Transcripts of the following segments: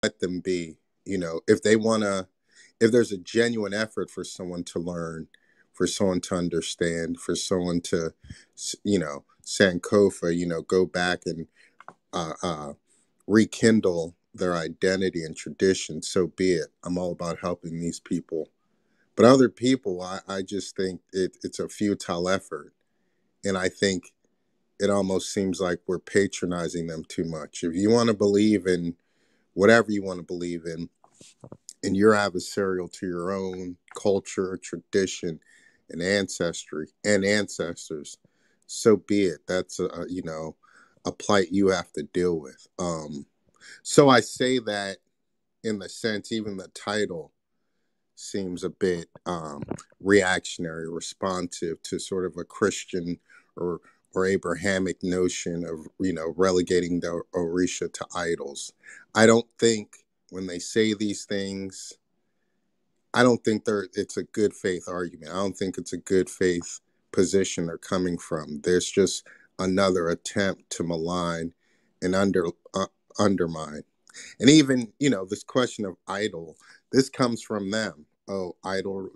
let them be. If they want to, if there's a genuine effort for someone to learn, for someone to understand, for someone to, Sankofa, go back and rekindle their identity and tradition, so be it. I'm all about helping these people. But other people, I just think it's a futile effort. And I think it almost seems like we're patronizing them too much. If you want to believe in whatever you want to believe in, and you're adversarial to your own culture, tradition, and ancestry and ancestors, so be it. That's a plight you have to deal with. So I say that in the sense, even the title seems a bit reactionary, responsive to sort of a Christian or Abrahamic notion of relegating the Orisha to idols. I don't think when they say these things, I don't think it's a good faith argument. I don't think it's a good faith position they're coming from. There's just another attempt to malign and undermine. And even, this question of idol, this comes from them. Oh, idol,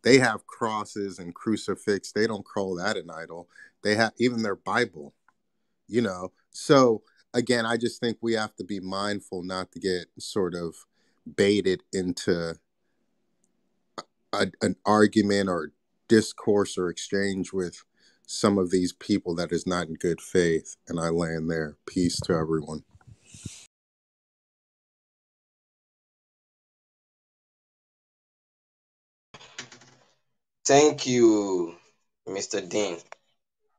they have crosses and crucifix. They don't call that an idol. They have even their Bible, So, again, I just think we have to be mindful not to get sort of baited into an argument or discourse or exchange with some of these people that is not in good faith. And I land there. Peace to everyone. Thank you, Mr. Dean.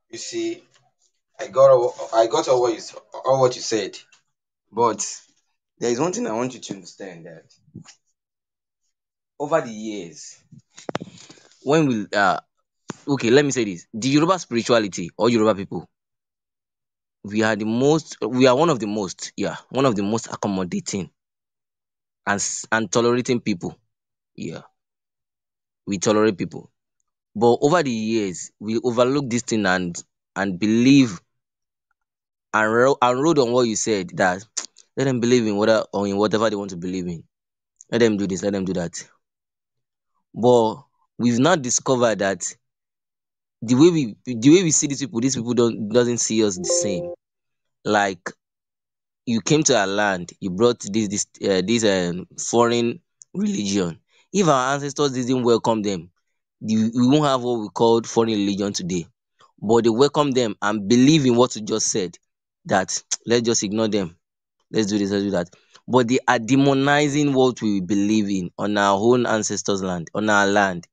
You see, I got all what you said, but there is one thing I want you to understand, that over the years, when we okay, let me say this: the Yoruba spirituality or Yoruba people, we are one of the most accommodating and tolerating people. Yeah, we tolerate people, but over the years, we overlook this thing and believe and rode on what you said, that let them believe in whatever they want to believe in. Let them do this, let them do that. But we've now discovered that the way we see these people doesn't see us the same. Like, you came to our land, you brought this foreign religion. If our ancestors didn't welcome them, we won't have what we called foreign religion today. But they welcome them and believe in what you just said, that let's just ignore them. Let's do this, let's do that. But they are demonizing what we believe in on our own ancestors' land, on our land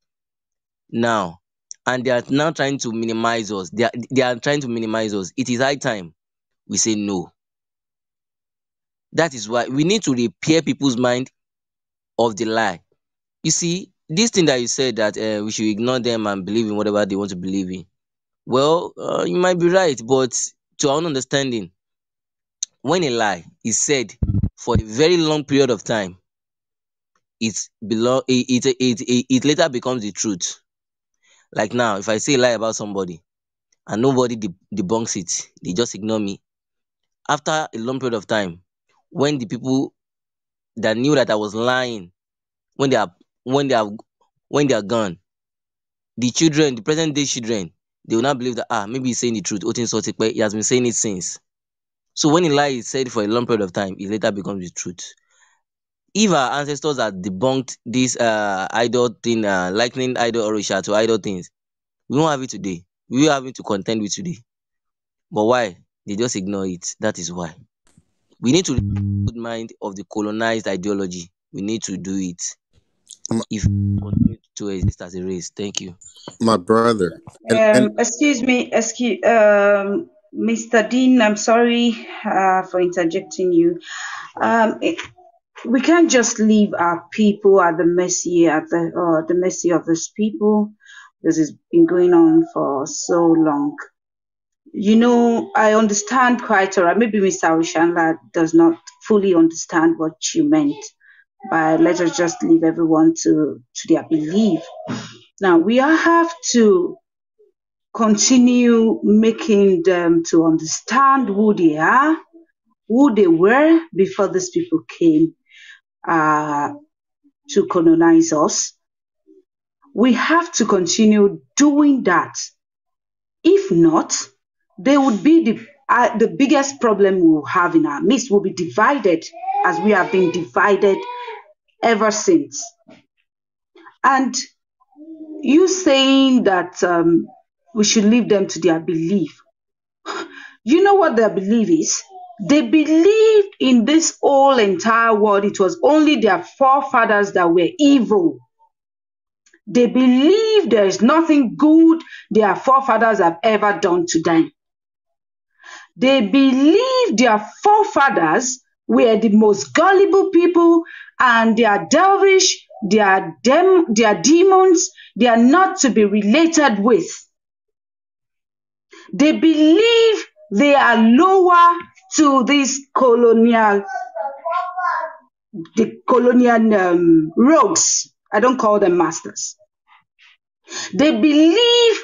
now. And they are now trying to minimize us. They are trying to minimize us. It is high time we say no. That is why we need to repair people's mind of the lie. You see, this thing that you said, that we should ignore them and believe in whatever they want to believe in. Well, you might be right, but to our own understanding, when a lie is said for a very long period of time, it later becomes the truth. Like now, if I say a lie about somebody and nobody debunks it, they just ignore me. After a long period of time, when the people that knew that I was lying, when they are when they are when they are gone, the present day children, they will not believe that maybe he's saying the truth. He has been saying it since. So when a lie is said for a long period of time, it later becomes the truth. If our ancestors had debunked this idol thing, likening idol orisha to idol things, we won't have it today. We will have it to contend with today. But why? They just ignore it. That is why. We need to good mind of the colonized ideology. We need to do it if we continue to exist as a race. Thank you. My brother. And Excuse me, Mr. Dean, I'm sorry for interjecting you. We can't just leave our people at the mercy of these people. This has been going on for so long. I understand quite all right. Maybe Mr. Oshanla does not fully understand what you meant by let us just leave everyone to their belief. Now, we have to continue making them to understand who they are, who they were before these people came to colonize us. We have to continue doing that. If not, they would be the biggest problem we will have in our midst. Will be divided, as we have been divided ever since. And you saying that we should leave them to their belief. You know what their belief is? They believed in this whole entire world. It was only their forefathers that were evil. They believe there is nothing good their forefathers have ever done to them. They believe their forefathers were the most gullible people, and they are devilish, they are demons, they are not to be related with. They believe they are lower to these colonial rogues. I don't call them masters. They believe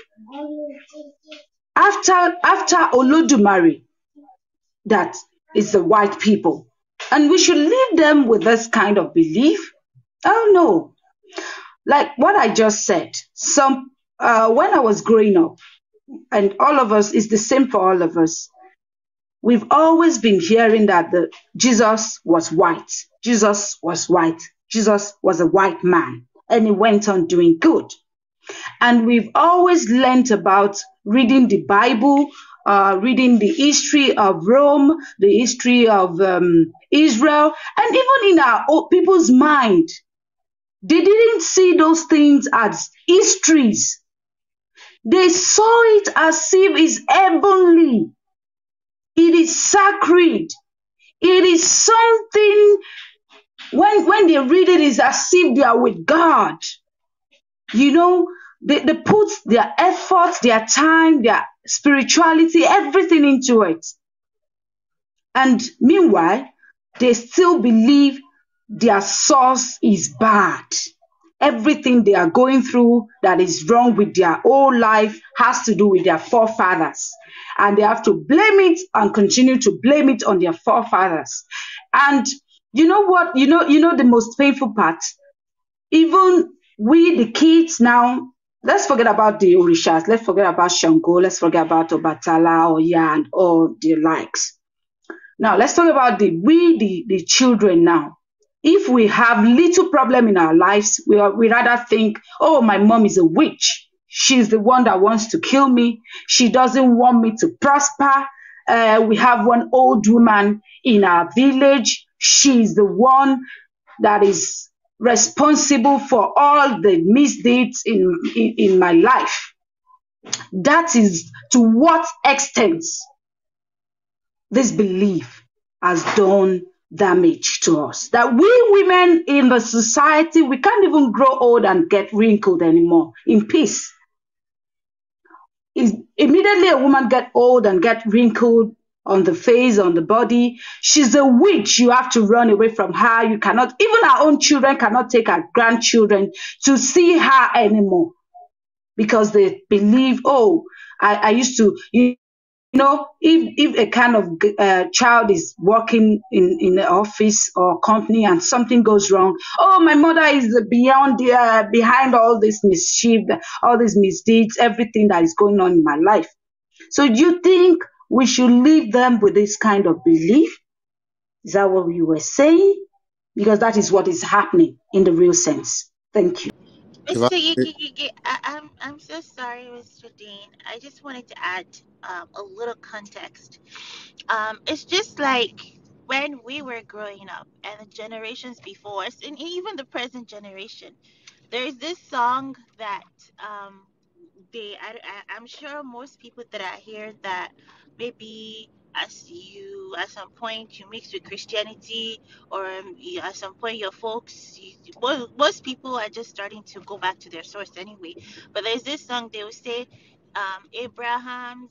after Olodumare that it's the white people, and we should leave them with this kind of belief. Oh no, like what I just said. When I was growing up, and all of us, is the same for all of us. We've always been hearing that Jesus was white. Jesus was white. Jesus was a white man, and he went on doing good. And we've always learnt about reading the Bible, reading the history of Rome, the history of Israel, and even in our people's mind, they didn't see those things as histories. They saw it as if it's heavenly. It is sacred. It is something, when they read it, is as if they are with God. You know, they put their efforts, their time, their spirituality, everything into it. And meanwhile, they still believe their source is bad. Everything they are going through that is wrong with their whole life has to do with their forefathers. And they have to blame it and continue to blame it on their forefathers. And you know what? You know the most painful part? Even we, the kids now, let's forget about the Orishas, let's forget about Shango, let's forget about Obatala, Oya, and all the likes. Now, let's talk about the children now. If we have little problem in our lives, we rather think, oh, my mom is a witch. She's the one that wants to kill me. She doesn't want me to prosper. We have one old woman in our village. She's the one that is responsible for all the misdeeds in my life. That is to what extent this belief has done damage to us. That we women in the society, we can't even grow old and get wrinkled anymore in peace. Immediately a woman get old and get wrinkled on the face, on the body, she's a witch. You have to run away from her. You cannot, even our own children cannot take our grandchildren to see her anymore, because they believe, oh, I used to, you know, if a kind of child is working in the office or company and something goes wrong, oh, my mother is behind all this mischief, all these misdeeds, everything that is going on in my life. So do you think we should leave them with this kind of belief? Is that what you were saying? Because that is what is happening in the real sense. Thank you. If I, Mr. Yiggy, I'm so sorry, Mr. Dean. I just wanted to add a little context. It's just like when we were growing up and the generations before us, and even the present generation, there's this song that I'm sure most people that are here that maybe at some point you mix with Christianity, or at some point your folks, most people are just starting to go back to their source anyway. But there's this song they will say, Abraham's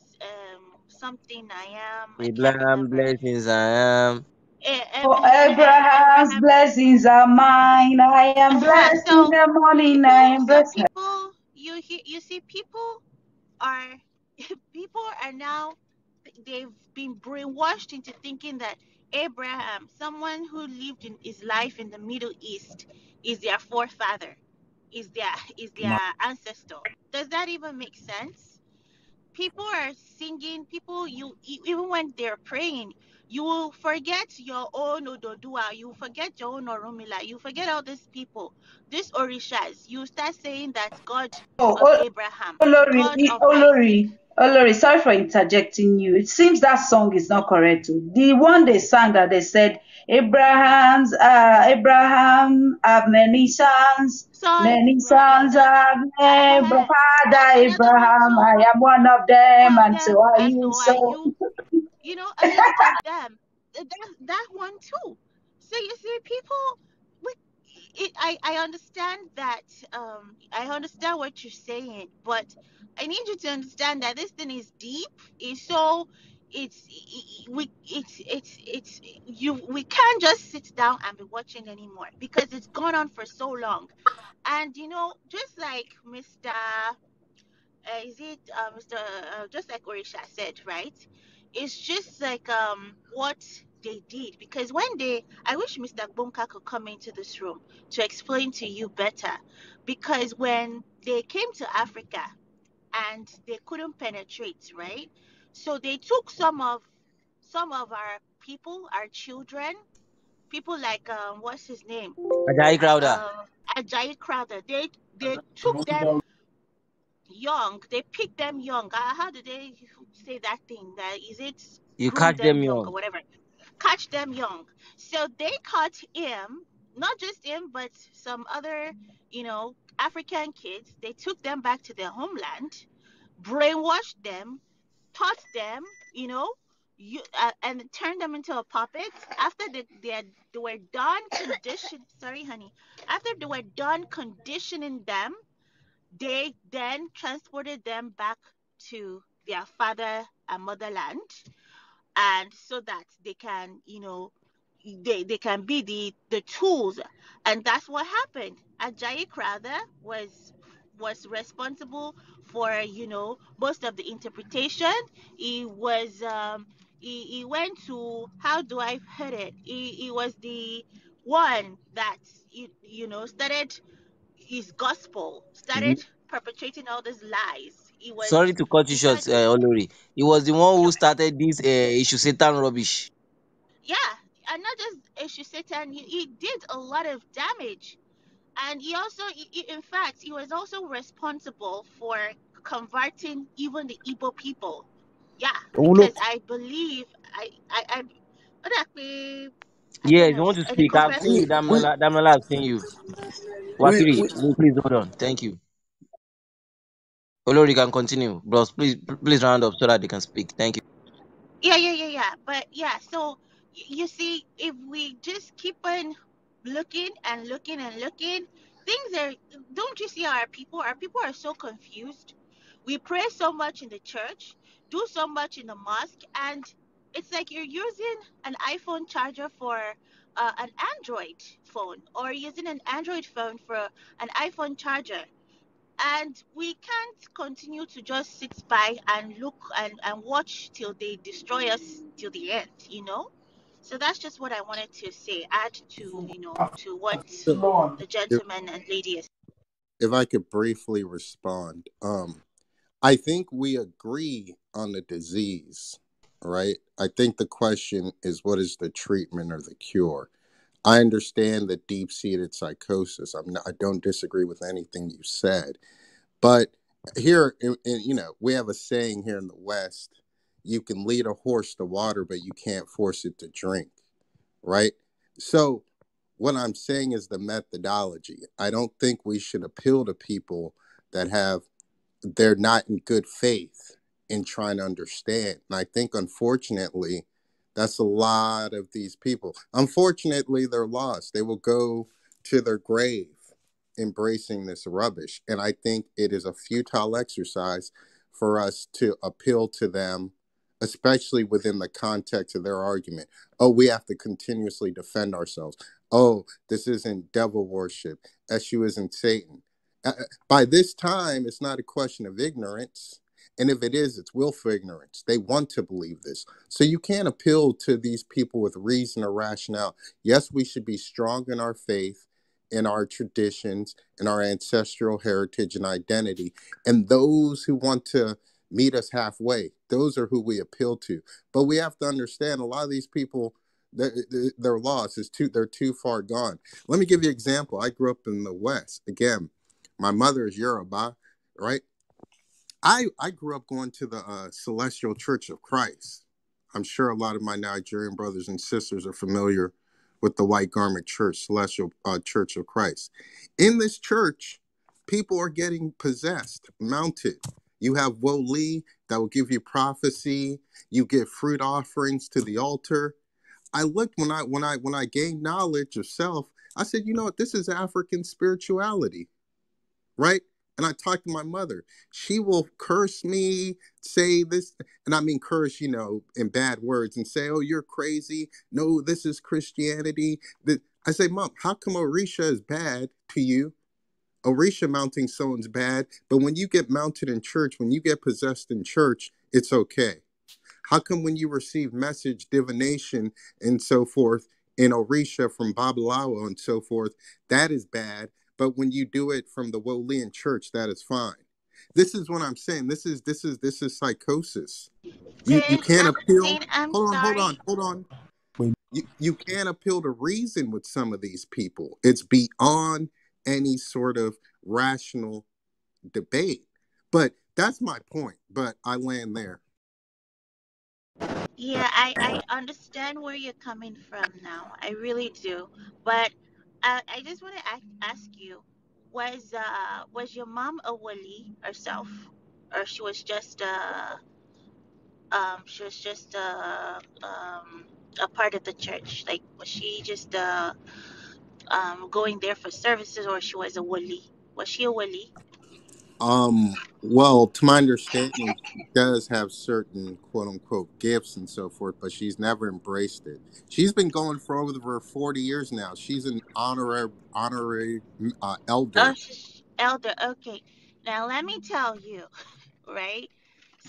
something I can't Abraham remember. blessings I am. For Abraham's Abraham. blessings are mine. I am blessed in So the morning. I am blessed. people, you see, are people are now, they've been brainwashed into thinking that Abraham, someone who lived in his life in the Middle East, is their forefather, is their ancestor. Does that even make sense? People are singing, people, even when they're praying, you will forget your own Ododua, you forget your own Orumila, you forget all these people, these Orishas. You start saying that God Oh, of Abraham, Olori, God of Isaac. Olori, sorry for interjecting you. It seems that song is not correct too. The one they sang that they said, Abraham have Sons, many right? sons have Father That's another one Abraham, too. I am one of them, One of and so them, are and you. so are So, you. A lot of them. That one too. So you see, people with it. I understand that. I understand what you're saying, but I need you to understand that this thing is deep. It's so. It's we. It's you. We can't just sit down and be watching anymore because it's gone on for so long. And just like Mr. Is it Mr. Just like Orisha said, right? It's just like what they did because when I wish Mr. Bunka could come into this room to explain to you better, because when they came to Africa and they couldn't penetrate, right? So they took some of our people, our children, people like what's his name, Ajayi Crowder. Ajayi Crowder. They took them young. They pick them young. How do they say that thing? That is it? You Groom catch them them young or young. whatever. Catch them young. So they caught him, not just him, but some other, African kids. They took them back to their homeland, brainwashed them, taught them, and turned them into a puppet. After they were done condition. Sorry, honey. After they were done conditioning them, they then transported them back to their father and motherland, and so that they can, they can be the tools. And that's what happened. Ajayi Crowther was responsible for, most of the interpretation. He was he went to, how do I put it, he was the one that started his gospel, Mhm. started perpetrating all these lies. Sorry to cut you He short, started, Olori. He was the one who sure, started this issue Satan rubbish. yeah, and not just issue Satan, he did a lot of damage. And he also, in fact, he was also responsible for converting even the Igbo people. Yeah, Oh, because look. I believe, what I don't Yes, you know, want to any speak? I've congress. seen you, Damola. Damola, I've seen you. We Wakiri, please hold on. Thank you. Olori can continue. Bros, please round up so that they can speak. Thank you. Yeah. But yeah, so you see, if we just keep on looking and looking and looking, things are. Don't you see our people? Our people are so confused. We pray so much in the church, do so much in the mosque, and it's like you're using an iPhone charger for an Android phone, or using an Android phone for an iPhone charger. And we can't continue to just sit by and look and watch till they destroy us till the end. So that's just what I wanted to say, add to what so the if, gentleman and lady is. if I could briefly respond, I think we agree on the disease, right? I think the question is what is the treatment or the cure? I understand the deep-seated psychosis. I don't disagree with anything you said, but here, we have a saying here in the West: you can lead a horse to water, but you can't force it to drink, right? So, what I'm saying is the methodology. I don't think we should appeal to people that they're not in good faith in trying to understand. And I think, unfortunately, that's a lot of these people. Unfortunately, they're lost. They will go to their grave embracing this rubbish. And I think it is a futile exercise for us to appeal to them, especially within the context of their argument. Oh, we have to continuously defend ourselves. Oh, this isn't devil worship. Eshu isn't Satan. By this time, it's not a question of ignorance. And if it is, it's willful ignorance. They want to believe this. So you can't appeal to these people with reason or rationale. Yes, we should be strong in our faith, in our traditions, in our ancestral heritage and identity. And those who want to meet us halfway, those are who we appeal to. But we have to understand a lot of these people, their loss is they're too far gone. Let me give you an example. I grew up in the West. Again, my mother is Yoruba, right? I grew up going to the Celestial Church of Christ. I'm sure a lot of my Nigerian brothers and sisters are familiar with the White Garment Church, Celestial Church of Christ. In this church, people are getting possessed, mounted. You have Woli that will give you prophecy. You give fruit offerings to the altar. I looked when I gained knowledge of self. I said, you know what? This is African spirituality, right? And I talked to my mother. She will curse me, say this, and I mean curse, in bad words, and say, oh, you're crazy. No, this is Christianity. I say, Mom, how come Orisha is bad to you? Orisha mounting someone's bad, but when you get mounted in church, when you get possessed in church, it's okay. How come when you receive message, divination, and so forth in Orisha from Babalawo and so forth, that is bad, but when you do it from the Wolean church, that is fine. This is what I'm saying. This is psychosis. You can't appeal. I'm Hold sorry. on. You can't appeal to reason with some of these people. It's beyond any sort of rational debate. But that's my point. But I land there. Yeah, I understand where you're coming from now. I really do. But I just want to ask you, was your mom a wali herself, or she was just a part of the church? Like, was she just going there for services, or she was a wali? Was she a wali? Well, to my understanding, she does have certain quote unquote gifts and so forth, but she's never embraced it. She's been going for over 40 years now. She's an honorary Oh, elder. she's elder. Okay. Now let me tell you, right?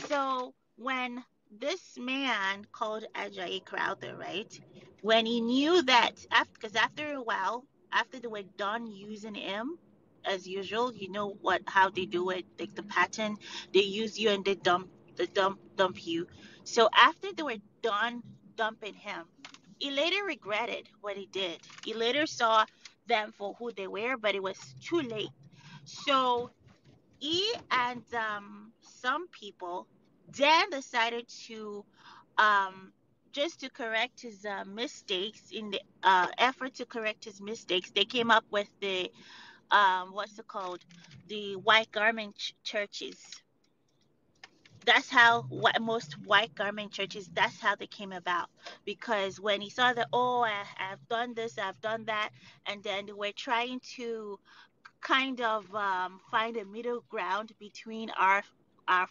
So when this man called Ajayi Crowther, right? When he knew that, because after a while, after they were done using him, as usual, you know how they do it, like the pattern, they use you and they dump you. So after they were done dumping him, he later regretted what he did. He later saw them for who they were, but it was too late. So he and some people then decided to just to correct his mistakes. In the effort to correct his mistakes, they came up with the what's it called, the white garment churches. That's how most white garment churches, that's how they came about, because when he saw that, oh, I've done this, I've done that, and then they were trying to kind of find a middle ground between our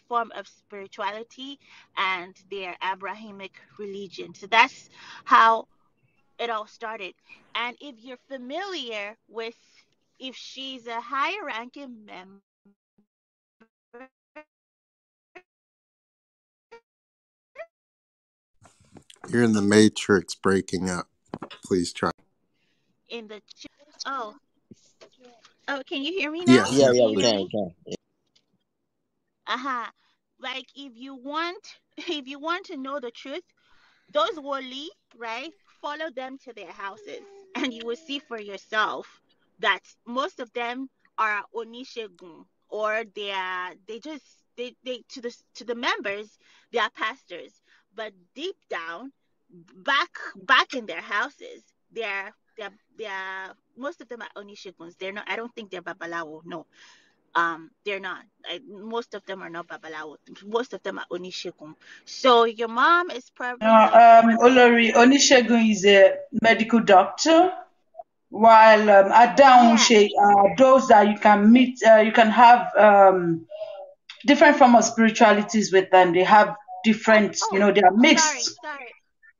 form of spirituality and their Abrahamic religion. So that's how it all started. And if you're familiar with, if she's a higher ranking member, You're in the matrix breaking up. Please try. in the oh oh, can you hear me now? Yes, Yeah, yes, Can yeah, you we hear please. can, we me? can. Uh-huh. Like, if you want if you want to know the truth, those wali, right? Follow them to their houses, and you will see for yourself that most of them are onishegun, or they to the members, they are pastors, but deep down, back back in their houses, they're most of them are onisheguns. They're not. I don't think they're babalawo. No, they're not. Most of them are not babalawo. Most of them are onishegun. So your mom is probably Olori Onishegun is a medical doctor, while yes. Adaunse are those that you can meet, you can have different form of spiritualities with them. They have different, Oh, they are sorry, mixed. sorry.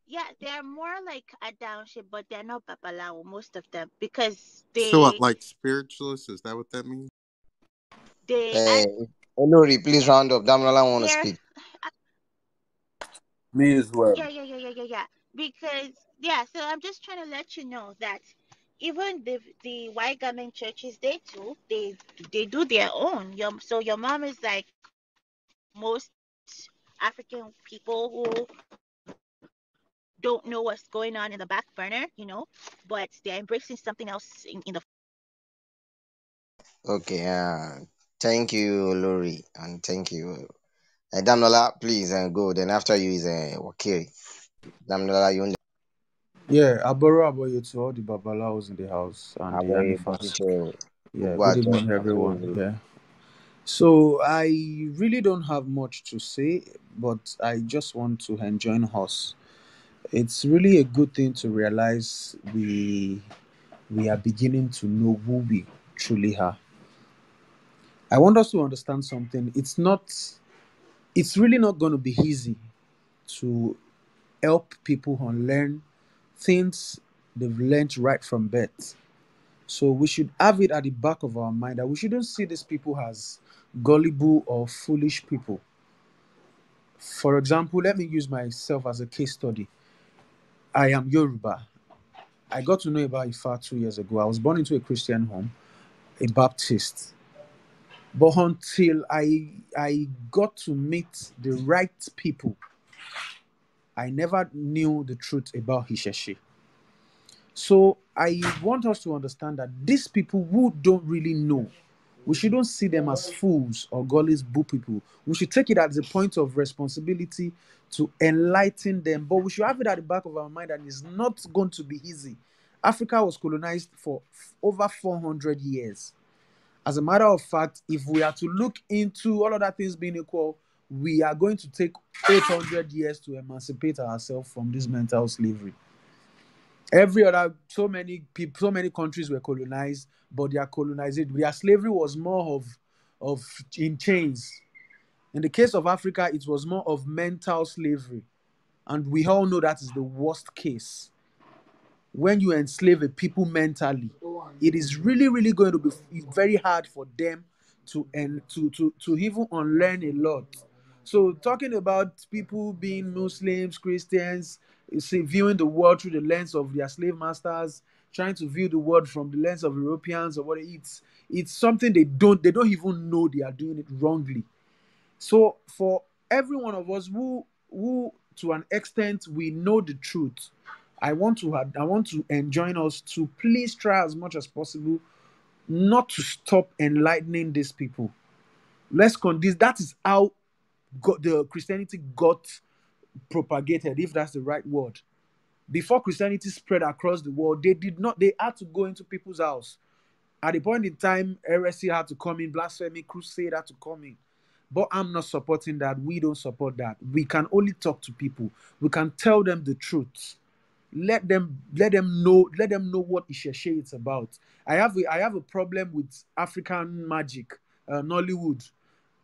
Yeah, they're more like a downship, but they're not babalawo, most of them, because So, like spiritualists, is that what that means? they Uh, I Lori, please round up. Damilola want to Yeah, speak. Me as well. yeah. Because yeah, so I'm just trying to let you know that even the white garment churches, they too they do their own. Your mom is like most African people who don't know what's going on in the back burner, but they're embracing something else in the. Okay, thank you, Lori, and thank you. Damilola, please go. Then after you is Wakiri. Damilola, you Yeah, Aboro Aboye to all the Babalaos in the house and the Aboye Anifas. Bodicho Yeah, good Ugwajo evening, everyone. Aforiri. Yeah. So I really don't have much to say, but I just want to join us. It's really a good thing to realize we are beginning to know who we truly are. I want us to understand something. It's really not going to be easy to help people unlearn things they've learned right from birth. So we should have it at the back of our mind that we shouldn't see these people as gullible or foolish people. For example, let me use myself as a case study. I am Yoruba. I got to know about Ifa 2 years ago. I was born into a Christian home, a Baptist. But until I got to meet the right people, I never knew the truth about Hisheshi. So I want us to understand that these people who don't really know, we shouldn't see them as fools or gullible people. We should take it as a point of responsibility to enlighten them. But we should have it at the back of our mind that it's not going to be easy. Africa was colonized for over 400 years. As a matter of fact, if we are to look into all other things being equal, we are going to take 800 years to emancipate ourselves from this mental slavery. Every other, so many people, so many countries were colonized, but their slavery was more of in chains. In the case of Africa, it was more of mental slavery, and we all know that is the worst case. When you enslave a people mentally, it is really, really going to be very hard for them to even unlearn a lot. So talking about people being Muslims, Christians, viewing the world through the lens of their slave masters, trying to view the world from the lens of Europeans or what, it's something they don't even know they are doing it wrongly. So for every one of us who to an extent we know the truth, I want to enjoin us to please try as much as possible not to stop enlightening these people. Let's this that is how the Christianity got propagated, if that's the right word. Before Christianity spread across the world, they had to go into people's house. At the point in time, heresy had to come in, blasphemy, crusade had to come in. But I'm not supporting that. We don't support that. We can only talk to people. We can tell them the truth. Let them know what Isheshe is about. I have a problem with African magic, Nollywood,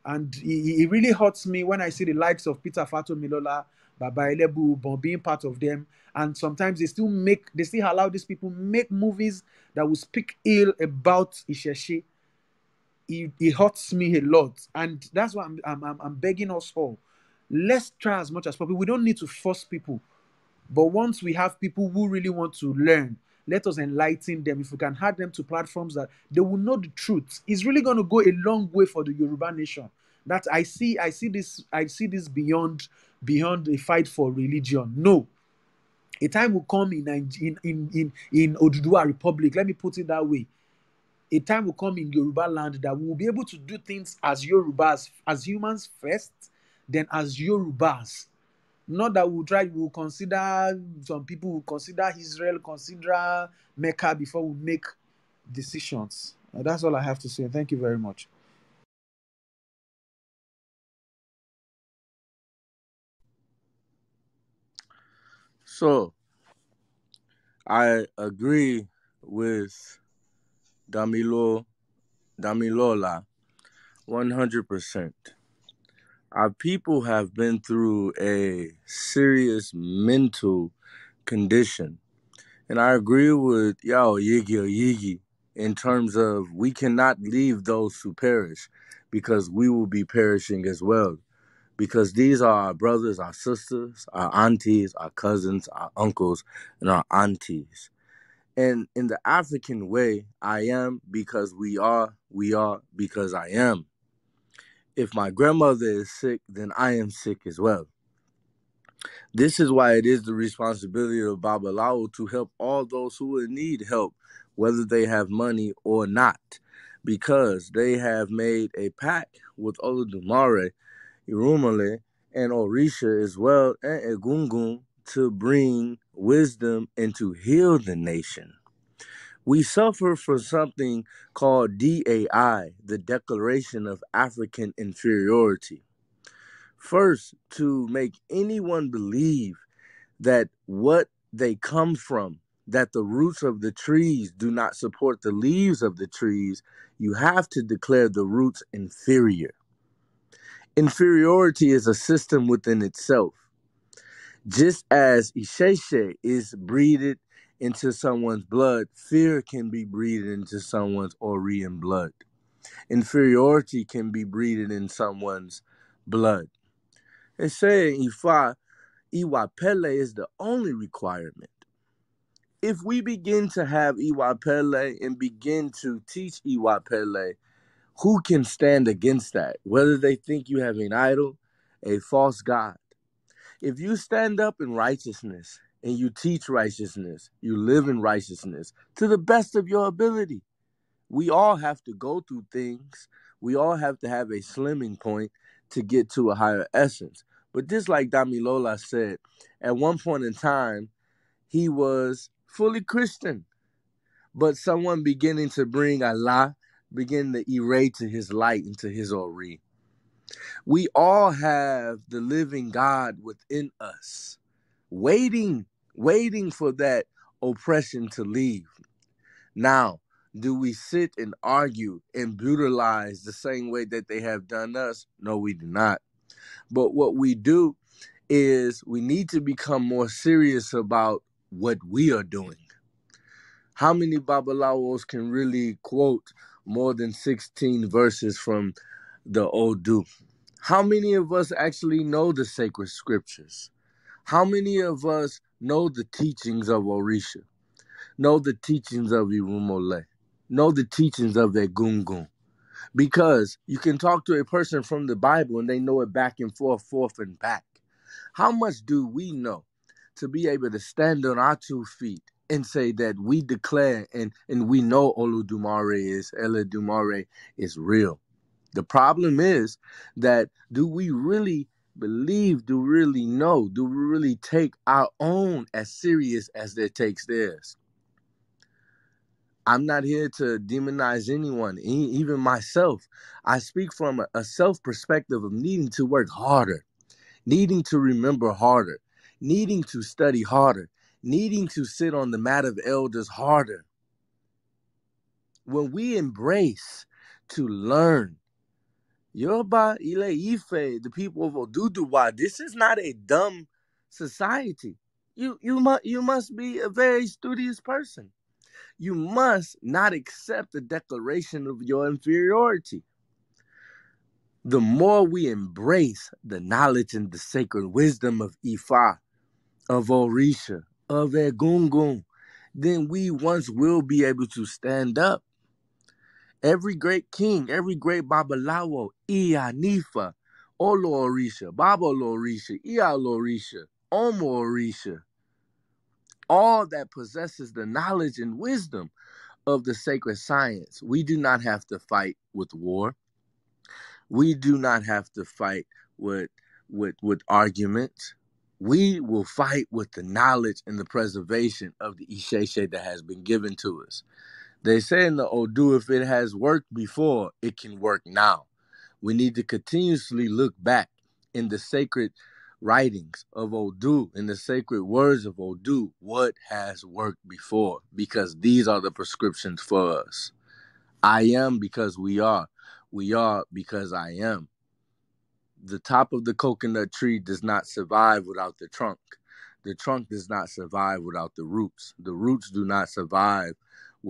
and it really hurts me when I see the likes of Peter Fato Milola, Baba Elebu, Bon being part of them, and sometimes they still allow these people make movies that will speak ill about Isheshe. It hurts me a lot, and that's why I'm begging us all. Let's try as much as possible. We don't need to force people, but once we have people who really want to learn, let us enlighten them. If we can add them to platforms that they will know the truth, it's really going to go a long way for the Yoruba nation. That I see this beyond a fight for religion. No, a time will come in Oduduwa Republic. Let me put it that way. A time will come in Yoruba land that we will be able to do things as Yorubas, as humans first, then as Yorubas. Not that we'll consider, some people will consider Israel, consider Mecca before we make decisions. That's all I have to say. Thank you very much. So I agree with Damilola 100%. Our people have been through a serious mental condition. And I agree with Yao Yigi or Yigi in terms of we cannot leave those who perish, because we will be perishing as well. Because these are our brothers, our sisters, our aunties, our cousins, our uncles, and our aunties. And in the African way, I am because we are because I am. If my grandmother is sick, then I am sick as well. This is why it is the responsibility of Babalawo to help all those who need help, whether they have money or not, because they have made a pact with Olodumare, Irumale, and Orisha as well, and Egungun, to bring wisdom and to heal the nation. We suffer from something called DAI, the Declaration of African Inferiority. First, to make anyone believe that what they come from, that the roots of the trees do not support the leaves of the trees, you have to declare the roots inferior. Inferiority is a system within itself. Just as ISESE is breathed into someone's blood, fear can be breathed into someone's Orian blood. Inferiority can be breathed in someone's blood. They say Ifa, Iwapele is the only requirement. If we begin to have Iwapele and begin to teach Iwapele, who can stand against that? Whether they think you have an idol, a false god. If you stand up in righteousness and you teach righteousness, you live in righteousness to the best of your ability. We all have to go through things. We all have to have a slimming point to get to a higher essence. But just like Damilola said, at one point in time, he was fully Christian. But someone beginning to bring Allah, begin to erase to his light into his Ori. We all have the living God within us, waiting for that oppression to leave. Now, do we sit and argue and brutalize the same way that they have done us? No, we do not. But what we do is we need to become more serious about what we are doing. How many Babalawos can really quote more than 16 verses from the Odu? How many of us actually know the sacred scriptures? How many of us know the teachings of Orisha? Know the teachings of Irumole? Know the teachings of Egungun? Because you can talk to a person from the Bible and they know it back and forth and back. How much do we know to be able to stand on our 2 feet and say that we declare and we know Eledumare is real? The problem is that do we really believe, do we really know, do we really take our own as serious as they takes theirs? I'm not here to demonize anyone, even myself. I speak from a self perspective of needing to work harder, needing to remember harder, needing to study harder, needing to sit on the mat of elders harder. When we embrace to learn, Yoruba, Ile Ife, the people of Oduduwa, this is not a dumb society. You must be a very studious person. You must not accept the declaration of your inferiority. The more we embrace the knowledge and the sacred wisdom of Ifa, of Orisha, of Egungun, then we once will be able to stand up. Every great king, every great Babalawo, Nifa, Olo Orisha, Babalo Orisha, Ialo Orisha, Omo Orisha, all that possesses the knowledge and wisdom of the sacred science. We do not have to fight with war. We do not have to fight with arguments. We will fight with the knowledge and the preservation of the Isese that has been given to us. They say in the Odu, if it has worked before, it can work now. We need to continuously look back in the sacred writings of Odu, in the sacred words of Odu, what has worked before, because these are the prescriptions for us. I am because we are. We are because I am. The top of the coconut tree does not survive without the trunk. The trunk does not survive without the roots. The roots do not survive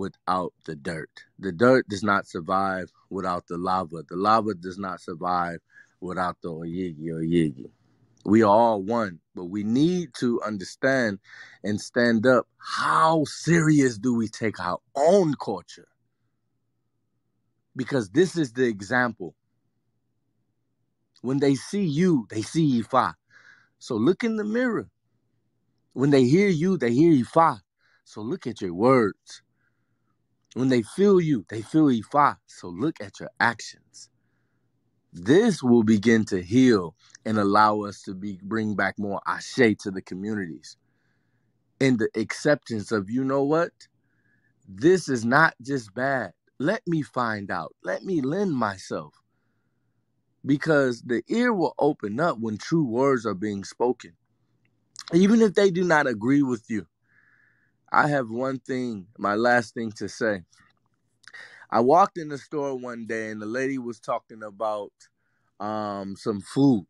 without the dirt. The dirt does not survive without the lava. The lava does not survive without the oyigi. We are all one, but we need to understand and stand up. How serious do we take our own culture? Because this is the example. When they see you, they see Ifa. So look in the mirror. When they hear you, they hear Ifa. So look at your words. When they feel you, they feel Ifa. So look at your actions. This will begin to heal and allow us to bring back more ashe to the communities. And the acceptance of, you know what? This is not just bad. Let me find out. Let me lend myself. Because the ear will open up when true words are being spoken. Even if they do not agree with you. I have one thing, my last thing to say. I walked in the store one day and the lady was talking about some food.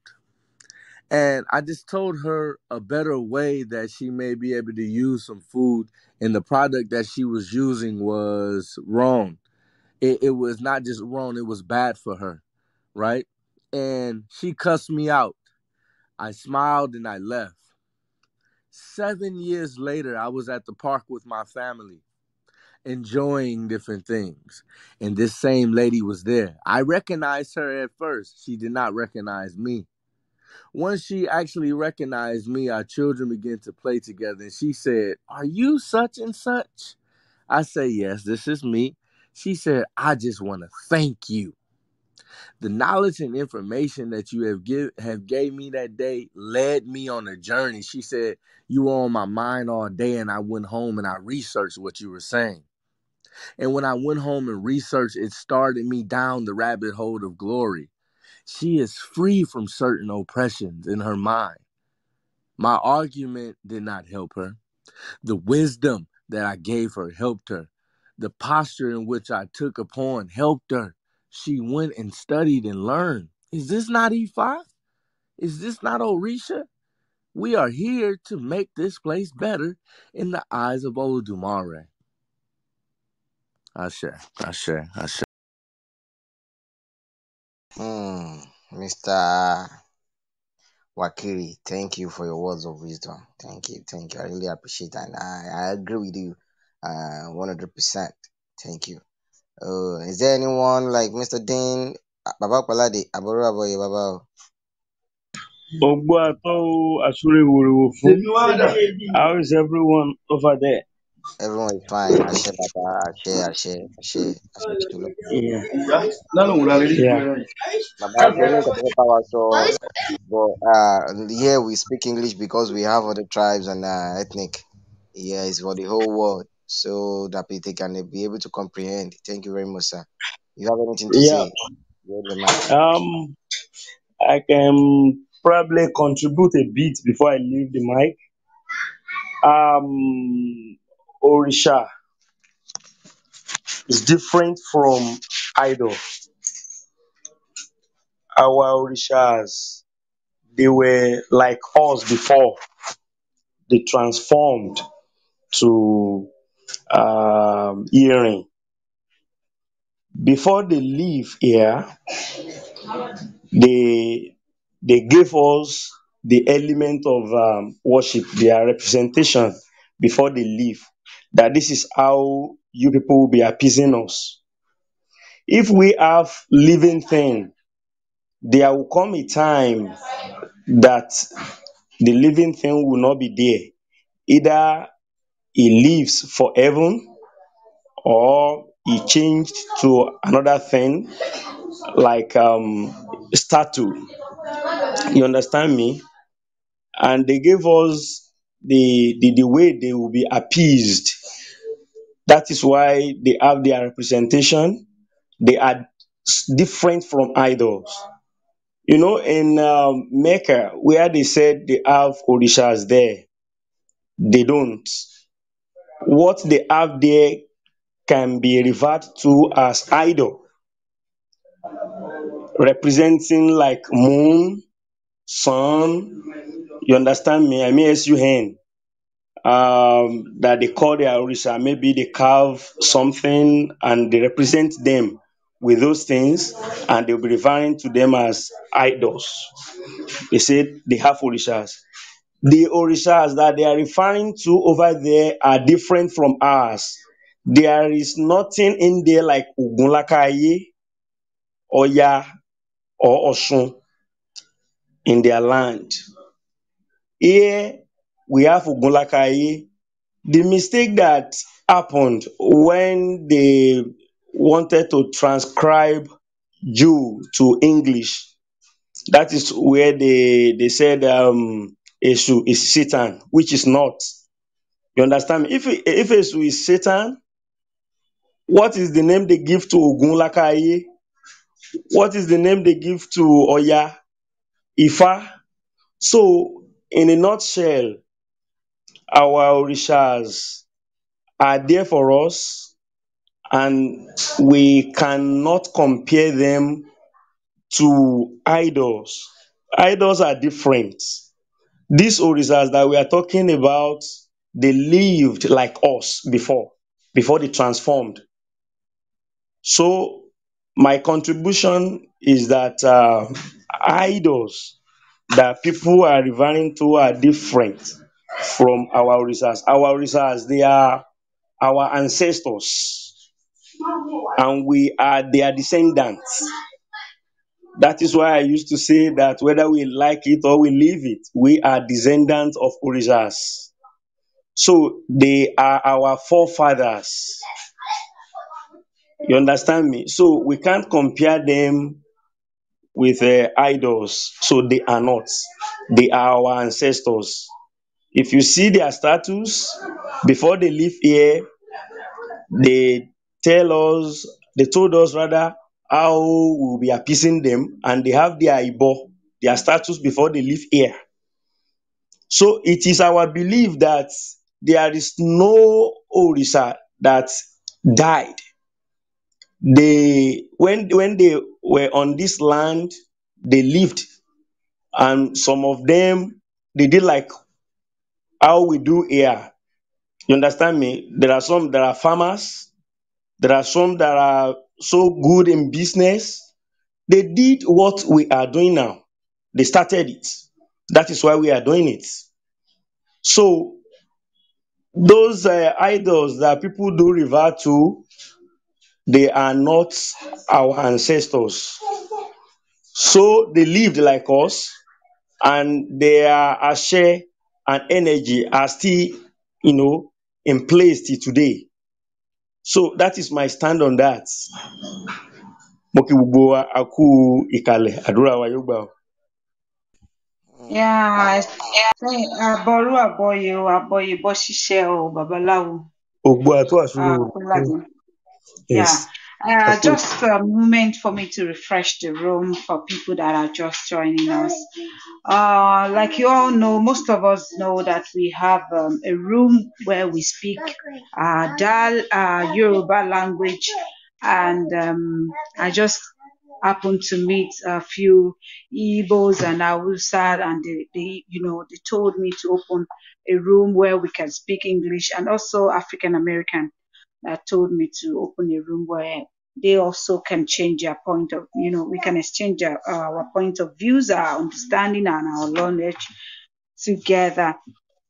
And I just told her a better way that she may be able to use some food, and the product that she was using was wrong. It was not just wrong, it was bad for her, right? And she cussed me out. I smiled and I left. 7 years later, I was at the park with my family, enjoying different things. And this same lady was there. I recognized her at first. She did not recognize me. Once she actually recognized me, our children began to play together. And she said, "Are you such and such?" I say, "Yes, this is me." She said, "I just want to thank you. The knowledge and information that you have gave me that day led me on a journey." She said, "You were on my mind all day, and I went home and I researched what you were saying. And when I went home and researched, it started me down the rabbit hole of glory." She is free from certain oppressions in her mind. My argument did not help her. The wisdom that I gave her helped her. The posture in which I took upon helped her. She went and studied and learned. Is this not Ifa? Is this not Orisha? We are here to make this place better in the eyes of Oludumare. Ashe, Ashe, Ashe. Mr. Wakiri, thank you for your words of wisdom. Thank you, thank you. I really appreciate that. And I agree with you 100%. Thank you. Is there anyone like Mr. Dean? Baba Palade, Aboro Aboye, Baba. Gbogbo àtọ́ àsúré wòrèwò fún. How is everyone over there? Everyone is fine. Ashe Baba, Ashe Titulo. Yeah. Yeah. Baba, torí nǹkan tó fẹ́ bá wa sọ, but here we speak English because we have other tribes and ethnic. Yeah, it's for the whole world, so that they can be able to comprehend. Thank you very much, sir. You have anything to Yeah. say? Hold the mic. I can probably contribute a bit before I leave the mic. Orisha is different from idol. Our Orishas, they were like us before. They transformed to hearing. Before they leave here, they gave us the element of worship, their representation before they leave. That this is how you people will be appeasing us. If we have living thing, there will come a time that the living thing will not be there. Either he lives for heaven or he changed to another thing like statue. You understand me? And they gave us the way they will be appeased. That is why they have their representation. They are different from idols. You know, in Mecca, where they said they have orishas there, they don't. What they have there can be referred to as idol, representing like moon, sun. You understand me? I mean, sun. that they call their orisa. Maybe they carve something and they represent them with those things, and they'll be referring to them as idols. They say they have orishas. The orishas that they are referring to over there are different from ours. There is nothing in there like Ogunlakaye, Oya, or Osun in their land. Here we have Ogunlakaye. The mistake that happened when they wanted to transcribe Jew to English, that is where they said Eshu is Satan, which is not. You understand me? If Eshu is Satan, what is the name they give to Ogunlakaye? What is the name they give to Oya? Ifa? So, in a nutshell, our orishas are there for us, and we cannot compare them to idols. Idols are different. These orishas that we are talking about, they lived like us before they transformed. So my contribution is that idols that people are referring to are different from our orishas. Our orishas, they are our ancestors, and we are their descendants. That is why I used to say that whether we like it or we leave it, we are descendants of orishas. So they are our forefathers. You understand me? So we can't compare them with idols. So they are not. They are our ancestors. If you see their status, before they live here, they they told us rather how we'll be appeasing them, and they have their Ibo, their status before they live here. So it is our belief that there is no Orisa that died. When they were on this land, they lived, and some of them they did like how we do here. You understand me? There are some that are farmers, there are some that are so good in business. They did what we are doing now. They started it. That is why we are doing it. So those idols that people do revert to, they are not our ancestors. So they lived like us, and their ashe and energy are still, in place till today. So that is my stand on that. Mo kí gbogbo wa, a kú ìkàlẹ̀, àdúrà wa yóò gbà o. Yeah, Aboru Aboye o, Aboye Bosise o, Babalawo. Ògbó àtó àṣírí Kolade. Yes. Yeah. A kú. Just a moment for me to refresh the room for people that are just joining us. Like you all know, most of us know that we have a room where we speak Yoruba language, and I just happened to meet a few Igbos and Hausa, and they told me to open a room where we can speak English, and also African American that told me to open a room where they also can change their point of, we can exchange our point of views, our understanding, and our knowledge together.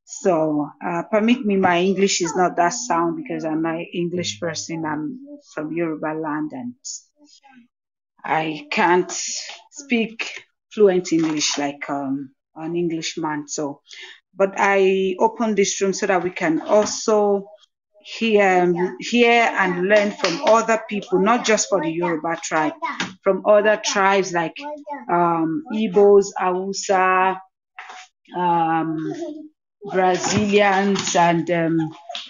So permit me, my English is not that sound because I'm an English person. I'm from Yoruba land, and I can't speak fluent English like an Englishman. So, but I opened this room so that we can also hear and learn from other people, not just for the Yoruba tribe, from other tribes like Igbos, Hausa, Brazilians, and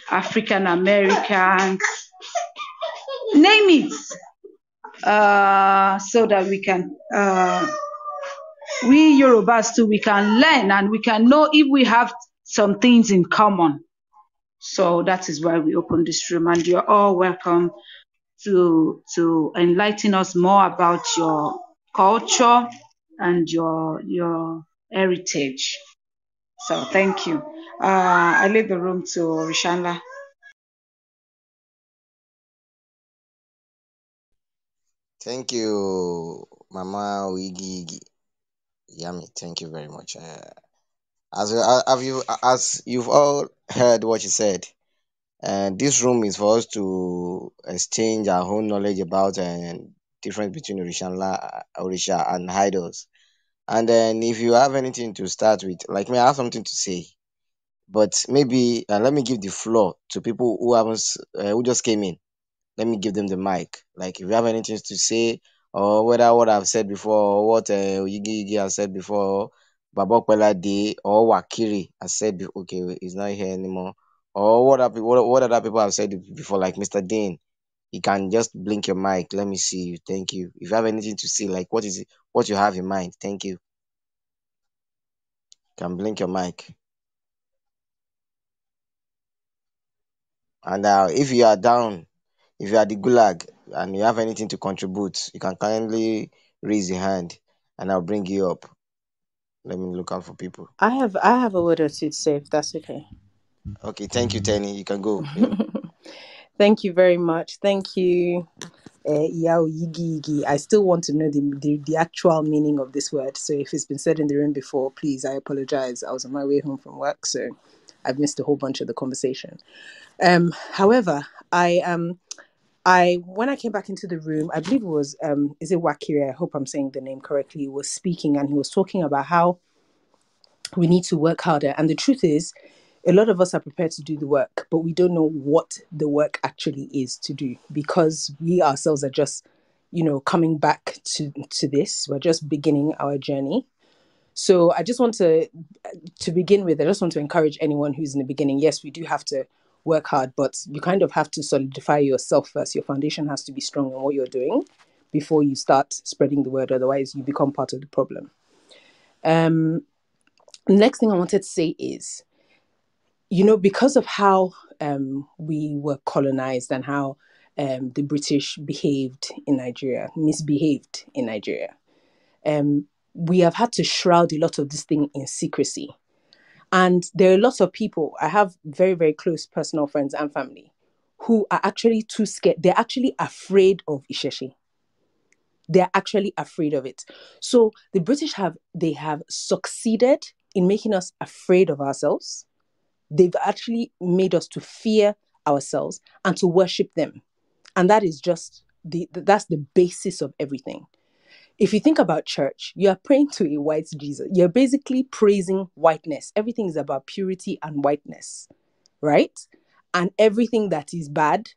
African Americans, name it, so that we can, we Yorubas too, we can learn and we can know if we have some things in common. So that is why we opened this room, and you're all welcome to enlighten us more about your culture and your heritage. So thank you. I leave the room to Rishanla. Thank you, Mama Wiggy. Yummy. Thank you very much. As you've all heard what you said, and this room is for us to exchange our own knowledge about and difference between Orisha and idols. And then if you have anything to start with, like me, I have something to say. But maybe let me give the floor to people who who just came in. Let me give them the mic. Like if you have anything to say, or whether what I've said before, or what Yigi Yigi has said before, Babokwela De or Wakiri has said before. Okay, he's not here anymore. Or what other people have said before, like Mr. Dean. You can just blink your mic. Let me see you. Thank you. If you have anything to say, like what is it, what you have in mind? Thank you. Can blink your mic. And if you are down, if you are the gulag and you have anything to contribute, you can kindly raise your hand and I'll bring you up. Let me look out for people. I have a word or two to say if that's okay. Okay, thank you, Tenny. You can go. Thank you very much. Thank you, Yao Yigi Yigi. I still want to know the actual meaning of this word. So if it's been said in the room before, please, I apologize. I was on my way home from work, so I've missed a whole bunch of the conversation. However, I when I came back into the room, I believe it was is it Wakiri? I hope I'm saying the name correctly. He was speaking and he was talking about how we need to work harder. And the truth is, a lot of us are prepared to do the work, but we don't know what the work actually is to do because we ourselves are just, coming back to this. We're just beginning our journey. So I just want to begin with, I just want to encourage anyone who's in the beginning. Yes, we do have to work hard, but you kind of have to solidify yourself first. Your foundation has to be strong in what you're doing before you start spreading the word. Otherwise, you become part of the problem. Next thing I wanted to say is, because of how we were colonized and how the British misbehaved in Nigeria, we have had to shroud a lot of this thing in secrecy. And there are lots of people, I have very, very close personal friends and family, who are actually too scared. They're actually afraid of Isheshe. They're actually afraid of it. So the British have succeeded in making us afraid of ourselves. They've actually made us to fear ourselves and to worship them. And that is just that's the basis of everything. If you think about church, you are praying to a white Jesus. You're basically praising whiteness. Everything is about purity and whiteness, right? And everything that is bad,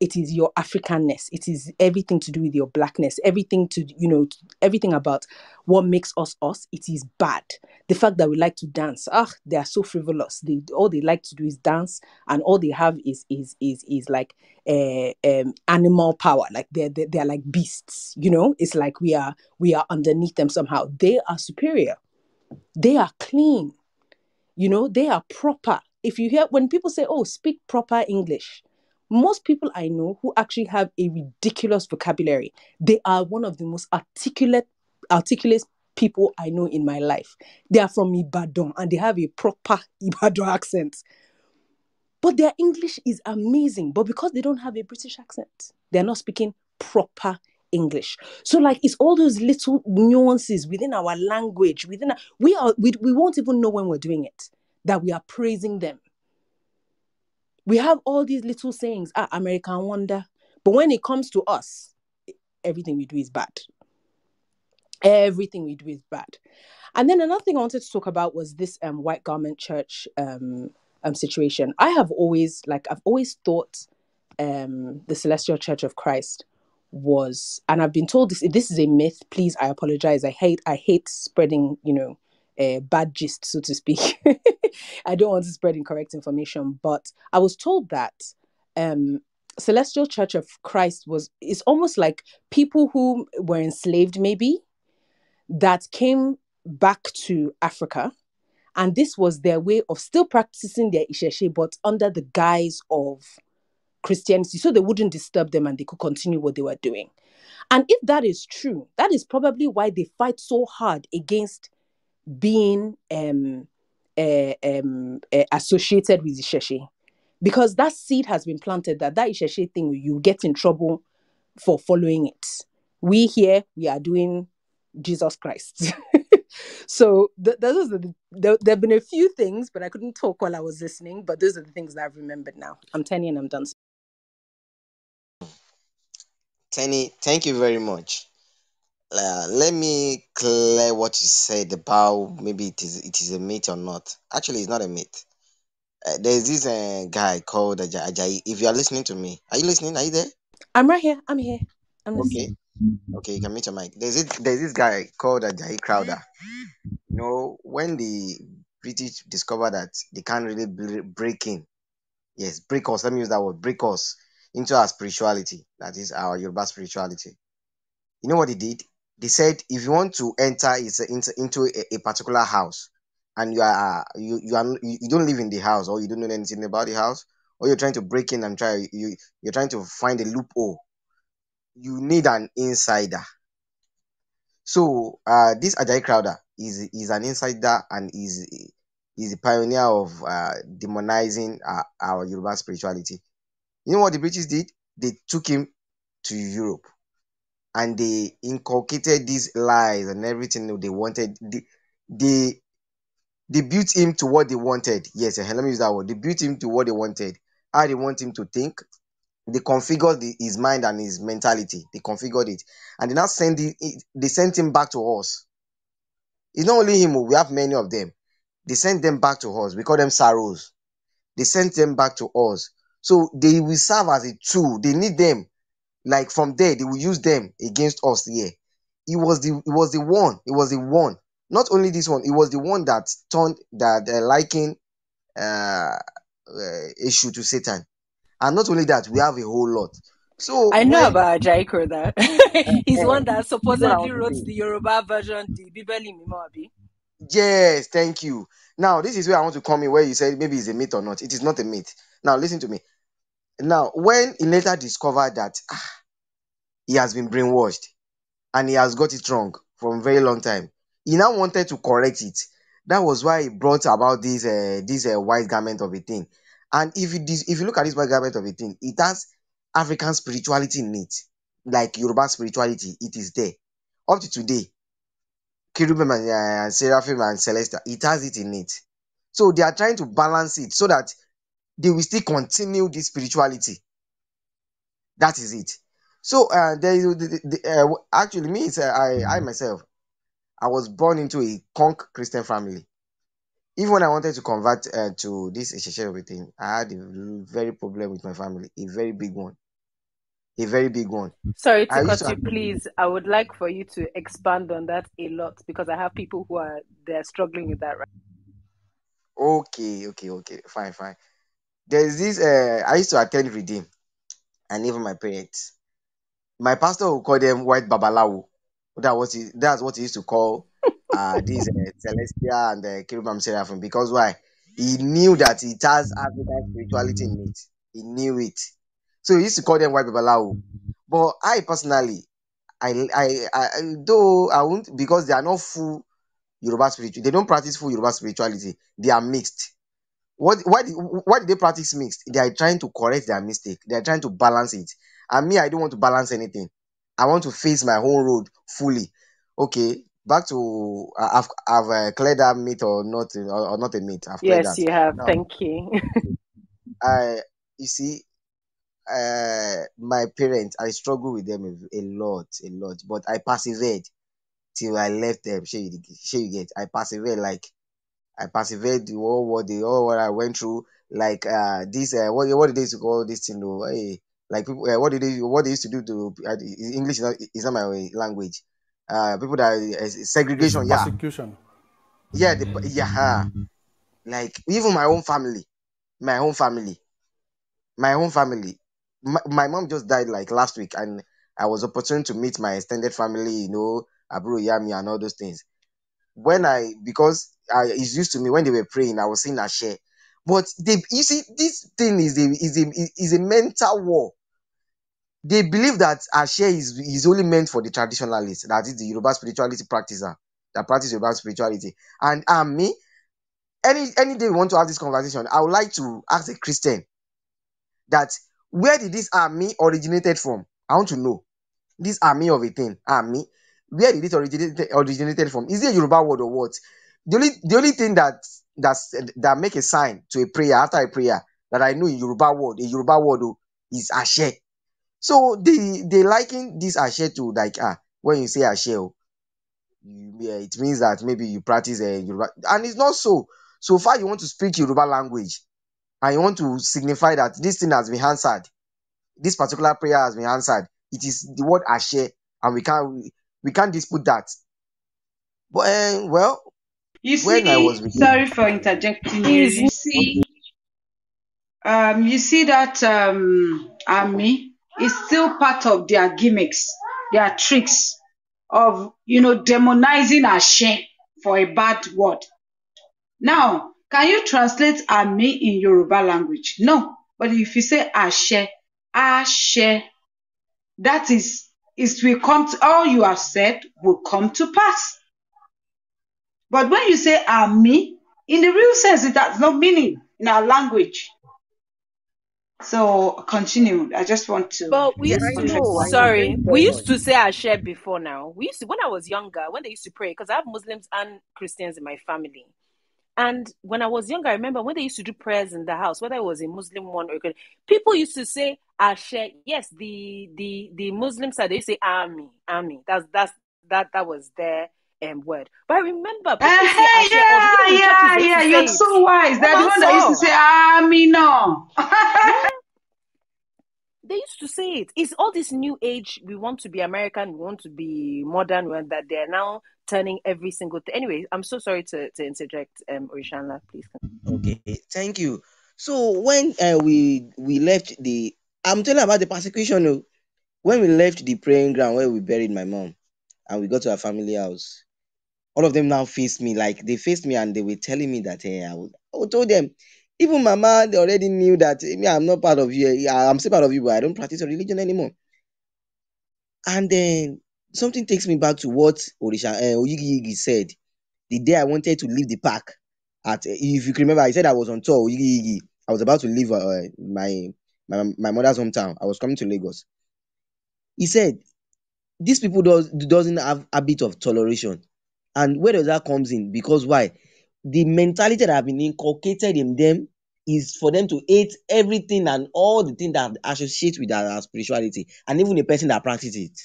it is your Africanness. It is everything to do with your blackness. Everything everything about what makes us us. It is bad. The fact that we like to dance, they are so frivolous. All they like to do is dance, and all they have is like animal power. Like they're like beasts. It's like we are underneath them somehow. They are superior. They are clean. They are proper. If you hear when people say, "Oh, speak proper English," most people I know who actually have a ridiculous vocabulary, they are one of the most articulate people I know in my life. They are from Ibadan and they have a proper Ibadan accent. But their English is amazing. But because they don't have a British accent, they're not speaking proper English. So like it's all those little nuances within our language, we won't even know when we're doing it, that we are praising them. We have all these little sayings, American wonder. But when it comes to us, everything we do is bad. Everything we do is bad. And then another thing I wanted to talk about was this white garment church situation. I've always thought the Celestial Church of Christ was, and I've been told this is a myth. Please, I apologize. I hate spreading, bad gist, so to speak. I don't want to spread incorrect information, but I was told that Celestial Church of Christ is almost like people who were enslaved, maybe, that came back to Africa. And this was their way of still practicing their Isheshe, but under the guise of Christianity, so they wouldn't disturb them and they could continue what they were doing. And if that is true, that is probably why they fight so hard against being associated with Isheshe. Because that seed has been planted that Isheshe thing, you get in trouble for following it. We here, we are doing Jesus Christ. So those are there have been a few things, but I couldn't talk while I was listening. But those are the things that I've remembered now. I'm 10 and I'm done. Tenny, thank you very much. Let me clear what you said about maybe it is a myth or not. Actually, it's not a myth. There's this guy called Ajayi. If you are listening to me, are you listening? Are you there? I'm right here. I'm here. I'm Okay. listening. Okay, you can mute your mic. There's this guy called Ajayi Crowder. You know, when the British discovered that they can't really break in, yes, break us. Let me use that word, break us into our spirituality. That is our Yoruba spirituality. You know what they did? They said if you want to enter into a particular house, and you don't live in the house, or you don't know anything about the house, or you're trying to break in and you're trying to find a loophole, you need an insider. So this Ajayi Crowder is an insider and is a pioneer of demonizing our Yoruba spirituality. You know what the British did? They took him to Europe and they inculcated these lies and everything they wanted. They built him to what they wanted. Yes, let me use that word. They built him to what they wanted. How they want him to think. They configured his mind and his mentality. They configured it, and they now they sent him back to us. It's not only him; we have many of them. They sent them back to us. We call them sorrows. They sent them back to us, so they will serve as a tool. They need them. Like from there, they will use them against us here. It was the one. Not only this one, it was the one that turned that liking issue to Satan. And not only that, we have a whole lot. So I know when about Ajayi that he's this one that is what I supposedly want to wrote say. the Yoruba version, the Bibeli Mimoabi. Yes, thank you. Now, this is where I want to come in, where you said maybe it's a myth or not. It is not a myth. Now, listen to me. Now, when he later discovered that he has been brainwashed and he has got it wrong for a very long time, he now wanted to correct it. That was why he brought about this white garment of a thing. And if you look at this white garment of a thing, it has African spirituality in it, like Yoruba spirituality. It is there up to today. Cherubim and Seraphim and Celestial, it has it in it. So they are trying to balance it so that they will still continue this spirituality. That is it. So there is actually me. I myself, I was born into a conk Christian family. Even when I wanted to convert to this Isheshe everything, I had a very problem with my family, a very big one, a very big one. Sorry to I used cut to you, attend. please. I would like for you to expand on that a lot because I have people who are they're struggling with that right. Okay, fine. There's this. I used to attend Redeem, and even my parents. My pastor would call them white babalawo. That's what he used to call these celestial and cherubim seraphim, because why? He knew that it has African spirituality in it. He knew it, so he used to call them white babalawo. But I personally, though I won't, because they are not full Yoruba spirituality. They don't practice full Yoruba spirituality. They are mixed. Why did they practice mixed? They are trying to correct their mistake. They are trying to balance it. And me, I don't want to balance anything. I want to face my whole road fully. Okay, back to I've cleared that myth or not, or not a myth. I've cleared Yes, that. you have. Now, Thank you. I you see, my parents, I struggle with them a lot, but I persevered till I left them. Shey you get? I persevered like. I persevered the all what I went through. Like this what did they used to call this thing though? Hey, like people what they used to do to English is not my language. People that It's segregation, yeah, persecution. yeah. Like even my own family, my own family. My mom just died like last week, and I was opportune to meet my extended family. Aburo Yami and all those things. Because it's used to me when they were praying, I was saying a share. But you see, this thing is a mental war. They believe that Ashe is only meant for the traditionalists, that is the Yoruba spirituality practicer that practice Yoruba spirituality. And me, any day we want to have this conversation, I would like to ask a Christian that where did this army originated from? I want to know. This army of a thing, army, where did it originated from? Is it a Yoruba word or what? The only thing that make a sign to a prayer after a prayer that I know a Yoruba word is ashe. So they liken this ashe to like when you say ashe, it means that maybe you practice a Yoruba, and it's not so. So far you want to speak Yoruba language and you want to signify that this thing has been answered, this particular prayer has been answered. It is the word ashe, and we can't dispute that. But well, You when I was see, with sorry for interjecting you. Is You see that army is still part of their gimmicks, their tricks of demonizing Ashe for a bad word. Now, can you translate army in Yoruba language? No, but if you say Ashe, that is, it will come to, all you have said will come to pass. But when you say army, in the real sense, it has no meaning in our language. So continue. I just want to. But we used to, sorry, we used to to. say Asher before now. We used to, when I was younger, when they used to pray, because I have Muslims and Christians in my family. And when I was younger, I remember when they used to do prayers in the house, whether it was a Muslim one or people used to say Asher. Yes, the Muslim side, they used to say Ami. That was their word. But I remember people say Asher all the way in churches, they used to say You're it. so wise. They're the one that used to say Ami no. Yeah. They used to say it. It's all this new age. We want to be American. We want to be modern. That they're now turning every single thing. Anyway, I'm so sorry to interject, Orishanla, please. Okay, thank you. So when we left the, I'm telling about the persecution. When we left the praying ground where we buried my mom, and we got to our family house, all of them now faced me. Like they faced me, and they were telling me that I told them, even Mama, they already knew that me, I'm not part of you. I'm still part of you, but I don't practice a religion anymore. And then something takes me back to what Oyigi said the day I wanted to leave the park. If you can remember, I said I was on tour. Oyigi, I was about to leave my mother's hometown. I was coming to Lagos. He said these people doesn't have a bit of toleration, and where does that comes in? Because why? The mentality that have been inculcated in them is for them to hate everything and all the things that associate with our spirituality, and even the person that practices it.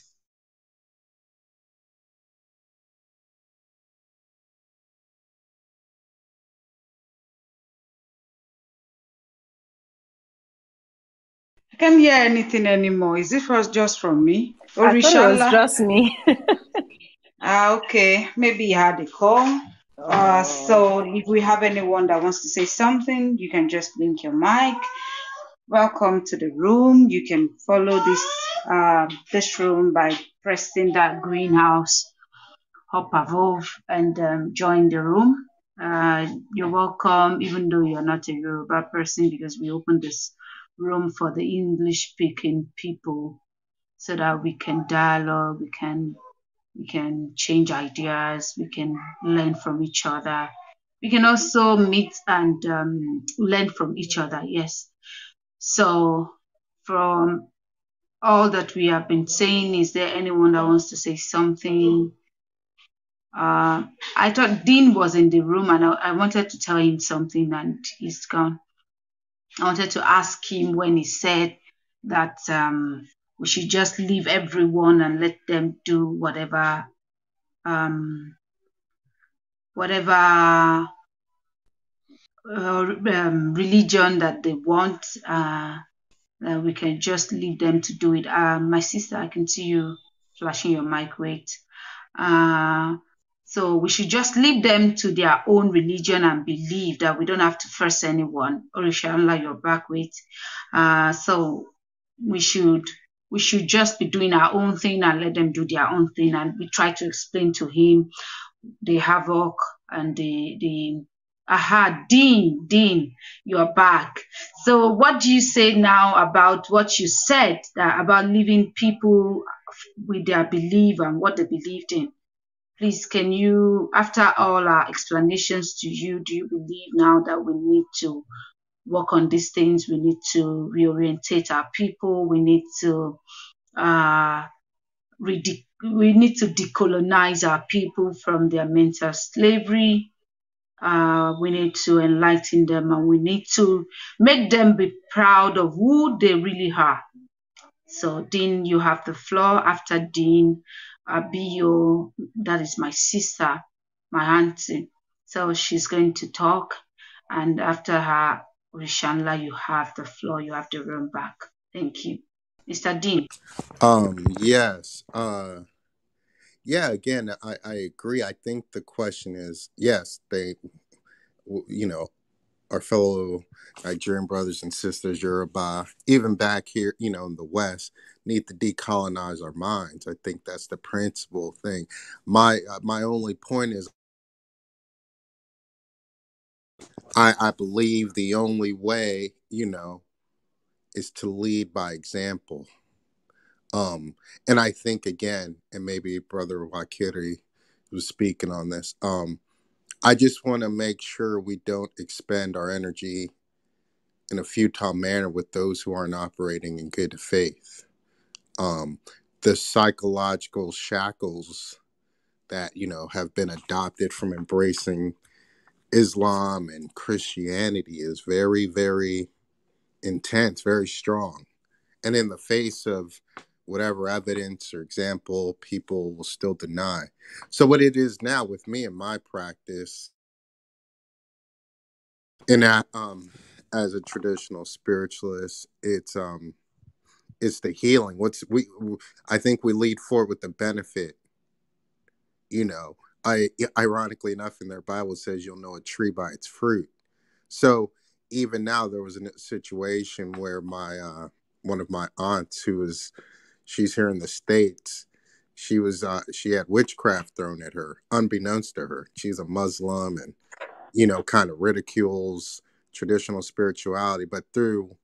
I can't hear anything anymore. Is it just from me? I thought it was Orishala? just me. Okay. Maybe you had a call. So if we have anyone that wants to say something, you can just blink your mic. Welcome to the room. You can follow this room by pressing that greenhouse up above and join the room. You're welcome, even though you're not a Yoruba person, because we opened this room for the English-speaking people so that we can dialogue, we can change ideas, we can learn from each other. We can also meet and learn from each other, yes. So from all that we have been saying, is there anyone that wants to say something? I thought Dean was in the room and I wanted to tell him something and he's gone. I wanted to ask him when he said that we should just leave everyone and let them do whatever religion that they want. We can just leave them to do it. My sister, I can see you flashing your mic. Wait. So we should just leave them to their own religion and believe that we don't have to force anyone. Orishanla, you're back. Wait. So we should just be doing our own thing and let them do their own thing. And we try to explain to him the havoc and the Dean, you're back. So what do you say now about what you said about leaving people with their belief and what they believed in? Please, can you, after all our explanations to you, do you believe now that we need to work on these things? We need to reorientate our people. We need to we need to decolonize our people from their mental slavery. We need to enlighten them, and we need to make them be proud of who they really are. So, Dean, you have the floor. After Dean, Abiyo, that is my sister, my auntie. So she's going to talk. And after her, Rishanla, you have the floor. You have the room back. Thank you. Mr. Dean. Yes. Yeah, again, I agree. I think the question is, yes, they, you know, our fellow Nigerian brothers and sisters, Yoruba, even back here, in the West, need to decolonize our minds. I think that's the principal thing. My only point is, I believe the only way, is to lead by example. And I think again, and maybe Brother Wakiri was speaking on this. I just want to make sure we don't expend our energy in a futile manner with those who aren't operating in good faith. The psychological shackles that, have been adopted from embracing Islam and Christianity is very, very intense, very strong. And in the face of whatever evidence or example, people will still deny. So what it is now with me in my practice, and as a traditional spiritualist, it's the healing. I think we lead forward with the benefit. Ironically enough, in their Bible, it says you'll know a tree by its fruit. So even now, there was a situation where my one of my aunts, she's here in the States, she had witchcraft thrown at her, unbeknownst to her. She's a Muslim and kind of ridicules traditional spirituality, but through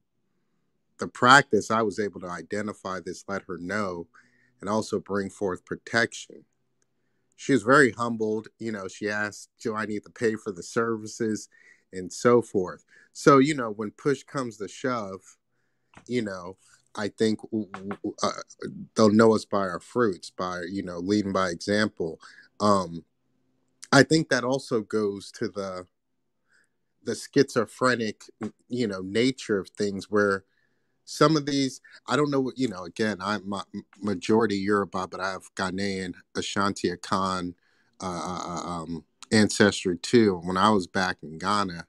the practice, I was able to identify this, let her know, and also bring forth protection. She was very humbled. She asked, do I need to pay for the services and so forth? So, when push comes to shove, I think they'll know us by our fruits, by, leading by example. I think that also goes to the schizophrenic, nature of things where some of these, I don't know what, again, I'm majority Yoruba, but I have Ghanaian, Ashanti Akan ancestry too. When I was back in Ghana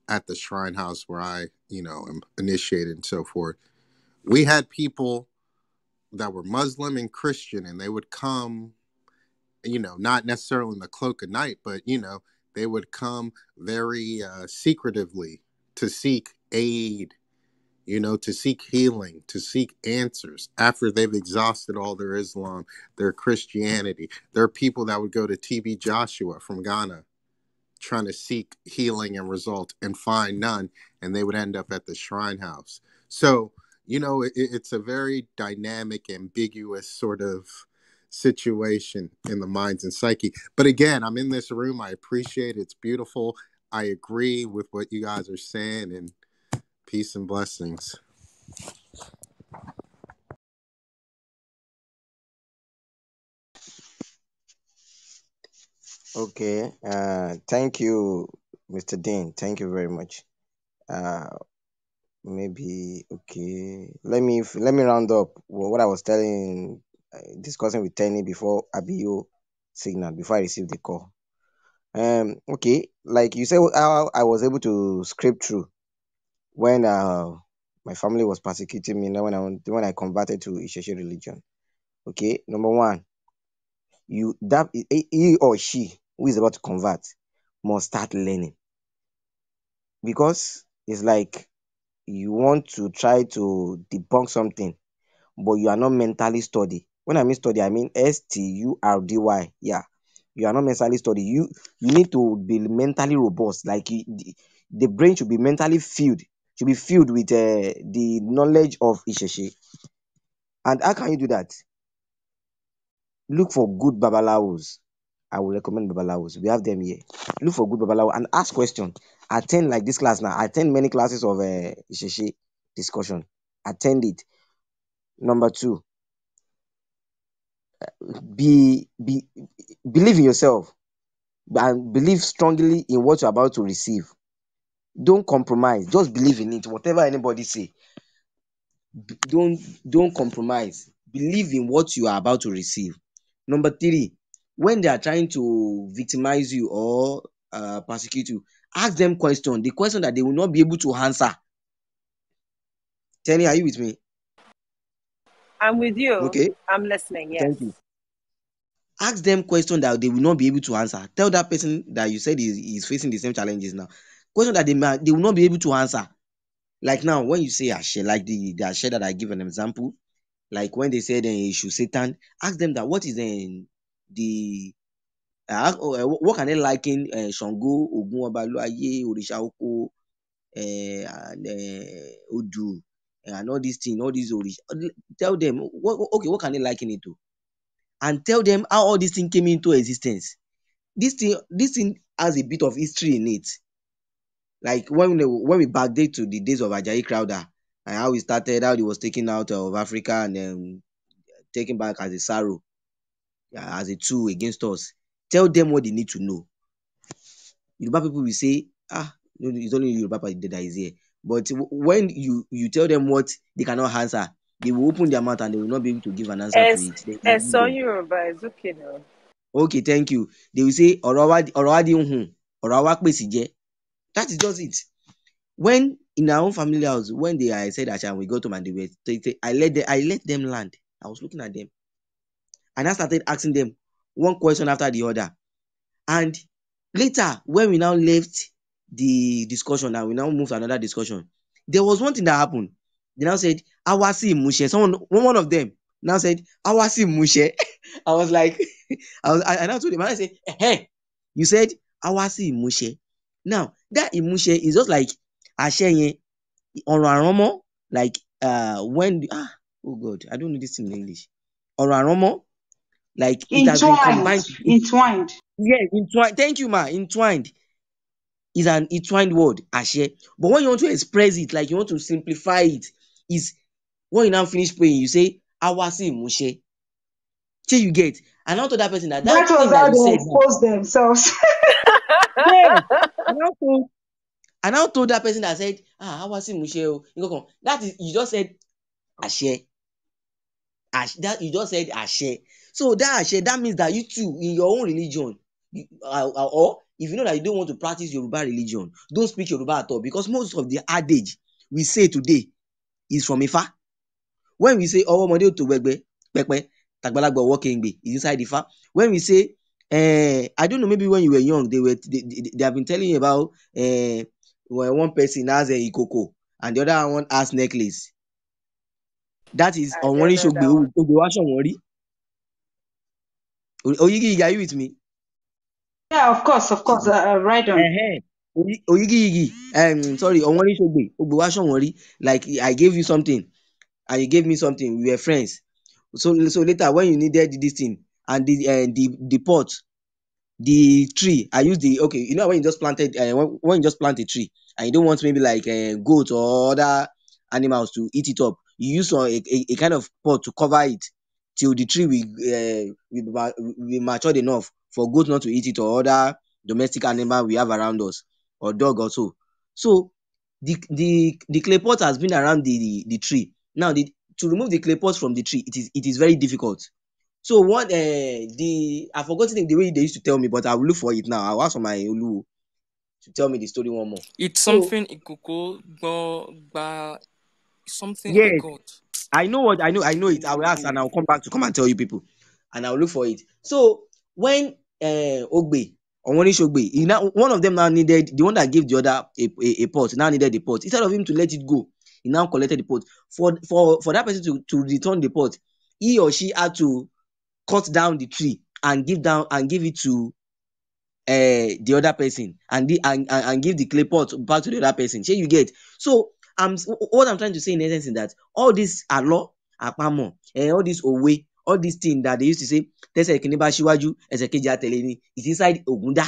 at the shrine house where I, am initiated and so forth, we had people that were Muslim and Christian, and they would come, not necessarily in the cloak of night, but, they would come very secretively to seek aid, to seek healing, to seek answers after they've exhausted all their Islam, their Christianity. There are people that would go to TB Joshua from Ghana trying to seek healing and result and find none, and they would end up at the shrine house. So, it's a very dynamic, ambiguous sort of situation in the minds and psyche. But again, I'm in this room. I appreciate it. It's beautiful. I agree with what you guys are saying, and peace and blessings. Okay. Thank you, Mr. Dean. Thank you very much. Maybe okay. Let me round up what I was discussing with Tenny before Abiyo signal, before I received the call. Okay, like you said, how I was able to scrape through when my family was persecuting me. Now when I converted to ISESE religion. Okay, number one, he or she who is about to convert must start learning, because it's like you want to try to debunk something, but you are not mentally study. When I mean study, I mean STURDY. Yeah, you are not mentally study. You need to be mentally robust. Like the brain should be mentally filled. Should be filled with the knowledge of ISESE. And how can you do that? Look for good babalawos. I will recommend babalawos. We have them here. Look for good babalawo and ask questions. Attend like this class now. Attend many classes of Isese discussion. Attend it. Number 2, believe in yourself and believe strongly in what you're about to receive. Don't compromise. Just believe in it. Whatever anybody say, don't compromise. Believe in what you are about to receive. Number 3, when they are trying to victimize you or persecute you, ask them question. The question that they will not be able to answer. Tenny, are you with me? I'm with you. Okay. I'm listening. Yes. Thank you. Ask them question that they will not be able to answer. Tell that person that you said is facing the same challenges now. Question that they will not be able to answer. Like now, when you say Ashe, like the Ashe that I give an example, like when they said you should Satan, ask them that what is what can they liken Shango, Ogun, Obaluaye, Orisha Oko, and Odu, and all these things, all these Orisha. Tell them what can they liken it to, and tell them how all these things came into existence. This thing has a bit of history in it. Like when we backdate to the days of Ajayi Crowther and how he started, how he was taken out of Africa and then taken back as a sorrow, as a tool against us. Tell them what they need to know. Yoruba people will say, it's only Yoruba that is here. But when you tell them what they cannot answer, they will open their mouth and they will not be able to give an answer to it. As on Yoruba is okay now. Okay, thank you. They will say, that is just it. When in our own family house, when I said that we go to my I let them land. I was looking at them. And I started asking them one question after the other. And later, when we now left the discussion and we now moved to another discussion, there was one thing that happened. They now said, Awasi Mushe. One of them now said, Awasi Mushe. I was like, I now told him, I said, hey, you said Awasi Mushe. Now, that Imushe is just like Ashe Oraromo, like when oh God, I don't know this in English. Oraromo, like it has been combined. Entwined. Yeah, entwined. Thank you, ma. Entwined is an entwined word, Ashe. But when you want to express it, like you want to simplify it, is when you now finish praying, you say Awasi Mushe. Till you get, and now to that person that That was thing how that you they said. expose themselves. Yes. And I told that person that said, Awasi Mushe. That is, you just said Ashe. That you just said Ashe. So that Ashe, that means that you too, in your own religion, or if you know that you don't want to practice Yoruba religion, don't speak Yoruba at all, because most of the adage we say today is from Ifa. When we say Owomode to Wegbe, Pepe, Tagbalagba Wokengbe is inside Ifa. When we say, I don't know, maybe when you were young, they have been telling you about when one person has a ikoko and the other one has necklace. That is on one issue. Oyigi, are you with me? Yeah, of course. Right on. Oyigi, sorry, on one issue. Like I gave you something and you gave me something. We were friends. So later when you needed this thing and the pot, the tree, I used when you just planted when you just plant a tree and you don't want maybe like goat or other animals to eat it up, you use a kind of pot to cover it till the tree will matured enough for goat not to eat it or other domestic animal we have around us or dog also. So the clay pot has been around the tree. Now to remove the clay pot from the tree, it is very difficult. So what I've forgotten the way they used to tell me, but I will look for it now. I'll ask for my Olu to tell me the story one more. It's something Ikoko something Yes, oh God. I know it. I will ask and I'll come back to come and tell you people. And I'll look for it. So when Ogbe or Wonish Ogbe, one of them now needed the one that gave the other a pot, now needed the pot. Instead of him to let it go, he now collected the pot. For that person to return the pot, he or she had to cut down the tree and give it to the other person and give the clay pot back to the other person. Shey you get? So what I'm trying to say in essence is that all this alo apamo all this owe, All this thing that they used to say, tẹ́sẹ̀ kìíní bá ṣíwájú, ẹsẹ̀ kejì á tẹ̀lé ni, is inside Ogunda.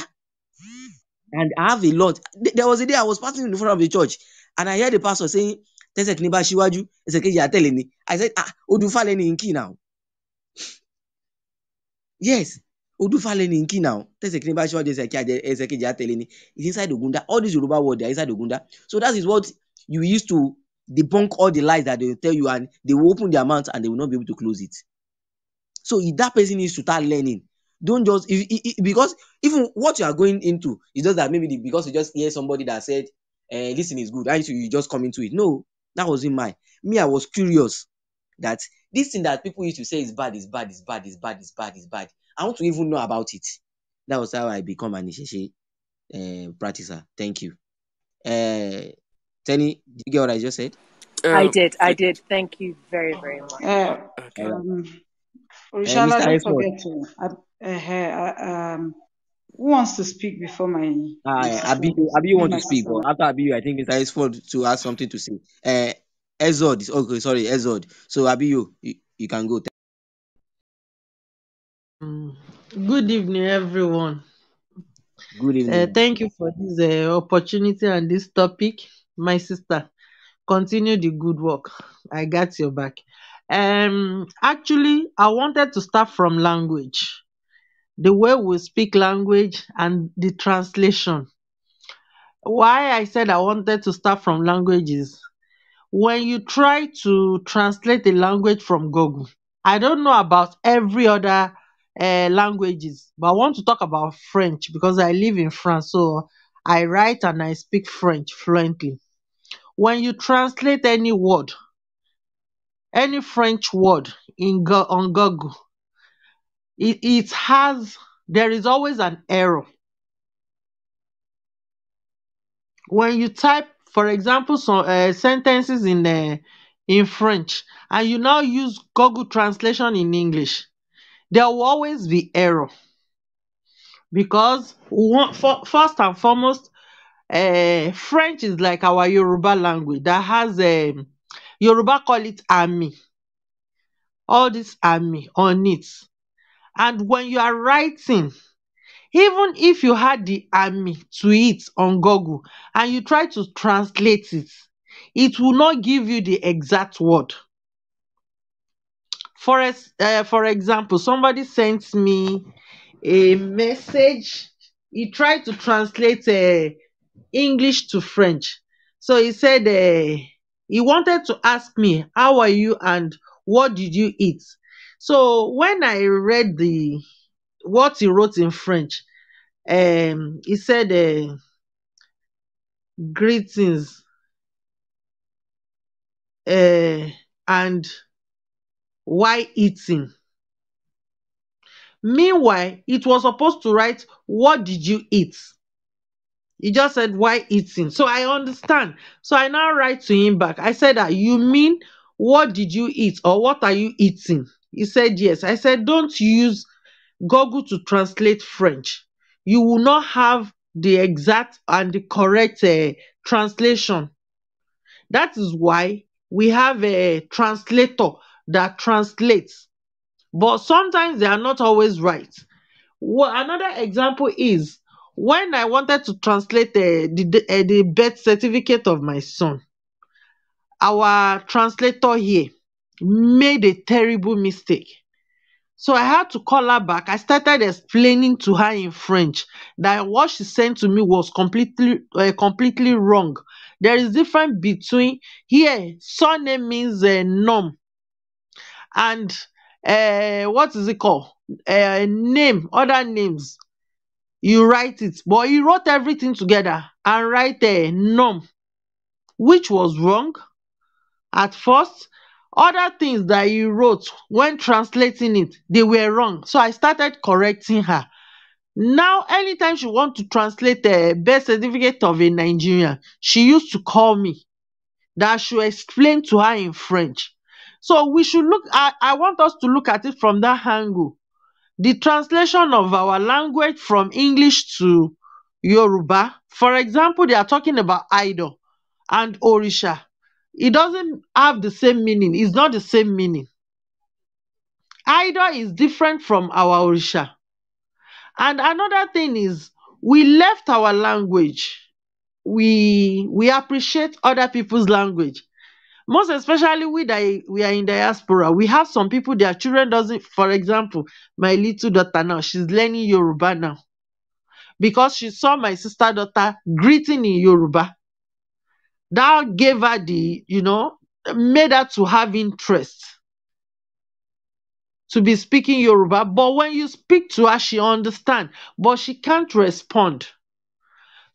And I have a lot. There was a day I was passing in the front of the church and I heard the pastor saying, tẹ́sẹ̀ kìíní bá ṣíwájú, ẹsẹ̀ kejì á tẹ̀lé ni. I said, Odufale ni Nki now. Yes, Odufale ni Nki now. Tẹ́sẹ̀ kìíní bá ṣíwájú, ẹsẹ̀ kejì á tẹ̀lé ni. It's inside Ogunda. All these Yoruba words, they are inside Ogunda. So that is what you used to debunk all the lies that they will tell you, and they will open their mouth and they will not be able to close it. So if that person needs to start learning, don't just because even what you are going into is just that maybe because you just hear somebody that said this thing is good, and you just come into it. No, that wasn't mine. Me, I was curious that this thing that people used to say is bad, is bad, is bad, is bad, is bad, is bad. I want to even know about it. That was how I become an Isese practicer. Thank you. Tenny, did you get what I just said? I did. Thank you very, very much. Okay. Orishala, Mr. don't Esmond. forget to. Who wants to speak before my Abi, sister? you want My to speak, sister. but after Abi, I think Mr. Esford to ask something to say. Ezod is okay. Sorry, Ezod. So Abi, you can go. Good evening, everyone. Good evening. Thank you for this opportunity and this topic. My sister, continue the good work. I got your back. Actually, I wanted to start from language, the way we speak language and the translation. Why I said I wanted to start from language is when you try to translate a language from Google, I don't know about every other languages, but I want to talk about French because I live in France, so I write and I speak French fluently. When you translate any word, any French word on Google, there is always an error. When you type, for example, some sentences in French and you now use Google translation in English, there will always be error because first and foremost, French is like our Yoruba language that has Yoruba call it army, all this army on it. And when you are writing, even if you had the army to it on Google and you try to translate it, it will not give you the exact word. For example, somebody sent me a message. He tried to translate English to French. So he said he wanted to ask me, how are you and what did you eat? So when I read what he wrote in French, he said greetings and why eating. Meanwhile, it was supposed to write, what did you eat? He just said, why eating? So I understand. So I now write to him back. I said, that you mean, what did you eat or what are you eating? He said, yes. I said, don't use Google to translate French. You will not have the exact and the correct translation. That is why we have a translator that translates. But sometimes they are not always right. Another example is when I wanted to translate the birth certificate of my son, our translator here made a terrible mistake. So I had to call her back. I started explaining to her in French that what she sent to me was completely wrong. There is difference between here, surname means nom, and what is it called? Name, other names. You write it, but he wrote everything together and write nom, which was wrong at first. Other things that he wrote when translating it, they were wrong. So I started correcting her. Now, anytime she want to translate a birth certificate of a Nigerian, she used to call me that I should explain to her in French. So we should look at, I want us to look at it from that angle. The translation of our language from English to Yoruba, for example, they are talking about idol and orisha. It doesn't have the same meaning. It's not the same meaning. Idol is different from our Orisha. And another thing is, we left our language. We appreciate other people's language. Most especially we are in diaspora. We have some people, their children doesn't, for example, my little daughter now, she's learning Yoruba now because she saw my sister daughter greeting in Yoruba. That gave her made her to have interest to be speaking Yoruba. But when you speak to her, she understand, but she can't respond.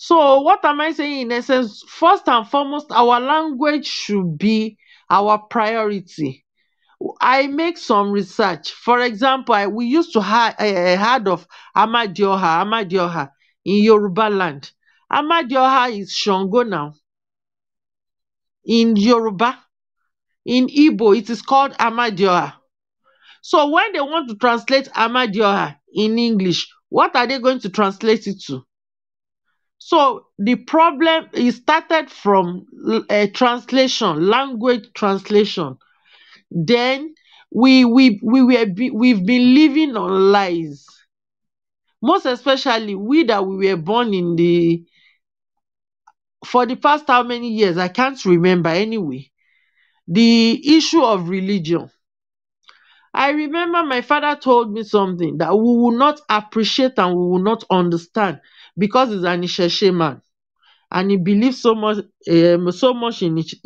So what am I saying in essence? First and foremost, our language should be our priority. I make some research. For example, we used to heard of Amadioha in Yoruba land. Amadioha is Shango now. In Yoruba, in Igbo, it is called Amadioha. So when they want to translate Amadioha in English, what are they going to translate it to? So the problem is started from translation, language translation. Then we've been living on lies. Most especially we that we were born for the past how many years, I can't remember anyway. The issue of religion. I remember my father told me something that we will not appreciate and we will not understand because he's an Isheshe man and he believes so much in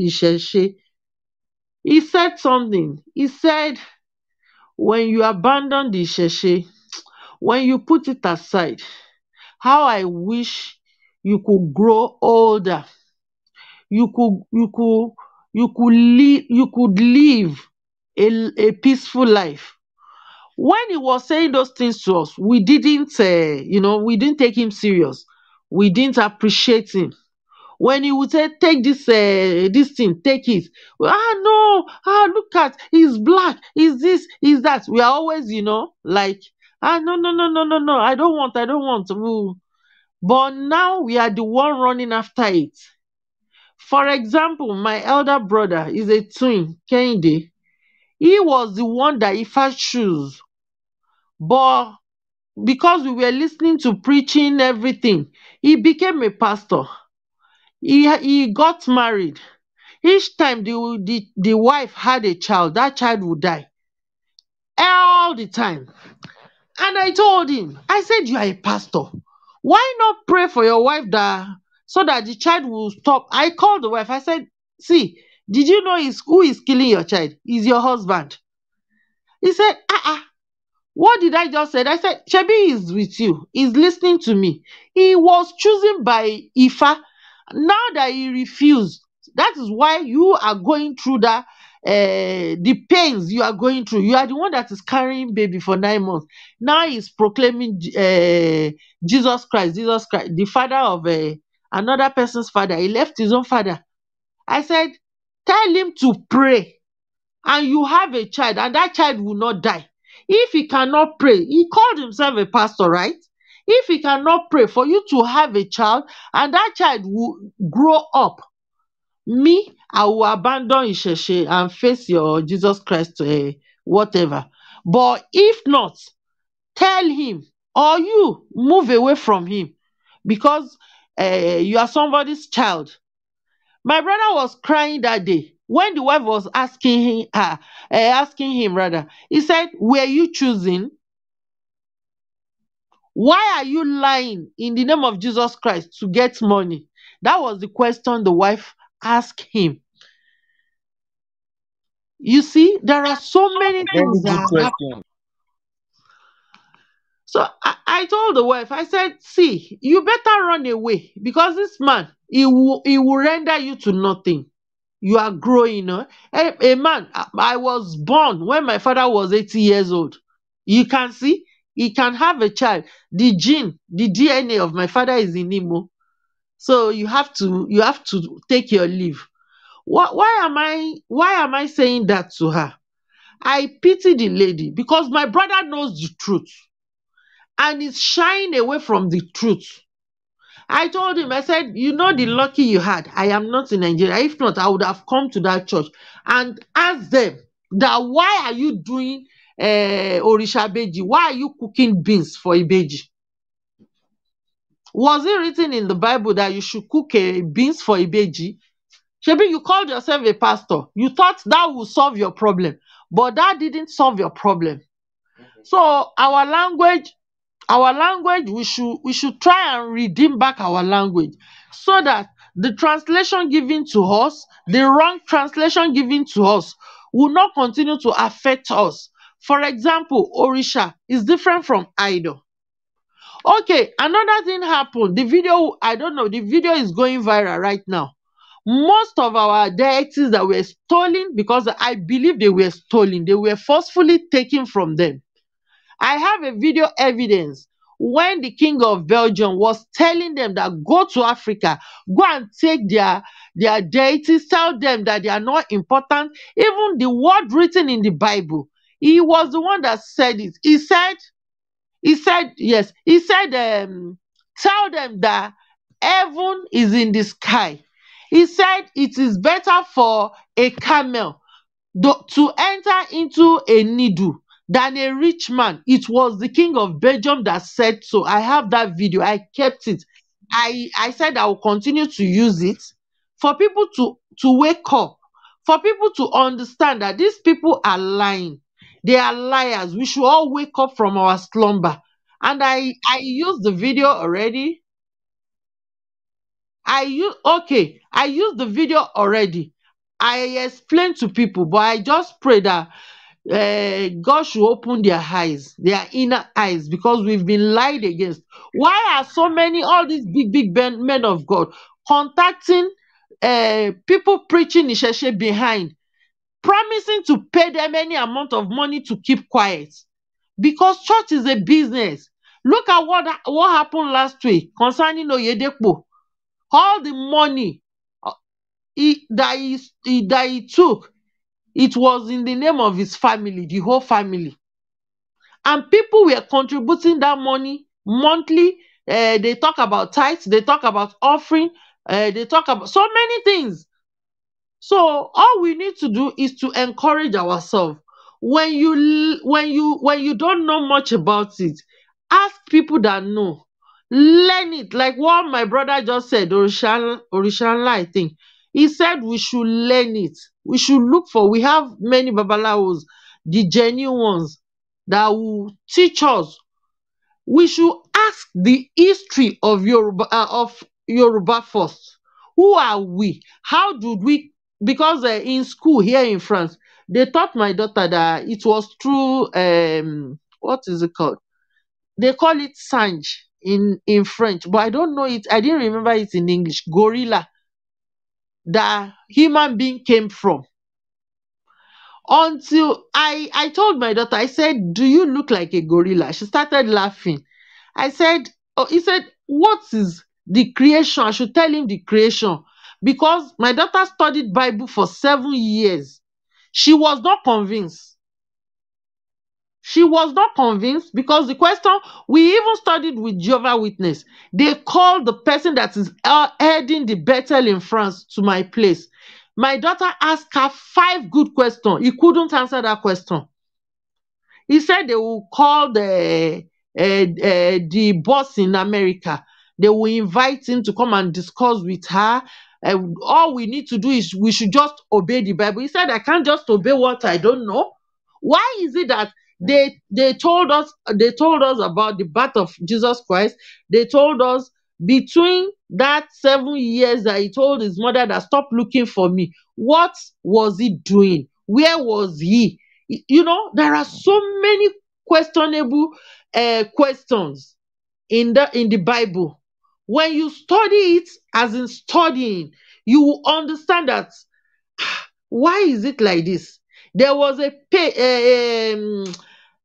Isheshe. He said something. He said, when you abandon the Isheshe, when you put it aside, how I wish you could grow older. You could live a peaceful life. When he was saying those things to us, we didn't take him serious. We didn't appreciate him. When he would say, take this thing, take it. No, look at, he's black, he's this, he's that. We are always, like, no, no, no, no, no, no, I don't want. Ooh. But now we are the one running after it. For example, my elder brother is a twin, Kehinde. He was the one that Ifa chose. But because we were listening to preaching, everything, he became a pastor. He got married. Each time the wife had a child, that child would die. All the time. And I told him, I said, you are a pastor. Why not pray for your wife so that the child will stop? I called the wife. I said, see, did you know who is killing your child? Is your husband. He said, what did I just say? I said, Shebi is with you. He's listening to me. He was chosen by Ifa. Now that he refused, that is why you are going through the pains you are going through. You are the one that is carrying baby for 9 months. Now he's proclaiming Jesus Christ, the father of another person's father. He left his own father. I said, tell him to pray, and you have a child, and that child will not die. If he cannot pray, he called himself a pastor, right? If he cannot pray for you to have a child and that child will grow up, I will abandon Isheshe and face your Jesus Christ, whatever. But if not, tell him, or you move away from him because you are somebody's child. My brother was crying that day when the wife was asking him rather. He said, were you choosing? Why are you lying in the name of Jesus Christ to get money? That was the question the wife asked him. You see, there are so many Very things good that happen. question. So I told the wife, I said, see, you better run away because this man, he will render you to nothing. You are growing. A man, I was born when my father was 80 years old. You can see, he can have a child. The gene, the DNA of my father is in him. So you have to take your leave. Why am I saying that to her? I pity the lady because my brother knows the truth and is shying away from the truth. I told him, I said, you know the lucky you had. I am not in Nigeria. If not, I would have come to that church and asked them that why are you doing Orishabeji, why are you cooking beans for Ibeji? Was it written in the Bible that you should cook beans for Ibeji? Shebi, you called yourself a pastor. You thought that would solve your problem, but that didn't solve your problem. So our language, we should try and redeem back our language so that the translation given to us, the wrong translation given to us, will not continue to affect us. For example, Orisha is different from idol. Okay, another thing happened. The video, I don't know, the video is going viral right now. Most of our deities that were stolen, because I believe they were stolen, they were forcefully taken from them. I have a video evidence when the king of Belgium was telling them that go to Africa, go and take their deities, tell them that they are not important. Even the word written in the Bible, he was the one that said it. Yes, he said, tell them that heaven is in the sky. He said it is better for a camel to enter into a needle than a rich man. It was the king of Belgium that said so. I have that video. I kept it. I said I will continue to use it for people to wake up, for people to understand that these people are lying. They are liars. We should all wake up from our slumber. And I used the video already. I used the video already. I explained to people, but I just pray that God should open their eyes, their inner eyes, because we've been lied against. Why are so many, all these big men of God contacting people preaching Isheshe behind, promising to pay them any amount of money to keep quiet? Because church is a business. Look at what happened last week concerning Oyedepo. All the money that he took, it was in the name of his family, the whole family. And people were contributing that money monthly. They talk about tithes, they talk about offering, they talk about so many things. So all we need to do is to encourage ourselves. When you don't know much about it, ask people that know. Learn it. Like what my brother just said, Orishanla, I think. He said we should learn it. We should look for, we have many babalawos, the genuine ones that will teach us. We should ask the history of Yoruba first. Who are we? How did we? Because in school here in France, they taught my daughter that it was through what is it called? They call it sange in French, but I don't know it. I didn't remember it in English. Gorilla, that human being came from. Until I told my daughter, I said, "Do you look like a gorilla?" She started laughing. I said, "Oh," he said, "What is the creation?" I should tell him the creation, because my daughter studied Bible for 7 years. She was not convinced. She was not convinced because the question, we even studied with Jehovah Witness. They called the person that is heading the battle in France to my place. My daughter asked her 5 good questions. He couldn't answer that question. He said they will call the boss in America. They will invite him to come and discuss with her. All we need to do is we should just obey the Bible. He said, I can't just obey what I don't know. Why is it that they told us about the birth of Jesus Christ? They told us between that 7 years that he told his mother that stop looking for me, what was he doing? Where was he? You know, there are so many questionable questions in the Bible. When you study it, as in studying, you will understand that why is it like this? There was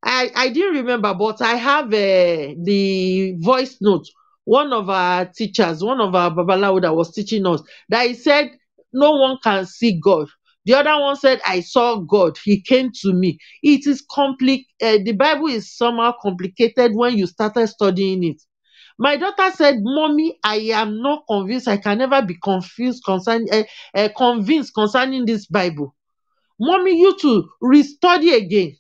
I didn't remember, but I have the voice note. One of our teachers, one of our babalawo that was teaching us, that he said, no one can see God. The other one said, I saw God. He came to me. It is the Bible is somehow complicated when you started studying it. My daughter said, Mommy, I am not convinced. I can never be convinced concerning this Bible. Mommy, you to restudy again.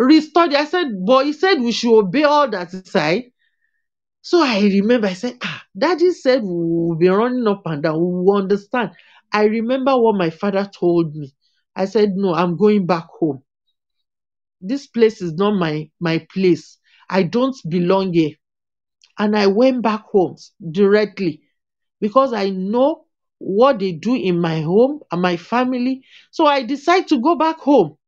restudy. I said, but he said we should obey all that he said. So I remember, I said, Daddy said we will be running up and down. We will understand. I remember what my father told me. I said, no, I'm going back home. This place is not my place. I don't belong here. And I went back home directly because I know what they do in my home and my family. So I decided to go back home.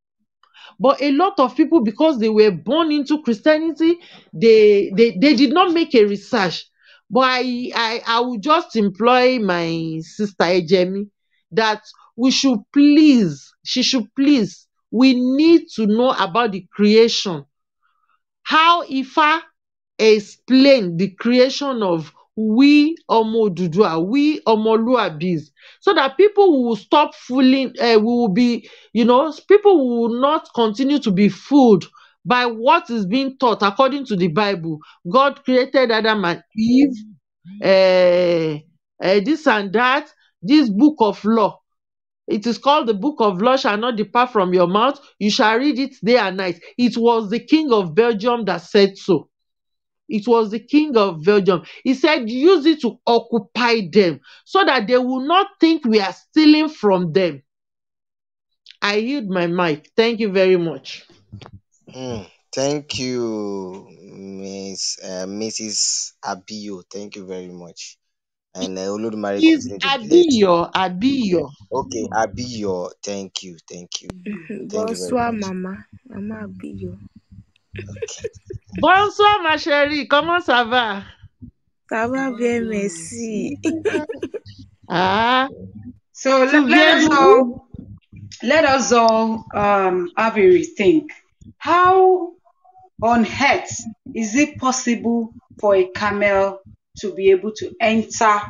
But a lot of people, because they were born into Christianity, they did not make a research. But I would just employ my sister Ejemi that she should please, we need to know about the creation. How Ifa explain the creation of we Omo Odùduwà, we Omoluabis, so that people will stop fooling, we will be, people will not continue to be fooled by what is being taught according to the Bible. God created Adam and Eve, this and that, this book of law. It is called the book of law shall not depart from your mouth. You shall read it day and night. It was the king of Belgium that said so. It was the king of Belgium. He said, use it to occupy them so that they will not think we are stealing from them. I yield my mic. Thank you very much. Thank you, Mrs. Abiyo. Thank you very much. And Oludumare Is continue to bless you. Abiyo. Okay, Abiyo. Thank you. Thank you very Bonsoir, much. maman. Maman Abiyo. Okay. Bonsoir, ma chérie. Comment ça va? Ça va bien, merci. Ah, So tu let viens us d'où? all have a rethink. How on earth is it possible for a camel to be able to enter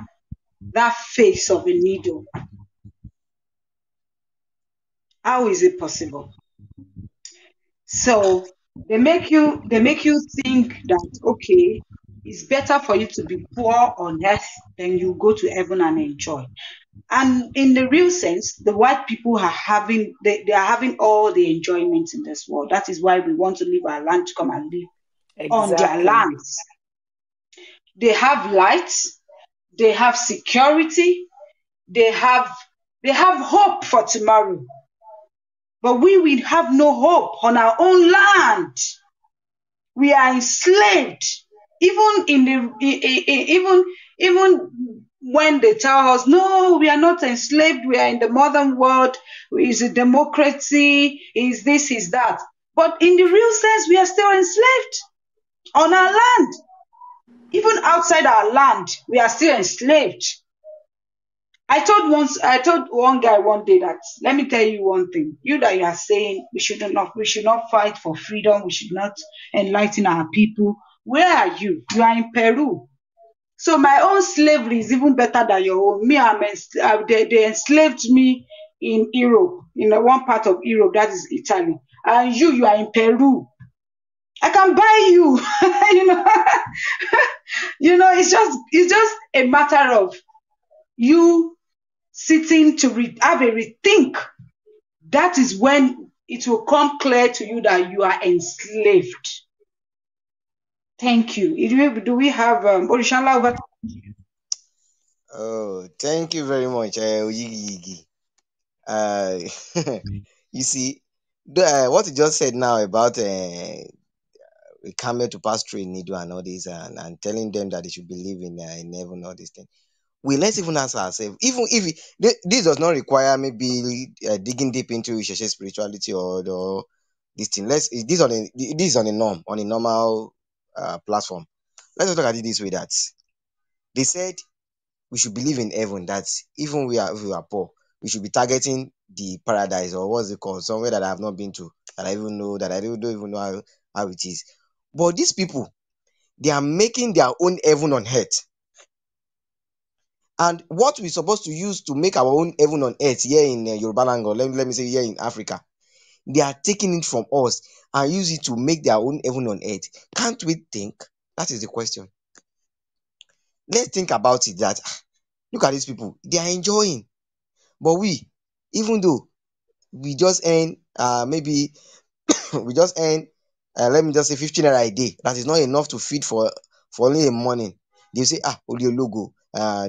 that face of a needle? How is it possible? So they make you think that, okay, it's better for you to be poor on earth than you go to heaven and enjoy. And in the real sense, the white people are having they are having all the enjoyment in this world. That is why we want to leave our land to come and live on their Exactly. lands. They have lights, they have security, they have hope for tomorrow. But we will have no hope on our own land. We are enslaved. Even when they tell us, no, we are not enslaved, we are in the modern world, is a democracy, is this, is that. But in the real sense, we are still enslaved on our land. Even outside our land, we are still enslaved. I told one guy one day that, let me tell you one thing. You that you are saying we should not fight for freedom, we should not enlighten our people. Where are you? You are in Peru. So my own slavery is even better than your own. Me, they enslaved me in Europe, in one part of Europe, that is Italy. And you are in Peru. I can buy you. It's just a matter of you sitting to have a rethink. That is when it will come clear to you that you are enslaved. Thank you. Do we have Orishala over? Oh, thank you very much, Oyigi. You see, what you just said now about a camel to pass through a needle and all this, and telling them that they should believe in heaven, all these things. Let's even ask ourselves, even if this does not require maybe digging deep into ISESE spirituality or this thing. This is on a normal platform. Let's just look at it this way: that they said we should believe in heaven. That even if we are poor, we should be targeting the paradise, or what's it called, somewhere that I have not been to, that I don't even know how it is. But these people, they are making their own heaven on earth. And what we're supposed to use to make our own heaven on earth here in Yoruba land, or let me say here in Africa, they are taking it from us and use it to make their own heaven on earth. Can't we think? That is the question. Let's think about it. That look at these people, they are enjoying, but we, even though we just earn maybe we just earn, let me just say 15 naira a day. That is not enough to feed for only a morning. They say, only logo.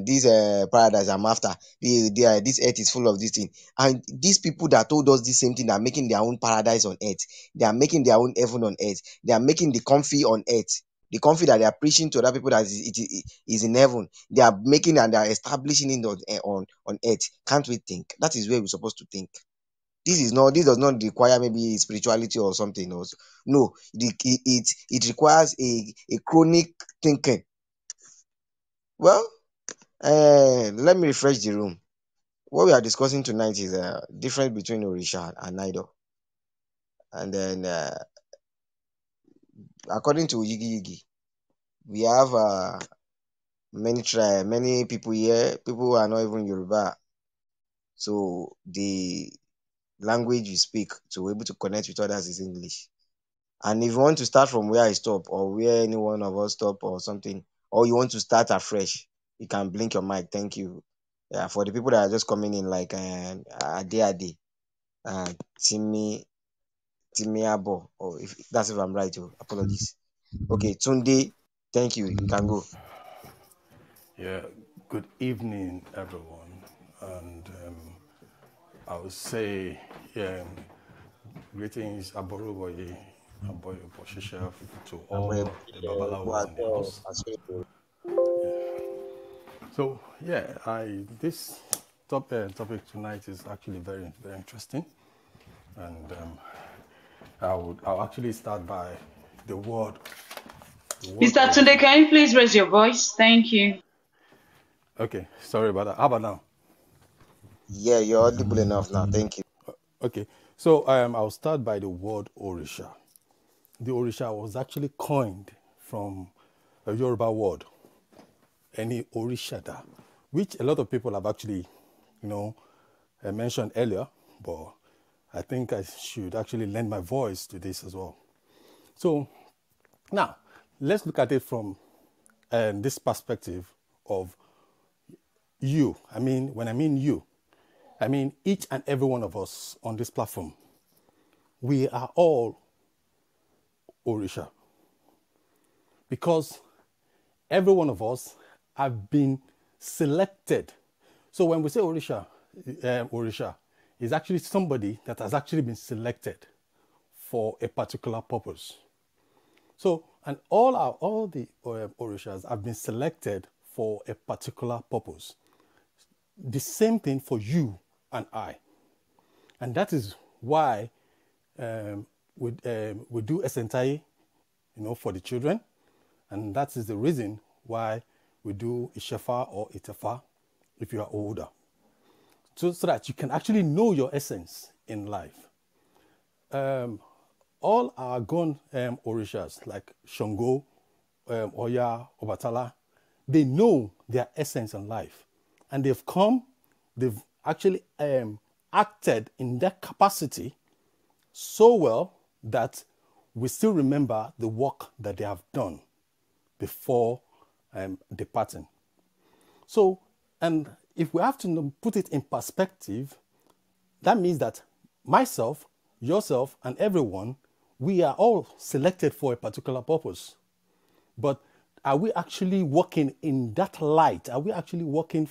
This paradise I'm after. This earth is full of this thing. And these people that told us the same thing are making their own paradise on earth. They are making their own heaven on earth. They are making the comfy on earth. The comfy that they are preaching to other people that is in heaven. They are making and they are establishing it on earth. Can't we think? That is where we're supposed to think. This does not require maybe spirituality or something else. No, it requires a chronic thinking. Well, let me refresh the room. What we are discussing tonight is difference between Orisha and idol. And then according to Yigi, we have many people here, people who are not even Yoruba. So the language you speak to be able to connect with others is English. And if you want to start from where I stop or where any one of us stop or something, or you want to start afresh, you can blink your mic. Thank you. Yeah, for the people that are just coming in like Ade, Timmy Abo, or if that's if I'm right, apologies. Okay, Tunde, thank you. You can go. Yeah, good evening, everyone. And I would say, greetings, Aboroboye, Aboyo Poshisha, to all the Babalawos in the house. So, this topic tonight is actually very, very interesting. And I'll actually start by the word. Mr. Tunde, can you please raise your voice? Thank you. Okay, sorry about that. How about now? Yeah, you're audible enough now. Thank you. Okay, so I'll start by the word Orisha. The Orisha was actually coined from a Yoruba word, any Orishada, which a lot of people have actually, mentioned earlier, but I think I should actually lend my voice to this as well. So now, let's look at it from this perspective of you. I mean, when I mean you, I mean each and every one of us on this platform. We are all Orisha. Because every one of us have been selected. So when we say Orisha, Orisha is actually somebody that has actually been selected for a particular purpose. So, and all the Orishas have been selected for a particular purpose. The same thing for you and I. And that is why we do Esentai, for the children. And that is the reason why we do Ishefa or Itefa if you are older. So that you can actually know your essence in life. All our gone Orishas, like Shango, Oya, Obatala, they know their essence in life. And they've actually acted in that capacity so well that we still remember the work that they have done before departing. So, and if we have to put it in perspective, that means that myself, yourself, and everyone, we are all selected for a particular purpose. But are we actually working in that light? Are we actually working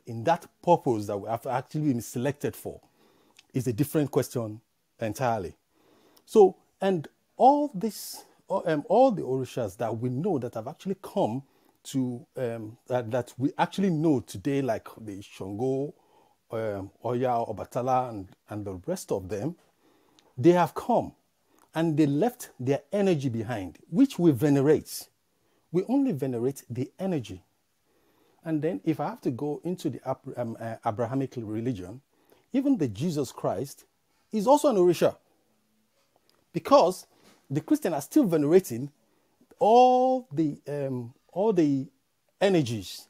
in that purpose that we have actually been selected for? Is a different question entirely. So, and all this, all the Orishas that we know that have actually come to, that we actually know today, like the Shango, Oya, Obatala, and the rest of them, they have come and they left their energy behind, which we venerate. We only venerate the energy. And then if I have to go into the Abrahamic religion, even the Jesus Christ is also an Orisha. Because the Christians are still venerating all the energies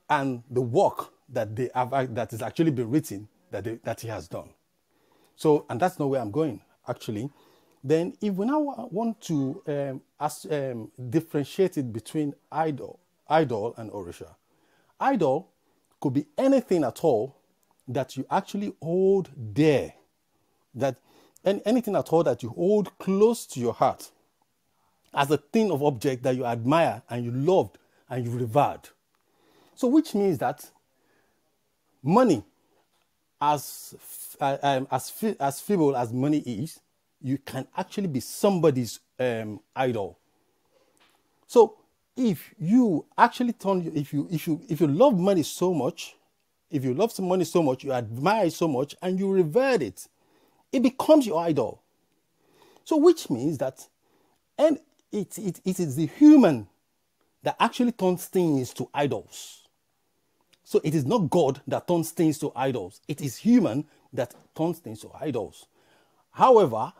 and the work that they have, that has actually been written that he has done. So, and that's not where I'm going actually. Then, if we now want to differentiate it between idol and Orisha, idol could be anything at all that you actually hold dear. That anything at all that you hold close to your heart as a thing of object that you admire and you loved and you revered. So which means that money, as feeble as money is, you can actually be somebody's idol. So if you actually if you love money so much, if you love some money so much, you admire it so much, and you revere it, it becomes your idol. So which means that, and it is the human that actually turns things to idols. So it is not God that turns things to idols. It is human that turns things to idols. However,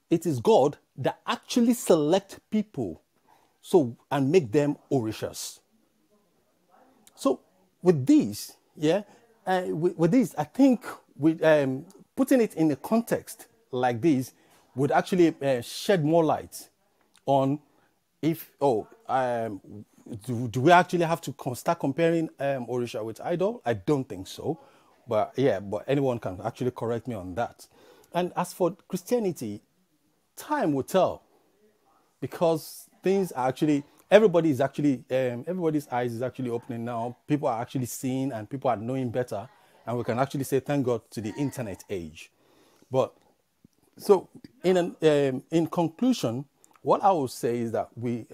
it is God that actually select people and make them orishas. So with this, with this, I think putting it in a context like this would actually shed more light on if, do we actually have to start comparing Orisha with idol? I don't think so. But anyone can actually correct me on that. And as for Christianity, time will tell. Because things are actually, everybody's eyes is actually opening now. People are actually seeing and people are knowing better. And we can actually say thank God to the internet age. But so in conclusion, what I will say is that we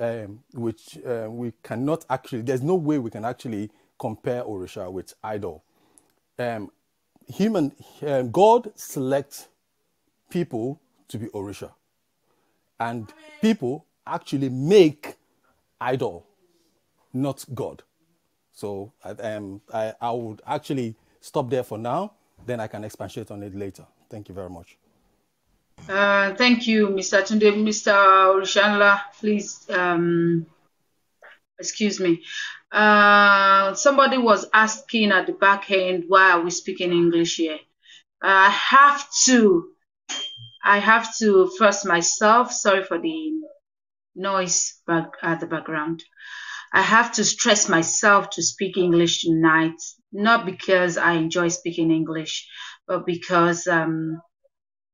cannot actually, there's no way we can actually compare Orisha with idol. God selects people to be Orisha. And people actually make idol, not God. So I would actually stop there for now. Then I can expatiate on it later. Thank you very much. Thank you, Mr. Tunde. Mr. Orishanla, please, excuse me. Somebody was asking at the back end, why are we speaking English here? I have to first myself, sorry for the noise at the background. I have to stress myself to speak English tonight, not because I enjoy speaking English, but because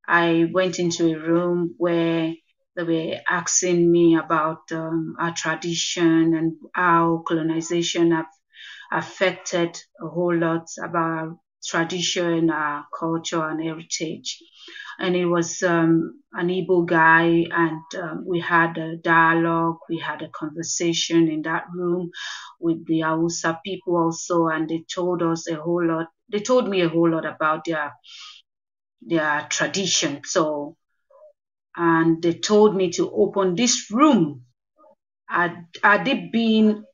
I went into a room where they were asking me about our tradition and how colonization have affected a whole lot about our tradition, our culture and heritage. And it was an Igbo guy, and we had a dialogue, we had a conversation in that room with the Hausa people also, and they told us a whole lot. They told me a whole lot about their tradition. So, and they told me to open this room. Had it been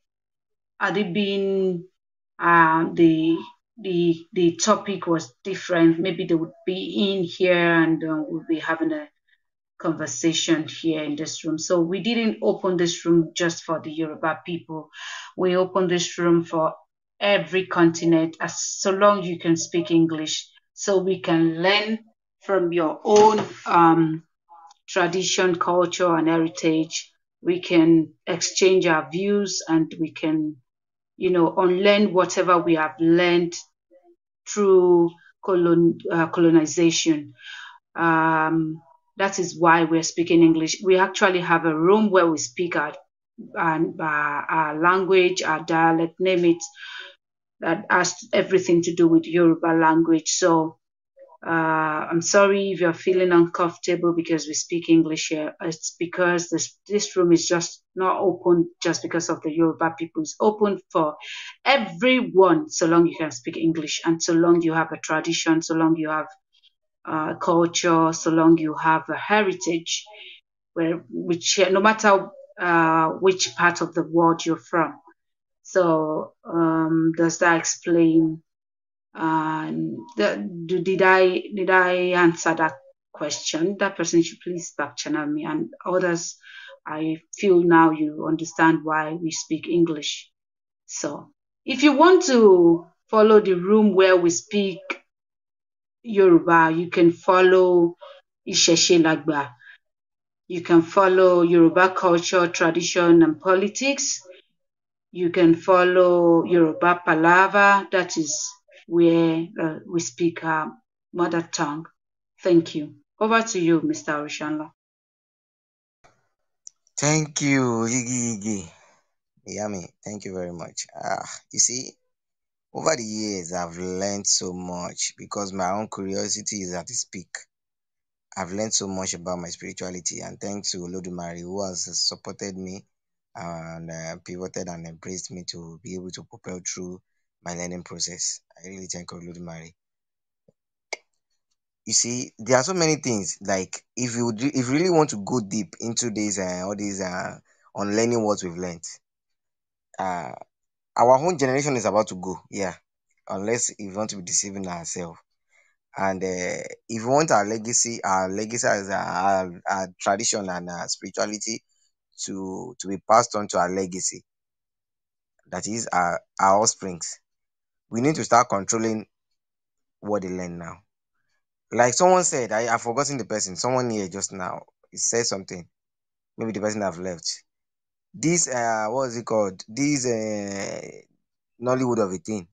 the topic was different, maybe they would be in here and we'll be having a conversation here in this room. So we didn't open this room just for the Yoruba people. We opened this room for every continent, as so long you can speak English, so we can learn from your own tradition, culture, and heritage. We can exchange our views and we can, unlearn whatever we have learned through colonization. That is why we're speaking English. We actually have a room where we speak our language, our dialect, name it, that has everything to do with Yoruba language. So I'm sorry if you're feeling uncomfortable because we speak English here. It's because this room is just not open just because of the Yoruba people. It's open for everyone, so long you can speak English and so long you have a tradition, so long you have culture, so long you have a heritage, no matter which part of the world you're from. So does that explain? Did I answer that question? That person should please back channel me, and others, I feel now you understand why we speak English. So if you want to follow the room where we speak Yoruba, you can follow ISESE LAGBA. You can follow Yoruba culture, tradition, and politics. You can follow Yoruba Palava, that is where we speak our mother tongue. Thank you. Over to you, Mr. Orishanla. Thank you, Iggy. Yummy. Thank you very much. You see, over the years, I've learned so much because my own curiosity is at its peak. I've learned so much about my spirituality, and thanks to Olodumare who has supported me and pivoted and embraced me to be able to propel through my learning process. I really thank Olodumare. You see, there are so many things. Like if you really want to go deep into this all these on learning what we've learned, uh, our own generation is about to go. Yeah, unless if we want to be deceiving ourselves. And if we want our legacy as our tradition and our spirituality to be passed on to our legacy, that is our offsprings, we need to start controlling what they learn now. Like someone said, I've forgotten the person. Someone here just now he said something. Maybe the person have left. This what is it called? This Nollywood of a thing.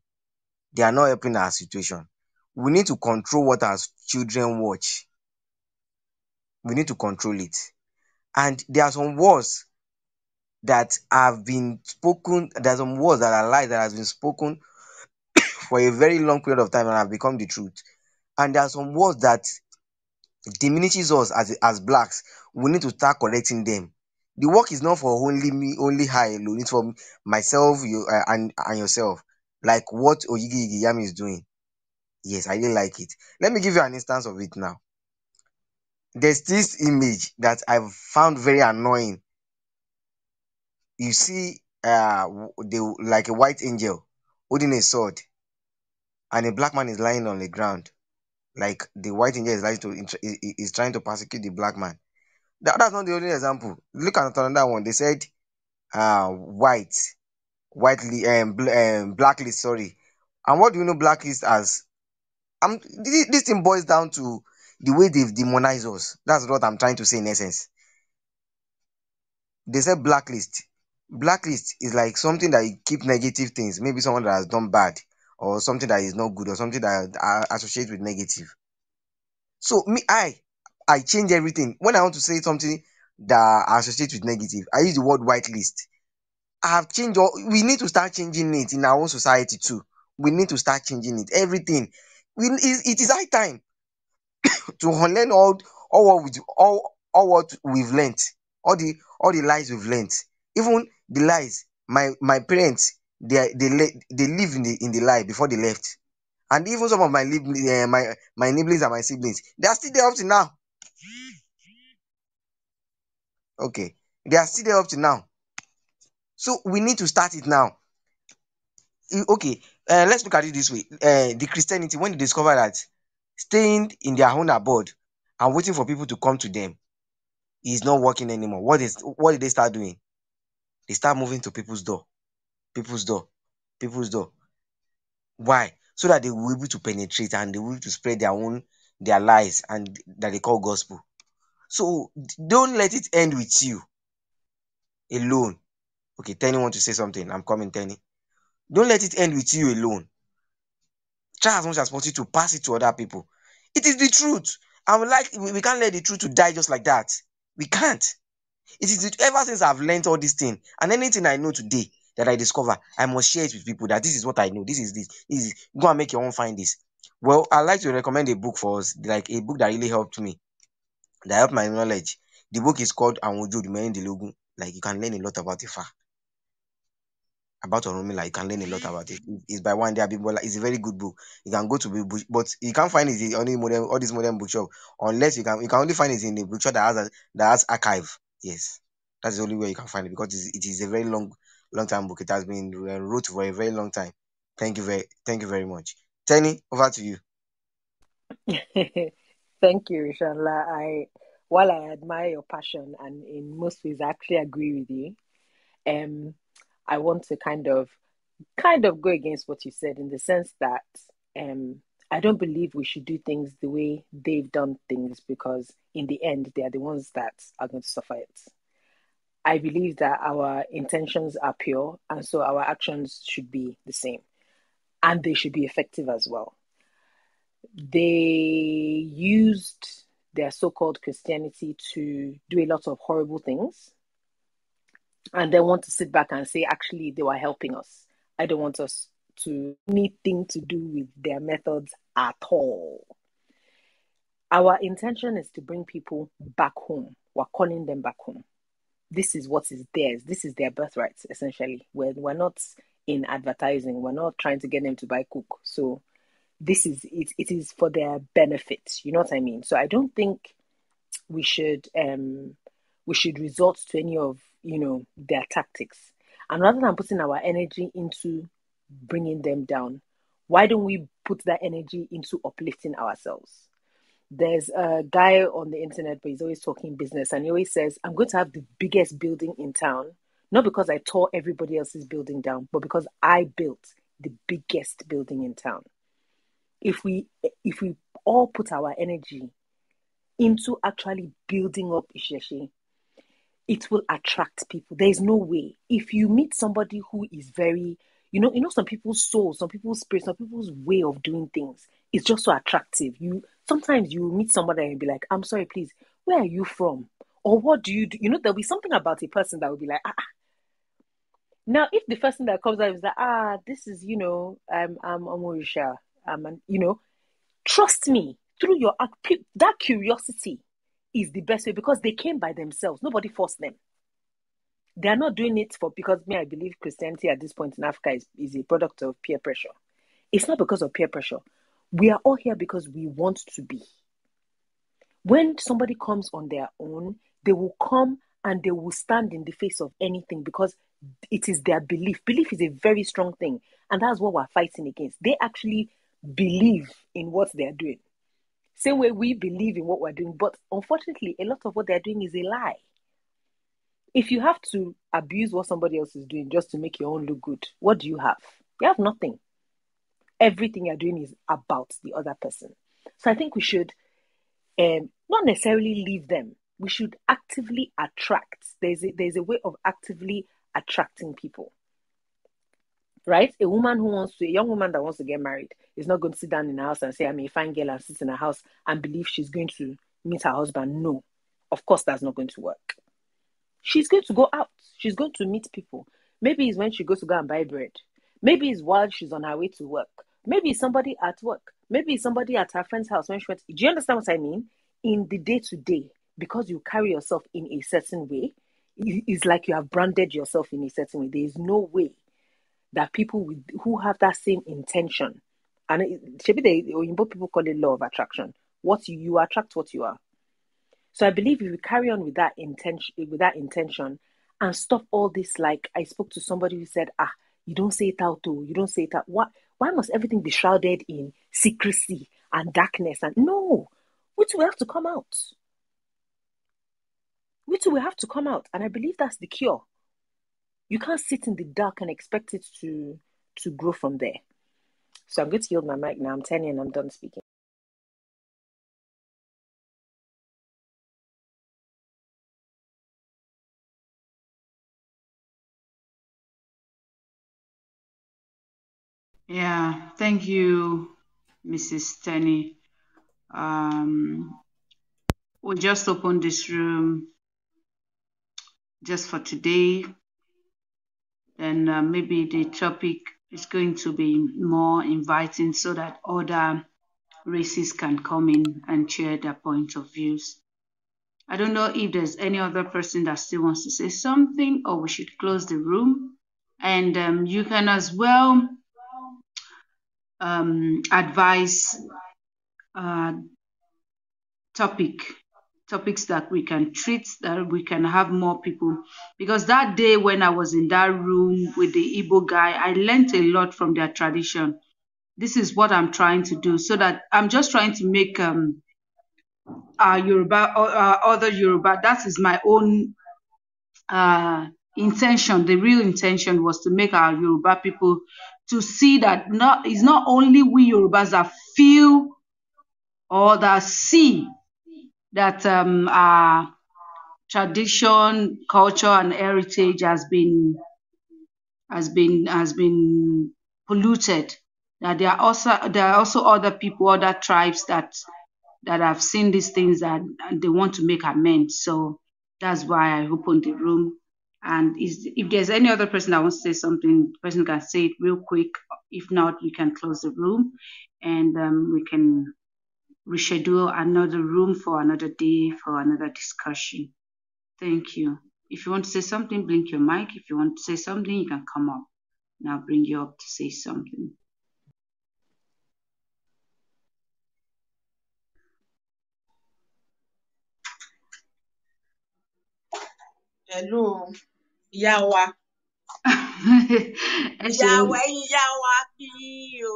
They are not helping our situation. We need to control what our children watch. We need to control it. And there are some words that have been spoken. There are some words that are lies that has been spoken for a very long period of time and have become the truth. And there are some words that diminishes us as blacks. We need to start correcting them. The work is not for only me, only I alone. It's for myself, you and yourself. Like what Oyigi Yami is doing. Yes, I really like it. Let me give you an instance of it now. There's this image that I've found very annoying. You see, like a white angel holding a sword, and a black man is lying on the ground. Like the white angel is trying to persecute the black man. That's not the only example. Look at another one. They said, blacklist. Sorry, and what do you know blacklist as? This thing boils down to the way they've demonized us. That's what I'm trying to say in essence. They said blacklist. Blacklist is like something that you keep negative things, maybe someone that has done bad or something that is not good or something that I associate with negative. So me, I change everything. When I want to say something that I associate with negative, I use the word whitelist. I have changed we need to start changing it in our own society too. We need to start changing it. Everything. It is high time to unlearn all what we've learned, all the lies we've learned, even the lies my parents they live in the lie before they left, and even some of my nibblings and my siblings, they are still there up to now. Okay, they are still there up to now. So we need to start it now. Okay, let's look at it this way. The Christianity, when they discover that staying in their own abode and waiting for people to come to them is not working anymore, what did they start doing? They start moving to people's door. Why? So that they will be able to penetrate and they will be able to spread their lies and that they call gospel. So don't let it end with you alone. Okay, Tenny want to say something. I'm coming, Tenny. Don't let it end with you alone. Try as much as possible to pass it to other people. It is the truth. And we can't let the truth to die just like that. We can't. It is ever since I've learned all these things, and anything I know today that I discover, I must share it with people that this is what I know. This is go and make your own find this. Well, I'd like to recommend a book for us, like a book that really helped me, that helped my knowledge. The book is called Awojo Dilogun. Like you can learn a lot about Ifa. About Oromila, you can learn a lot about it. It's by one day Abimbola. It's a very good book. You can go to the book, but you can't find it in all these modern bookshop unless you can only find it in a bookshop that has archive. Yes, that's the only way you can find it because it is a very long time book. It has been wrote for a very long time. Thank you very much. Tenny, over to you. Thank you, Rishala. While I admire your passion and in most ways I actually agree with you, I want to kind of go against what you said in the sense that I don't believe we should do things the way they've done things because in the end they are the ones that are going to suffer it. I believe that our intentions are pure and so our actions should be the same and they should be effective as well. They their so-called Christianity to do a lot of horrible things and then want to sit back and say, actually, they were helping us. I don't want us to anything to do with their methods at all. Our intention is to bring people back home. We're calling them back home. This is what is theirs. This is their birthright, essentially. We're not in advertising. We're not trying to get them to buy cook. So this is it. It is for their benefit. You know what I mean? So I don't think we should resort to any of their tactics. And rather than putting our energy into bringing them down, why don't we put that energy into uplifting ourselves? There's a guy on the internet, but he's always talking business, and he always says, I'm going to have the biggest building in town, not because I tore everybody else's building down, but because I built the biggest building in town. If we all put our energy into actually building up ISESE, it will attract people. There is no way. If you meet somebody who is very, some people's soul, some people's spirit, some people's way of doing things, it's just so attractive. Sometimes you meet somebody and you'll be like, I'm sorry, please, where are you from? Or what do you do? There'll be something about a person that will be like, Now, if the first thing that comes out is that, this is, I'm Orisha, trust me, through that curiosity is the best way, because they came by themselves. Nobody forced them. They are not doing it because I believe Christianity at this point in Africa is a product of peer pressure. It's not because of peer pressure. We are all here because we want to be. When somebody comes on their own, they will come and they will stand in the face of anything because it is their belief. Belief is a very strong thing, and that's what we're fighting against. They actually believe in what they're doing. Same way we believe in what we're doing, but unfortunately, a lot of what they're doing is a lie. If you have to abuse what somebody else is doing just to make your own look good, what do you have? You have nothing. Everything you're doing is about the other person. So I think we should not necessarily leave them. We should actively attract. There's a way of actively attracting people. Right? A young woman that wants to get married is not going to sit down in her house and say, I'm a fine girl, and sit in her house and believe she's going to meet her husband. No, of course that's not going to work. She's going to go out. She's going to meet people. Maybe it's when she goes to go and buy bread. Maybe it's while she's on her way to work. Maybe it's somebody at work. Maybe it's somebody at her friend's house when she went. Do you understand what I mean? In the day-to-day, because you carry yourself in a certain way, it's like you have branded yourself in a certain way. There is no way that people who have that same intention, and Oyinbo people call it law of attraction. What you attract, what you are. So I believe if we carry on with that intention, and stop all this, like I spoke to somebody who said, you don't say it out, you don't say it out. Why must everything be shrouded in secrecy and darkness? And no, we too have to come out. We too will have to come out, and I believe that's the cure. You can't sit in the dark and expect it to grow from there. So I'm going to yield my mic now. I'm 10 and I'm done speaking. Yeah, thank you, Mrs. Tenny. We just opened this room just for today, and maybe the topic is going to be more inviting so that other races can come in and share their point of views. I don't know if there's any other person that still wants to say something, or we should close the room. And you can as well advise topics that we can treat, that we can have more people. Because that day when I was in that room with the Igbo guy, I learned a lot from their tradition. This is what I'm trying to do, so that I'm just trying to make Yoruba or other Yoruba. That is my own intention. The real intention was to make our Yoruba people to see that it's not only we Yorubas that feel or that see that our tradition, culture, and heritage has been polluted. That there are also other people, other tribes that that have seen these things and they want to make amends. So that's why I opened the room. And if there's any other person that wants to say something, the person can say it real quick. If not, we can close the room and we can reschedule another room for another day for another discussion. Thank you. If you want to say something, blink your mic. If you want to say something, you can come up. And I'll bring you up to say something. Hello, ìyá wa. Ẹ Ìyá ṣeun. wa, ẹ̀yin ìyá wa kí yín o.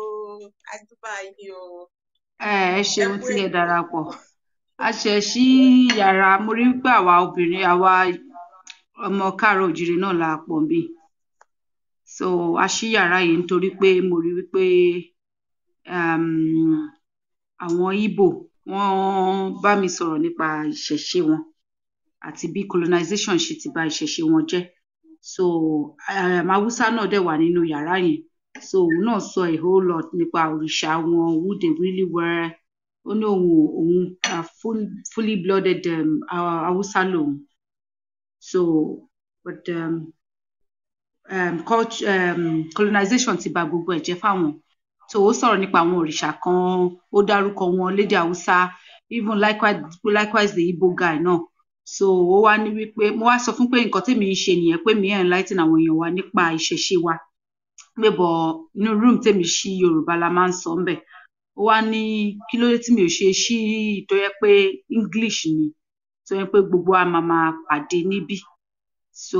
Àdúbà yín o. Ẹ ṣeun kú tí ẹ ètò. darapọ̀. A ṣẹ̀ sí yàrá, mo rí pé àwa obìnrin, àwa ọmọ káàárọ̀ òjíire náà la pọ̀ ń bí. So a ṣí yàrá yìí nítorí pé mo rí wípé àwọn Ìgbò wọ́n bá mi sọ̀rọ̀ nípa ìṣẹ̀ṣe wọn àti bí colonization ṣe ti bà ìṣẹ̀ṣe wọn jẹ́. So Haúsá náà dẹ̀ wà nínú yàrá yẹn. So òun náà sọ a whole lot nípa òrìṣà wọn, who they really were. Ó ní òun fully blooded Haúsá lòun. So but colonization ti bà gbogbo ẹ̀ jẹ́ fáwọn. So ó sọ̀rọ̀ nípa àwọn òrìṣà kan, ó dárúkọ wọn lédè Haúsá, even likewise the Igbo guy náà. So ó wá ní wípé mo wá sọ fún pé nǹkan tèmi ń ṣe nìyẹn, pé mi enlighten àwọn èèyàn wa nípa ìṣẹ̀ṣe wa. Pé bọ̀ inú room tèmi ṣí Yorùbá la máa ń sọ ńbẹ̀. Ó wá ní kí ló dé tí mi ò ṣe ṣí tó yẹ pé English ni, tó yẹ pé gbogbo wa máa pàdé níbí. So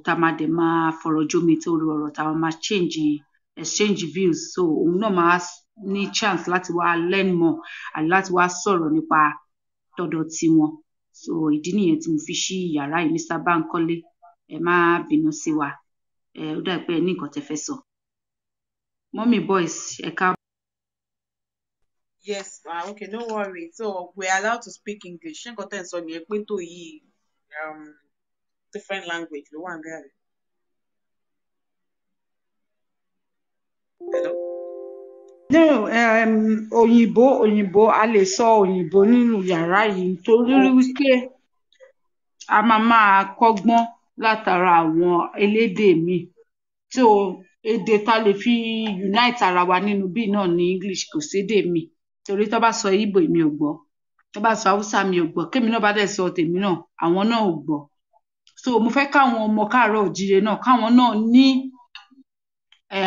tá máa dẹ̀ máa fọ̀rọ̀ jomitoro ọ̀rọ̀, tá máa exchange views. So òun náà máa ní chance láti wá learn more àti láti wá sọ̀rọ̀ nípa tọ̀dọ̀ tiwọn. So ìdí nìyẹn tí mo fi ṣí yàrá yìí. Mr. Bankole, ẹ má bínú sí wa. Ó dà pé ẹ ní nǹkan tẹ́ fẹ́ sọ. Mommy boys, ẹ ká. Yes, okay, no worry. So we're allowed to speak English. Ṣé nǹkan tẹ́ ń sọ nìyẹn pé tó yìí different language ló wà ń bẹ̀rẹ̀? Hello? No, òyìnbó a lè sọ òyìnbó nínú yàrá yìí nítorí wípé a máa kọ́gbọ́n látara àwọn elédè míì. So èdè tá lè fi unite ara wa nínú bí náà ní English, kò sédè míì. Torí tó bá sọ Igbo mi ò gbọ́, tó bá sọ Haúsá mi ò gbọ́, kémi náà bá dẹ̀ sọ tèmi náà àwọn náà ò gbọ́. So mo fẹ́ káwọn ọmọ káàárọ̀ òjíire náà káwọn náà ní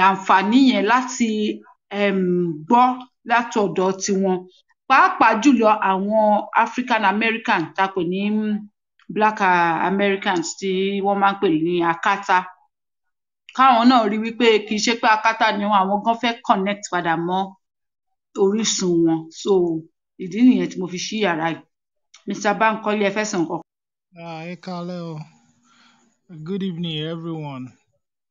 àǹfààní yẹn láti gbọ́ látọ̀dọ̀ tiwọn, pàápàá jùlọ àwọn African American tá pè ní Black Americans tí wọ́n máa ń pè ní akátá. Káwọn náà rí wípé kì í ṣe pé akátá ni wọn, àwọn gan fẹ́ connect padà mọ́ orísun wọn. So ìdí nìyẹn tí mo fi ṣí yàrá yìí. Mr. Bankole, ẹ fẹ́ sọ nǹkan. Ẹ káalẹ́ o. Good evening, everyone.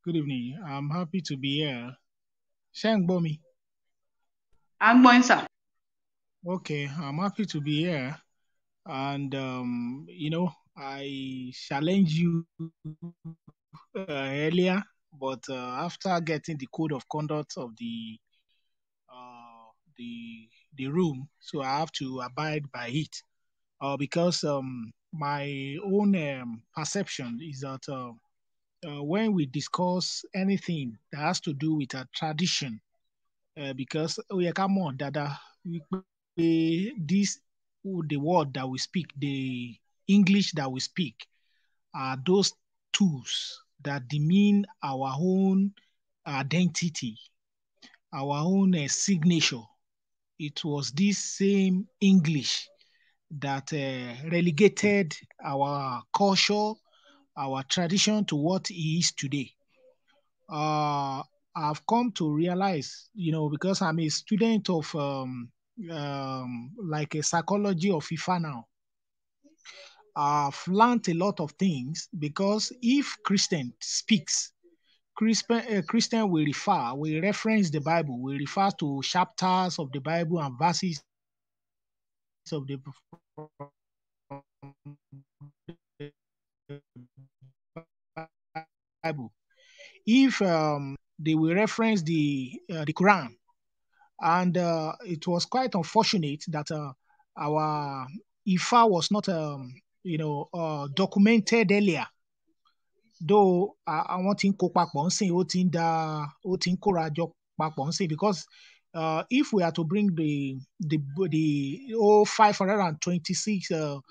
Good evening. I'm happy to be here. Ṣé ń gbọ́ mi? À ń gbọ́ yín, sir. Okay, I'm happy to be here. And, I challenged you earlier, but after getting the code of conduct of the room, so I have to abide by it. Because my own perception is that when we discuss anything that has to do with a tradition, because the word that we speak, the English that we speak, are those tools that demean our own identity, our own signature. It was this same English that relegated our culture, our tradition to what it is today. I've come to realize, because I'm a student of like a psychology of Ifa now. I've learned a lot of things, because if Christian speaks, Christian will reference the Bible, will refer to chapters of the Bible and verses of the Bible. If they will reference the Quran, and it was quite unfortunate that our Ifa was not documented earlier. Though àwọn tí ń kó papọ̀ ń sìn, ó ti ń kóra jọ papọ̀ ń sìn, because if we are to bring the 526 of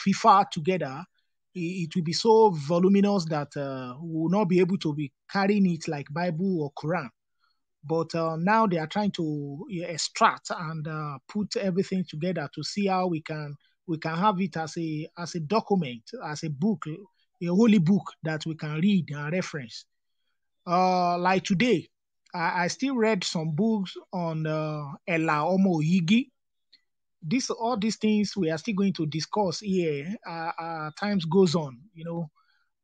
FIFA together, it will be so voluminous that we will not be able to be carrying it like Bible or Quran. But now they are trying to extract and put everything together to see how we can have it as a document, as a book, a holy book that we can read and reference. Like today, I still read some books on Ella Omo Yigi. All these things we are still going to discuss here. Times goes on,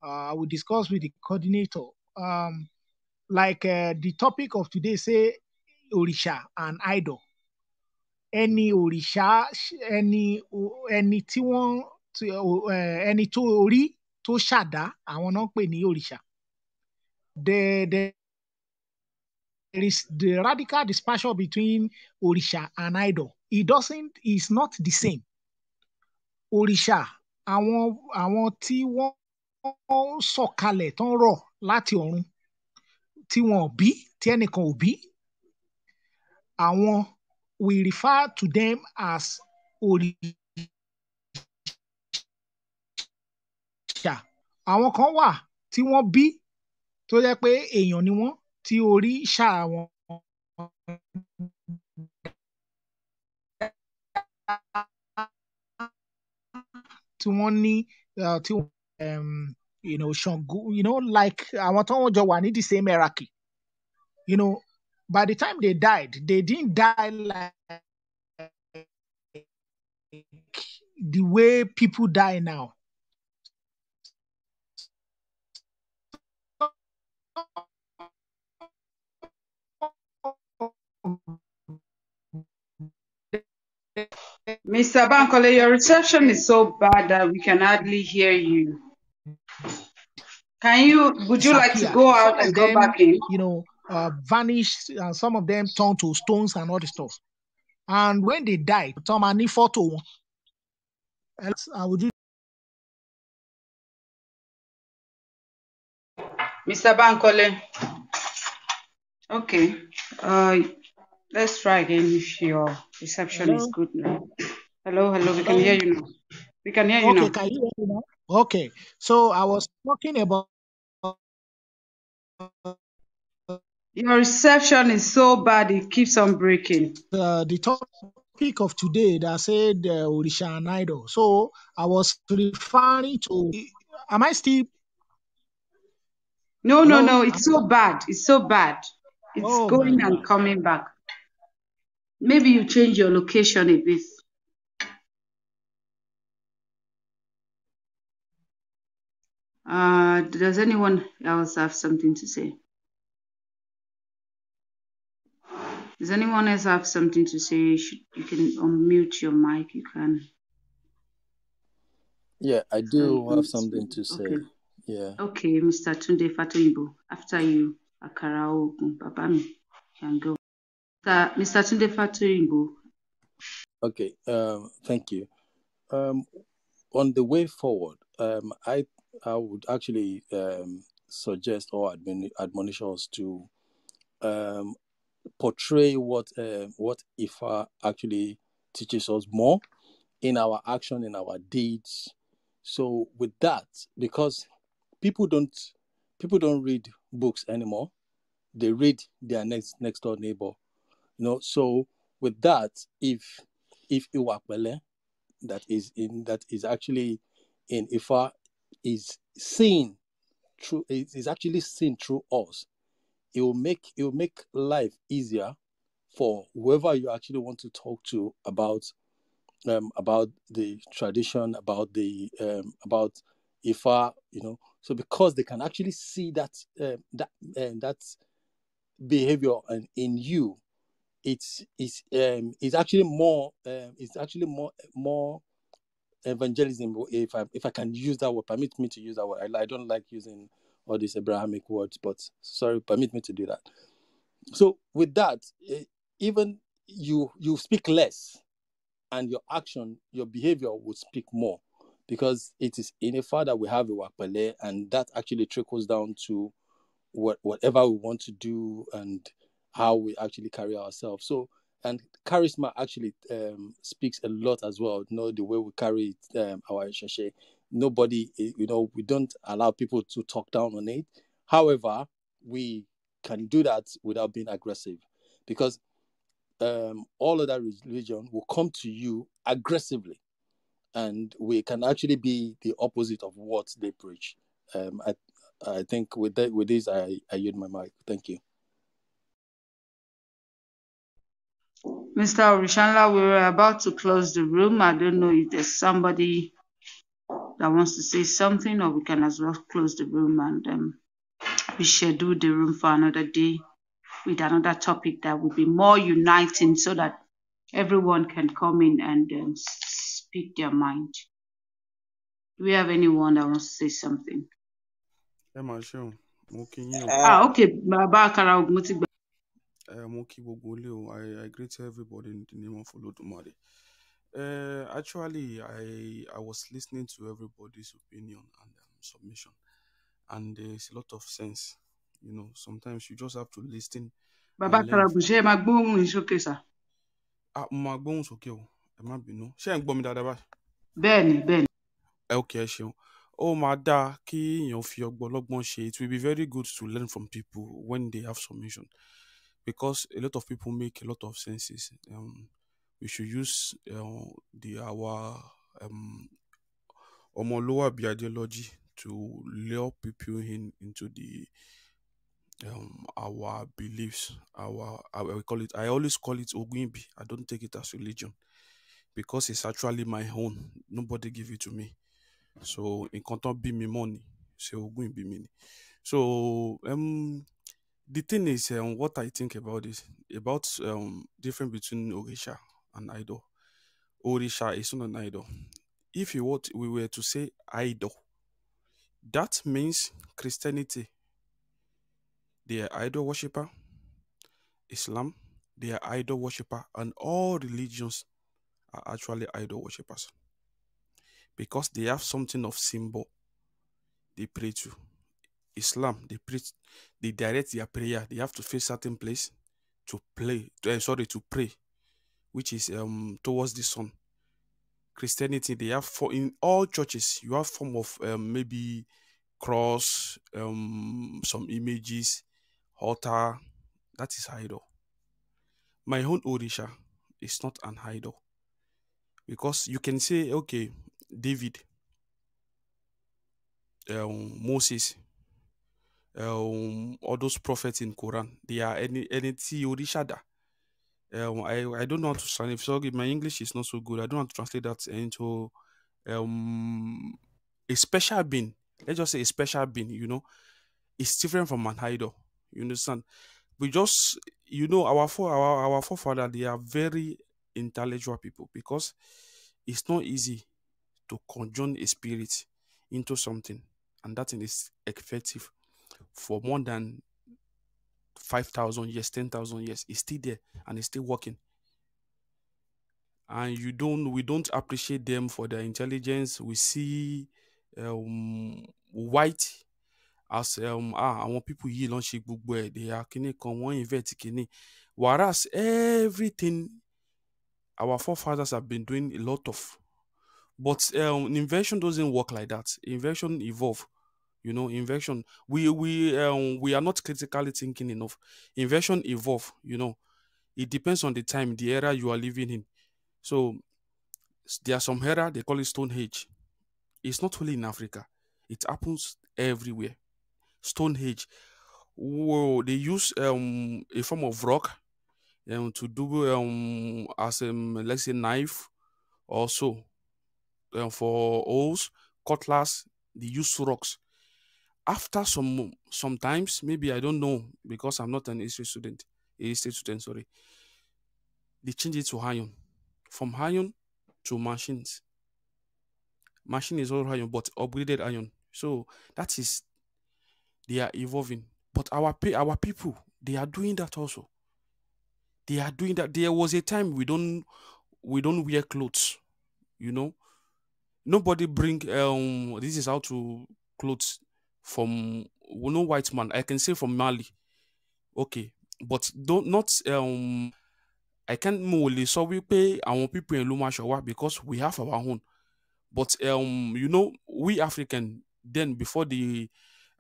I will discuss with the coordinator. Like the topic of today, say Orisha and idol. Any Orisha, any tí wọ́n ẹni tó orí tó ṣàdá, àwọn náà ń pè ní Orisha. There is the radical dispersion between Orisha and idol. It's not the same. Orisha, àwọn tí wọ́n sọ̀kalẹ̀ tán rọ̀ láti ọ̀run, tí wọn ò bí, tí ẹnìkan ò bí, àwọn, we refer to them as Orisha. Àwọn kan wà tí wọ́n bí tó jẹ́ pé èèyàn ni wọ́n, tí orí ṣà wọn tí wọ́n ní Ṣàngó, like àwọn tó wọ́n jọ wà ní the same hierarchy. By the time they died, they didn't die like the way people die now. Mr. Bankole, your reception is so bad that we can hardly hear you. Would you like to go out and go back in? Vanished, and some of them turned to stones and all the stuff. And when they died, Tomani photo. I would do. Mr. Bankole. Okay. Let's try again if your reception is good now. Hello. We can hear you now. We can hear you now. Can you hear me now? Okay. So I was talking about. Your reception is so bad, it keeps on breaking. The topic of today that said Orisha and idol. So I was referring to. Am I still? No. It's so bad. It's so bad. It's going and coming back. Maybe you change your location a bit. Does anyone else have something to say? Does anyone else have something to say? You can unmute your mic. You can. Yeah, I do have something to say. Okay. Yeah. Okay, Mr. Tunde Fatoyinbo. After you, Akara Ogun Babami can go. Mr. Tunde Fatoyinbo. Okay. Thank you. On the way forward, I would actually suggest or admonish us to portray what Ifa actually teaches us more in our action, in our deeds. So with that, because people don't read books anymore, they read their next door neighbor. So with that, if Iwapele that is actually in Ifa is seen through, is actually seen through us, it will make life easier for whoever you actually want to talk to about the tradition, about Ifa, So because they can actually see that behavior in you, it's actually more evangelism, if I can use that word. Permit me to use that word. I don't like using all these Abrahamic words, but sorry, permit me to do that. So with that, even you speak less, and your action, your behavior would speak more, because it is in a father we have a wakpele, and that actually trickles down to whatever we want to do and how we actually carry ourselves. So, and charisma actually speaks a lot as well. You know, the way we carry our shashe. Nobody, we don't allow people to talk down on it. However, we can do that without being aggressive, because all other religion will come to you aggressively, and we can actually be the opposite of what they preach. I think with this, I yield my mic. Thank you. Mr. Orishanla, we're about to close the room. I don't know if there's somebody that wants to say something, or we can as well close the room and we schedule the room for another day with another topic that will be more uniting, so that everyone can come in and speak their mind. Do we have anyone that wants to say something? Okay, Baba Akara Ogmutigba. I greet everybody in the name of Olodumare. Actually, I was listening to everybody's opinion and submission, and there's a lot of sense. Sometimes you just have to listen. Baba Akara Ogmutigba, Magbohun is okay, sir. Magbohun okay o. Ẹ má bínú. Ṣé ẹ ń gbọ́ mi dáadáa báyìí? Bẹ́ẹ̀ni. Okay, ṣeun. Ó máa dáa kí èèyàn fi ọgbọ́n ṣe. It will be very good to learn from people when they have submission, because a lot of people make a lot of senses. We should use our Omoluabi ideology to lure people into the our beliefs. I always call it Ogwimbi. I don't take it as religion, because it's actually my own. Nobody give it to me. So in content be me money, say Ogwimbi me. So the thing is, what I think about this, about difference between Orisha and idol. Orisha is not an idol. If we were to say idol, that means Christianity, they are idol worshipper. Islam, they are idol worshipper, and all religions are actually idol worshippers, because they have something of symbol they pray to. Islam, they direct their prayer. They have to face certain place to pray, which is towards the sun. Christianity, they have in all churches, you have form of maybe cross, some images, altar. That is idol. My own Orisha is not an idol, because you can say, okay, David, Moses, all those prophets in Quran, they are any Orisha da. I don't know how to translate. Sorry, my English is not so good. I don't know how to translate that into a special being. Let's just say a special being. It's different from an idol. You understand? We just, our forefathers, they are very intellectual people, because it's not easy to conjure a spirit into something, and that thing is effective for more than 5,000 years, 10,000 years. It's still there and it's still working. And we don't appreciate them for their intelligence. We see white as àwọn people yìí ló ń ṣe gbogbo ẹ̀, they are kíní kan, wọ́n invent kíní, whereas everything our forefathers have been doing a lot of. But invention doesn't work like that. Invention evolve. Invention, we are not critically thinking enough. Invention evolve. It depends on the time, the era you are living in. So there are some era, they call it Stone Age. It's not only in Africa. It happens everywhere. Stone Age. Whoa, they use a form of rock to do as let's say knife, also for holes, cutlass. They use rocks. After sometimes, maybe I don't know, because I'm not an history student. Sorry. They change it to iron. From iron to machines. Machine is all iron, but upgraded iron. So that is, they are evolving. But our people, they are doing that also. They are doing that. There was a time we don't wear clothes, you know. Nobody bring this is how to clothes from no white man. I can say from Mali. Okay. But don't not I can't only so we pay our people in Lumashawa because we have our own. But you know, we African then before the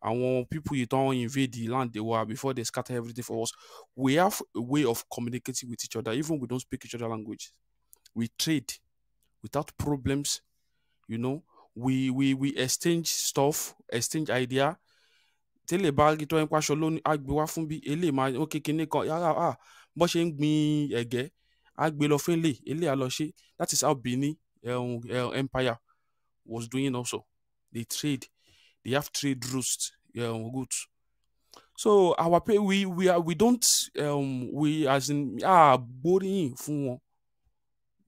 our people you don't invade the land they were before they scatter everything for us, we have a way of communicating with each other, even we don't speak each other language. We trade without problems, you know. We exchange stuff, exchange idea. Tẹ́lẹ̀ bá rí tó ń paṣọ lónìí á gbé wá fún bí eléyìí máa ókè kinní kan yàrá bó ṣe ń gbin ẹ̀gẹ́ á gbé lọ fún eléyìí á lọ ṣe. That is how Benin Empire was doing also. They trade. They have trade routes, goods. So our pay we don't we as in boring fún wọn.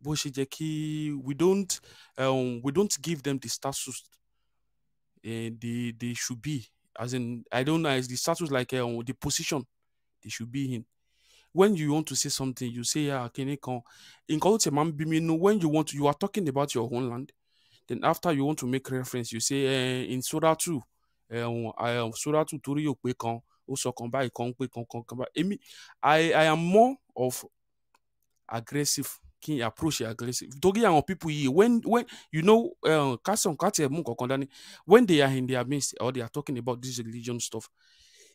Bó ṣe jẹ́ kí we don't give them the status they should be. As in, I don't know, as the status like the position they should be in. When you want to say something, you say, can in when you are talking about your own land, then after you want to make reference, you say in Surah 2, Surah 2, Tori Okwe kan, also come by, I am more of aggressive. Can approach aggressive. Talking about people here, when you know, when they are in their midst or they are talking about this religion stuff,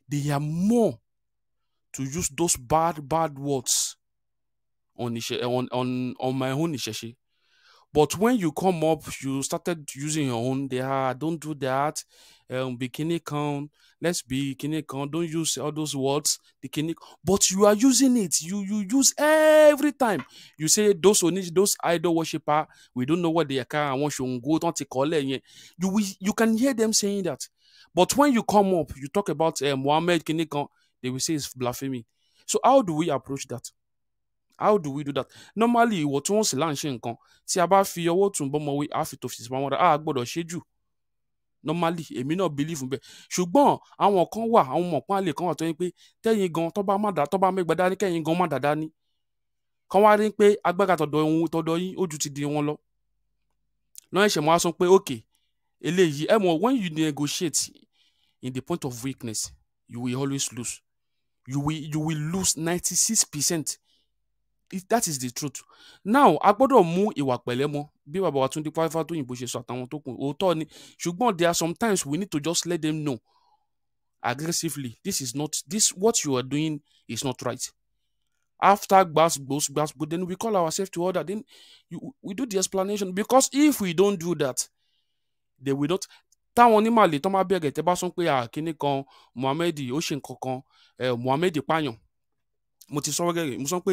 they are more to use those bad words on my own Isheshe. But when you come up, you started using your own. Don't do that. Bikini count. Let's be bikini count. Don't use all those words. Bikini. But you are using it. You use every time. You say those idol worshiper. We don't know what they are. I want you go. Don't take all. You can hear them saying that. But when you come up, you talk about Muhammad Kinikan. They will say it's blasphemy. So how do we approach that? How do we do that? Normally, what wọ́n sì là ń ṣe nǹkan tí a bá fi ọwọ́ tún bọ́mọwé á fi tòfin sí pamọ́ rẹ̀ á gbọ́dọ̀ ṣe jù. Normally, èmi náà believe bẹ́ẹ̀. Ṣùgbọ́n àwọn kan wà, àwọn ọmọkùnrin àlè kan wà tó yín pé tẹ́yìn gan tó bá mẹ́gbàá dání kẹ́yìn gan má dá dání. Kan wá rí pé agbára tọ̀dọ̀ yín ó ju ti di wọn lọ. Lọ́yìn ṣe mo wá sọ pé okay, eléyìí ẹ mọ̀ when you negotiate in the point of weakness, you will always lose. You will lose 96%. That is the truth. Now, a gbọ́dọ̀ mú ìwà pẹ̀lẹ́ mọ́ bí bàbá wa tún di pàápàá tó yìnbó ṣe sọ àtàwọn tó kù òótọ́ ni. Ṣùgbọ́n there are sometimes we need to just let them know aggressively this what you are doing is not right. After gbas, then we call ourselves to order. Then we do the explanation, because if we don't do that, they will not. Táwọn onímọ̀ àlè tó máa bẹ̀rẹ̀ tẹ́ bá sọ pé kíní kan Muhammed ó ṣe nǹkan kan Muhammed pààyàn. Mo ti sọ gẹ́gẹ́ mo sọ pé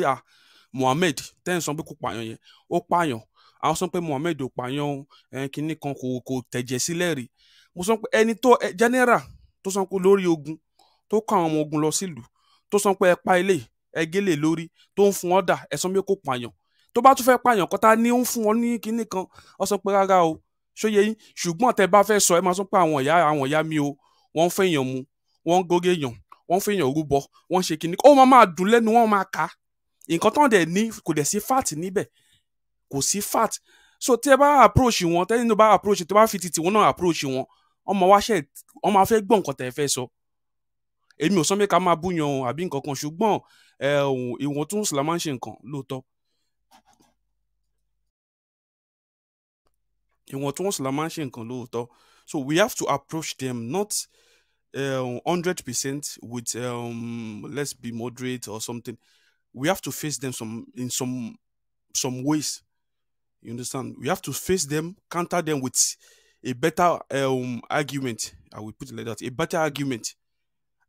Muhammed tẹ́yìn sọ pé kò pààyàn yẹn ó pààyàn. Àwọn sọ pé Muhammed ò pààyàn kíní kan kò tẹ̀jẹ̀ sílẹ̀ rí. Mo sọ pé ẹni tó general tó sọ pé lórí ogun tó kọ àwọn ọmọ ogun lọ sílùú tó sọ pé ẹ pa ilé ẹ gélé lórí tó ń fún ọ̀dà ẹ sọ pé kò pààyàn. Tó bá tún fẹ́ pààyàn kọ́ta ní ó ń fún wọn ní kíní kan ó sọ pé rárá o ṣóyè yín. Ṣùgbọ́n tẹ́ bá fẹ́ sọ ẹ máa sọ pé àwọn ìyá mi o wọ́n fẹ́ èèyàn mu wọ́n gógé èèyàn wọ́n fẹ́ èèyàn rúbọ wọ́n ṣe kíní ó máa dùn lẹ́nu wọ́n máa kà á. Nǹkan tán dẹ̀ ní kò dẹ̀ sí fat níbẹ̀ kò sí fat. So tí ẹ bá approach wọn tẹ́lẹ̀ ní bá approach tó bá fi titi wọn náà approach wọn wọ́n máa fẹ́ gbọ́ nǹkan tẹ́ ẹ fẹ́ sọ. Èmi ò sọ pé ká máa búyan àbí nǹkan kan ṣùgbọ́n ìwọ̀ntúnwọ̀nsì la máa ń ṣe nǹkan lóòótọ́. Ìwọ̀ntúnwọ̀nsì la máa ń ṣe nǹkan lóòótọ́. So we have to approach them not 100% with let's be moderate or something. We have to face them in some ways. You understand? We have to face them, counter them with a better argument. I will put it like that. A better argument.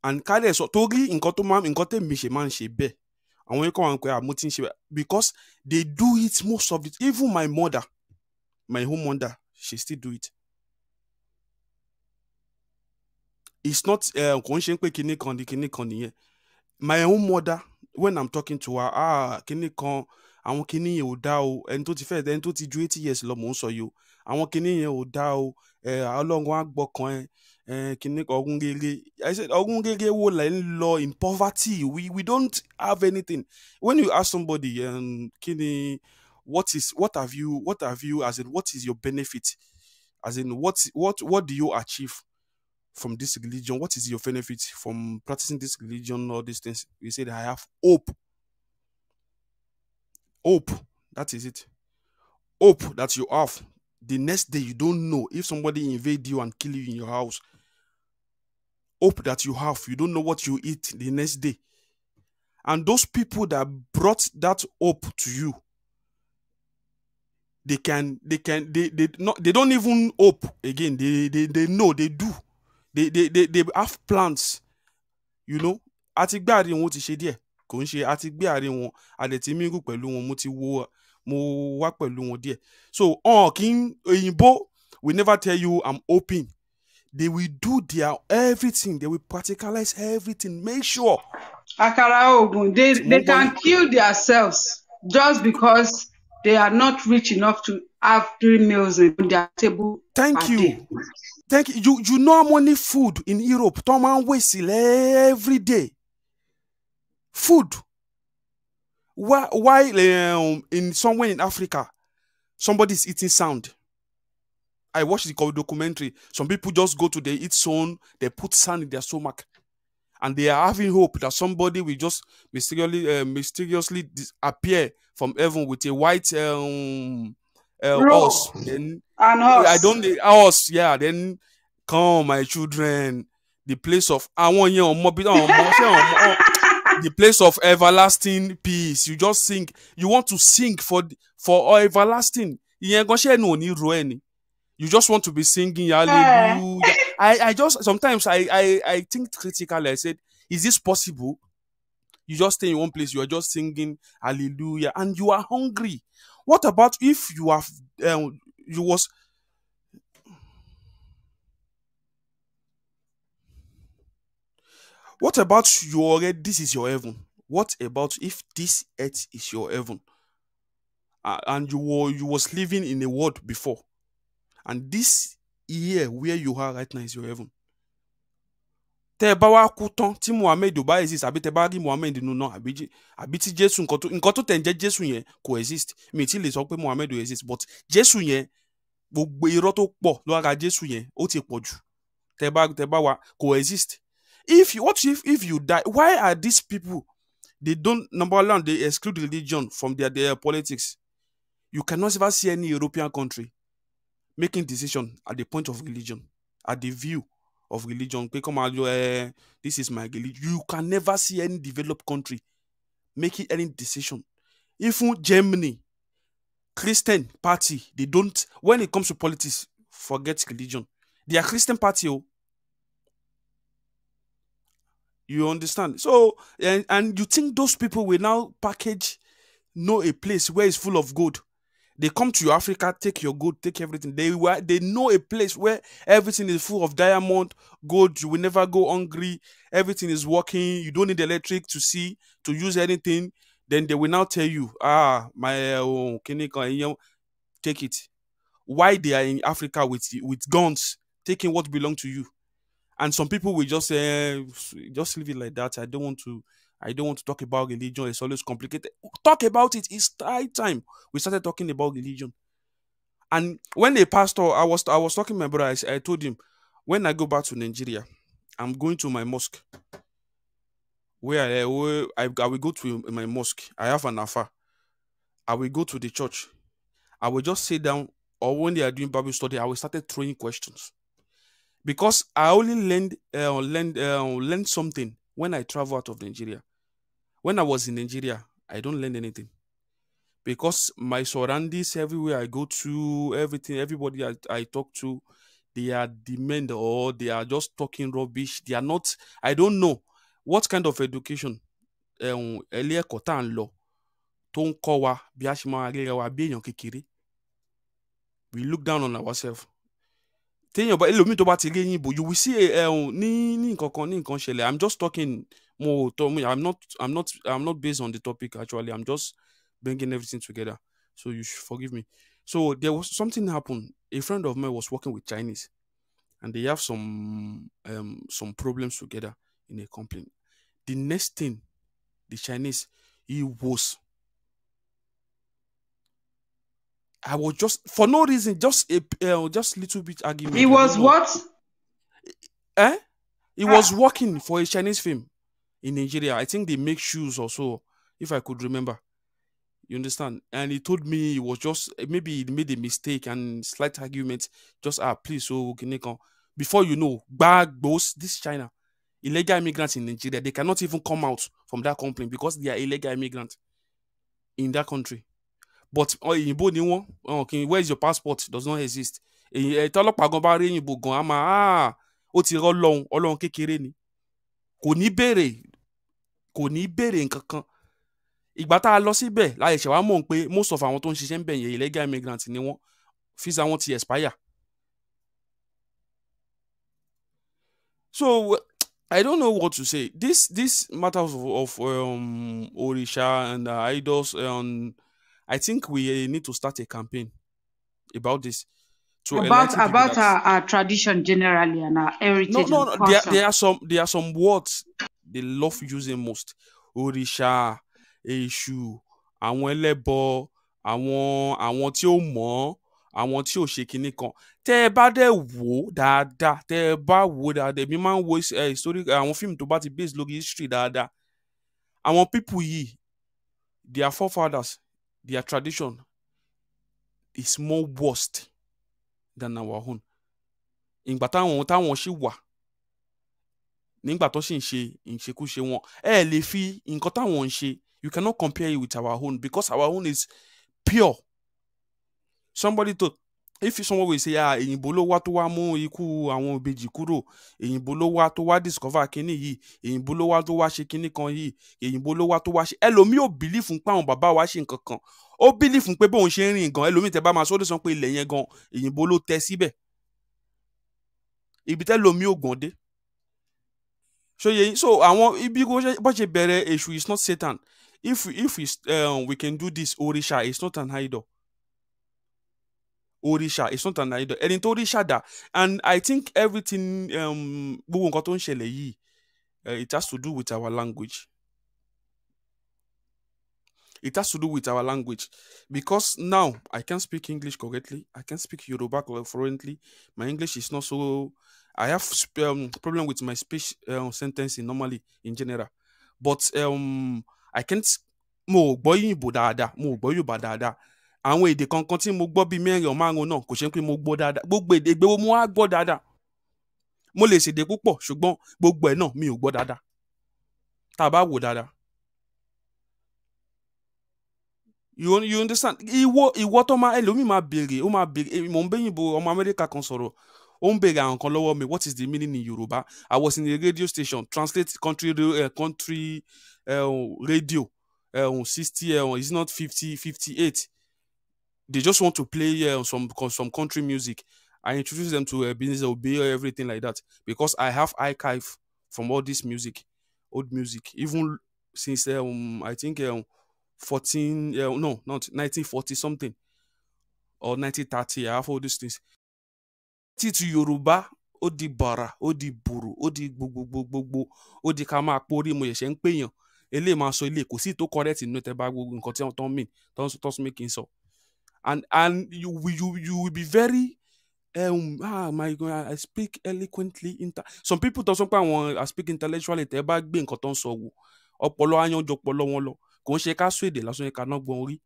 And kale so togi nǹkan tẹ́ mi ṣe máa ń ṣe bẹ́ẹ̀. Àwọn ẹ̀kọ́ wọn pé mo ti ń ṣe bẹ́ẹ̀ because they do it most of it. Even my mother, my home mother, she still do it. It's not kò ń ṣe pé kíní kan nìyẹn. My own mother, when I'm talking to her, kíní kan àwọn kíní yẹn ò dá o ẹni tó ti ju 80 years lọ mò ń sọ yìí o àwọn kíní yẹn ò dá o Ọlọ́run á gbọ́kàn I said, Ogungege wo la law in poverty. We don't have anything. When you ask somebody, Kini, what have you, as in, what is your benefit? As in, what do you achieve from this religion? What is your benefit from practicing this religion? All these things. We said, I have hope. Hope. That is it. Hope that you have. The next day, you don't know if somebody invade you and kill you in your house. Hope that you have. You don't know what you eat the next day. And those people that brought that hope to you, they don't even hope again. They know, they do. They have plans, you know. Àti gbé àárín wọn ti ṣe díẹ̀, kò ń ṣe àti gbé àárín wọn, àdẹ̀tí mingle pẹ̀lú wọn, mo wá pẹ̀lú wọn díẹ̀. So, King Oyinbo will never tell you I'm hoping. They will do their everything. They will practicalize everything. Make sure. Akara Ogun, they can kill themselves just because they are not rich enough to have 3 meals on their table. Thank you. Thank you. You know how many food in Europe? Tom and Wessil every day. Food. Why in somewhere in Africa, somebody's eating sand? I watched the documentary. Some people just go to the eat zone, they put sand in their stomach, and they are having hope that somebody will just mysteriously appear from heaven with a white horse. Then I don't horse, yeah. Then come, my children, the place of the place of everlasting peace. You just sing. You want to sing for everlasting. You just want to be singing hallelujah. I just sometimes I think critically. I said, is this possible? You just stay in one place, you are just singing hallelujah, and you are hungry. What about if you have what about you already? This is your heaven. What about if this earth is your heaven, and you was living in a world before, and this here where you are right now is your heaven? Tẹ́ bá wá kú tán tí Muhammed ò bá exist, àbí tẹ́ bá rí Muhammed nínú náà, àbí tí Jésù nǹkan tó tẹ̀ ń jẹ́ Jésù yẹn kò exist. Mi ti lè sọ pé Muhammed ò exist, but Jésù yẹn gbogbo irọ́ tó pọ̀ lọ́ra Jésù yẹn ó ti pọ̀ jù. Tẹ́ bá wá kò exist. If you die, why are these people, they don't, number one, they exclude religion from their politics. You cannot ever see any European country making decision at the point of religion, at the view of religion. This is my religion. You can never see any developed country making any decision. Even Germany, Christian party, they don't, when it comes to politics, forget religion. They are Christian party. You understand? So, and you think those people will now know a place where it's full of gold. They come to Africa, take your gold, take everything. They know a place where everything is full of diamond, gold. You will never go hungry. Everything is working. You don't need electric to use anything. Then they will now tell you, take it. Why they are in Africa with guns, taking what belongs to you? And some people will just leave it like that. I don't want to talk about religion. It's always complicated. Talk about it. It's high time we started talking about religion. And when a pastor, I was talking to my brother. I told him, when I go back to Nigeria, I'm going to my mosque. Where I will go to my mosque. I have an afa. I will go to the church. I will just sit down, or when they are doing Bible study, I will start throwing questions. Because I only learned something when I travel out of Nigeria. When I was in Nigeria, I don't learn anything. Because my surroundings, everywhere I go to, everybody I talk to, they are demand, or they are just talking rubbish. They are not, I don't know what kind of education we look down on ourselves. You will see I'm just talking more. I'm not based on the topic actually. I'm just bringing everything together. So you should forgive me. So there was something happened. A friend of mine was working with Chinese, and they have some problems together in a company. The next thing, the Chinese, I was just for no reason, just little bit argument. It was what? He was working for a Chinese firm in Nigeria. I think they make shoes or so, if I could remember. You understand? And he told me he was just, maybe he made a mistake and slight argument. Just, please, so before you know, GBOGBO, this China, illegal immigrants in Nigeria, they cannot even come out from that company because they are illegal immigrants in that country. But where's your passport? Does not exist. Ó ti Ọlọ́run kékeré ni. Kò ní béèrè nǹkankan. Ìgbà tá a lọ síbẹ̀ la ṣe wá mọ̀ pé most of àwọn tó ń ṣiṣẹ́ ń bẹ̀ yẹn illegal immigrants ni wọ́n. Visa wọn ti expire. So I don't know what to say. This matters of Orisha and idols, I think we need to start a campaign about this. About our tradition generally and our heritage. No. There are some words they love using most. Orisha, Eshu, àwọn ẹlẹ́bọ, àwọn tí ó mọ̀, àwọn tí ò ṣe kinní kan. Tẹ́ ẹ bá dẹ̀ wò dáadáa, èmi máa ń wo historic àwọn fíìmù tó bá ti base lórí history dáadáa. Àwọn people yìí, their forefathers, their tradition is more worst than our own. Ìgbà táwọn ṣì wà, nígbà tó ṣì ń ṣe ìṣekúṣe wọn, ẹ lè fi nǹkan táwọn ń ṣe, you cannot compare it with our own because our own is pure. If someone will say, èyìnbó ló wá tó wá mú ikú àwọn ìbejì kúrò, èyìnbó ló wá tó wá discover kinní yìí, èyìnbó ló wá tó wá ṣe kinní kan yìí, èyìnbó ló wá tó wá ṣe. Ẹlòmíì ò believe fún pé àwọn bàbá wa ṣe nǹkan kan. Ó believe fún pé bóun ṣe ń rìn gan. Ẹlòmíì tẹ́ bá máa sọ́dọ̀ sọ pé ilẹ̀ yẹn gan, èyìnbó ló tẹ́ síbẹ̀. Ibi tẹ́lòmíì ò gbọ́n dé. So àwọn ibi bó ṣe bẹ̀rẹ̀ Èṣù is not Satan. If we can do this, Orisha is not an idol. Orisha is not an idol. Ẹni tó Orisha dà. And I think everything gbogbo nǹkan tó ń ṣẹlẹ̀ yìí, it has to do with our language. It has to do with our language. Because now I can speak English correctly. I can speak Yoruba fluently. My English is not so... I have problem with my speech sentencing normally in general. But I can't... Mo gbọ́ Yìnbó dáadáa. Mo gbọ́ Yorùbá dáadáa. Àwọn èdè kankan tí mo gbọ́ bíi mẹ́rin or márùn náà kò ṣe pé mo gbọ́ dáadáa. Gbogbo èdè gbogbo mo wá gbọ́ dáadáa. Mo lè ṣèdè púpọ̀ ṣùgbọ́n gbogbo ẹ̀ náà mi ò gbọ́ dáadáa. Tá a bá wò dáadáa. You understand? Ìwọ tó máa ẹlòmíì máa béèrè, ó máa béèrè, mo ń bẹ́yìnbó ọmọ Amẹ́ríkà kan sọ̀rọ̀. Ó ń béèrè àwọn kan lọ́wọ́ mi, what is the meaning in Yoruba? I was in a radio station, translate country radio, 60, it's not 50, 58. They just want to play some country music. I introduce them to business obey or everything like that because I have archive from all this music, old music, even since I think 1940 something or 1930. I have all these things. To Yoruba, ó di bara, ó di buru, ó di gbogbo, ó di ká máa pori mo ṣẹ̀ṣẹ̀ ń pèyàn. Eléyìí máa sọ eléyìí, kò sí tó correct nínú tẹ́ bá gbogbo nǹkan tí wọ́n tán mean, tán making so. And you will be very my God, I speak eloquently. Some people don't say I speak intellectually. Tẹ́ bá gbé nǹkan tán sọ wò, ọpọlọ ayanjọ ọpọlọ wọn lọ. Kò ń ṣe ká sọ èdè lásán yẹn ká náà gbọ́n orí.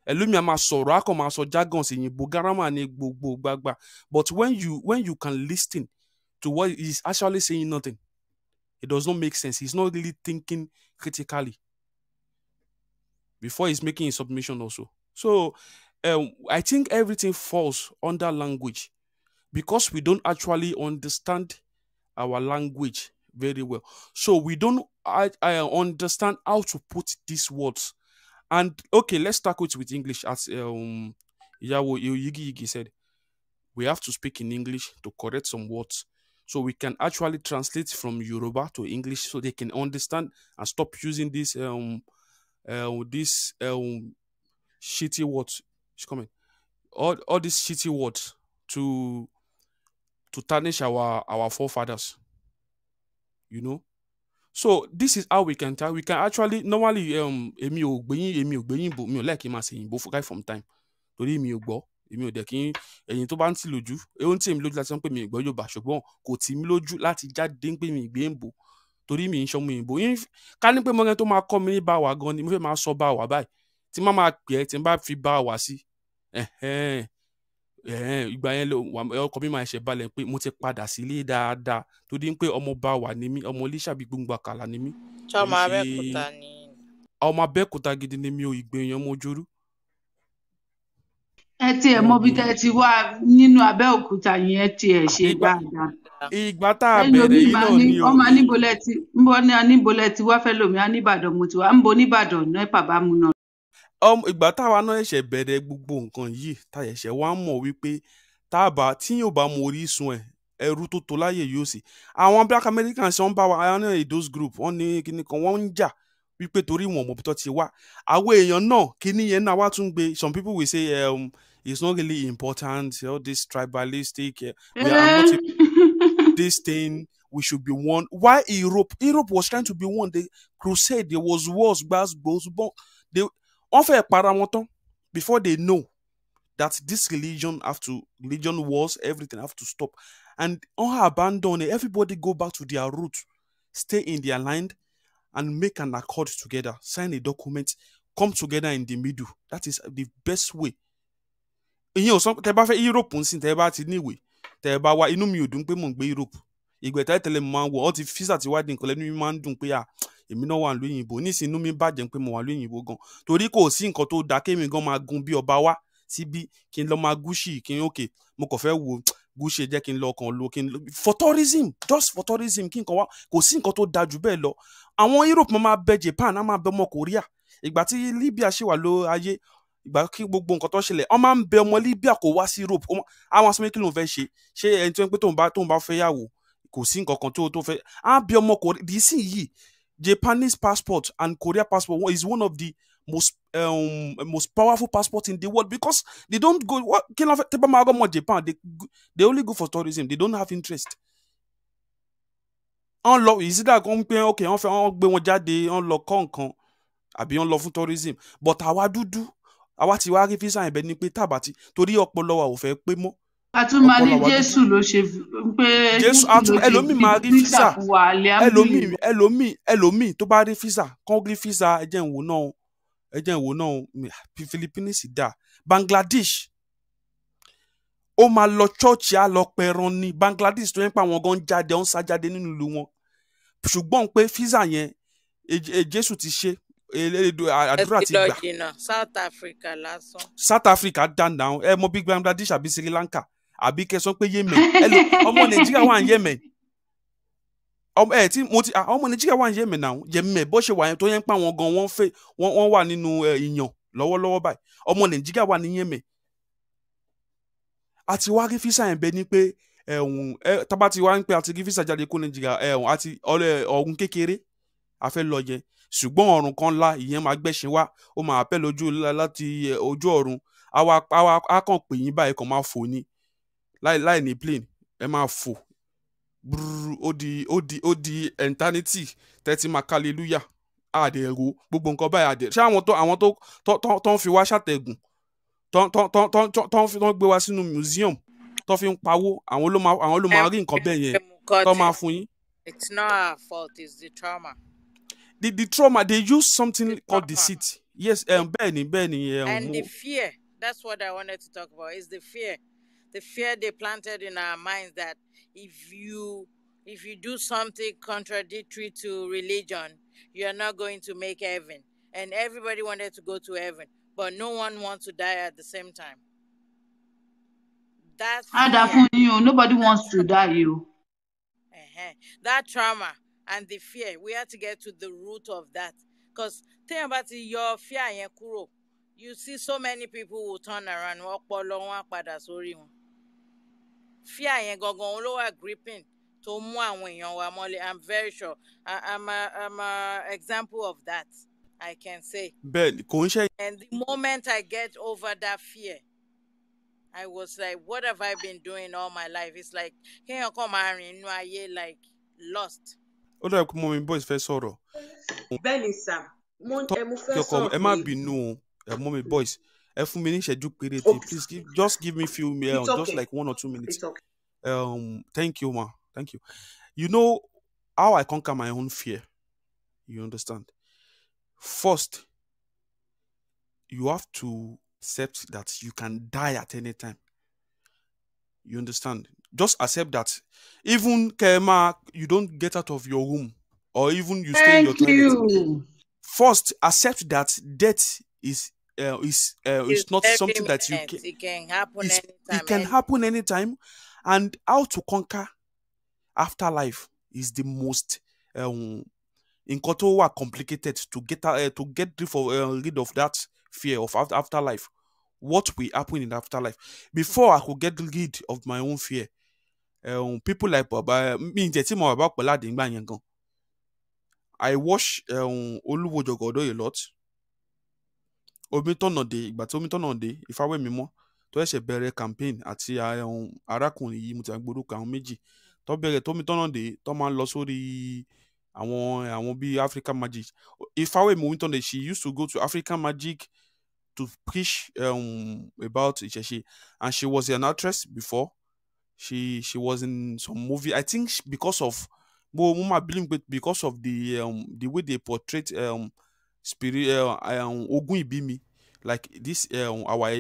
Ẹlòmíì máa sọ̀rọ̀, á kàn máa sọ jargon sí Yìnbó gáràmà ní gbogbo gbagba. But when you can listen to what he's actually saying, nothing. It does not make sense. He's not really thinking critically before he's making his submission also. So I think everything falls under language because we don't actually understand our language very well. So we don't I understand how to put these words. And okay, let's start with English. As Yawo Yigi said, we have to speak in English to correct some words. So we can actually translate from Yoruba to English so they can understand and stop using this shitty words. It's coming. All these shitty words to to tarnish our forefathers. You know. So this is how we can tell. We can actually normally èmi ò gbé yín bò mi ò like ma ṣe yìnbó right from time. Torí mi ò gbọ́, èmi ò dẹ̀ kí ẹ̀yin tó bá ń tì lójú, ohun tí èmi lójú láti sọ pé mi ò gbọ́ Yorùbá ṣùgbọ́n kò tì mí lójú láti jáde pé mi gbé ń bò torí mi ń ṣọmọ òyìnbó. Ká ní pé mo rẹ tó máa kọ́ mi ní bá wa gan ni mo fẹ́ máa sọ bá wa báyìí. Tí má máa pè ẹ́ tí n bá fi bá wa sí. Ìgbà yẹn ọkọ mi máa ṣe balẹ̀ pé mo ti padà sílé dáadáa torí pé ọmọ bá wà ní mí ọmọ Lísàbí gbogbo àkàlà ní mí. Ọmọ Abẹ́òkúta ni. Ọmọ Abẹ́òkúta gidi ni mi ò ìgbéyàn mojúrú. Ẹ ti ẹ̀ mọ̀ bí tẹ́ ti wá nínú Abẹ́òkúta yẹn ti ẹ̀ ṣe dáadáa. Ìgbà tá a bẹ̀rẹ̀ yìí náà ni o. Ọmọ aníbolẹ̀ ti wá fẹ́ lómi Aníbàdàn mo ti wá ń bo Níbàdàn náà bàbá mu náà. Ìgbà táwa náà ẹ̀ṣẹ̀ bẹ̀rẹ̀ gbogbo nǹkan yìí tá ẹ̀ṣẹ̀ wá mọ̀ wípé tí yóò bá mọ orísun ẹ̀ ẹrú tó tó láyè yóò sì. Àwọn Black Americans wọ́n bá wa àwọn náà those group wọ́n ní kíní kan wọ́n ń jà wípé torí wọn mọ̀ bí tó ti wá. Àwọn èèyàn náà kíní yẹn náà wá tún gbé. Some people will say it's not really important, all this tribalistic we are not this thing, we should be one. Why Europe was trying to be one. The crusade, there was wars, wọ́n fẹ́ para wọn tán before they know that this religion wars, everything have to stop. And abandon it. Everybody go back to their roots, stay in their land, and make an accord together, sign a document, come together in the middle. That is the best way. Tẹ́ bá fẹ́ Europe ń sìn tẹ́ bá ti níwèé tẹ́ bá wá inú mi ò dùn pé mò ń gbé Europe. Ìgbà tẹ́lẹ̀ mo máa ń wọ̀ ọ́ ti físà ti wá di nǹkan lẹ́nu mi máa ń dùn pé èmi náà wà lóyìnbó nísìnyí inú mi bàjẹ́ pé mo wà lóyìnbó gan torí kò sí nǹkan tó dáa kémi gan máa gun bí ọba wá síbí kí n lọ máa gúúsì kí n òkè mo kàn fẹ́ wo gúúsì jẹ́ kí n lọ kàn lọ kí n lọ for tourism, just for tourism kí n kàn wá kò sí nǹkan tó dáa jù bẹ́ẹ̀ lọ. Àwọn Europe máa bẹ Japan á máa bẹ ọmọ Korea ìgbà tí Libya ṣì wà ló ayé ìgbà kí gbogbo nǹkan tó ṣẹlẹ̀ wọ́n máa ń bẹ ọmọ Libya kó wá sí Europe àwọn asọ́mọ́ kí ló ń fẹ́ ṣe ẹni tó ń pẹ́ tóun bá fẹ́ yàwó kò sí nǹkan kan tó fẹ́ á bẹ ọmọ Korea dì í sì yìí. Japanese passport and Korea passport is one of the most powerful passports in the world because they don't go. Japan, they only go for tourism. They don't have interest. Is it that okay? On gbé wọn jáde, on lọ kọ̀ọ̀kan, àbí on lọ fún tourism. But àwa dúdú, àwa ti wá rí visa ẹ̀bẹ̀ ni pé tàbátì torí ọpọlọ wa ò fẹ́ pé mọ́. Àtúmọ̀ ní Jésù ló ṣe pé Jésù ẹlòmíì máa rí físà ẹlòmíì tó bá rí físà kán rí físà ẹjẹ ìwò náà Philippines dà Bangladesh ó máa lọ chọ́ọ̀chì á lọ pẹran ní Bangladesh tó yẹn pé àwọn gan jáde ọ̀n sá jáde nínú ìlú wọn ṣùgbọ́n pé físà yẹn Jésù ti ṣe àdúrà ti gbà. South Africa dà náà ẹ mọ bí Bangladesh àbí Sri Lanka àbí kẹsàn pé Yemen ọmọ Nàìjíríà wà ní Yemen ọmọ Nàìjíríà wà ní Yemen náà Yemen bó ṣe wà yẹn tó yẹn pa wọn gan wọ́n wà nínú ìyàn lọ́wọ́lọ́wọ́ báyìí ọmọ Nàìjíríà wà ní Yemen àti wá rí físà yẹn bẹ ní pé tábà ti wá ń pé àti rí físà jáde kó Nàìjíríà àti ọ̀run kékeré a fẹ́ lọ yẹn ṣùgbọ́n ọ̀run kan ńlá ìyẹn máa gbẹ̀ṣin wá ó máa pẹ́ lójú láti ojú ọ̀run á kàn pè yín báyìí kan máa fò ní láì ní plane ẹ máa fò ó di eternity tẹ́tí máa hallelujah àdẹ̀rò gbogbo nǹkan báyìí àdẹ̀ ṣé àwọn tó ń fi wá ṣàtẹ̀gùn tó ń gbé wá sínú museum tó fi ń pawó àwọn ló máa rí nǹkan bẹ́ẹ̀ yẹn tó máa fún yín. It's not our fault, it's the trauma. The trauma, they use something called deceit. Yes, Benny. And the fear, that's what I wanted to talk about, is the fear. The fear they planted in our minds that if you do something contradictory to religion, you're not going to make heaven. And everybody wanted to go to heaven, but no one wants to die at the same time. That's nobody wants to die, you. That trauma and the fear, we have to get to the root of that. Because think about it, your fear and kuro. You see so many people who turn around, fear and go gripping to I'm very sure. I'm a example of that, I can say. And the moment I get over that fear, I was like, what have I been doing all my life? It's like, can you come in like lost? Ó dàbí pé mọ́mí boys fẹ́ sọ̀rọ̀. Bẹ́ẹ̀ni sà, mo Kí fẹ́ ọkọ ẹ sọ̀rọ̀ má pé bínú o, mọ́mí boys. Ẹ fún mi ní ìṣẹ́jú péréte. okay, Please just give me few it's just okay, like 1 or 2 minutes. it's okay. Thank you, ma. Thank you. You know how I conquer my own fear. You understand? First, you have to accept that you can die at any time. You understand? Just accept that. Even Kema, you don't get out of your room, or even you stay in your Thank toilet. you. First, accept that death is It's not very something that you imminent. can. It can happen It anytime. can happen anytime, and how to conquer afterlife is the most nǹkan tó wà complicated to get rid of that fear of afterlife. What will happen in afterlife? Before I could get rid of my own fear, people like Baba, me tí mo Baba Pẹ̀ládé nígbà yẹn gan. I watch Olúwo a lot. Omitọ́nàdé, ìgbà tí Omitọ́nàdé, Ifáwẹ́mímọ́, tó ṣẹ̀ṣẹ̀ bẹ̀rẹ̀ campaign àti arákùnrin yìí mo ti gbórúkọ àwọn méjì tó bẹ̀rẹ̀ Tómitọ́nàdé tó máa ń lọ sórí àwọn bíi African Magic. Ifáwẹ́mí Omitọ́nàdé, she used to go to African Magic to preach about Ìṣẹ̀ṣe, and she was an actress before. She was in some movie. I think because of because of the way they portrayed spirit Ogun Ibimi, like this our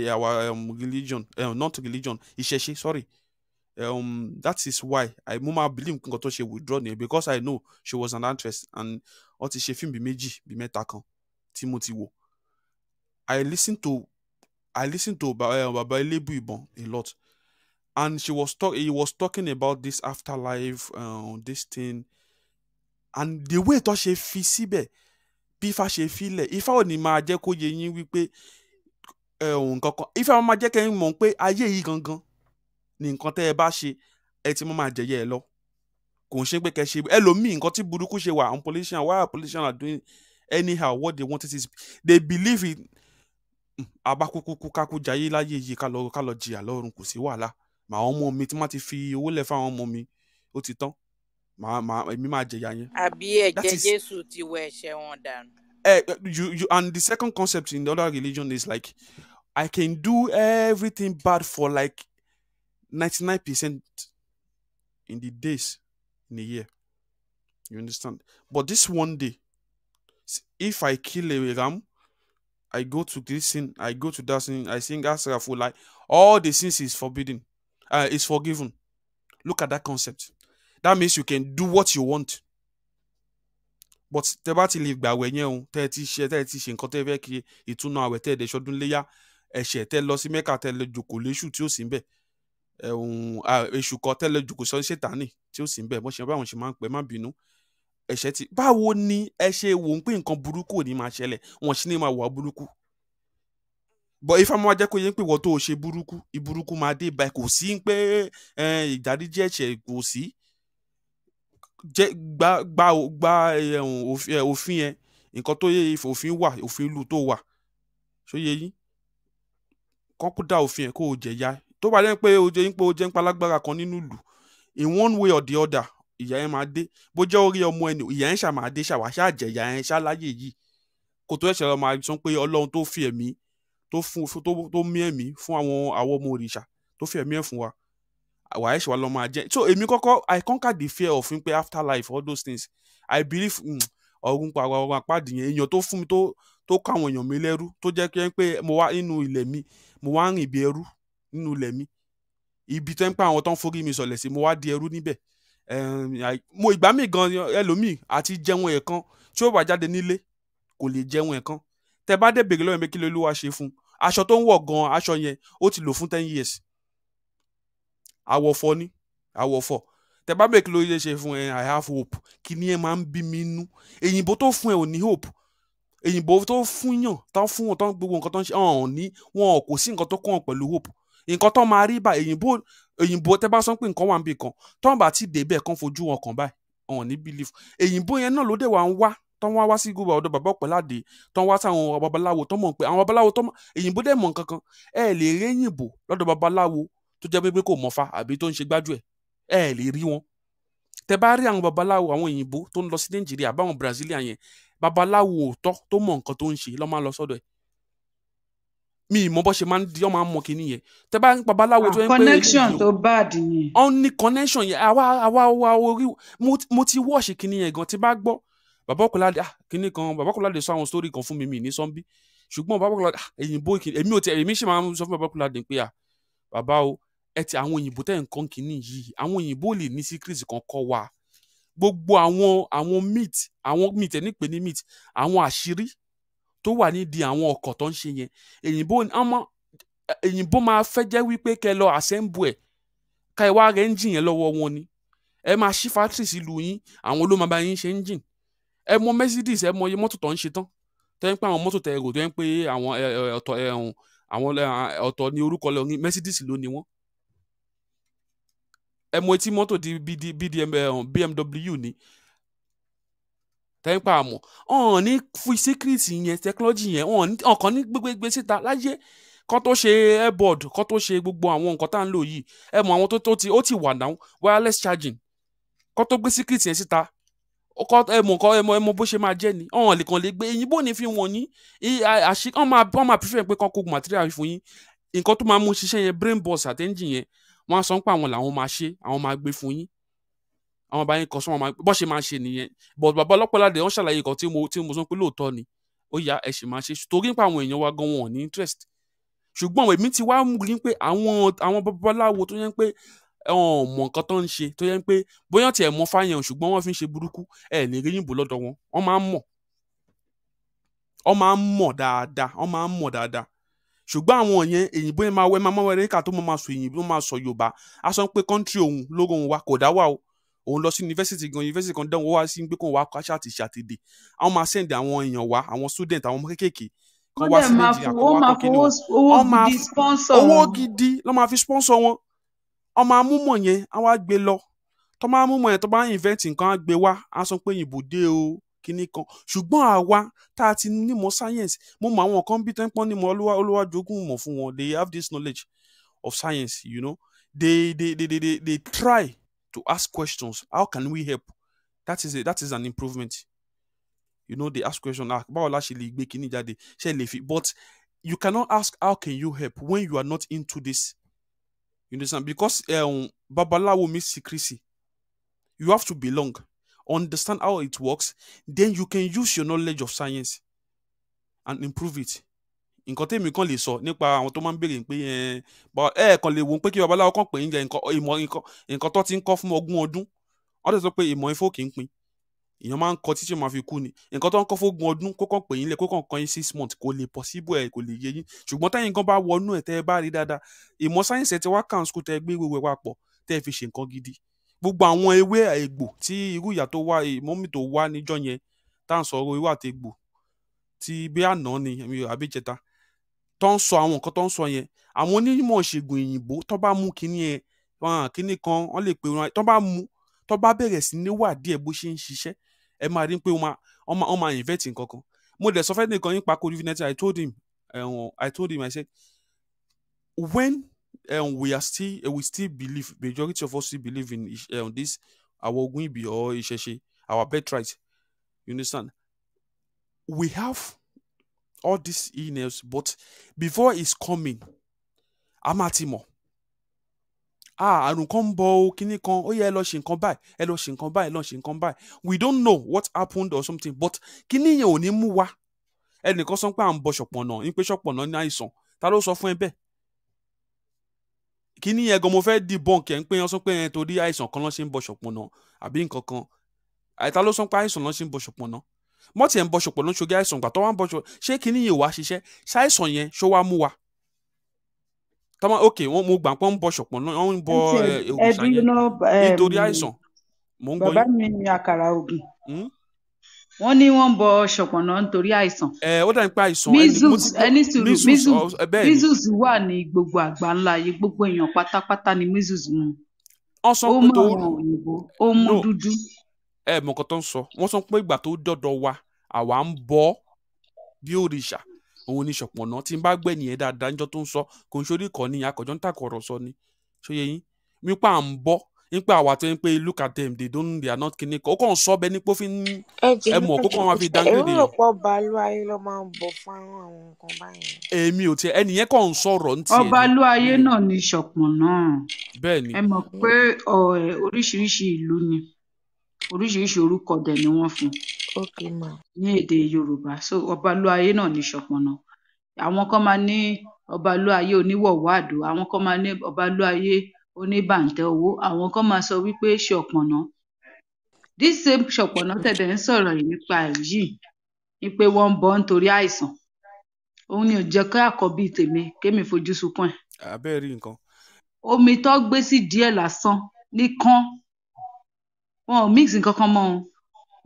religion, not religion, Ìṣẹ̀ṣe, sorry. That is why I believe nǹkan she withdraw name, because I know she was an actress, and ó ti ṣe film bí méjì bí mẹ́ta kan tí mo ti wò. I listened to Baba Elebu Ibon a lot, and he was talking about this afterlife, this thing, and the way tó ṣe fi síbẹ̀, bí Ifá ṣe filẹ̀, Ifá ò ní máa jẹ́ kó yé yín wípé nǹkan kan, Ifá máa jẹ́ kẹ́yìn mọ̀ pé ayé yìí gangan ni nǹkan tẹ́ ẹ bá ṣe ẹ ti máa jẹ̀yẹ́ ẹ lọ. Kò ń ṣe pé kẹ́ ṣe ẹlòmíì nǹkan tí burúkú ṣe wà, politicians, why are politicians are doing anyhow what they want, is they believe it. Abakukuku kaku jayé láyé yìí ká lọ jìyà lọ́run, kò sí wàhálà. Màá ọmọ mi tí má ti fi owó lẹ̀ fáwọn ọmọ mi, ó ti tán. Èmi máa jẹ̀yà yẹn. Àbí ẹ̀jẹ̀ Jésù ti wẹ̀ ẹ̀ṣẹ̀ wọn dànù. And the second concept in the other religion is like, I can do everything bad for like 99% in the days in a year. You understand? But this one day, if I kill a ram, I go to this sin, I go to that sin, I sing Asraful, like all the sins is forbidden, is forgiven. Look at that concept. That means you can do what you want. But tẹ́ bá ti lè gbààwẹ̀ yẹn o, tẹ́ ti ṣe nǹkan tẹ́ fẹ́ kí ìtúnu àwẹ̀ tẹ́ ẹ̀dẹ̀ ṣọdún léyà, ẹ̀ṣẹ̀ tẹ́ lọ sí Mẹ́kà tẹ́ lọ jòkó léṣù tí ó sì ń bẹ̀, èṣù kan tẹ́ lọ jòkó sọ Ṣètánì tí ó sì ń bẹ̀, báwọn ṣe máa ń pẹ́, má bínú. Ẹ̀ṣẹ̀ ti báwo ni ẹ ṣe wò ń pé nǹkan burúkú ò ní máa ṣẹlẹ̀, wọn sì ní máa wà burúkú. But Ifá máa jẹ́ kó yé pé wọ́n tó ṣe burúkú, ìburúkú máa dé báyìí, kò sí pé ìdáríjì ẹ̀ṣẹ̀, kò sí. Gba òfin yẹn, nǹkan tó yẹ òfin wà, òfin ìlú tó wà, ṣó yẹ yín, kán kó dá òfin yẹn kó o jẹ̀yà. Tó bá jẹ́ pé o jẹ́ ń palágbára kan nínú ìlú, in one way or the other, ìyà yẹn máa dé. Bó jẹ́ orí ọmọ ẹni, ìyà yẹn ṣá máa dé, ṣá wá ṣá jẹ̀yà yẹn ṣá láyé yìí. Kò tó ẹ̀ṣẹ̀ lọ máa sọ pé Ọlọ́run tó fi ẹ̀mí tó mí ẹ̀mí fún àwọn ọmọ òrìṣà, tó fi ẹ̀mí ẹ̀ fún wa, wà ẹ̀ṣẹ̀ wa lọ máa jẹ́. So èmi kọ́kọ́, I conquer the fear of pé afterlife, all those things. I believe ọ̀run àpáàdì yẹn, èèyàn tó fún mi tó kọ́ àwọn èèyàn mi lẹ́rú, tó jẹ́ pé mo wá nínú ilẹ̀ mi, mo wá rìn bí ẹrú nínú ilẹ̀ mi. Ibi tó ń pa àwọn tó ń forí mi sọ̀lẹ̀ sí, mo wá di ẹrú níbẹ̀. Mo ìgbà míì gan ẹlòmíì àti jẹun ẹ̀kan tí ó bá jáde nílé kò lè jẹun ẹ̀kan. Tẹ́ bá dé bèrè lọ́wọ́ mi kí Olúwa ṣe fún, aṣọ tó ń wọ̀ gan, aṣọ yẹn ó ti lò fún 10 years. Àwọ̀fọ̀ ni, àwọ̀fọ̀. Tẹ́ bá bèrè kí ló yẹ ṣe fún ẹ, I have hope. Kí ni ẹ máa ń bí mi nú? Èyìnbó tó fún ẹ ò ní hope. Èyìnbó tó fún yàn, tó fún wọn, tó gbogbo nǹkan tó ń ṣe, wọn kò sí nǹkan tó kàn pẹ̀lú hope. Nǹkan tó máa rí bá èyìnbó tẹ́ bá sọ pé nǹkan wà níbì kan, tó ń bá ti dé bẹ́ẹ̀ kan fojú wọn kàn báyìí, ní believe. Èyìnbó yẹn náà ló dé wà ń wá tán wá sí gbogbo ọ̀dọ̀ bàbá Ọ̀pẹ̀ládé tán wá sáwọn babaláwo tán mọ̀ pé àwọn babaláwo tán èyìnbó dẹ̀ mọ̀ nǹkan kan ẹ lè rí èyìnbó lọ́dọ̀ babaláwo tó jẹ́ pé kò mọ̀fá àbí tó ń ṣe gbájú ẹ lè rí wọn. Tẹ bá rí àwọn babaláwo àwọn òyìnbó tó ń lọ sí Nàìjíríà báwọn Brazilian yẹn babaláwo òótọ́ tó mọ̀ nǹkan tó ń ṣe lọ́ máa lọ sọ́dọ̀ ẹ̀. Mi ìmọ̀ bọ́ ṣe máa ń di ọ́ máa ń mọ kinní yẹn. Tẹ bá ń babaláwo tó ń pè connection tó bad ni. ó ní connection yẹn àwa orí mo ti wọ́ọ̀ṣì kinní yẹn gan tí bá gbọ́ bàbá Ọ̀pẹ̀ládé kinní kan bàbá Ọ̀pẹ̀ládé sọ àwọn story kan fún mi ní sọ́nbí ṣùgbọ́n bàbá Ọ̀pẹ̀ládé èyìnbó èmi sì máa ń sọ fún bàbá Ọ̀pẹ̀ládé pé bàbá o ẹ ti àwọn òyìnbó tẹ̀ ń kọ́ kinní yìí àwọn òyìnbó lè ní secret kan kọ́ wa gbogbo àwọn meat ẹ̀ nípe ní meat àwọn àṣírí tó wà nídìí àwọn ọkọ̀ tó ń ṣe yẹn èyìnbó máa fẹ́ jẹ́ wípé kẹ́ lọ assemble ẹ̀ ká ẹ wá rẹ̀ engine yẹn lọ́wọ́ wọn ni ẹ máa ṣí factory sílùú yín àwọn ló máa bá yín ṣe engine ẹ mọ Mercedes ẹ mọ iye mọ́tò tó ń ṣe tán tẹ́ ń pẹ́ àwọn mọ́tò tẹ́ ẹ rò tó ń pé àwọn ọ̀tọ̀ ní orúkọ lọ Mercedes ló ni wọ́n ẹ mọ etí mọ́tò di BMW ni tẹ́ ń pa àmọ́ ọ̀hún ní fún secret yẹn technology yẹn ọ̀kan ní gbégbé síta láyé kọ́ tó ṣe airboard kọ́ tó ṣe gbogbo àwọn nǹkan tá à ń lò yìí ẹ mọ àwọn ó ti wà náà wireless charging kọ́ tó gbé secret yẹn síta ẹ mọ bó ṣe máa jẹ́ ni ọ̀hún lè gbé èyìnbó ní fi wọ̀nyí wọ́n máa prefer pé kọ́ kó material fún yín nǹkan tó máa mú ṣiṣẹ́ yẹn brain box àti engine yẹn wọ́n á sọ pé àwọn làwọn máa ṣe àwọn máa gbé fún yín àwọn bá yín kọ sọ bọ́ ṣe máa ṣe nìyẹn but bàbá Ọlọ́pàládé wọ́n ṣàlàyé nǹkan tí mo sọ pé lóòótọ́ ni ó yá ẹ sì máa ṣe torí pé àwọn èèyàn wa gan wọn ò ní interest ṣùgbọ́n èmi ti wá mú rí pé àwọn babaláwo tó yẹn pé mọ̀ nǹkan tó ń ṣe tó yẹn pé bóyá tiẹ̀ mọ fáyẹn ṣùgbọ́n wọ́n fi ń ṣe burúkú ẹ̀ lè rí yìnbó lọ́dọ̀ wọn wọ́n máa ń mọ̀ dáadáa ṣùgbọ́n àwọn yẹn èyìnbó yẹn máa máa Amẹ́ríkà tó máa sọ èyìnbó máa sọ Yorùbá a sọ pé kọ́ńtírì òun lógo òun wa kò dá wà o òun lọ sí yunifásitì kan dánwò wá sí pé kóun wá kọ́ ṣàtìdè àwọn máa send àwọn èèyàn wá àwọn student àwọn ọmọ kéékèèké kan wá sí Nàìjíríà kan wá kọ́ kíni owó gidi ló máa fi sponsor wọn ọmọ amúmọ̀ yẹn á wá gbé lọ tó máa múmọ̀ yẹn tó bá invent nǹkan á gbé wá á sọ pé òyìnbó dé o kíní kan ṣùgbọ́n àwa tá a ti nímọ̀ science mo mọ àwọn kan bí tẹ́ ń pọ́n nímọ̀ olúwàjogún mọ̀ fún wọn they have this knowledge of science you know they try to ask questions. How can we help? That is an improvement. You know, they ask questions. But you cannot ask how can you help when you are not into this. You understand? Because babalawo means secrecy. You have to belong, understand how it works, then you can use your knowledge of science and improve it. Nǹkan tẹ́mi kan lè sọ nípa àwọn tó máa ń béèrè pé kan lè wo pé kí babaláwo kan pè ń jẹ nǹkan tó ti ń kọ́ fún ogún ọdún wọ́n tẹ̀ sọ pé ìmọ̀ ifo kì í pin èèyàn máa ń kọ́ títí máa fi kú ni nǹkan tó ń kọ́ fún ogún ọdún kó kàn pè yín lẹ̀ kó kàn kọ́ yín 6 months kò lè possible kò lè yé yín ṣùgbọ́n táyìn kan bá wọnú ẹ̀ tẹ́ ẹ bá rí dáadáa ìmọ̀ sáyẹ́nsì ẹ̀ ti wá kàn school tẹ́ ẹ gbé wíwẹ̀ wá pọ̀ tẹ́ ẹ fi ṣe nǹkan gidi gbogbo àwọn ewé egbò tí irú ìyá tó wá mọ́mì tó wá níjọ́ yẹn tá à ń sọ ewé àti egbò tí bí àná ni àbíjẹta tó ń sọ àwọn nǹkan tó ń sọ yẹn àwọn onímọ̀ ìṣègùn òyìnbó tó bá mú kinní yẹn kinní kan wọ́n lè pè wọ́n tó bá mú tó bá bẹ̀rẹ̀ sí níwádìí ẹ̀ bó ṣe ń ṣiṣẹ́ ẹ máa rí pé wọ́n máa invent nǹkan kan mo dẹ̀ sọ fẹ́ nìkan nípa COVID-19 I told him I said when we still believe majority of us still believe in this our Ogunyibi or Isese our birthright you understand we have all these illness but before it's coming amatimo àrùn kan ń bọ̀ o kíní kan ó yẹ ẹ lọ ṣe nǹkan báyìí ẹ lọ ṣe nǹkan báyìí ẹ lọ ṣe nǹkan báyìí we don't know what happened or something but kíní yẹn ò ní mú wa ẹnìkan sọ pé à ń bọ ṣọ̀pọ̀nà ń pé ṣọ̀pọ̀nà ní àìsàn ta ló sọ fún ẹ bẹ́ẹ̀ kíní yẹn gan mo fẹ́ debunk ẹ̀ ń pé yẹn sọ pé yẹn torí àìsàn kan ló ṣe ń bọ ṣọ̀pọ̀nà àbí nǹkan kan ta ló sọ pé àìsàn ló ṣe ń bọ ṣọ̀pọ̀nà mọ́ tiẹ̀ ń bọ ṣọ̀pọ̀nà ṣoge àìsàn gbà tó wá ń bọ ṣọ̀pọ̀nà ṣé kíní yẹn wá ṣiṣẹ́ ṣáìsàn yẹn ṣó wá mú wa tọ́mọ ok mo gbà pọ́n ń bọ ṣọ̀pọ̀nà wọ́n ń bọ ògùsàn yẹn nítorí àìsàn mò ń gbọ́ yín. bàbá mi ní àkàrà ògì wọ́n ní wọ́n ń bọ ṣọ̀pọ̀nà nítorí àìsàn. ó dà ní pé àìsàn measles wà ní gbogbo àgbáńlá ayé gbogbo èèyàn pátápátá ni measles mú. ó mú àwọn òyìnbó ó mú dúdú. mọ̀kàn tó ń sọ wọ́n sọ pé ìgbà tó dọ̀dọ̀ wa àwa ń bọ bí òrìṣà òun ní ṣọ̀pọ̀nná tí n bá gbẹ̀ nìyẹn dáadáa níjọ́ tó ń sọ kò ń ṣorí kọ́ ni akọ̀jọ́ ń tàkọ̀rọ̀ sọ ni ṣóyè yín nípa à ń bọ́ nípa àwa tó ń pé look at them they are not kinní kan ó kàn ń sọ bẹ́ẹ̀ ní pé ó fi ń ẹ mọ̀ kó kàn máa fi downgrade èmi yẹn. rò pọ̀ balú ayé ló máa ń bọ̀ fún àwọn nǹkan báyìí. èmi ò tiẹ̀ ẹnìyẹn kàn ń sọ̀rọ̀ ní tiẹ̀ ọba ìlú ayé náà ní ṣọ̀pọ̀nná. bẹ́ẹ̀ ni ẹ mọ̀ pé oríṣiríṣi ìlú ni oríṣiríṣi orúkọ dẹ̀ ni wọ́n fún Okay ma. ní èdè Yorùbá so ọba ìlú ayé náà ní ṣọ̀pọ̀nná. àwọn kan máa ní ọba ìlú ayé oníwọ̀wọ́ àdó, àwọn kan máa ní ọba ìlú ayé oníbàǹtẹ́ owó, àwọn kan máa sọ wípé ṣọ̀pọ̀nná. this same ṣọ̀pọ̀nná tẹ̀dẹ̀ ń sọ̀rọ̀ yìí nípa ẹ̀ yìí ni pé wọ́n ń bọ́ nítorí àìsàn. òun ni ò jẹ́ kí àkọ́bí tèmi kémi fojú sunkún ẹ̀. abẹ́ẹ̀ rí nǹkan. omi tó gbé sí díẹ̀ lásán nìkan wọn ò mix nǹkan kan mọ́ o.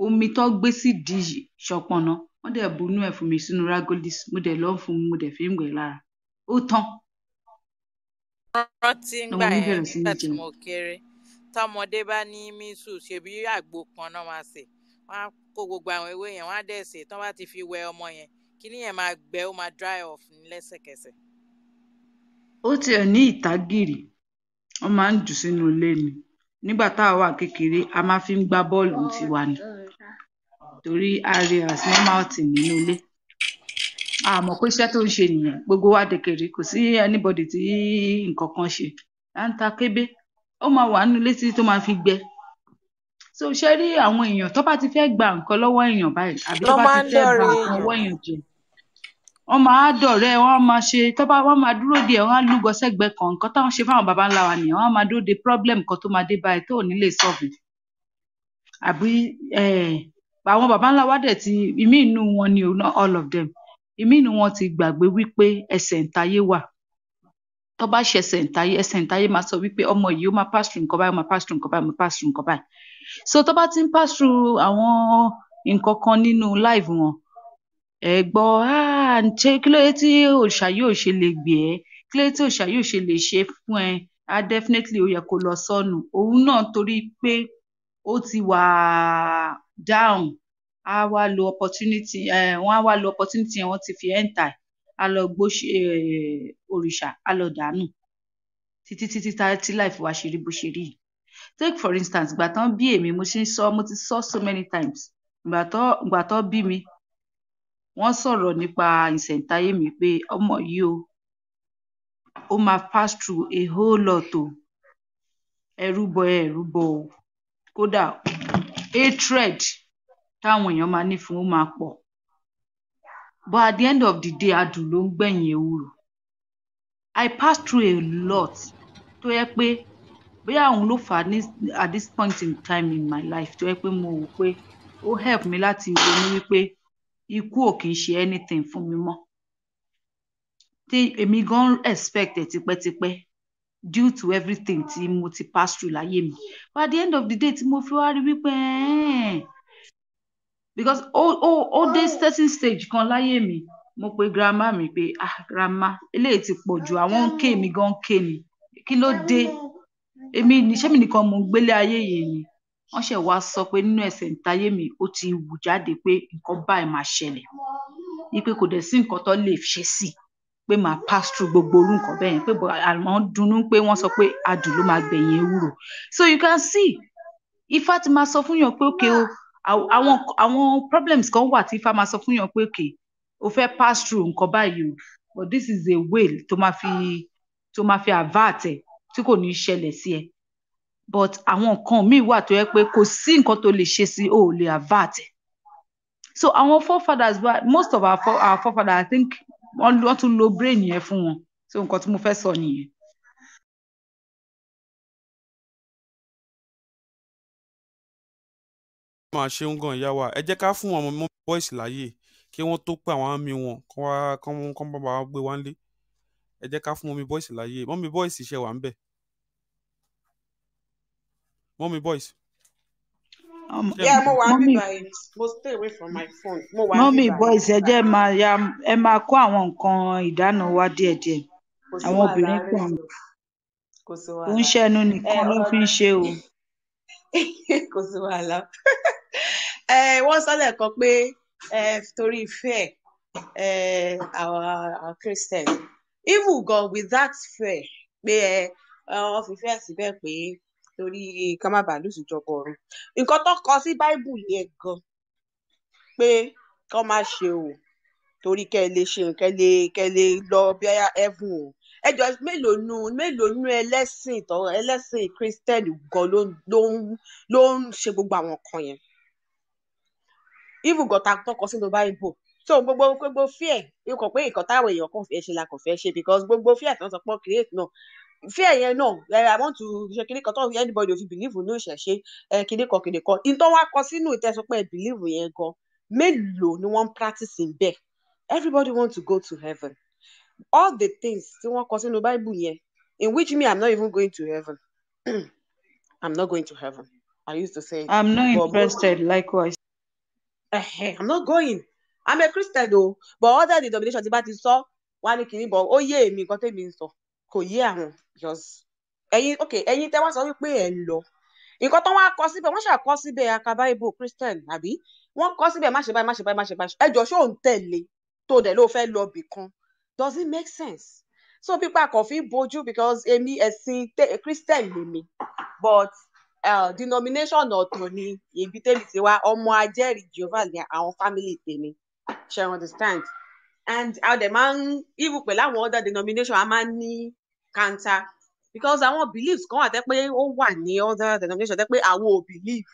omi tó gbé sí di ṣọ̀pọ̀nná wọ́n dẹ̀ bunú ẹ̀ fún mi sínú ragolis mo dẹ̀ lọ́ fún mi mo dẹ̀ fi ń gbẹ̀ lára ó tán. rántí ngbà ọmọ mi yẹn bẹ̀rẹ̀ sí ní nígbà tí jẹun. mo kéré tọmọdé bá ní mísù ṣebí àgbo kan náà máa sè wọn á kó gbogbo àwọn ewé yẹn wọn á dẹ̀ sè tán bá ti fi wẹ ọmọ yẹn kíní yẹn máa gbẹ ó máa dry off ní lẹ́sẹ̀kẹsẹ̀. ó tiẹ̀ ní ìtágìrì wọ́n máa ń jù sínú ilé ni nígbà táwa wà kékeré a máa fi ń gbá bọ́ọ̀lù tiwa ni torí a rí as normal thing nínú ilé a mọ̀ pé iṣẹ́ tó ń ṣe nìyẹn gbogbo wa dẹ̀kẹ̀rẹ̀ kò sí anybody tí nǹkan kan ṣe à ń ta kébé ó máa wà nínú ilé títí tó máa fi gbẹ. so ṣe rí àwọn èèyàn tó bá ti fẹ́ gba nǹkan lọ́wọ́ èèyàn báyìí àbí tó ló bá máa ti ń fẹ́ ba dọ̀rẹ́ nǹkan ọwọ́ èèyàn. èèyàn jẹ wọ́n máa dọ̀rẹ́ wọ́n á máa ṣe tó bá wọ́n máa dúró de ẹ̀ wọ́n á lúgọ sẹ́gbẹ̀ẹ́ kan nǹkan táwọn ṣe fáwọn baba ńlá wa nìyẹn wọ́n á máa dúró de problem kan tó máa dé báyìí tó ò ní lè solve àbí àwọn baba ńlá wa dẹ̀ ti ìmí inú wọn ni o not all of them ìmí inú wọn ti gbàgbé wípé ẹsẹ̀ ǹtayé wà tó bá ṣe ẹsẹ̀ ǹtayé máa sọ wípé ọmọ yìí ó máa pass through nǹkan báyìí ó máa pass through nǹkan báyìí ó máa pass through nǹkan báyìí so tó bá ti ń pass through àwọn nǹkan kan nínú life wọn ẹ gbọ́ ṣé kí ló dé tí òòṣà yóò ṣe lè gbé ẹ́ kí ló dé tí òòṣà yóò ṣe lè ṣe fún ẹ definitely ó yẹ kó lọ sọnù òun náà torí pé ó ti wà down á wá lo opportunity wọ́n á wá lo opportunity yẹn wọ́n ti fi enter á lọ gbó òrìṣà á lọ dànù títí tí life wa ṣe rí bó ṣe rí. take for instance ìgbà tán bí èmi mo ti sọ so many times ìgbà tán bí mi wọ́n sọ̀rọ̀ nípa ìṣẹ̀ǹtáyé mi pé ọmọ yìí ó máa pass through a whole lot o ẹrúbọ o kódà hatred táwọn èèyàn máa ní fún ó máa pọ̀ but at the end of the day adùn ló ń gbẹ̀yìn ewúro. I pass through a lot tó yẹ pé bóyá òun ló fà á at this point in time in my life tó yẹ pé mo wò pé ó help mi láti ronú wípé ikú ò kì í ṣe anything fún mi mọ́ tí èmi gan expect ẹ̀ tipẹ́tipẹ́ due to everything tí mo ti pass through láyé mi but at the end of the day tí mo fi wá rí wípé because ó dé certain stage kan láyé mi mo pe grandma mi pé grandma eléyìí ti pọ̀ jù àwọn ń ké mi gan ké ni kí ló dé èmi ṣé mi nìkan mo ń gbélé ayé yìí ni wọ́n ṣẹ̀ wá sọ pé nínú ẹsẹ̀ ǹtayé mi ó ti wù jáde pé nǹkan báyìí máa ṣẹlẹ̀ wípé kò dẹ̀ sí nǹkan tó lè ṣe sí pé máa pass through gbogbo orú nǹkan bẹ́ẹ̀ yẹn pé àwọn dunnú pé wọ́n sọ pé adùn ló máa gbẹ̀yìn ewúro so you can see ifá ti máa sọ fún yàn pé òkè o àwọn problems kan wà tí ifá máa sọ fún yàn pé òkè o fẹ́ pass through nǹkan báyìí o but this is a way tó máa fi avert ẹ̀ tí kò ní ṣẹlẹ̀ sí ẹ but àwọn nǹkan míì wà tó yẹ pé kò sí nǹkan tó lè ṣe sí o ò lè avert ẹ̀ so àwọn forefathers most of our forefathers I think wọ́n tún lo brain yẹn fún wọn so nǹkan tí mo fẹ́ sọ nìyẹn. máa ṣeun gan ìyá wa ẹ jẹ́ ká fún àwọn ọmọ boys láàyè kí wọ́n tó pé àwọn àmì wọn kán bá wa gbé wá nílé ẹ jẹ́ ká fún mọ́mí boys láàyè mọ́mí boys iṣẹ́ wà ń bẹ̀ mọ́mí boys. Mo wà ń bí báyìí mo stay away from my phone mo wà ń bí báyìí. mọ́mí boys ẹ jẹ́ ẹ máa kó àwọn nǹkan ìdáná wa díẹ̀díẹ̀ àwọn obìnrin kan tó ń ṣẹ́nu nìkan ló fi ń ṣe o. kò sí wàhálà wọ́n sọ lẹ́ẹ̀kan pé torí fear our Christian even gan with that fear pé wọ́n fi fear síbẹ̀ pé torí ká má bàa lùsùn jọba ọ̀run nǹkan tó kọ sí Bible yẹn gan pé kọ́ má ṣe o torí kẹ́ lè ṣe kẹ́ lè lọ bí heaven o ẹjọ mélòó nú ẹlẹ́sìn Christian gan ló ń ṣe gbogbo àwọn nǹkan yẹn even gan ta tọkọ sínú Bible so gbogbo fear ikọ̀ pé ìkọ̀ táwọn èèyàn kàn fẹ́ ṣe la kàn fẹ́ ṣe because gbogbo fear tó ń sọ pé create náà fear yẹn náà I want to ṣe kíní kan tó anybody ò fi believe ní ìṣẹ̀ṣe kíní kan ìtọ́ wa kọ sínú ìtẹ́sọpẹ́ believe yẹn gan mélòó ni wọ́n practice in bẹ́ẹ̀ everybody want to go to heaven all the things tí wọ́n kọ sínú Bible yẹn in which me I'm not even going to heaven I'm not going to heaven I used to say I'm not interested likewise. I'm not going I'm a Christian though but other denomination tí bá ti sọ wá ní kìíní but ó yé èmi nǹkan tèmi ń sọ kò yé àwọn because ẹ̀yin tẹ́ wá sọ wípé ẹ̀ ń lọ nǹkan tó wá kọ síbẹ̀ wọ́n ṣàkọ síbẹ̀ aka Bible Christian àbí wọ́n kọ síbẹ̀ má ṣe báyìí má ṣe báyìí má ṣe báyìí ẹjọ́ ṣó ń tẹ̀lé tó dẹ̀ ló fẹ́ lọ bì kan does it make sense so pípa kò fi bójú because èmi ẹ̀sìn Christian lèmi but denomination ọ̀tọ̀ ni ibi tèmi ti wá ọmọ ajẹ́rìí Jehovah ní àwọn family tèmi ṣe understand and how the man even pẹ̀lú àwọn other denomination a máa ń ní counter because àwọn beliefs kan wà tẹ́ pé ó wà ní other denomination tẹ́ pé àwọn ò believe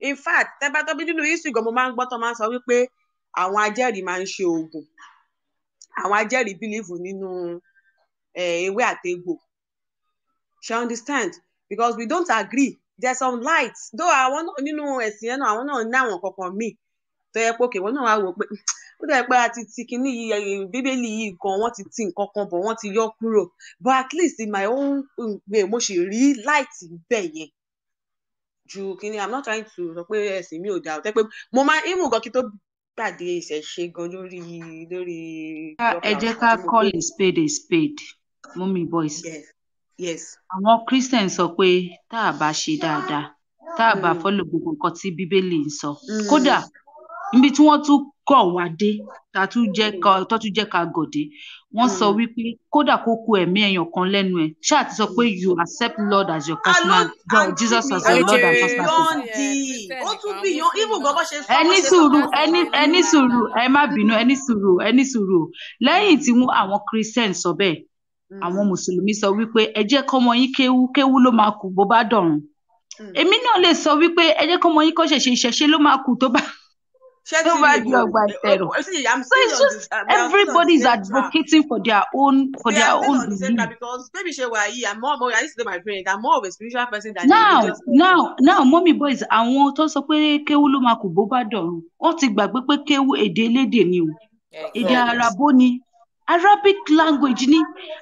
in fact tẹ́ bá tọ́ bí nínú history gan mo máa ń gbọ́ tó máa ń sọ wípé àwọn ajẹ́rìí máa ń ṣe oògùn àwọn ajẹ́rìí believe nínú ewé àtegbò ṣe understand because we don't agree there's some light though àwọn náà nínú ẹ̀sìn yẹn náà àwọn náà ní àwọn kankan míì tó yẹ pé wọ́n náà wá wò pé ó dẹ̀ pé àti ti kinní yìí bíbélì yìí gan wọ́n ti nǹkan kan bọ̀ wọ́n ti yọ kúrò but at least in my own way mo ṣì rí light bẹ́ẹ̀ yẹn ju kinní I'm not trying to sọ pé ẹ̀sìn mi ò dáa tẹ́ pé mo máa ń mú nǹkan kí tó gbàdé ìṣẹ̀ṣe gan lórí. ẹ jẹ́ ká call a spade mummy boys. Yes. Àwọn Christian sọ pé tá a bá ṣe dáadáa tá a bá follow gbogbo nǹkan tí bíbélì ń sọ kódà níbi tí wọ́n tún kọ̀ wá dé tó tún jẹ́ ká gòdè wọ́n sọ wípé kódà kó kú ẹ̀mí èèyàn kan lẹ́nu ẹ̀ ṣáà ti sọ pé you accept Lord as your personal God Jesus as your Lord and personal Savior. ó tún bí yan even gan bó ṣe sọ. ẹni sùúrù ẹ má bínú ẹni sùúrù lẹ́yìn tí àwọn Christian sọ bẹ́ẹ̀ àwọn mùsùlùmí sọ wípé ẹ jẹ́ kọ́mọ yín kéwú ló máa kù bó bá dọ̀run èmi náà lè sọ wípé ẹ jẹ́ kọ́mọ yín kó ìṣẹ̀ṣe ló máa kù tó bá di ọgbà ìtẹ̀rọ̀. So it's just everybody is advocating for their own belief. Because maybe ṣe wà yìí I'm more I used to do my praying I'm more of a spiritual person than a religious person. Now mommy boys àwọn tó sọ pé kéwú ló máa kù bó bá dọ̀run wọ́n ti gbàgbé pé kéwú èdè elédè ni o èdè àràbó ni Arabic language ni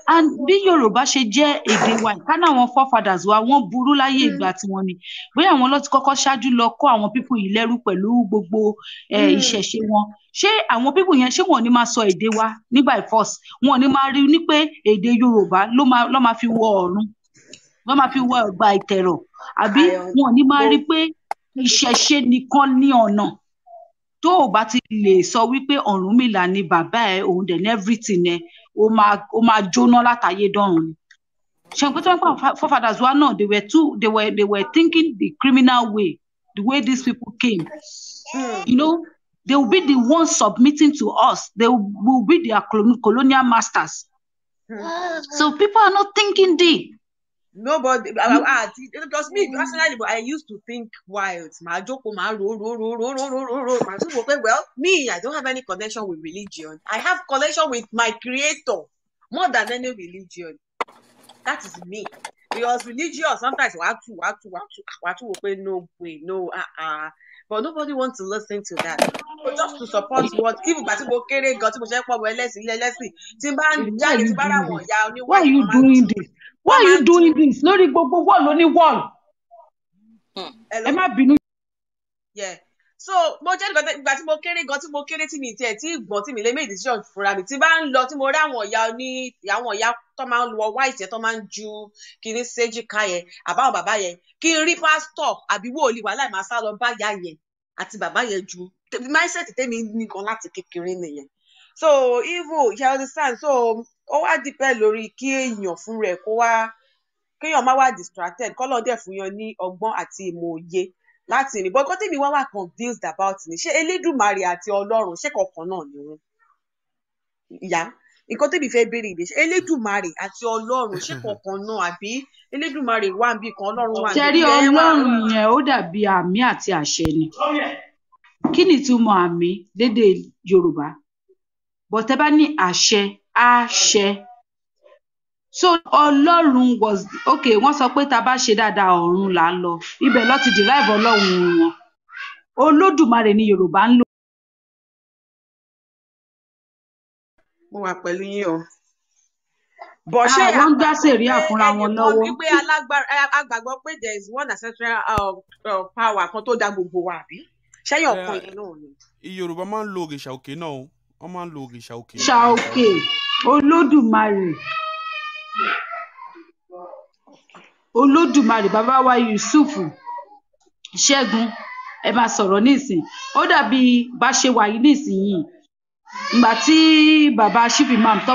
and bí Yorùbá ṣe jẹ́ èdè wa kánà àwọn forefathers wa wọ́n burú láyé ìgbà tí wọ́n ní bóyá àwọn ló ti kọ́kọ́ ṣáájú lọ kó àwọn people yìí lẹ́rú pẹ̀lú gbogbo ìṣẹ̀ṣe wọn ṣé àwọn people yẹn ṣé wọ́n ní máa sọ èdè wa ní by force wọ́n ní máa rí ní pé èdè Yorùbá ló máa fi wọ ọ̀run ló máa fi wọ ọgbà ìtẹ̀rọ̀ àbí wọ́n ní máa rí pé ìṣẹ̀ṣe nìkan ní ọ̀nà tó o bá ti lè sọ wípé Ọ̀rúnmìlà ni bàbá ẹ òun dẹ̀ ní everything ẹ ó máa jóná látàyé dọ̀run ni ṣe pé tí wọ́n pa forefathers wa náà they were thinking the criminal way the way these people came you know they will be the ones submitting to us they will be their colonial masters so people are not thinking deep. Nobody because me personally I used to think wild well me I don't have any connection with religion I have connection with my creator more than any religion that is me because religion sometimes no way no but nobody wants to listen to that but just to support what even gbà tí mo kéré gan tí mo ṣe pọ̀ wọ ẹlẹ́sìn tí n bá ń jáde tí bá rà wọ̀n ya oníwà. Why are you doing this? Why are you doing this? Lórí gbogbo wall lóní wall. Ẹ má bínú. So mo jẹ́ ìgbà tí mo kéré gan tí mo kéré tí mi tiẹ̀ tí gbọ́n tí mi lè make decision fúnra mi tí bá ń lọ tí mo rí àwọn ìyá tó máa ń wọ white yẹn tó máa ń ju kiri séjìká yẹn àbáwọn bàbá yẹn kí n rí pásítọ̀ àbí wòlíì wàhálà máa sá lọ bá ìyá yẹn àti bàbá yẹn ju mindset tèmi ní gan láti kékeré nìyẹn. So even you understand, so ó wá depend lórí kí èèyàn fún rẹ̀ kéèyàn má wà distracted, kọ́lọ́run dẹ̀ fún yan ní ọgbọ́n àti ìmọ̀ òye láti rìn. But nǹkan tèmi wá wà confused about ni ṣé Elédùmarè àti Ọlọ́run ṣé kankan náà ni wọ́n? Ìyá, nǹkan tèmi fẹ́ béèrè ìdè ṣé Elédùmarè àti Ọlọ́run ṣé kankan náà, àbí Elédùmarè wà níbì kan Ọlọ́run wà níbì Ṣẹ̀rí kan? Ọlọ́run yẹn ó dàbí àmì àti àṣẹ ni. Kí ni ìtumọ̀ àmì lédè Yorùbá? But tẹ́ bá ní àṣẹ, àṣẹ. So Ọlọ́run was okay, wọ́n sọ pé tá a bá ṣe dáadáa ọ̀run là ń lọ. Ibẹ̀ ló ti derive Ọlọ́run wọn. Olódùmarè ni Yorùbá ń lò. Mo wà pẹ̀lú yín o. But ṣé Àwọn ń dá sẹ̀ríà fúnra wọn lọ́wọ́. wípé agbàgbọ́ pé there is one ancestral power kan tó dá gbogbo wa àbí? Ṣẹ́yìn ọ̀kan yẹn náà ni. Yorùbá máa ń lo òrìṣà òkè náà o. Wọ́n máa ń lo òrìṣà òkè. Òrìṣà òkè, Olódùmarè. Olódùmarè, bàbá wa Yusuf Ṣẹ́gun, ẹ máa sọ̀rọ̀ nísìn. Ó dàbí bá ṣe wà yìí nísìnyìí. Ìgbà tí bàbá Chief Imam tó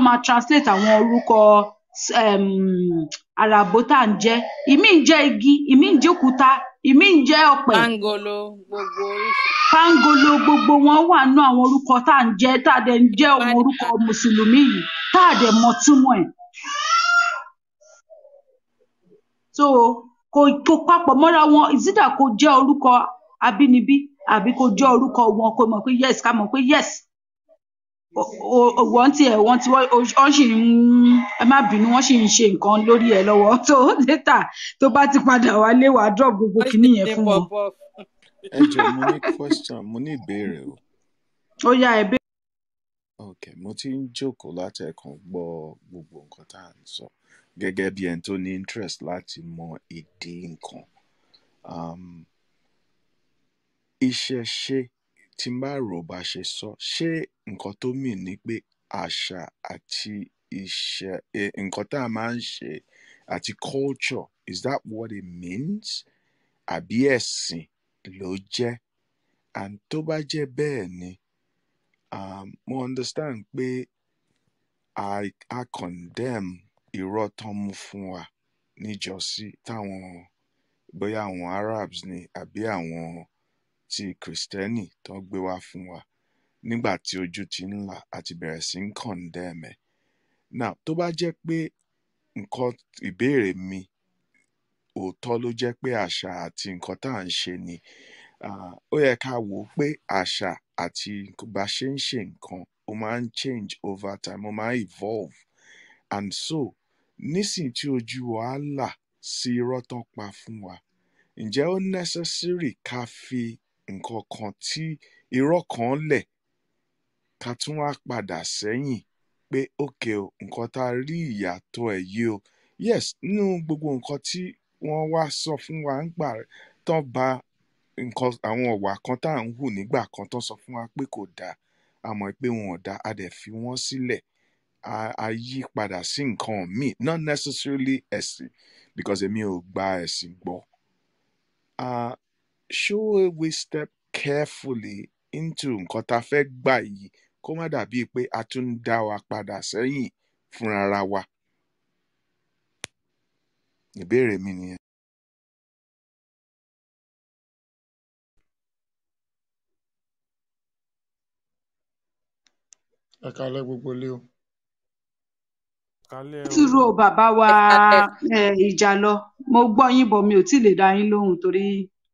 máa translate àwọn orúkọ àràbó tá à ń jẹ́. Ìmí ń jẹ́ igi, ìmí ń jẹ́ òkúta, ìmí ń jẹ́ ọ̀pẹ. Pangolo, gbogbo oríṣi. Pangolo, gbogbo wọn wà nínú àwọn orúkọ tá à ń jẹ́, tá a dẹ̀ ń jẹ́ àwọn orúkọ Mùsùlùmí yìí, tá a dẹ̀ mọ̀ túmọ̀ ẹ̀. So kò papọ̀ mọ́ra wọn, ìsídà kò jẹ́ orúkọ abínibí àbí kò jẹ́ orúkọ wọn, kò mọ̀ pé yes, ká mọ̀ pé yes. Wọ́n sì ẹ má bínú, wọ́n sì ń ṣe nǹkan lórí ẹ̀ lọ́wọ́. So later tó bá ti padà wálé wàá drop gbogbo kinní yẹn fún wọn. Ẹ jọ̀ọ́, mo ní question, mo ní ìbéèrè o. Ó yá ẹ béèrè. Okay, mo ti ń jókòó láti ẹ̀kan gbọ́ gbogbo nǹkan tá à ń sọ gẹ́gẹ́ bí ẹni tó ní interest láti mọ ìdí nǹkan. Ìṣẹ̀ṣe tí n bá rò bá ṣe sọ, ṣé nǹkan tó mean ni pé àṣà àti nǹkan tá a máa ń ṣe àti culture, is that what it means? Àbí ẹ̀sìn ló jẹ́? And tó bá jẹ́ bẹ́ẹ̀ ni, mo understand pé I condemn irọ́ tán mú fún wa níjọ́sí táwọn bóyá àwọn Arabs ni àbí àwọn ti Kristẹni tó gbé wá fún wa nígbà tí ojú ti ń là àti bẹ̀rẹ̀ sí ń condemn ẹ̀. Now tó bá jẹ́ pé nǹkan ìbéèrè mi òótọ́ ló jẹ́ pé àṣà àti nǹkan tá à ń ṣe ni, ó yẹ ká wò ó pé àṣà àti bá ṣe ń ṣe nǹkan ó máa ń change over time, ó máa ń evolve. And so nísìnyí tí ojú wa là sí irọ́ tán pa fún wa, ǹjẹ́ ó necessary ká fi nǹkan kan tí irọ́ kan lẹ̀ ká tún wá padà sẹ́yìn pé okay o, nǹkan tá a rí ìyàtọ̀ ẹ̀ yìí o. Yes, nínú gbogbo nǹkan tí wọ́n wá sọ fún wa ń gbà tán ba nǹkan àwọn ọ̀wà kan tá à ń hù nígbà kan tán sọ fún wa pé kò dáa, a mọ̀ pé wọn ò dáa, a dẹ̀ fi wọ́n sílẹ̀, a yí padà sí nǹkan míì, not necessarily ẹ̀sìn, because èmi ò gba ẹ̀sìn gbọ́. Should we step carefully into nǹkan tá a fẹ́ gbà yìí kó má dàbí pé a tún ń dá wa padà sẹ́yìn fúnra wa? Ìbéèrè mi nìyẹn. Ẹ káalẹ́ gbogbo ilé o. Túrò bàbá wa ìjà lọ, mo gbọ́ yín bọ̀ mi ò tí lè dá yín lóhùn torí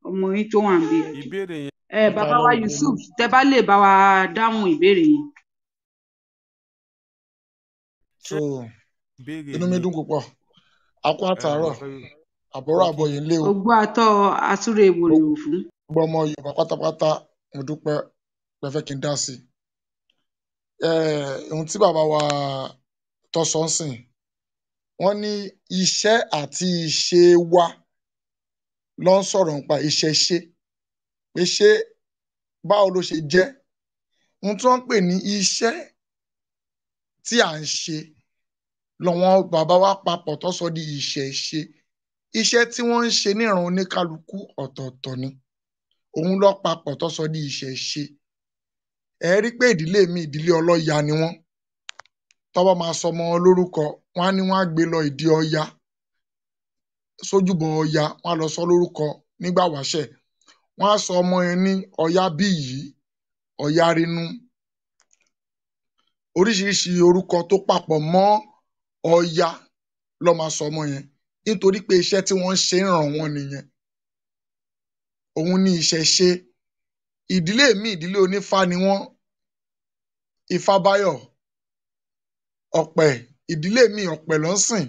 ọmọ yín tó wà ń bí ẹ̀jẹ̀. Ìbéèrè yẹn. Bàbá wa Yusuf, tẹ bá lè bá wa dáhùn ìbéèrè yẹn. So inú mi dùn púpọ̀, a kú àtàárọ̀, àbọ̀rọ̀ àbọ̀yìn lé o. Ogbó àtọ́ àsúrè ìwòrìwò fún. Gbogbo ọmọ Yorùbá pátápátá mo dúpẹ́ pé fẹ́ kí n dá sí i. Ohun tí bàbá wa tó sọ ń sìn, wọ́n ní iṣẹ́ àti ìṣe wa ló ń sọ̀rọ̀ nípa ìṣẹ̀ṣe, pé ṣé báwo ló ṣe jẹ́. Ohun tí wọ́n ń pè ní iṣẹ́ tí à ń ṣe lọ́wọ́n bàbá wa papọ̀ tó sọ di ìṣẹ̀ṣe. Iṣẹ́ tí wọ́n ń ṣe níran oníkálukú ọ̀tọ̀ọ̀tọ̀ ni. òun ló papọ̀ tó sọ di ìṣẹ̀ṣe. Ẹ rí pé ìdílé mi ìdílé ọlọ́ya ni wọ́n. Tó bá máa sọmọ lórúkọ, wọ́n á ní wọ́n á gbé lọ ìdí Ọya, sójúbọ Ọya, wọ́n á lọ sọ lórúkọ nígbà wáṣẹ̀. Wọ́n á sọ ọmọ yẹn ní Ọyábíyì, Ọyárínú. Oríṣiríṣi orúkọ tó papọ̀ mọ́ Ọya ló máa sọ ọmọ yẹn nítorí pé iṣẹ́ tí wọ́n ń ṣe ń ràn wọ́n nìyẹn. Òun ni ìṣẹ̀ṣe. Ìdílé mi ìdílé onífá ni wọ́n. Ifábáyọ̀, Ọ̀pẹ̀, ìdílé mi Ọ̀pẹ̀ ló ń sìn.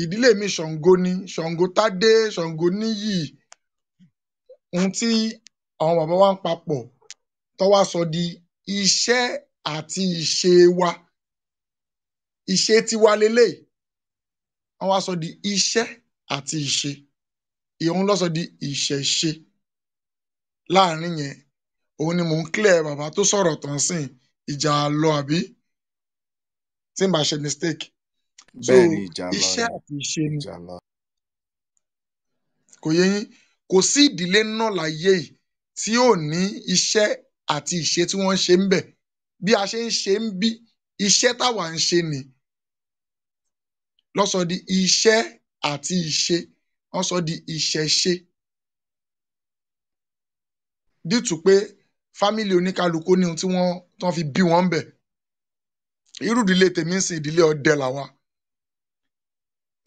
Ìdílé mi Ṣàngó ni, Ṣàngótádé, Ṣàngóníyì. Ohun tí àwọn bàbá wa ń papọ̀ tó wá sọ di iṣẹ́ àti ìṣe wa. Ìṣe tiwa leléyìí. Wọ́n wá sọ di iṣẹ́ àti ìṣe. Ìhun ló sọ di ìṣẹ̀ṣe. Láàárín yẹn, òun ni mò ń clear bàbá tó sọ̀rọ̀ tán sìn ìjà lọ àbí tí n bá ṣe mistake. So Bẹ́ẹ̀ni ìjà lọ iṣẹ́ ni. àti ìṣe ni. Ìjà lọ. Kò yé yín? Kò sí ìdílé náà láyé yìí tí ò ní iṣẹ́ àti ìṣe tí wọ́n ń ṣe ń bẹ̀. Bí a ṣe ń ṣe ń bí, iṣẹ́ táwa ń ṣe ni. Ló sọ di iṣẹ́ àti ìṣe. Wọ́n sọ di ìṣẹ̀ṣe. Dítù pé fámílì oníkálukú ní ohun tí wọ́n fi bí wọn ń bẹ̀. Irú ìdílé tèmi ń sìn ìdílé ọdẹ làwa.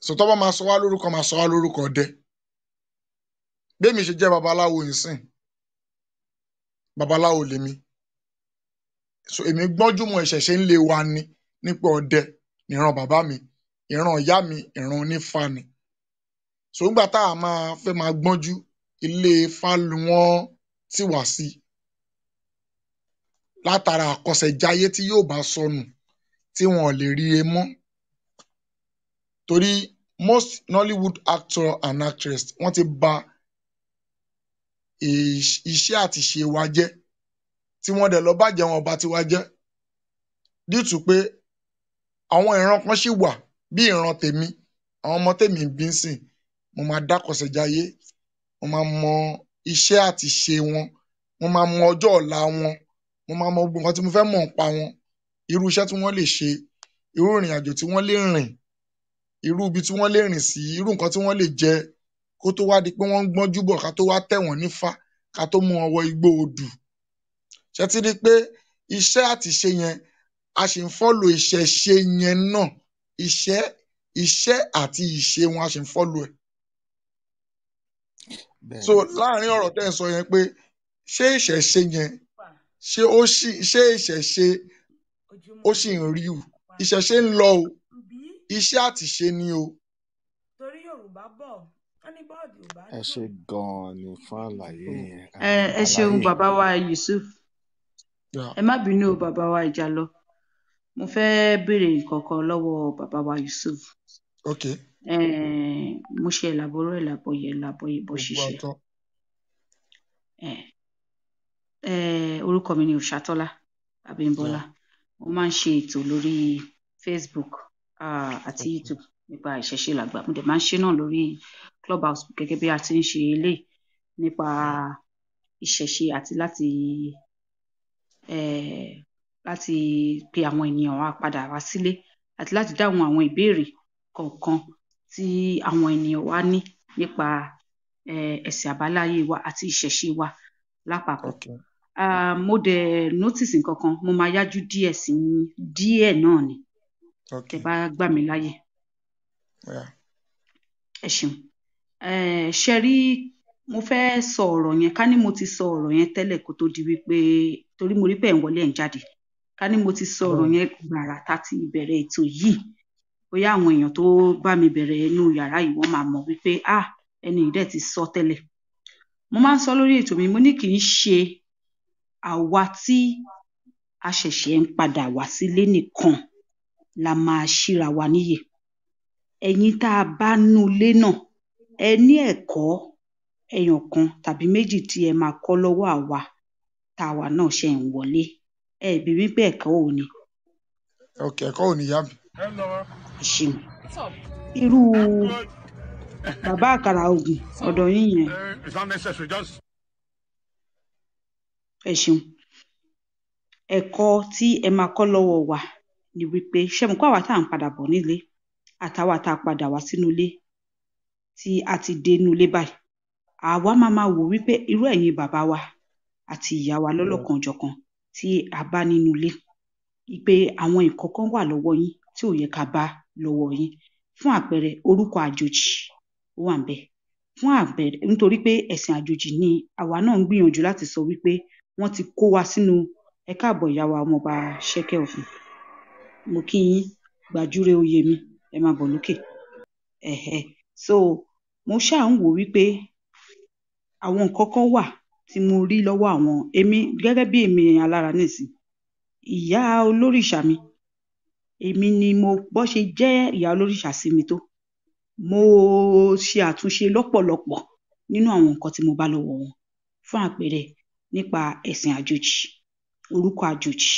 So tó bá máa sọ wá lórúkọ, máa sọ wá lórúkọ ọdẹ. Bémi ṣe jẹ́ babaláwo ìsìn, babaláwo lèmi. So èmi gbọ́njú mọ́ ìṣẹ̀ṣe ńlé wa ni nípa ọdẹ ìran bàbá mi, ìran ìyá mi, ìran onífá ni. So nígbà tá a máa fẹ́ máa gbọ́njú, ilé Ifá ni wọ́n tì wá sí. Látara àkọsẹ̀jayé tí yóò bá sọnù tí wọn ò lè rí e mọ́. Torí most Nollywood actor and actress wọ́n ti bà iṣẹ́ àti ìṣe wa jẹ́. Tí wọ́n dẹ̀ lọ bàjẹ́ wọn ọba tiwa jẹ́. Dítù pé àwọn ìran kan ṣì wà bí ìran tèmi, àwọn ọmọ tèmi bí ń sìn, mo máa dákọsẹ̀jayé, mo máa mọ iṣẹ́ àti ìṣe wọn, mo máa mọ ọjọ́ ọ̀la wọn, mo máa mọ gbogbo nǹkan tí mo fẹ́ mọ̀ nípa wọn, irú iṣẹ́ tí wọ́n lè ṣe, irú ìrìn àjò tí wọ́n lè rìn, irú ibi tí wọ́n lè rìn sí, irú nǹkan tí wọ́n lè jẹ kó tó wá di pé wọ́n ń gbọ́njú bọ̀ ká tó wá tẹ̀ wọ́n nífá ká tó mú wọn wọ igbó odù. Ṣé ti rí pé iṣẹ́ àti ìṣe yẹn a sì ń follow ìṣẹ̀ṣe yẹn náà. Iṣẹ́ àti ìṣe wọn a sì ń follow ẹ̀. So láàárín ọ̀rọ̀ tẹ́ ẹ sọ yẹn pé ṣé ìṣẹ̀ṣe yẹn ṣé ìṣẹ̀ṣe ó sì ń rí o? Ìṣẹ̀ṣe ń lọ o. Iṣẹ́ àti ìṣe ni o. Torí Yorùbá bọ̀, wọ́n ní bọ́ọ̀dù ò bá Ẹ ṣé gan-an ni fún àlàyé yẹn. Ẹ ṣeun bàbá wa Yusuf. Ẹ má bínú o bàbá wa Ìjàlọ. Mo fẹ́ béèrè nǹkan kan lọ́wọ́ bàbá wa Yusuf. Okay. Mo ṣe ẹ̀làbọ̀ bó ṣiṣẹ́. Orúkọ mi ni Òṣàtọ́lá Abímbọ́lá. Mo máa ń ṣe ètò lórí Facebook àti YouTube nípa ìṣẹ̀ṣe làgbà. Mo dẹ̀ máa ń ṣe náà lórí Clubhouse gẹ́gẹ́ bí a ti ń ṣe eléyìí nípa ìṣẹ̀ṣe àti láti pe àwọn ènìyàn wa padà wá sílé àti láti dáhùn àwọn ìbéèrè kọ̀ọ̀kan tí àwọn ènìyàn wa ní nípa ẹ̀sìn àbáláyé wa àti ìṣẹ̀ṣe wa lápapọ̀. Mo dẹ̀ notice nǹkan kan, mo máa yájú díẹ̀ sí díẹ̀ náà ni. Tẹ́ bá gbà mí láyè. Ẹ ṣeun. Ṣe rí, mo fẹ́ sọ ọ̀rọ̀ yẹn, ká ní mo ti sọ ọ̀rọ̀ yẹn tẹ́lẹ̀ kó tó di wípé torí mo rí pé ẹ̀ ń wọlé ẹ̀ ń jáde. Ká ní mo ti sọ ọ̀rọ̀ yẹn gbàrà tá ti bẹ̀rẹ̀ ètò yìí. Bóyá àwọn èèyàn tó bá mi bẹ̀rẹ̀ inú yàrá yìí wọ́n máa mọ̀ wípé ẹni yìí dẹ̀ ti sọ tẹ́lẹ̀. Mo máa ń sọ lórí ètò mi, mo ní kì í ṣe àwa tí a ṣẹ̀ṣẹ̀ ń padà wá sílé nìkan la máa ṣíra wa níyè. Ẹ̀yin tá a bá nú ilé náà, ẹ ní ẹ̀kọ́ ẹyọ kan tàbí méjì tí ẹ máa kọ́ lọ́wọ́ àwa táwa náà ṣe ń wọlé. Ẹ bí wípé ẹ̀kọ́ ò ní. Okay, ẹ̀kọ́ ò ní yá mi. Ṣeun. Irú bàbá àkàrà ògùn ọ̀dọ̀ yín yẹn. ẹ ṣeun. Ẹ̀kọ́ tí ẹ máa kọ́ lọ́wọ́ wa ni wípé ṣé mo kó àwa tá à ń padà bọ̀ nílé àtàwa tá a padà wá sínú ilé tí a ti dé inú ilé báyìí. Àwa máa wò wípé irú ẹ̀yin bàbá wa àti ìyá wa lọ́lọ́kan-ò-jọ̀kan tí a bá nínú ilé pé àwọn nǹkan kan wà lọ́wọ́ yín tí ò yẹ ká bá lọ́wọ́ yín. Fún àpẹẹrẹ orúkọ àjòjì ó wà ńbẹ̀. Fún àpẹẹrẹ nítorí pé ẹ̀sìn àjòjì ni àwa náà ń gbìyànjú láti sọ wípé wọ́n ti kó wa sínú. Ẹ káàbọ̀ ìyá wa ọmọọba Ṣẹ́kẹ́ Ọ̀fun. Mo kí yín Gbàjúre oyè mi, ẹ máa bọ̀ lókè. So mo ṣáà ń wò wípé àwọn nǹkan kan wà tí mo rí lọ́wọ́ àwọn èmi gẹ́gẹ́ bí èmi alára nísìn. Ìyá olórìṣà mi, èmi ni mo bọ́ ṣe jẹ́ ìyá olórìṣà sí mi tó. Mo ṣe àtúnṣe lọ́pọ̀lọpọ̀ nínú àwọn nǹkan tí mo bá lọ́wọ́ wọn. Fún àpẹẹrẹ nípa ẹ̀sìn àjòjì, orúkọ àjòjì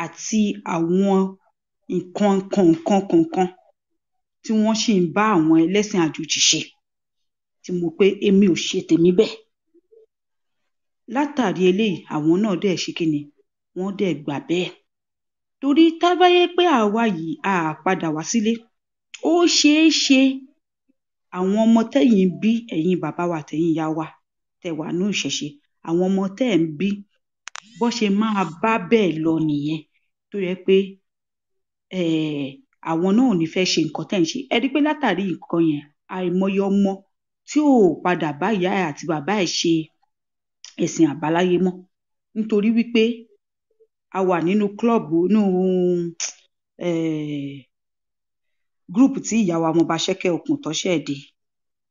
àti àwọn nǹkan kọ̀ọ̀kan tí wọ́n sì ń bá àwọn ẹlẹ́sìn àjòjì ṣe tí mo pé èmi ò ṣe tèmi bẹ́ẹ̀. Látàrí eléyìí àwọn náà dẹ̀ ṣe kíni, wọ́n dẹ̀ gbà bẹ́ẹ̀. Torí tá bá jẹ́ pé àwa yìí a padà wá sílé, ó ṣeé ṣe àwọn ọmọ tẹ́yin bí ẹ̀yin bàbá wa àtẹ̀yin ìyá wa tẹ́ wà nínú ìṣẹ̀ṣe, àwọn ọmọ tẹ́ ẹ̀ ń bí bọ́ ṣe máa bá bẹ́ẹ̀ lọ nìyẹn. Tó jẹ́ pé àwọn náà ò ní fẹ́ ṣe nǹkan tẹ́ ẹ̀ ń ṣe. Ẹ rí pé látàrí nǹkan yẹn àìmọye ọmọ tí ò padà bá ìyá ẹ̀ àti bàbá ẹ̀ ṣe ẹ̀sìn àbáláyé mọ́. Nítorí wípé a wà nínú group tí ìyá wa ọmọọba Ṣẹ́kẹ́ Ọ̀kùn tó ṣẹ̀ dé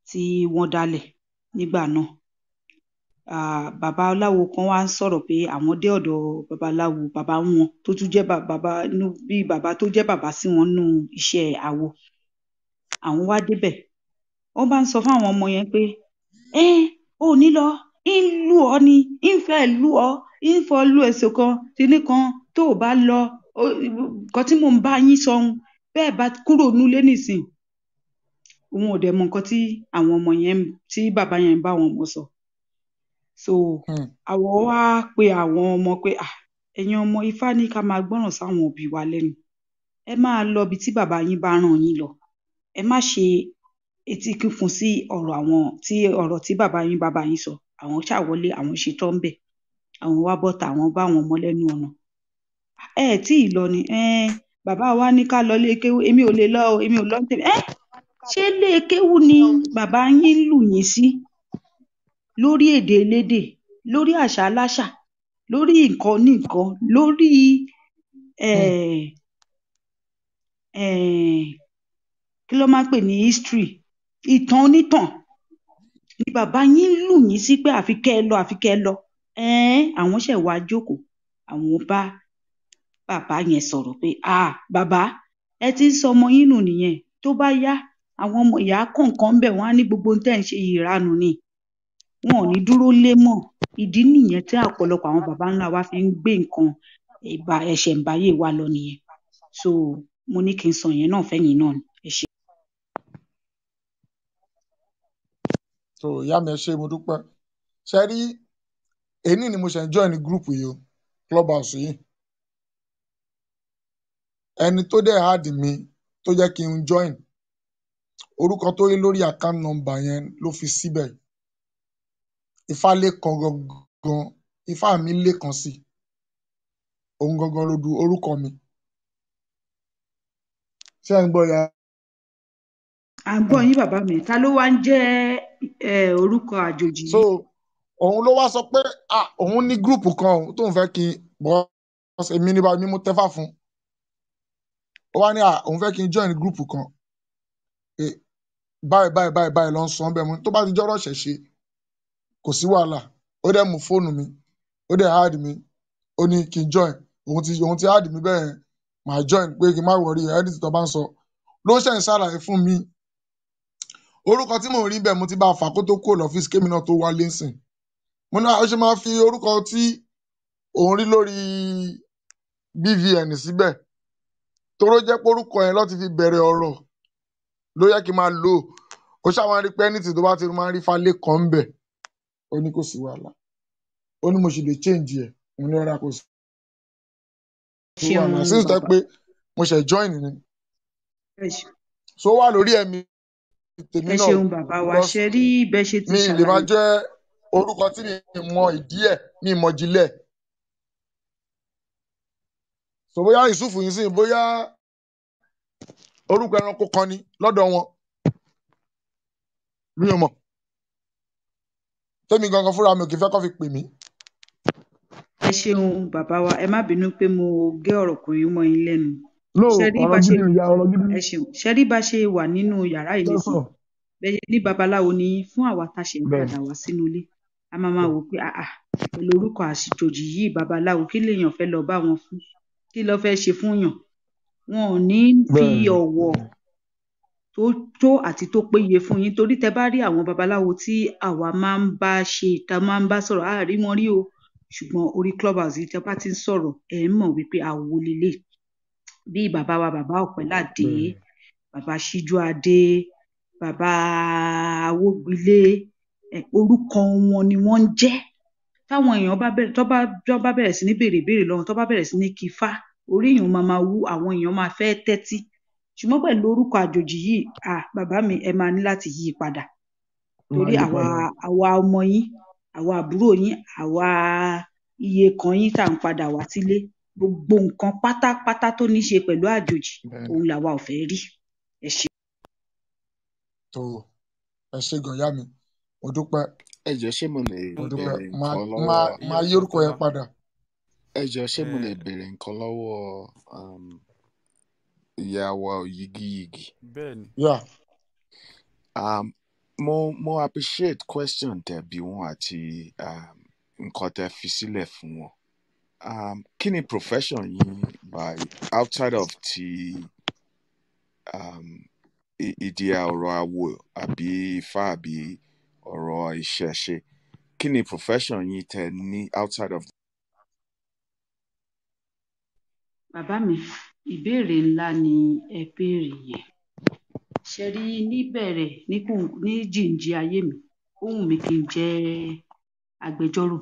tí wọ́n dálẹ̀ nígbà náà. Bàbá aláwo kan wá ń sọ̀rọ̀ pé àwọn dé ọ̀dọ̀ babaláwo bàbá wọn tó tún jẹ́ bàbá tó jẹ́ bàbá sí wọn nínú iṣẹ́ awo. Àwọn wá débẹ̀. Wọ́n bá ń sọ fún àwọn ọmọ yẹn pé ò ní lọ, ń lù ọ́ ni, ń fẹ́ lù ọ́, ń fọ́ lù èso kan, kinní kan tó o bá lọ. Nǹkan tí mò ń bá yín sọ ohun bẹ́ẹ̀ bá kúrò nílé nísìn. Òun ò dẹ̀ mọ nǹkan tí àwọn ọmọ yẹn tí bàbá yẹn ń bá wọn mọ̀ sọ. So àwọn wá pe àwọn ọmọ pé ẹ̀yin ọmọ Ifá ní ká máa gbọ́ràn sáwọn òbí wa lẹ́nu. Ẹ máa lọ ibi tí bàbá yín bá rán yín lọ. Ẹ má ṣe etí kíkun sí ọ̀rọ̀ tí bàbá yín sọ. Àwọn ṣáà wọlé, àwọn ṣetán ńbẹ̀. Àwọn wá bọ́ta, àwọn bá àwọn ọmọ lẹ́nu ọ̀nà. Ẹ tí ì lọ ni. Bàbá wa ní ká lọ ilé kéwú. Èmi ò lè lọ o, èmi ò lọ ní tèmi. Ṣé ilé kéwú ni bàbá yín lù yín sí? Lórí èdè elédè, lórí àṣà aláṣà, lórí nǹkan oníǹkan, lórí kí ló máa ń pè ní history, ìtàn onítàn ni bàbá yín lù yín sí pé àfi kẹ́ ẹ lọ, àfi kẹ́ ẹ lọ. Àwọn ṣẹ̀ wá jókòó, àwọn bá bàbá yẹn sọ̀rọ̀ pé bàbá ẹ ti ń sọ ọmọ yín nù nìyẹn. Tó bá yá àwọn ọmọ ìyá kọ̀ọ̀kan ń bẹ̀ wọ́n á ní gbogbo ohun tẹ́ ń ṣe ìranù ni. Wọn ò ní dúró lé mọ́. Ìdí nìyẹn tí ọ̀pọ̀lọpọ̀ àwọn bàbá ńlá wa fi ń gbé nǹkan ẹ̀ṣẹ̀ǹbáyé wa lọ nìyẹn. So mo ní kí n sọ yẹn náà fẹ́yìn náà ni. Ẹ ṣé. So ìyá mi ẹ ṣé mo dúpẹ́. Ṣé rí èní ni mo ṣe ń join ní group yìí o, clubhouse yìí. Ẹni tó dẹ̀ add mi tó jẹ́ kí n join, orúkọ tó rí lórí account number yẹn ló fi síbẹ̀. Ifá Lékan gangan, Ifá mi Lékan sí. Òun gangan ló du orúkọ mi. Ṣé ẹ ń gbọ́ ya? À ń gbọ́ yín bàbá mi. Ta ló wá ń jẹ́ orúkọ àjòjì yìí? So òun ló wá sọ pé òun ní group kan tóun fẹ́ kí n bọ́ èmi ní báyìí mo tẹ́fà fún. Ó wá ní òun fẹ́ kí n join group kan. Báyìí ló ń sọ bẹ́ẹ̀ mo tó bá ti jọ́rọ̀ ṣẹ̀ṣe kò sí wàhálà. Ó dẹ̀ mú fóònù mi, ó dẹ̀ add mi, ó ní kí n join. Òun ti add mi bẹ́ẹ̀ màá join pé kí n má worry anything tó bá ń sọ. Ló ṣe ń ṣàlàyé fún mi. Orúkọ tí mò ń rí bẹ́ẹ̀ mo ti bá a fà kó tó kúrò lọ́fíìsì kémi náà tó wálé ńsìn. Mo ní ó ṣe máa fi orúkọ tí òun rí lórí BVN síbẹ̀. Toró jẹ́ pé orúkọ yẹn ló ti fi bẹ̀rẹ̀ ọ̀rọ̀ ló yẹ kí n máa lò. Ó ṣáà máa rí pé anything tó bá ti máa rí Ifá Lékan ń bẹ̀. Ó ní kò sí wàhálà. ó ní mo sì lè change ẹ̀ mo ní rárá kò sí wàhálà ṣeun since tó bàbá pé mo ṣe join ni ẹ ṣe- so ó wà lórí ẹ̀mí tèmi ẹ náà o ṣeun bàbá wa because ṣe rí bẹ́ẹ̀ ṣe ti mi lè máa ṣàlàyé jẹ́ orúkọ tí mi mọ ìdí ẹ̀ mi mọ ìjìnlẹ̀ so bóyá Yusufu yìí sìn bóyá orúkọ ẹranko kan ni lọ́dọ̀ wọn mi ò mọ̀ tèmi gangan fúnra mi ò kì í fẹ́ kó fi pè mí. ẹ ṣeun bàbá wa ẹ má bínú pé mo gé ọ̀rọ̀ kò yín mọ́ yín lẹ́nu no ṣe rí bá ọ̀rọ̀ ṣe gidi nìyá ọ̀rọ̀ gidi ẹ ṣeun ṣe rí bá ṣe wà nínú yàrá yìí nísìnyí lọ́sàn bẹ́ẹ̀ ní babaláwo ni fún àwa tá a ṣe ń bẹ́ẹ̀ padà wá sínú ilé a máa wò pé pẹ̀lú orúkọ àṣìjòjì yìí babaláwo kí lèèyàn fẹ́ lọ bá wọn fún kí ló fẹ́ ṣe fún yàn wọn ò ní fi bẹ́ẹ̀ ọ̀wọ̀ tó àti tó péye fún yín torí tẹ bá rí àwọn babaláwo tí àwa máa ń bá ṣe tá máa ń bá sọ̀rọ̀ á rí wọn rí o ṣùgbọ́n orí clubhouse yìí tẹ bá ti ń sọ̀rọ̀ ẹ̀ ń mọ̀ wípé àwo lélẹ̀ bí bàbá wa bàbá Ọ̀pẹ́ládé bẹ́ẹ̀ bàbá Síjú Adé bàbá Awógbilé orúkọ wọn ni wọ́n ń jẹ́ táwọn èèyàn bá bẹ̀rẹ̀ sí ní béèrè ìbéèrè lọ́wọ́ tó bá bẹ̀rẹ̀ sí ní kífá orí èèyàn máa wú àwọn èèyàn máa fẹ́ tẹ́tí ṣùgbọ́n pẹ̀lú orúkọ àjòjì yìí bàbá mi ẹ máa ní láti yí i padà torí àwa ọmọ yín àwa àbúrò yín àwa iye kan yín tá à ń padà wá sílé gbogbo nǹkan pátápátá tó ní í ṣe pẹ̀lú àjòjì òun làwa ò fẹ́ rí ẹ ṣe. tó ẹ ṣe gan yá mi mo dúpẹ́ ẹ jọ ṣé mo lè mo dúpẹ́ béèrè nǹkan lọ́wọ́ máa yí orúkọ yẹn padà. ẹ jọ ṣé mo lè béèrè nǹkan lọ́wọ́ ìyá wa Òyigiyigi. bẹ́ẹ̀ni. Yeah. Mo appreciate question tẹ́ bí wọn àti nǹkan tẹ́ fi sílẹ̀ fún wọn. Kí ni profession yín by outside of ti ìdí ọ̀rọ̀ awo àbí ifá àbí ọ̀rọ̀ ìṣẹ̀ṣe? Kí ni profession yín tẹ́ ní outside of. bàbá mi ìbéèrè ńlá ni ẹ béèrè yẹn ṣe rí níbẹ̀rẹ̀ ní jìnjì ayé mi ó wù mí kí n jẹ́ agbẹjọ́rò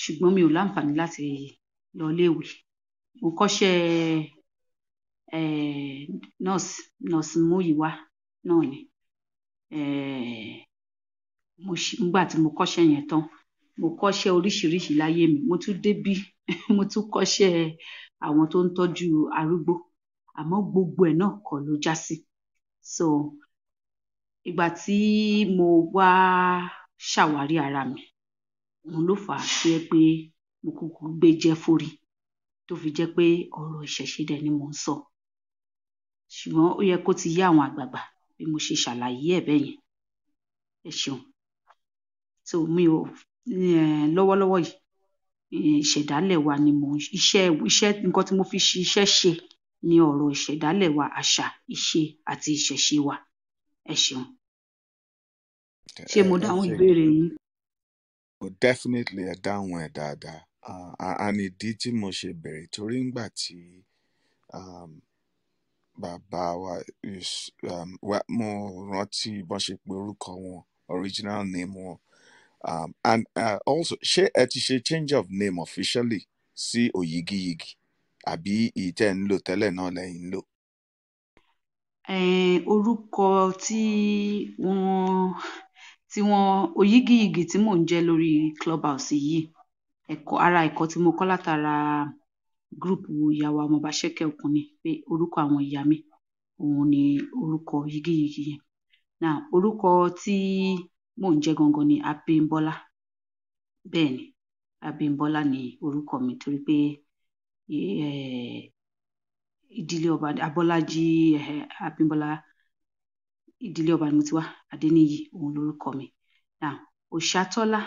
ṣùgbọ́n mi ò láǹfààní láti lọ iléèwé mo kọ́ṣẹ́ nọ́ọ̀sì Múyìwá náà ni nígbà tí mo kọ́ṣẹ́ yẹn tán mo kọ́ṣẹ́ oríṣiríṣi láyé mi mo tún débí mo tún kọ́ṣẹ́ àwọn tó ń tọ́jú arúgbó àmọ́ gbogbo ẹ̀ náà kọ́ ló já sí so ìgbà tí mo wá ṣàwárí ara mi òun ló fà á sí ẹ pé mo kúkú gbé jẹ́ fórí tó fi jẹ́ pé ọ̀rọ̀ ìṣẹ̀ṣe dẹ̀ ni mò ń sọ ṣùgbọ́n ó yẹ kó ti yé àwọn àgbààgbà bí mo ṣe ṣàlàyé ẹ̀ bẹ́ẹ̀ yẹn ẹ ṣeun so mi ò lọ́wọ́lọ́wọ́ yìí ìṣẹ̀dálẹ̀ wa ni mò ń iṣẹ́ nǹkan tí mo fi ṣiṣẹ́ ṣe ni ọ̀rọ̀ ìṣẹ̀dálẹ̀ wa àṣà ìṣe àti ìṣẹ̀ṣe wa ẹ ṣeun ṣé mo dáhùn ìbéèrè yín. Definitely ẹ dáhùn ẹ dáadáa and ìdí tí mo ṣe bẹ̀rẹ̀ torí ńgbà tí bàbá wa mo rántí bọ́n ṣe pé orúkọ wọn original name wọn and also ṣé ẹ ti ṣe change of name officially sí Òyigiyigi àbí ìtẹ́ ń lò tẹ́lẹ̀ náà lẹ́yìn ń lò. orúkọ tí wọ́n Òyigiyigi tí mò ń jẹ́ lórí clubhouse yìí ara ẹ̀kọ́ tí mo kọ́ látara group ìyàwó ọmọọba ṣẹ́kẹ̀ òkun ni pé orúkọ àwọn ìyá mi òun ni orúkọ Òyigiyigi yẹn now orúkọ tí mò ń jẹ́ gangan ni Abímbọ́lá bẹ́ẹ̀ ni Abímbọ́lá ni orúkọ mi torí pé ìdílé ọba Abọ́lájí Abímbọ́lá ìdílé ọba ni mo ti wá Adéníyì òun lorúkọ mi now Òṣàtọ́lá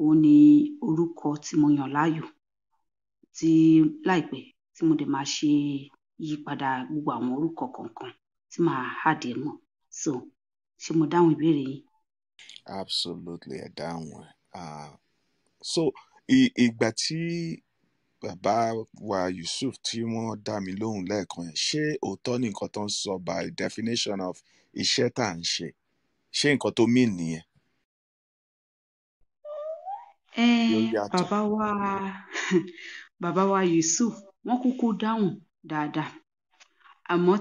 òun ni orúkọ tí mo yàn láàyò tí láìpẹ́ tí mo dẹ̀ máa ṣe yípadà gbogbo àwọn orúkọ kọ̀ọ̀kan tí màá hàdé mọ́ so ṣé mo dáhùn ìbéèrè yín. Absolutely ẹ dáhùn ẹ so ìgbà tí bàbá wa Yusuf tí wọ́n dá mi lóhùn lẹ́ẹ̀kan yẹn ṣé òótọ́ ni nǹkan tó ń sọ by definition of iṣẹ́ tá à ń ṣe nǹkan tó mean nìyẹn. yóò yàtọ̀. bàbá wa bàbá wa Yusuf wọ́n kúkú dáhùn dáadáa àmọ́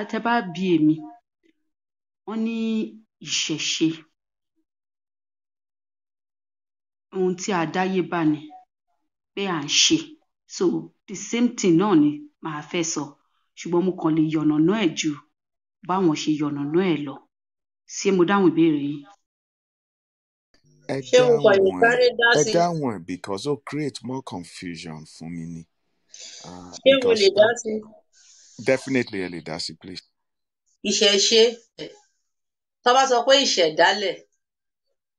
tẹ́ bá bi èmi wọ́n ní ìṣẹ̀ṣe ohun tí àdáyébá ni pé à ń ṣe so the same thing náà ni màá fẹ́ sọ ṣùgbọ́n mo kàn lè yànnàná ẹ̀ ju báwọn ṣe yànnàná ẹ̀ lọ ṣé mo dáhùn ìbéèrè yín. ẹ ṣé mo kàn lè dáhùn sáré dá ẹ sí dáhùn because ó create more confusion fún mi ni. ṣé mo lè Because dá sí definitely ẹ lè dá sí please. ìṣẹ̀ṣe tó bá sọ pé ìṣẹ̀dálẹ̀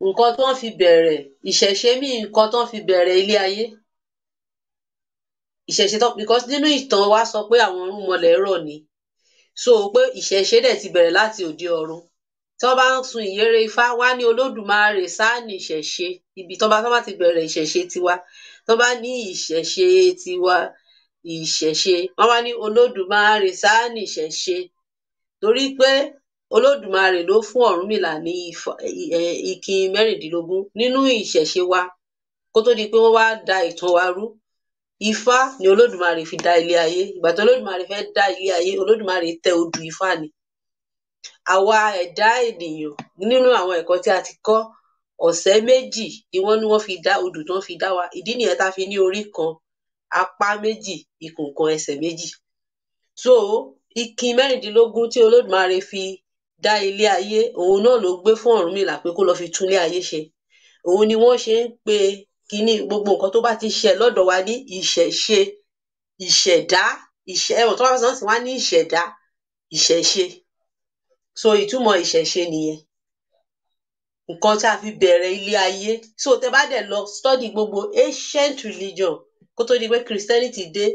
nǹkan tó ń fi bẹ̀rẹ̀ ìṣẹ̀ṣe mí nǹkan tó ń fi bẹ̀rẹ̀ ilé ayé ìṣẹ̀ṣe tó because nínú ìtàn wa sọ pé àwọn irúnmọlẹ̀ rọ̀ ni so pé ìṣẹ̀ṣe dẹ̀ ti bẹ̀rẹ̀ láti òde ọ̀run tí wọ́n bá ń sun ìyèrè ifá wá ní olódùmarè sáà ní ìṣẹ̀ṣe ibi tó bá ti bẹ̀rẹ̀ ìṣẹ̀ṣe tiwa tó bá ní ìṣẹ̀ṣe tiwa ìṣẹ̀ṣe wọ́n wá ní olódùmarè sáà ní ìṣẹ̀ṣe torí pé olódùmarè ló fún Ọ̀rúnmìlà ní ìkin mẹ́rìndínlógún nínú ìṣẹ̀ṣe wa kó tó di pé wọ́n wá da ìtàn wa rú ifá ni olódùmarè fi dá ilé ayé ìgbà tó olódùmarè fẹ́ dá ilé ayé olódùmarè tẹ odù ifá ni àwa ẹ̀dá ènìyàn nínú àwọn ẹ̀kọ́ tí a ti kọ́ ọ̀sẹ̀ méjì ni wọ́n fi dá odù tó ń fi dá wa ìdí nìyẹn tá a fi ní orí kan apá méjì ikùn kan ẹsẹ̀ méjì so ìkin mẹ́rìndínlógún tí olódùmarè fi dá ilé ayé òun náà ló gbé fún Ọ̀rúnmìlà pé kó lọ fi tún ilé ayé ṣe òun ni wọ́n ṣe ń pe kíní gbogbo nǹkan tó bá ti ṣe lọ́dọ̀ wa ní ìṣẹ̀ṣe ìṣẹ̀dá ẹ̀wọ̀n tó bá fẹ́ sọ sí wá ní ìṣẹ̀dá ìṣẹ̀ṣe so ìtumọ̀ ìṣẹ̀ṣe nìyẹn nǹkan tí a fi bẹ̀rẹ̀ ilé ayé so tẹ bá dẹ̀ lọ study gbogbo ancient religion kó tó di pé Christianity dé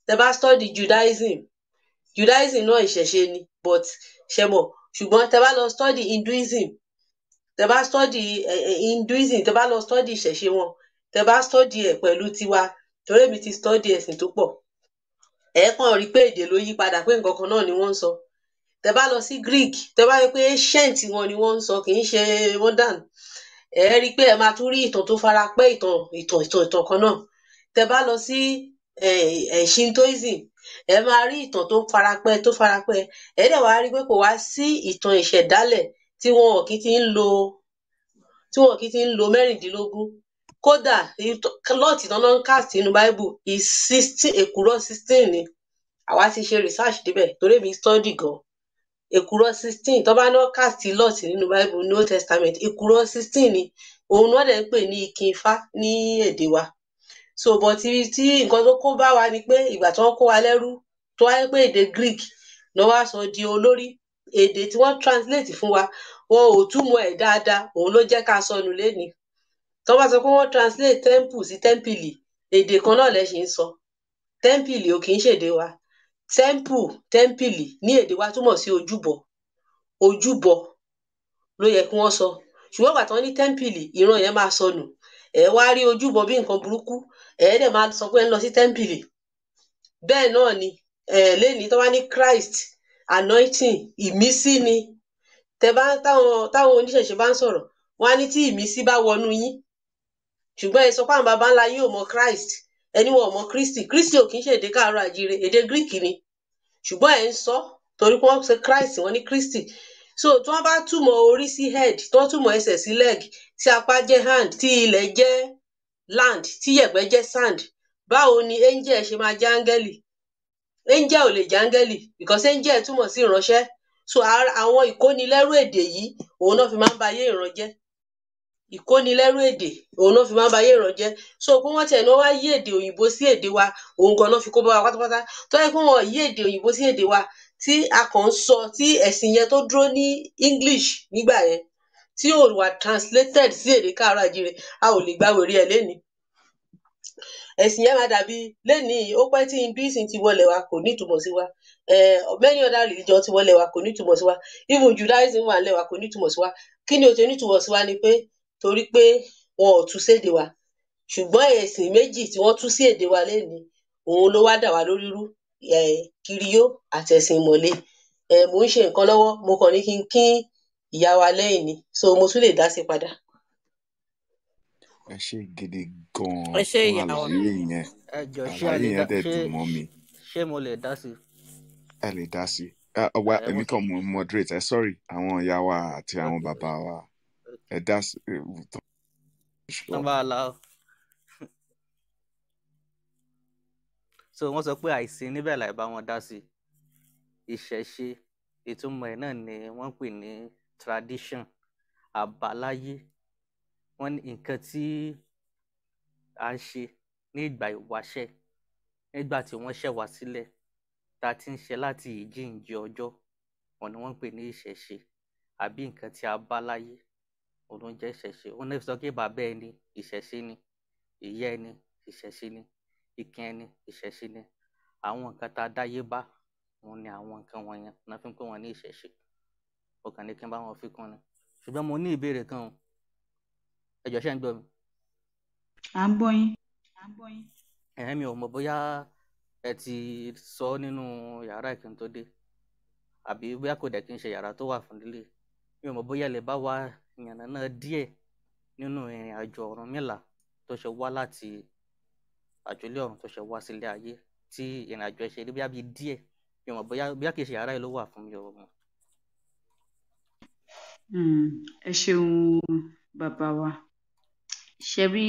tẹ bá study Judaism náà ìṣẹ̀ṣe ni but ṣe mọ̀ ṣùgbọ́n tẹ bá lọ study Hinduism tẹ bá study Hinduism tẹ bá lọ study ìṣẹ̀ṣe wọn tẹ bá study ẹ̀ pẹ̀lú tiwa torí èmi ti study ẹ̀sìn tó pọ̀ ẹ kàn rí pé èdè ló yí padà pé nǹkan kan náà ni wọ́n ń sọ tẹ bá lọ sí Greek tẹ bá rí pé ancient wọn ni wọ́n ń sọ kì í ṣe modern ẹ rí pé ẹ máa tún rí ìtàn tó fara pẹ́ ìtàn kan náà tẹ bá lọ sí Shintoism ẹ máa rí ìtàn tó farapẹ́ ẹ dẹ̀ wá rí pé kò wá sí ìtàn ìṣẹ̀dálẹ̀ tí wọn kì í ti ń lo mẹ́rìndínlógún kódà lọ́ọ̀tì tán náà ń cast nínú Bible is 16 èkùrọ́ 16 ni àwa ti ṣe research débẹ̀ torí mi study gan èkùrọ́ 16 tó bá náà cast lọ́ọ̀tì nínú Bible New Testament èkùrọ́ 16 ni òun náà dẹ̀ ń pè ní ìkin ifá ní èdè wa so but tí nǹkan tó kó bá wa ni pé ìgbà tí wọ́n kó wa lẹ́rú tó wáyé pé èdè Greek náà wá sọ di olórí èdè tí wọ́n translate fún wa wọn ò túmọ̀ ẹ̀ dáadáa òun ló jẹ́ ká sọnù lénìí tó bá sọ pé wọ́n translate temple sí tẹ́ḿpìlì èdè kan náà lẹ̀ ṣe ń sọ tẹ́ḿpìlì ò kì í ṣèdè wa tẹ́ḿpìlì ní èdè wa túmọ̀ sí ojúbọ ló yẹ kí wọ́n sọ ṣùgbọ́n ìgbà tí wọ́n ní tẹ́ḿpìlì ìran yẹn máa sọnù ẹ wá rí ojúbọ bí nǹkan burúkú ẹ dẹ̀ máa sọ pé ẹ ń lọ sí tẹ́ḿpìlì bẹ́ẹ̀ náà ni lénìí tó bá ní Christ anointing ìmísí ni táwọn oníṣẹ̀ṣe bá ń sọ̀rọ̀ wọ́n á ní tí ìmísí bá wọnú yín ṣùgbọ́n ẹ sọ pé àwọn baba ńlá yín ò mọ Christ ẹni wọn ò mọ Kristi ò kì í ṣe èdè káàárọ̀ àjíire èdè Greek ni ṣùgbọ́n ẹ ń sọ torí pé wọ́n ṣe Christ wọ́n ní Kristi so tí wọ́n bá túmọ̀ orí sí head tí wọ́n túmọ̀ ẹsẹ̀ sí leg tí apá jẹ́ hand tí ilẹ̀ jẹ́ land tí yẹ̀pẹ̀ jẹ́ sand báwo ni angel ṣe máa jẹ́ áńgẹ́lì angel ò lè jẹ́ áńgẹ́lì because angel túmọ̀ sí ìránṣẹ́ so àwọn ìkónilẹ́rú èdè yìí òun náà fi máa ń ba ayé ìran jẹ́ ìkónilẹ́rú èdè òun náà fi máa ń ba ayé ìran jẹ́ so pé wọ́n tiẹ̀ náà wá yí èdè òyìnbó sí èdè wa òun gan náà fi kó bá wa pátápátá tó yẹ kí wọ́n yí èdè òyìnbó sí èdè wa tí a kàn ń sọ tí ẹ̀sìn yẹn tó dúró ní English nígbà yẹn tí ò wà translated sí èdè káàárọ̀ àjíire a ò lè gba wèrè ẹ̀ lénìí ẹ̀sìn yẹn máa dàbí lénìí ó pẹ́ tí Hinduism ti wọlé wa kò ní ìtumọ̀ sí wa many other religion ti wọlé wa kò ní ìtumọ̀ sí wa even Judaism wà lẹ̀ wa kò ní ìtumọ̀ sí wa kí ni ó ti ní ìtumọ̀ sí wa ni pé torí pé wọn ò tú sédè wa ṣùgbọ́n ẹ̀sìn méjì tí wọ́n tú sí èdè wa lénìí òun ló wá dà wá lórí rú kiriyó àti ẹ̀sìn ìmọ̀le mò ń ṣe nǹkan lọ́wọ́ mo kàn ní kí ìyá wa lẹ́yìn ni so mo tún lè dá sí padà. ẹ ṣe gidi gan ẹ ṣe fún ìyàwó. àlàyé yẹn. ẹjọ ṣé Àlàyé yẹn dẹ̀ dùn mọ́ mi. ṣé mo lè dá sí? Ẹ lè dá sí. Èmi kàn mú moderate. Sorry, àwọn ìyá wa àti àwọn bàbá wa. Ẹ dá sí. Number allow. So wọ́n sọ pé àìsí níbẹ̀ láì bá wọn dá sí. Ìṣẹ̀ṣe ìtumọ̀ ẹ̀ náà ni wọ́n pè ní tradition, àbáláyé. Wọ́n ní nǹkan tí à ń ṣe ní ìgbà ìwáṣẹ̀, nígbà tí wọ́n ṣẹ̀ wá sílẹ̀, tá a ti ń ṣe láti ìjíǹde ọjọ́, wọn ni wọ́n ń pè ní ìṣẹ̀ṣe, àbí nǹkan tí a bá láyé, òun ló ń jẹ́ ìṣẹ̀ṣe. Wọ́n ní sọ pé bàbá ẹni ìṣẹ̀ṣe ni, ìyá ẹni ìṣẹ̀ṣe ni, ìkin ẹni ìṣẹ̀ṣe ni. Àwọn nǹkan tá a dáyé bá, òun ni àwọn nǹkan wọ̀nyẹn náà fi ń pè wọ́n ní ìṣẹ̀ṣe. Ó kàn ní kí n bá wọn fi kún ni. Ṣùgbọ́n mo ní ìbéèrè kan o. Ẹ jọ̀ọ́ ṣé ń gbọ́ mi? À ń gbọ́ yín. Mi ò mọ̀ bóyá ẹ ti sọ nínú yàrá ìkíni tó dé, àbí bóyá kò dẹ̀ kí n ṣe yàrá tó wà fún lílé. Mi ò mọ̀ bóyá lè bá wa yànnàná díẹ̀ nínú ìrìn àjò Ọ̀rúnmìlà tó ṣe wá láti àjọlé ọ̀run tó ṣe wá sílé ayé, tí ìrìn àjò ẹ ṣe rí bóyá bí díẹ̀. Mi ò mọ̀ bóyá kì í ṣe yàrá yìí ló wà fún mi o mọ̀. Ẹ ṣeun bàbá wa. Ṣé rí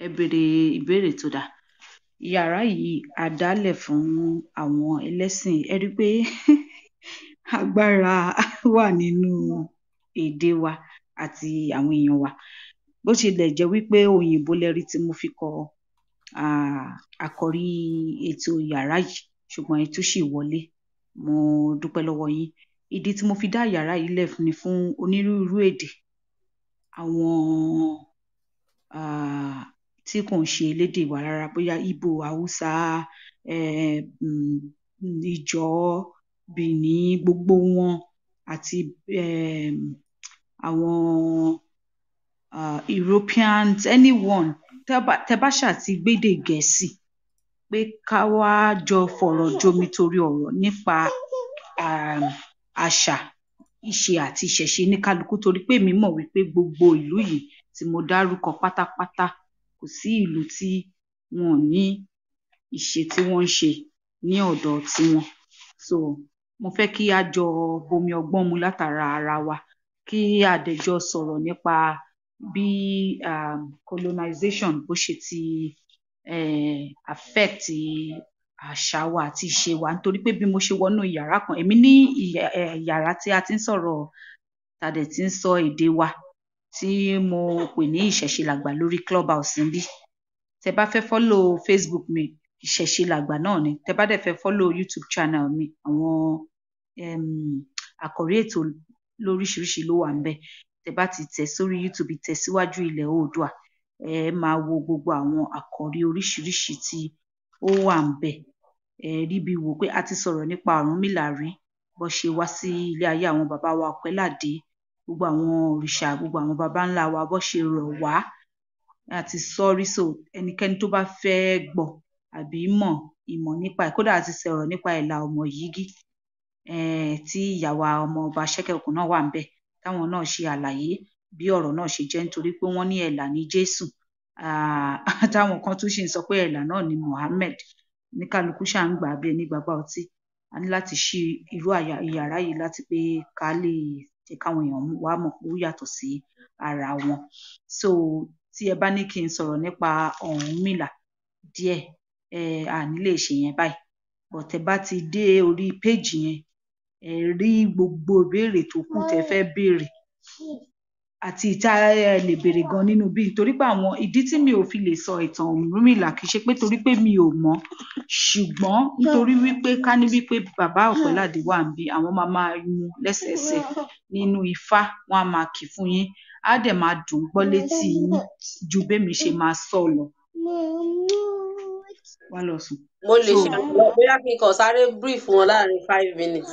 ẹ béèrè ìbéèrè tó dáa. Yàrá yìí a dálẹ̀ fún àwọn ẹlẹ́sìn. Ẹ rí i pé agbára wà nínú èdè wa àti àwọn èèyàn wa. Bó tilẹ̀ jẹ́ wípé òyìnbó lẹ rí tí mo fi kọ àkọ́rí ètò yàrá yìí, ṣùgbọ́n ẹ tún ṣì wọlé. Mo dúpẹ́ lọ́wọ́ yín. Ìdí tí mo fi dá yàrá yìí lẹ̀ ni fún onírúurú èdè. Àwọn tí kò ń ṣe elédè wa rárá, bóyá Ìgbò, Haúsá, Ìjọ́, Bìní, gbogbo wọn, àti àwọn Europeans, anyone tẹ́ bá ṣáà ti gbédè Gẹ̀ẹ́sì, pé ká wá jọ fọ̀rọ̀ jomitoro ọ̀rọ̀ nípa àṣà, ìṣe àti ìṣẹ̀ṣe ní kálukú, torí pé èmi mọ̀ wípé gbogbo ìlú yìí tí mo dárúkọ pátápátá, kò sí ìlú tí wọn ò ní ìṣe tí wọ́n ń ṣe ní ọ̀dọ̀ tiwọn. So mo fẹ́ kí a jọ bomi ọgbọ́n mu látara ara wa, kí a dẹ̀ jọ sọ̀rọ̀ nípa bí colonization bó ṣe ti affect àṣà wa àti ìṣe wa. Nítorí pé bí mo ṣe wọnú yàrá kan, èmi ní yàrá tí a ti ń sọ̀rọ̀, tá a dẹ̀ ti ń sọ èdè wa, tí mo pè ní ìṣẹ̀ṣe làgbà lórí Clubhouse níbí. Tẹ́ bá fẹ́ follow Facebook mi, ìṣẹ̀ṣe làgbà náà ni. Tẹ́ bá dẹ̀ fẹ́ follow YouTube channel mi, àwọn àkòrí ètò lóríṣiríṣi ló wà ńbẹ̀. Tẹ́ bá ti tẹ̀ sórí YouTube ITESIWAJU ilẹ̀ Oòduà, ẹ máa wo gbogbo àwọn àkòrí oríṣiríṣi tí ó wà ńbẹ̀. Rí bí wò pé a ti sọ̀rọ̀ nípa Ọ̀rúnmìlà rí, bó ṣe wá sí ilé ayé àwọn bàbá wa Ọ̀pẹ́ládé, gbogbo àwọn òrìṣà, gbogbo àwọn baba ńlá wa bó ṣe rọ̀ wá. Àti sọ́rí, so ẹnikẹ́ni tó bá fẹ́ gbọ́ àbí mọ̀ ìmọ̀ nípa ẹ̀, kódà àti sọ̀rọ̀ nípa Ẹ̀là Ọ̀mọ̀yígí, tí ìyàwó ọmọ ọba Ṣẹ́kẹ̀òkun náà wà ńbẹ̀, táwọn náà ṣe àlàyé bí ọ̀rọ̀ náà ṣe jẹ́, nítorí pé wọ́n ní Ẹ̀là ní Jésù, táwọn kan tún ṣì ń sọ pé Ẹ̀là náà ni Muhammad. Ní kálukú ṣáà ń gbà bí ẹni gbàgbà ọtí. A ní láti ṣí irú yàrá yìí láti pé ká lè jẹ́ káwọn èèyàn wá mọ̀ pé ó yàtọ̀ sí ara wọn. So tí ẹ bá ní kí n sọ̀rọ̀ nípa Ọ̀rúnmìlà díẹ̀, a ní lè ṣe yẹn báyìí. But tẹ́ bá ti dé orí péjì yẹn, ẹ rí gbogbo ìbéèrè tó kù tẹ́ fẹ́ béèrè, àti ìta lè béèrè gan nínú bí, nítorí pé àwọn ìdí tí mi ò fi lè sọ ìtàn Ọ̀rúnmìlà kì í ṣe pé torí pé mi ò mọ̀, ṣùgbọ́n nítorí wípé ká ní wípé bàbá Ọ̀pẹ́ládé wà níbí, àwọn máa mú lẹ́sẹẹsẹ nínú Ifá, wọn á máa kì fún yín, á dẹ̀ máa dùn gbọ́ létí yín ju bémi ṣe máa sọ lọ. Wá lọ sùn. Mo lè ṣe bóyá kí n kàn sáré brief wọn láàrin 5 minutes.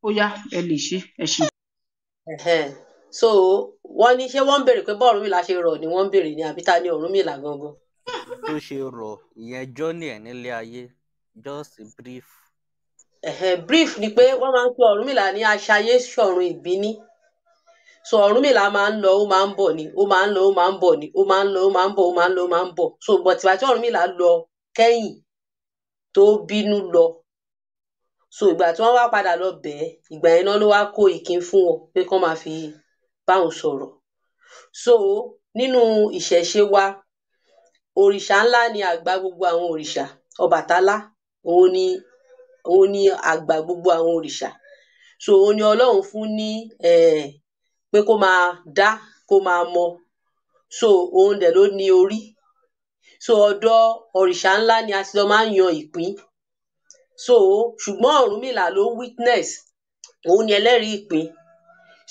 Ó yá, ẹ lè ṣe, ẹ ṣe. So wọ́n ní ṣé wọ́n ń béèrè pé bọ́ Ọ̀rúnmìlà ṣe rọ̀ ni wọ́n ń béèrè ní, àbí ta ni Ọ̀rúnmìlà gangan? Tó ṣe rọ̀ ìyẹn journey ẹ̀ nílé ayé, just a brief. Brief ni pé wọ́n máa ń pe Ọ̀rúnmìlà ní aṣayé ṣọ̀run ìbíní. so Ọ̀rúnmìlà máa ń lọ ó máa ń bọ̀ ni ó máa ń lọ ó máa ń bọ̀ ni ó máa ń lọ ó máa ń bọ̀ ó máa ń lọ ó máa ń bọ̀ so but ìgbà tí Ọ̀rúnmìlà lọ kẹ́yìn tó bínú lọ so ìgbà tí wọ́n wá padà lọ bẹ̀ẹ́ ìgbà yẹn náà ló wá kó ìkin fún wọn pé kán máa fi bá òun sọ̀rọ̀ so nínú ìṣẹ̀ṣe wa òrìṣà ńlá ni àgbà gbogbo àwọn òrìṣà Ọbàtálá òun ni àgbà gbogbo àwọn òrìṣà so òun ni Ọlọ́run fún ní pé kó máa dá kó máa mọ so òun dẹ̀ ló ní orí so ọ̀dọ̀ òrìṣà ńlá ni a ti lọ máa ń yan ìpín so ṣùgbọ́n Ọ̀rúnmìlà ló witness òun ni ẹlẹ́rìí ìpín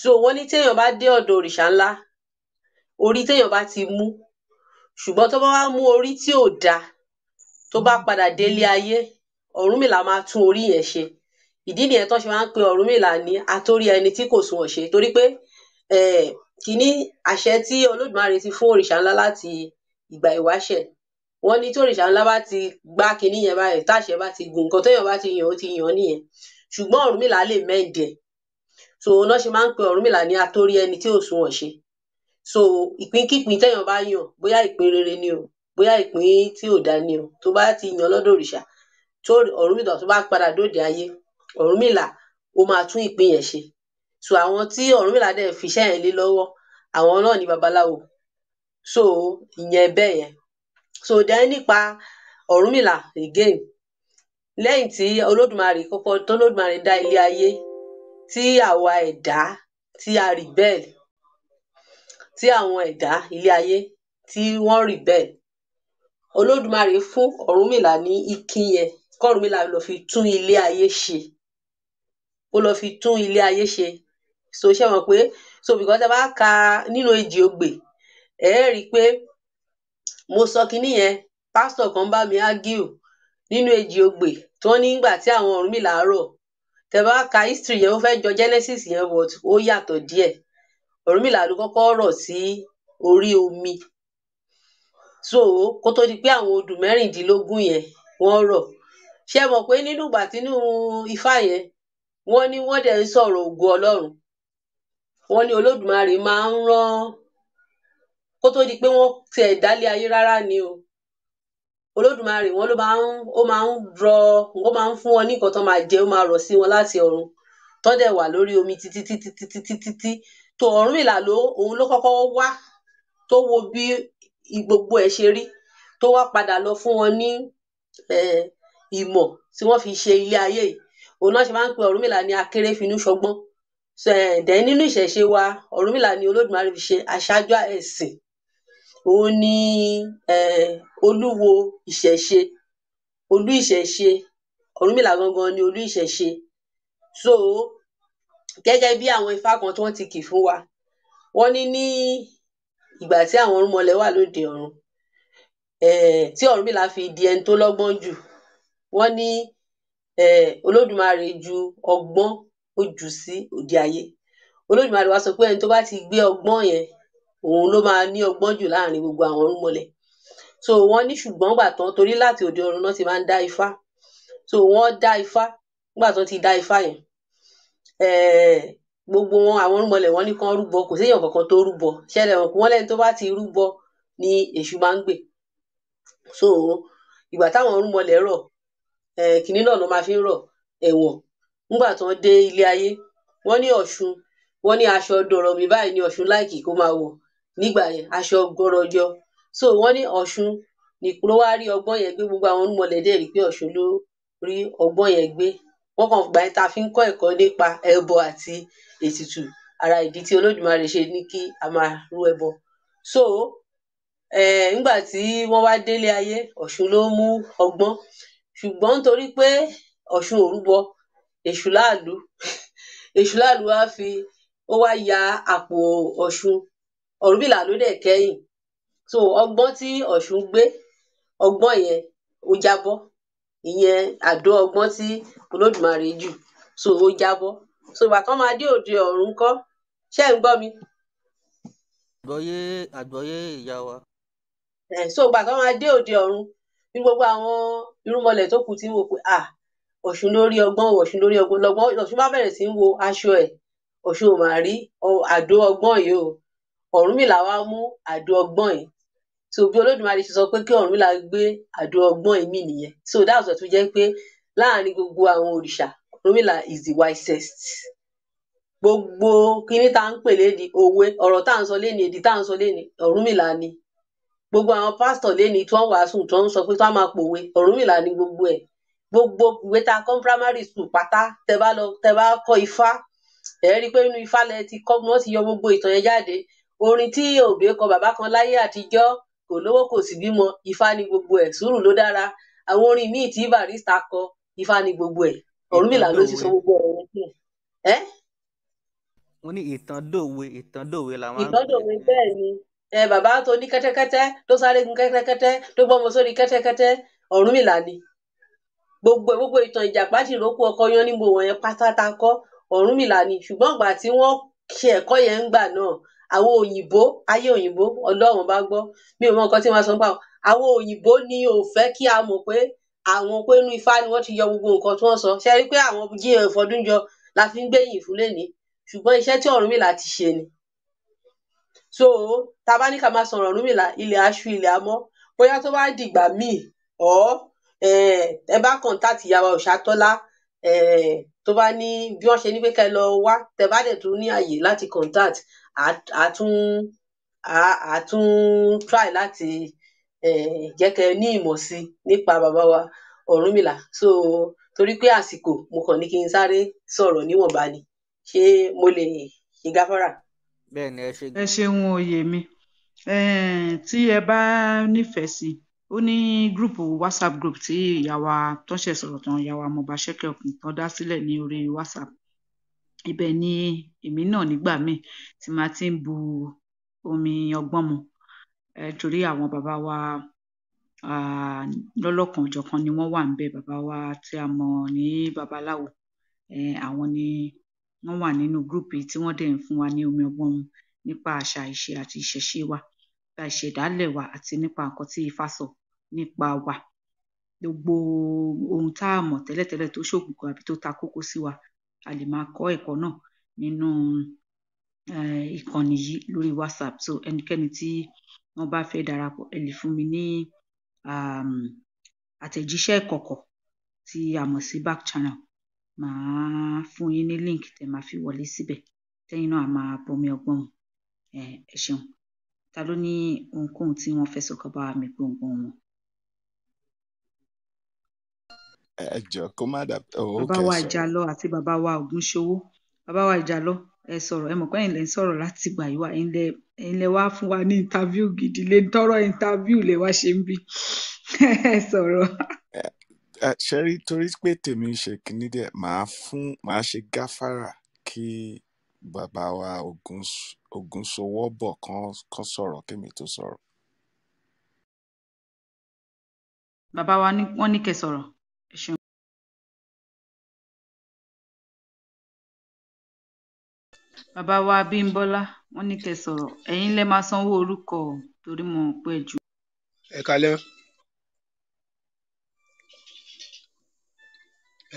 so wọ́n ní téèyàn bá dé ọ̀dọ̀ òrìṣà ńlá orí téèyàn bá ti mú ṣùgbọ́n tó bá wá mú orí tí ò dáa tó bá padà délé ayé Ọ̀rúnmìlà máa tún orí yẹn ṣe ìdí nìyẹn tó ṣe máa ń pe Ọ̀rúnmìlà ní atórí ẹni tí kò sunwọ̀n ṣe torí pé kínní àṣẹ tí Olódùmarè ti fún òrìṣà ńlá láti ìgbà ìwáṣẹ̀ wọ́n ní tí òrìṣà ńlá bá ti gbá kínní yẹn báyìí táṣẹ bá ti gùn nǹkan téèyàn bá ti yàn ó ti yàn nìyẹn ṣùgbọ́n Ọ̀rúnmìlà lè mẹ́ǹdẹ̀ so náà ṣe máa ń pe Ọ̀rúnmìlà ní atórí ẹni tí ò sunwọ̀n ṣe so ìpínkípín téèyàn bá yàn bóyá ìpín rere ni o bóyá ìpín tí ò dá ni o tó bá ti yàn lọ́dọ̀ òrìṣà tó Ọ̀rúnmìlà tó bá padà dóde ayé Ọ̀rúnmìlà ó máa tún ìpín yẹn ṣe so àwọn tí Ọ̀rúnmìlà dẹ̀ fi iṣẹ́ yẹn lé lọ́wọ́ àwọn náà ni babaláwo so ìyẹn bẹ́ẹ̀ yẹn so then nípa Ọ̀rúnmìlà again lẹ́yìn tí Olódùmarè dá ilé ayé tí àwa ẹ̀dá tí a rebel tí àwọn ẹ̀dá ilé ayé tí wọ́n rebel Olódùmarè fún Ọ̀rúnmìlà ní ìkin yẹn k'Ọ̀rúnmìlà lọ fi tún ilé ayé ṣe ó lọ fi tún ilé ayé ṣe so ṣé mọ̀ pé so because ẹ bá ka nínú Èjìogbè ẹ rí i pé mo sọ kinní yẹn pásítọ̀ kan bá mi argue nínú Èjìogbè tí wọ́n ní nígbà tí àwọn Ọ̀rúnmìlà rọ̀ tẹ bá ka history yẹn ó fẹ́ jọ Genesis yẹn but ó yàtọ̀ díẹ̀ Ọ̀rúnmìlà ló kọ́kọ́ rọ̀ sí orí omi so kó tó di pé àwọn odù mẹ́rìndínlógún yẹn wọ́n rọ̀ ṣé mọ̀ pé nínú ìgbà tínú Ifá yẹn wọ́n ní wọ́n dẹ̀ ń sọ̀rọ̀ ògo Ọlọ́run wọ́n ní Olódùmarè máa ń rán kó tó di pé wọ́n tiẹ̀ dálé ayé rárá ni o Olódùmarè wọ́n ló máa ń fún wọn ní nǹkan tó máa jẹ ó máa rọ̀ sí wọn láti ọ̀run tó dẹ̀ wà lórí omi títí tó Ọ̀rúnmìlà òun ló kọ́kọ́ wá tó wo bí gbogbo ẹ̀ ṣe rí tó wá padà lọ fún wọn ní ìmọ̀ tí wọ́n fi ṣe ilé ayé yìí òun náà ṣe máa ń pe Ọ̀rúnmìlà ní akérèfínú ṣọgbọ́n then nínú ìṣẹ̀ṣe wa Ọ̀rúnmìlà ni Olódùmarè fi ṣe aṣáájú ẹ̀sìn òun ni olúwo ìṣẹ̀ṣe olú ìṣẹ̀ṣe Ọ̀rúnmìlà gangan ni olú ìṣẹ̀ṣe so gẹ́gẹ́ bí àwọn ifá kan tí wọ́n ti kì fún wa wọ́n ní ìgbà tí àwọn irúnmọlẹ̀ wà lóde ọ̀run tí Ọ̀rúnmìlà fi di ẹni tó lọ́gbọ́n jù wọ́n ní Olódùmarè ju ọgbọ́n ó jù sí òde ayé Olódùmarè wá sọ pé ẹni tó bá ti gbé ọgbọ́n yẹn òun ló máa ní ọgbọ́n jù láàrin gbogbo àwọn irúnmọlẹ̀ so wọ́n ní ṣùgbọ́n gbà tán torí láti òde ọ̀run náà ti máa ń dá ifá so wọ́n dá ifá nígbà tán ti dá ifá yẹn gbogbo wọn àwọn irúnmọlẹ̀ wọ́n ní kán rúbọ kò séèyàn kankan tó rúbọ ṣẹlẹ̀ wọn wọ́n lẹ́ni tó bá ti rúbọ ni èṣù máa ń gbè so ìgbà táwọn irúnmọlẹ̀ rọ̀ kìnní náà ló máa fi ń rọ̀ ẹ̀wọ̀n nígbà tán dé ilé ayé wọ́n ní Ọ̀ṣun wọ́n ní aṣọ dọ̀rọ̀ mi báyìí ní Ọ̀ṣun láìkì kó máa wọ̀ nígbà yẹn aṣọ gọrọjọ so wọ́n ní Ọ̀ṣun nìkan ló wá rí ọgbọ́n yẹn gbé gbogbo àwọn irúnmọlẹ̀ dẹ̀ rí pé Ọ̀ṣun ló rí ọgbọ́n yẹn gbé wọ́n kàn gbà yẹn tá a fi ń kọ́ ẹ̀kọ́ nípa ẹbọ àti ètùtù ara ìdí tí Olódùmarè ṣe ní kí a máa rú ẹbọ so nígbà tí wọ́n wá délé ayé Ọ̀ṣun ló mú ọgbọ́n ṣùgbọ́n nítorí pé Ọ̀ṣun ò rúbọ èṣù láàlú ó wá ya àpò Ọ̀ṣun Ọ̀rúnmìlà ló dẹ̀ kẹ́yìn so ọgbọ́n tí Ọ̀ṣun gbé ọgbọ́n yẹn ó jábọ́ ìyẹn àdó ọgbọ́n tí Olódùmarè jù so ó jábọ́ so ìgbà kan máa dé òde ọ̀run kọ́ ṣé ń gbọ́ mi. àgbọ́yé ìyá wa. so ìgbà kan máa dé òde ọ̀run ní gbogbo àwọn irúnmọlẹ̀ tó kù tí ń wò pé Ọ̀ṣun lórí ọgbọ́n Ọ̀ṣun lórí ọgbọ́n lọ́gbọ́n Ọ̀ṣun bá bẹ̀rẹ̀ sí ń wo aṣọ ẹ̀ Ọ̀ṣun ò mà rí àdó ọgbọ́n yìí o. Ọ̀rúnmìlà wá mú àdó ọgbọ́n yìí. So bí Olódùmarè ṣe sọ pé kí Ọ̀rúnmìlà gbé àdó ọgbọ́n yìí mì nìyẹn. So that's what tó jẹ́ pé láàrin gbogbo àwọn òrìṣà, Ọ̀rúnmìlà is the wisest. Gbogbo kíní tá ń pè lédi òwe, ọ̀rọ̀ tá ń sọ léni, èdè tá ń sọ léni, Ọ̀rúnmìlà ni. Gbogbo àwọn pásítọ̀ léni tí wọ́n wàásù tí wọ́n ń sọ pé tí wọ́n máa pòwe, Ọ̀rúnmìlà ni gbogbo ẹ̀. Gbogbo ìwé tá a kọ́ primary school pátá, tẹ bá kọ́ Ifá, ẹ rí i pé nínú Ifá lẹ ti kọ́, wọ́n ti yọ gbogbo ìtàn yẹn jáde. Orin tí òbí kọ bàbá kan láyé àtijọ́, kò lówó kò sì bímọ, Ifá ni gbogbo ẹ̀, sùúrù ló dára. Àwọn orin míì tí Barrister kọ, Ifá ni gbogbo ẹ̀. Ọ̀rúnmìlà ló ti sọ gbogbo ọ̀rọ̀ yẹn. Ẹ́ Wọ́n ní ìtàn dòwe la máa ń pè ìtọ́dọ̀wé bẹ́ẹ̀ ni. Bàbá tó ní kẹ́tẹ́kẹ́tẹ́ tó sáré gun kẹ́tẹ́kẹ́tẹ́ tó gbọ́mọ sórí kẹ́tẹ́kẹ́tẹ́, Ọ̀rúnmìlà ni. Gbogbo ìtàn Ìjàpá tìrókò ọkọ Yánníbo wọ̀nyẹn pátá ta kọ́, Ọ̀rúnmìlà ni. Ṣùgbọ́n ìgbà tí wọ́n ṣe ẹ̀kọ́ yẹn ń gbà náà, àwọn òyìnbó, ayé òyìnbó, Ọlọ́run bá gbọ́, mi ò mọ nǹkan tí wọ́n sọ nípa àwọn òyìnbó ni ò fẹ́ kí a mọ̀ pé àwọn pé inú Ifá ni wọ́n ti yọ gbogbo nǹkan tí wọ́n sọ. Ṣe rí pé àwọn GF Ọdúnjọ la fi ń gbẹ̀yìn fún lénìí, ṣùgbọ́n iṣẹ́ tí Ọ̀rúnmìlà ti ṣe ni. So tá bá ní ká máa sọ̀rọ̀ Ọ̀rúnmìlà, ilẹ̀ aṣú ilẹ̀ amọ́, bóyá tó bá dìgbà míì ẹ bá contact ìyá wa Òṣàtọ́lá, tó bá ní bí wọ́n ṣe ní pé kẹ́ lọ wá, tẹ bá dẹ̀ tún ní àyè láti contact, a tún try láti jẹ́ kẹ́ ní ìmọ̀ sí nípa bàbá wa Ọ̀rúnmìlà. So torí pé àsìkò, mo kàn ní kí n sáré sọ̀rọ̀ níwọ̀nba ni. Ṣé mo lè ṣe gáfárà? bẹ́ẹ̀ ni ẹ ṣeun oyè mi. Tí ẹ bá nífẹ̀ẹ́ sí, ó ní gúrùpù WhatsApp group tí ìyá wa tó ṣẹ̀ sọ̀rọ̀ tán, ìyá wa Mobaseke Okun tán dá sílẹ̀ ní orí WhatsApp. Ibẹ̀ ni èmi náà nígbà míì tí máa ti ń bu omi ọgbọ́n mu, torí àwọn bàbá wa lọ́lọ́kan òjọ̀kan ni wọ́n wà ńbẹ̀. Bàbá wa tí a mọ̀ ní babaláwo, àwọn ni wọ́n wà nínú gúrùpù yìí tí wọ́n dẹ̀ ń fún wa ní omi ọgbọ́n mu nípa àṣà, ìṣe àti ìṣẹ̀ṣe wa, nípa ìṣẹ̀dálẹ̀ wa àti nípa nǹkan tí Ifá sọ nípa wa. Gbogbo ohun tá a mọ̀ tẹ́lẹ̀tẹ́lẹ̀ tó ṣókùnkùn àbí tó ta kókó sí wa, a lè máa kọ́ ẹ̀kọ́ náà nínú ìkànnì yìí lórí WhatsApp. So ẹnikẹ́ni tí wọ́n bá fẹ́ darapọ̀, ẹ lè fún mi ní àtẹ̀jíṣẹ́ ìkọ̀kọ̀ tí a mọ̀ sí back channel. Màá fún yín ní link tẹ́ máa fi wọlé síbẹ̀, tẹ́yìn náà a máa bomi ọgbọ́n mu. Ẹ ṣeun. Ta ló ní ohunkóhun tí wọ́n fẹ́ sọ kán bá mi gbóhùn wọn? ẹ jọ kó má dà Bàbá wa Ìjàlọ àti bàbá wa Ògúnṣowó. Bàbá wa Ìjàlọ, ẹ sọ̀rọ̀. Ẹ mọ̀ pé ẹ̀yin lẹ ń sọ̀rọ̀ láti ìgbà yìí wá. Ẹ̀yin lẹ wá fún wa ní interview gidi, lè tọrọ interview lẹ wá ṣe ń bí. Ẹ sọ̀rọ̀. ṣe rí, torí pé tèmi ń ṣe kinní díẹ̀, màá ṣe gáfárà kí bàbá wa Ògúnṣowó bọ̀ kán sọ̀rọ̀ kémi tó sọ̀rọ̀. Bàbá wa wọ́n ní kẹ́ sọ̀rọ̀. Ẹ ṣeun. Bàbá wa Bímbọ́lá, wọ́n ní kẹ́ sọ̀rọ̀. Ẹ̀yin lẹ máa sanwó orúkọ o, torí mo mọ̀ pé jù. Ẹ kálẹ́ o.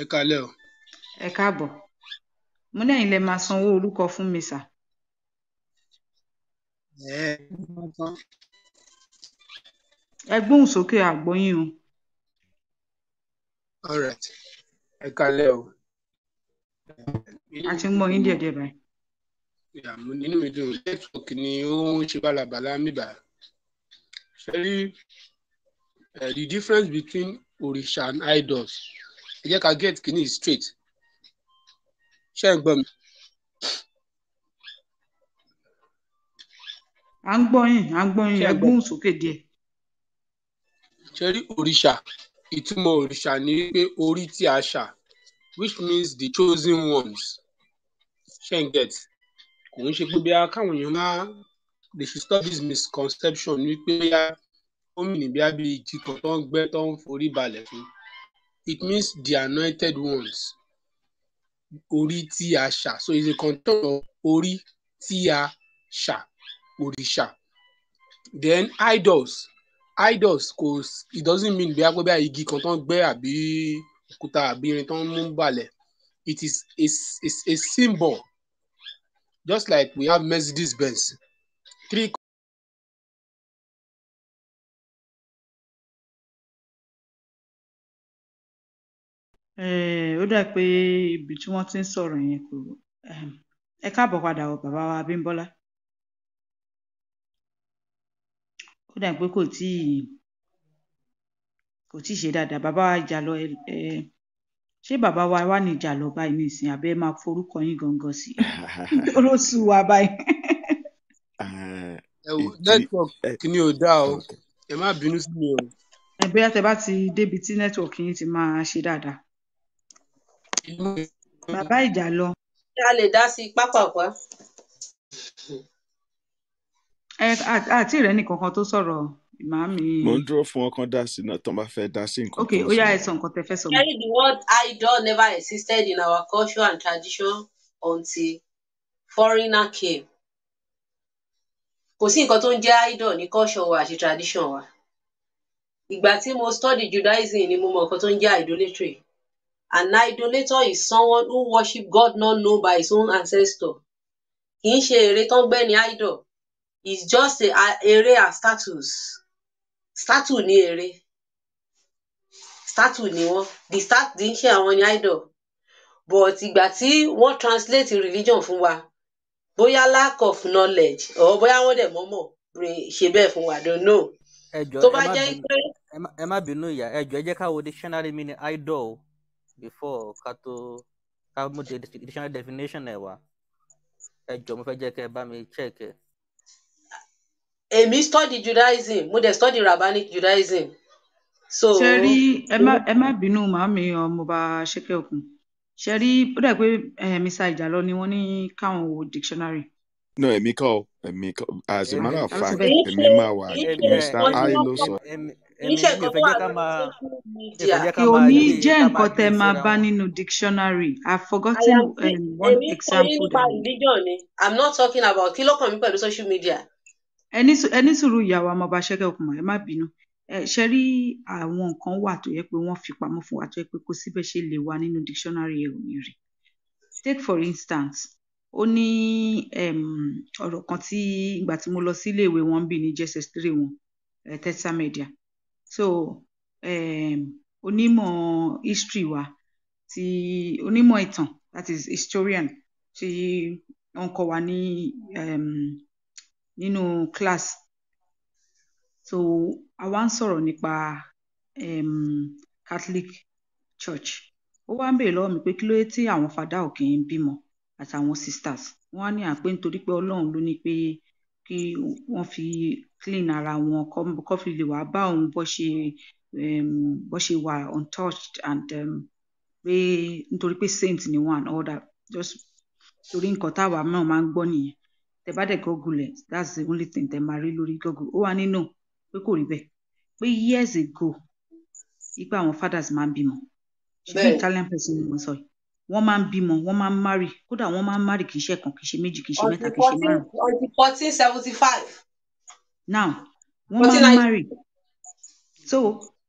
Ẹ kálẹ́ o. Ẹ káàbọ̀. Mo ní ẹ̀yin lẹ máa sanwó orúkọ fún mi sà. Ẹ gbóhùn sókè, àgbọ́yìn o. All right. Ẹ kálẹ́ o. A ti ń gbọ́ yín díẹ̀díẹ̀ báyìí. Inú mi dùn, network ni ó ń ṣe bálabàla níbà. Ṣé rí the difference between òrìṣà and idols? Ẹ jẹ́ ká get kìíní straight. Ṣé ẹ ń gbọ́ mi? À ń gbọ́ yín, ẹ gbóhùn sókè díẹ̀. Ṣé rí òrìṣà? Ìtumọ̀ òrìṣà ni pé orí tí a ṣà, which means the chosen ones. Ṣé ń get? Kò ń ṣe pé bí káwọn èèyàn máa, they should stop this misconception wípé ó mìíràn bí abí ìjìkọ̀ tó ń gbẹ́ tó ń forí balẹ̀ fún. It means the anointed ones. Orí tí a ṣà. So it's a contour of orí tí a ṣà, òrìṣà. Then idols it doesn't mean bí a pé bí igi kan tó ń gbẹ́ àbí òkúta àbí irin tó ń mú balẹ̀. It is a symbol Just like we have Mercedes Benz. 3 ó dà pé ibi tí wọ́n ti ń sọ̀rọ̀ yẹn kò ẹ káàbọ̀ padà o bàbá wa Abímbọ́lá. Ó dà pé kò tíì ṣe dáadáa bàbá wa jà lọ ṣé bàbá wa wà ní ìjà lọ báyìí nísìnyí àbí ẹ máa forúkọ yín gangan sí nítorí ó sú wa báyìí. network kìíní ò dáa o, ẹ má bínú sí mi o. Bóyá tẹ bá ti débi tí nẹ́tíwọ̀kì yín ti máa ṣe dáadáa. Bàbá ìjà lọ. a lè dá sí pápápá. Àti rẹ̀ nìkankan tó sọ̀rọ̀ màámi. Mo ń dúró fún ọkàn dá sí náà tó bá fẹ́ dá sí nǹkan. Okay, ó yá ẹ sọ nǹkan tẹ́ fẹ́ sọ. The word idol never existed in our culture and tradition until foreigner came. Kò sí nǹkan tó ń jẹ́ idol ní culture wa àti tradition wa. Ìgbà tí mo study Judaism ni mo mọ nǹkan tó ń jẹ́ idolatry. An idolator is someone who worship God not known by his own ancestor. Kì í ṣe ère tó ń gbẹ́ ní idol. It's just ère as status. Statue ni ère. Statue ni wọ́n. The ń ṣe àwọn ni idol. But ìgbà tí wọ́n translate religion fún wa, bóyá lack of knowledge or bóyá wọ́n dẹ̀ mọ́mọ́ ṣe bẹ́ẹ̀ fún wa, I don't know. Tó bá jẹ́ pé ẹ má bínú ìyá, ẹ jẹ́ ká wo dictionary meaning idol before ká mú dictionary definition ẹ̀ wá. Ẹ jọ̀ọ́ mo fẹ́ jẹ́ kẹ́ ẹ bá mi check ẹ̀. Èmi study Judaism, mo dẹ̀ study Rabbanic Judaism. So ṣe rí ẹ má bínú màámi ọmọọba Ṣẹ́kẹ́ Òkun. Ṣe rí ó dà pé Mr. Ìjàlọ ni wọ́n ní káwọn wo dictionary. No, èmi kọ́ as a matter of fact èmi máa wà Mr. I ló sọ. Kò ní jẹ́ nǹkan tẹ́ máa bá nínú dictionary. I've forgotten one example. I'm not talking about kí ló kàn mí pẹ̀lú social media. Ẹni sùúrù ìyàwó ọmọọba Ṣẹ́kẹ́ Òkun ẹ má bínú. Ṣe rí àwọn nǹkan wà tó yẹ pé wọ́n fi pamọ́ fún wa tó yẹ pé kò síbẹ̀ ṣe lè wà nínú dictionary ẹ̀ ò ní rí. Take for instance, ó ní ọ̀rọ̀ kan tí ìgbà tí mo lọ sí ilé ìwé wọn bí ní JSS 3 wọn Tesa Media. So onímọ̀ history wa tí onímọ̀ ìtàn, that is historian, tí wọ́n kọ́ wa ní nínú class. So àwa ń sọ̀rọ̀ nípa Catholic Church. Ó wá ń béèrè lọ́wọ́ mi pé kí ló dé tí àwọn fada ò kì í bímọ àtàwọn sisters. Wọ́n á ní àpé nítorí pé Ọlọ́run ló ní pé kí wọ́n fi clean ara wọn kó fi lè wá bá òun bó ṣe wà untouched and pé nítorí pé saint ni wọ́n and all that. Just torí nǹkan táwa náà máa ń gbọ́ nìyẹn. Tẹ bá dẹ̀ Google it, that's the only thing tẹ máa rí lórí Google. Ó wá ní no pé kò rí bẹ́ẹ̀ pé years ago ipa àwọn fathers máa ń bímọ. Ṣé Italian person ni mo sọ yìí? Wọ́n máa ń bímọ, wọ́n máa ń marry, kódà wọ́n máa ń marry kì í ṣe kan, kì í ṣe méjì, kì í ṣe mẹ́ta, kì í ṣe márùn. Until 1475. Now wọ́n máa ń marry. So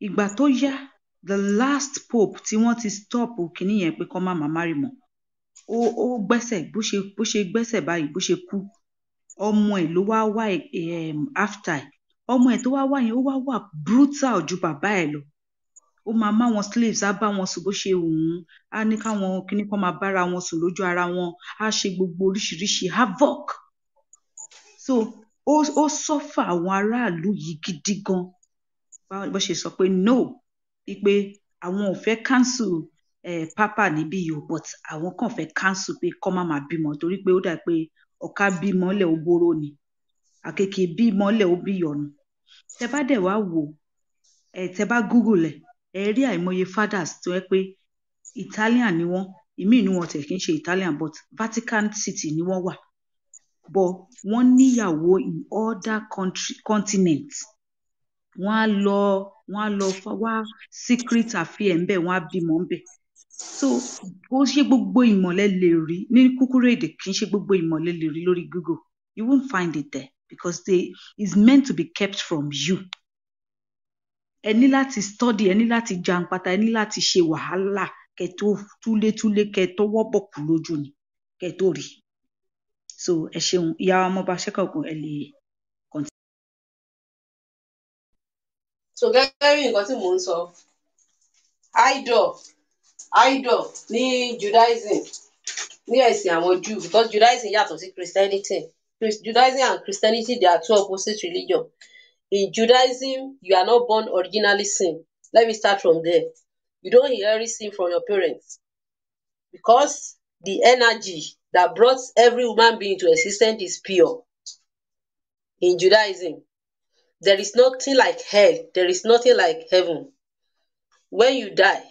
ìgbà tó yá, the last pope tí wọ́n ti stop kìíní yẹn pé kọ́ má máa marry mọ́, ó gbẹ́sẹ̀ bó ṣe gbẹ́sẹ̀ báyìí bó ṣe kú, ọmọ ẹ̀ ló wá wá after ẹ̀. Ọmọ ẹ̀ tó wá wá yẹn ó wá wà brutal ju bàbá ẹ̀ lọ. Ó máa má wọn slaves, á bá wọn sùn bó ṣe wù ú, á ní káwọn kíní kan máa bára wọn sùn lójú ara wọn, á ṣe gbogbo oríṣiríṣi havoc. So ó sọ́fà àwọn aráàlú yìí gidi gan. Bó ṣe sọ pé no, pé àwọn ò fẹ́ cancel papa níbí yìí, but àwọn kàn fẹ́ cancel pé kọ́ má máa bímọ torí pé ó dà pé ọ̀ká bímọ lẹ̀ ó gbóró ni, àkekè bímọ lẹ̀ ó bí ìyọnu. Tẹ bá dẹ̀ wá wò tẹ bá Google ẹ rí àìmọye fathers tó yẹ pé Italian ni wọ́n, ìmí inú wọn tẹ̀ kí n ṣe Italian but Vatican City ni wọ́n wà, but wọ́n níyàwó in other continent. Wọ́n á lọ wá secret affair ńbẹ̀, wọ́n á bímọ ńbẹ̀. So kò ṣe gbogbo ìmọ̀lẹ̀ lè rí ní kúkúrú èdè, kì í ṣe gbogbo ìmọ̀lẹ̀ lè rí lórí Google. You won't find it there because it's meant to be kept from you. Ẹ ní láti study, ẹ ní láti jàǹpátá, ẹ ní láti ṣe wàhálà kẹ́ tó túlé kẹ́ tó wọ́bọ̀kú lójú ni kẹ́ tó rí. so ẹ ṣeun ìyá ọmọọba ṣẹkọọgùn ẹ lè continue. So gẹ́gẹ́ bí nǹkan tí mò ń sọ, idol ní Judaism ní ẹ̀sìn àwọn Jew, because Judaism yàtọ̀ sí Christianity. Judaism and Christianity, they are two opposite religions. In Judaism, you are not born originally sin. Let me start from there. You don't inherit sin from your parents, because the energy that brought every human being to existence is pure. In Judaism, there is nothing like hell. There is nothing like heaven. When you die,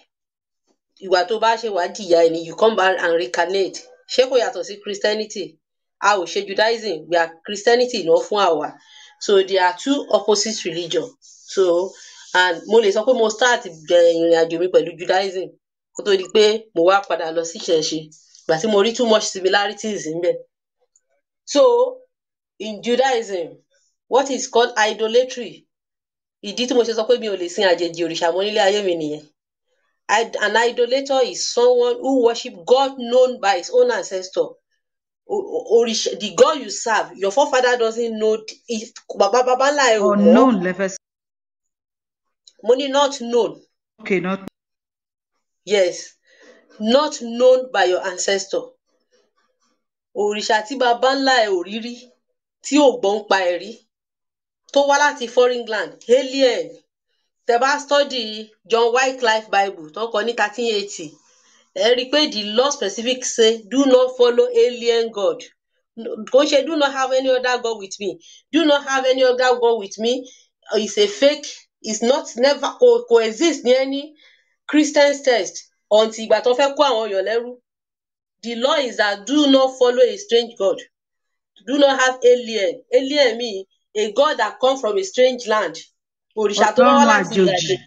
ìwà tó bá ṣe wá jìyà ẹni, you come back and reincarnate. Ṣé kò yàtọ̀ sí Christianity? A ò ṣe Judaism, we are Christianity lọ fún àwa. So there are two opposite religions. So, and mo lè sọ pé mo start ìrìn àjò mi pẹ̀lú Judaism kó tó di pé mo wá padà lọ sí ìṣẹ̀ṣe ìgbà tí mo rí too much similarities níbẹ̀. So in Judaism, what is called idolatry, ìdí tí mo ṣe sọ pé mi ò lè sin àjèjì òrìṣà mọ́ nílé ayé mi nìyẹn. An idolator is someone who worship God known by his own ancestor. The God you serve, your forefather doesn't know if Baba ńlá ẹ ò mọ̀. Unknown level. Money not known. Okay, not. Yes, not known by your ancestor. Òrìṣà tí baba ńlá ẹ ò rí rí, tí ò gbọ́n pa ẹ̀ rí, tó wá láti foreign land, alien. Tẹ́ bá study John Wycliffe Bible tó kọ ní 1380, ẹ rí pé the law specific say do not follow alien God. Kò ṣe do not have any other God with me. Do not have any other God with me. It's a fake. It's not never coexist ní any Christian text until ìgbà tó fẹ́ kó àwọn èèyàn lẹ́rú. The law is that do not follow a strange God. Do not have alien. Alien mean a God that come from a strange land. Òrìṣà tó bá wá láti ilẹ̀ àjèjì.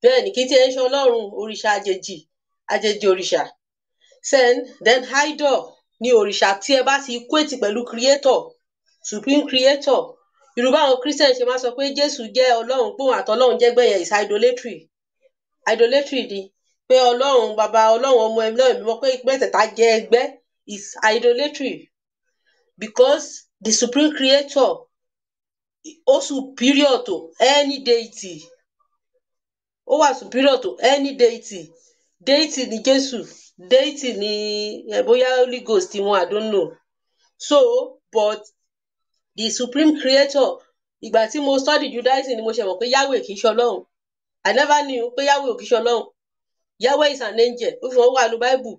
Bẹ́ẹ̀ni, kí tí ẹ ń ṣe Ọlọ́run, òrìṣà àjèjì òrìṣà. Then idol ni òrìṣà tí ẹ bá ti equate pẹ̀lú creator, supreme creator. Yorùbá àwọn Christian ṣe máa sọ pé Jésù jẹ́ Ọlọ́run, pé òun àtọlọ́run jẹ́gbẹ́ yẹn is idolatry. Idolatry ni pé Ọlọ́run bàbá Ọlọ́run ọmọ ẹ̀mí náà mímọ́ pé mẹ́tẹ̀ẹ̀ta jẹ́ ẹgbẹ́ is idolatry, because the supreme creator ó superior to any deity. Ó wà superior to any deity. Deity ni Jésù, deity ni bóyá Holy Ghost wọn, I don't know. So, but the supreme creator, ìgbà tí mo study Judaism ni mo ṣe mọ̀ pé Yahweh kì í ṣe Ọlọ́run. I never knew pé Yahweh ò kì í ṣe Ọlọ́run. Yahweh is an angel. Ó fi wọn wà ní Bible,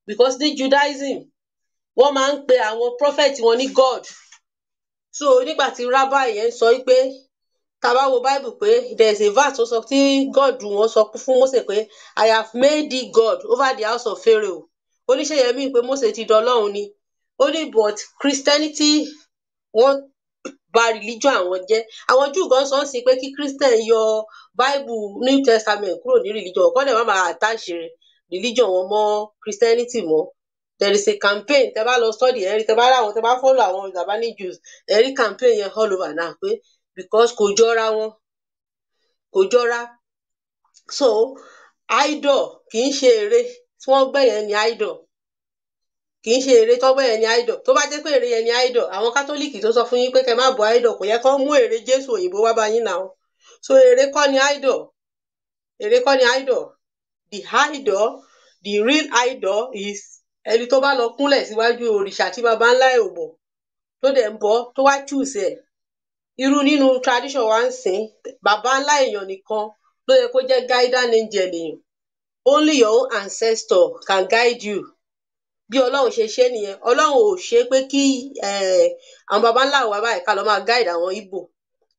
because ní Judaism wọ́n máa ń pe àwọn prophet wọn ní God. So nígbà tí rabbi yẹn sọ pé tá bá wo Bible pé there is a verse tó sọ tí God wọn sọ fún Mósè pé I have made thee God over the house of Pharaoh. Oníṣẹ́ yẹn mí pé Mósè ti dọlọ́run ni. Ó ní but Christianity wọ́n bà religion àwọn jẹ́. Àwọn Júù gan sọ sí pé kí Christian yọ Bible New Testament kúrò ní religion, kọ́ dẹ̀ má máa attach religion wọn mọ́ Christianity mọ́. There is a campaign, tẹ́ bá lọ study ẹ̀rí, tẹ́ bá rà wọn, tẹ́ bá follow àwọn Zabani Jews, ẹ̀rí campaign yẹn all over now pé because kò jọra wọn, kò jọra. So idol kì í ṣe ère tí wọ́n gbẹ́ yẹn ni idol. Kì í ṣe ère tó gbẹ́ yẹn ni idol. Tó bá jẹ́ pé ère yẹn ni idol, àwọn Catholic tó sọ fún yín pé kẹ́ má bọ idol, kò yẹ kó mú ère Jésù òyìnbó wá bá yín náà. So ère kọ́ ni idol. Ère kọ́ ni idol. The idol, the real idol is ẹni tó bá lọ kúnlẹ̀ síwájú òrìṣà tí baba ńlá ẹ̀ ò bọ̀, tó dẹ̀ ń bọ̀, tó wá choose ẹ̀. Irú nínú tradition wa ń sìn, baba ńlá èèyàn nìkan ló yẹ kó jẹ́ guidance angel èèyàn. Only your own ancestor can guide you. Bí Ọlọ́run ṣe ṣe nìyẹn. Ọlọ́run ò ṣe pé kí àwọn baba ńlá wa báyìí ká lọ máa guide àwọn Igbo.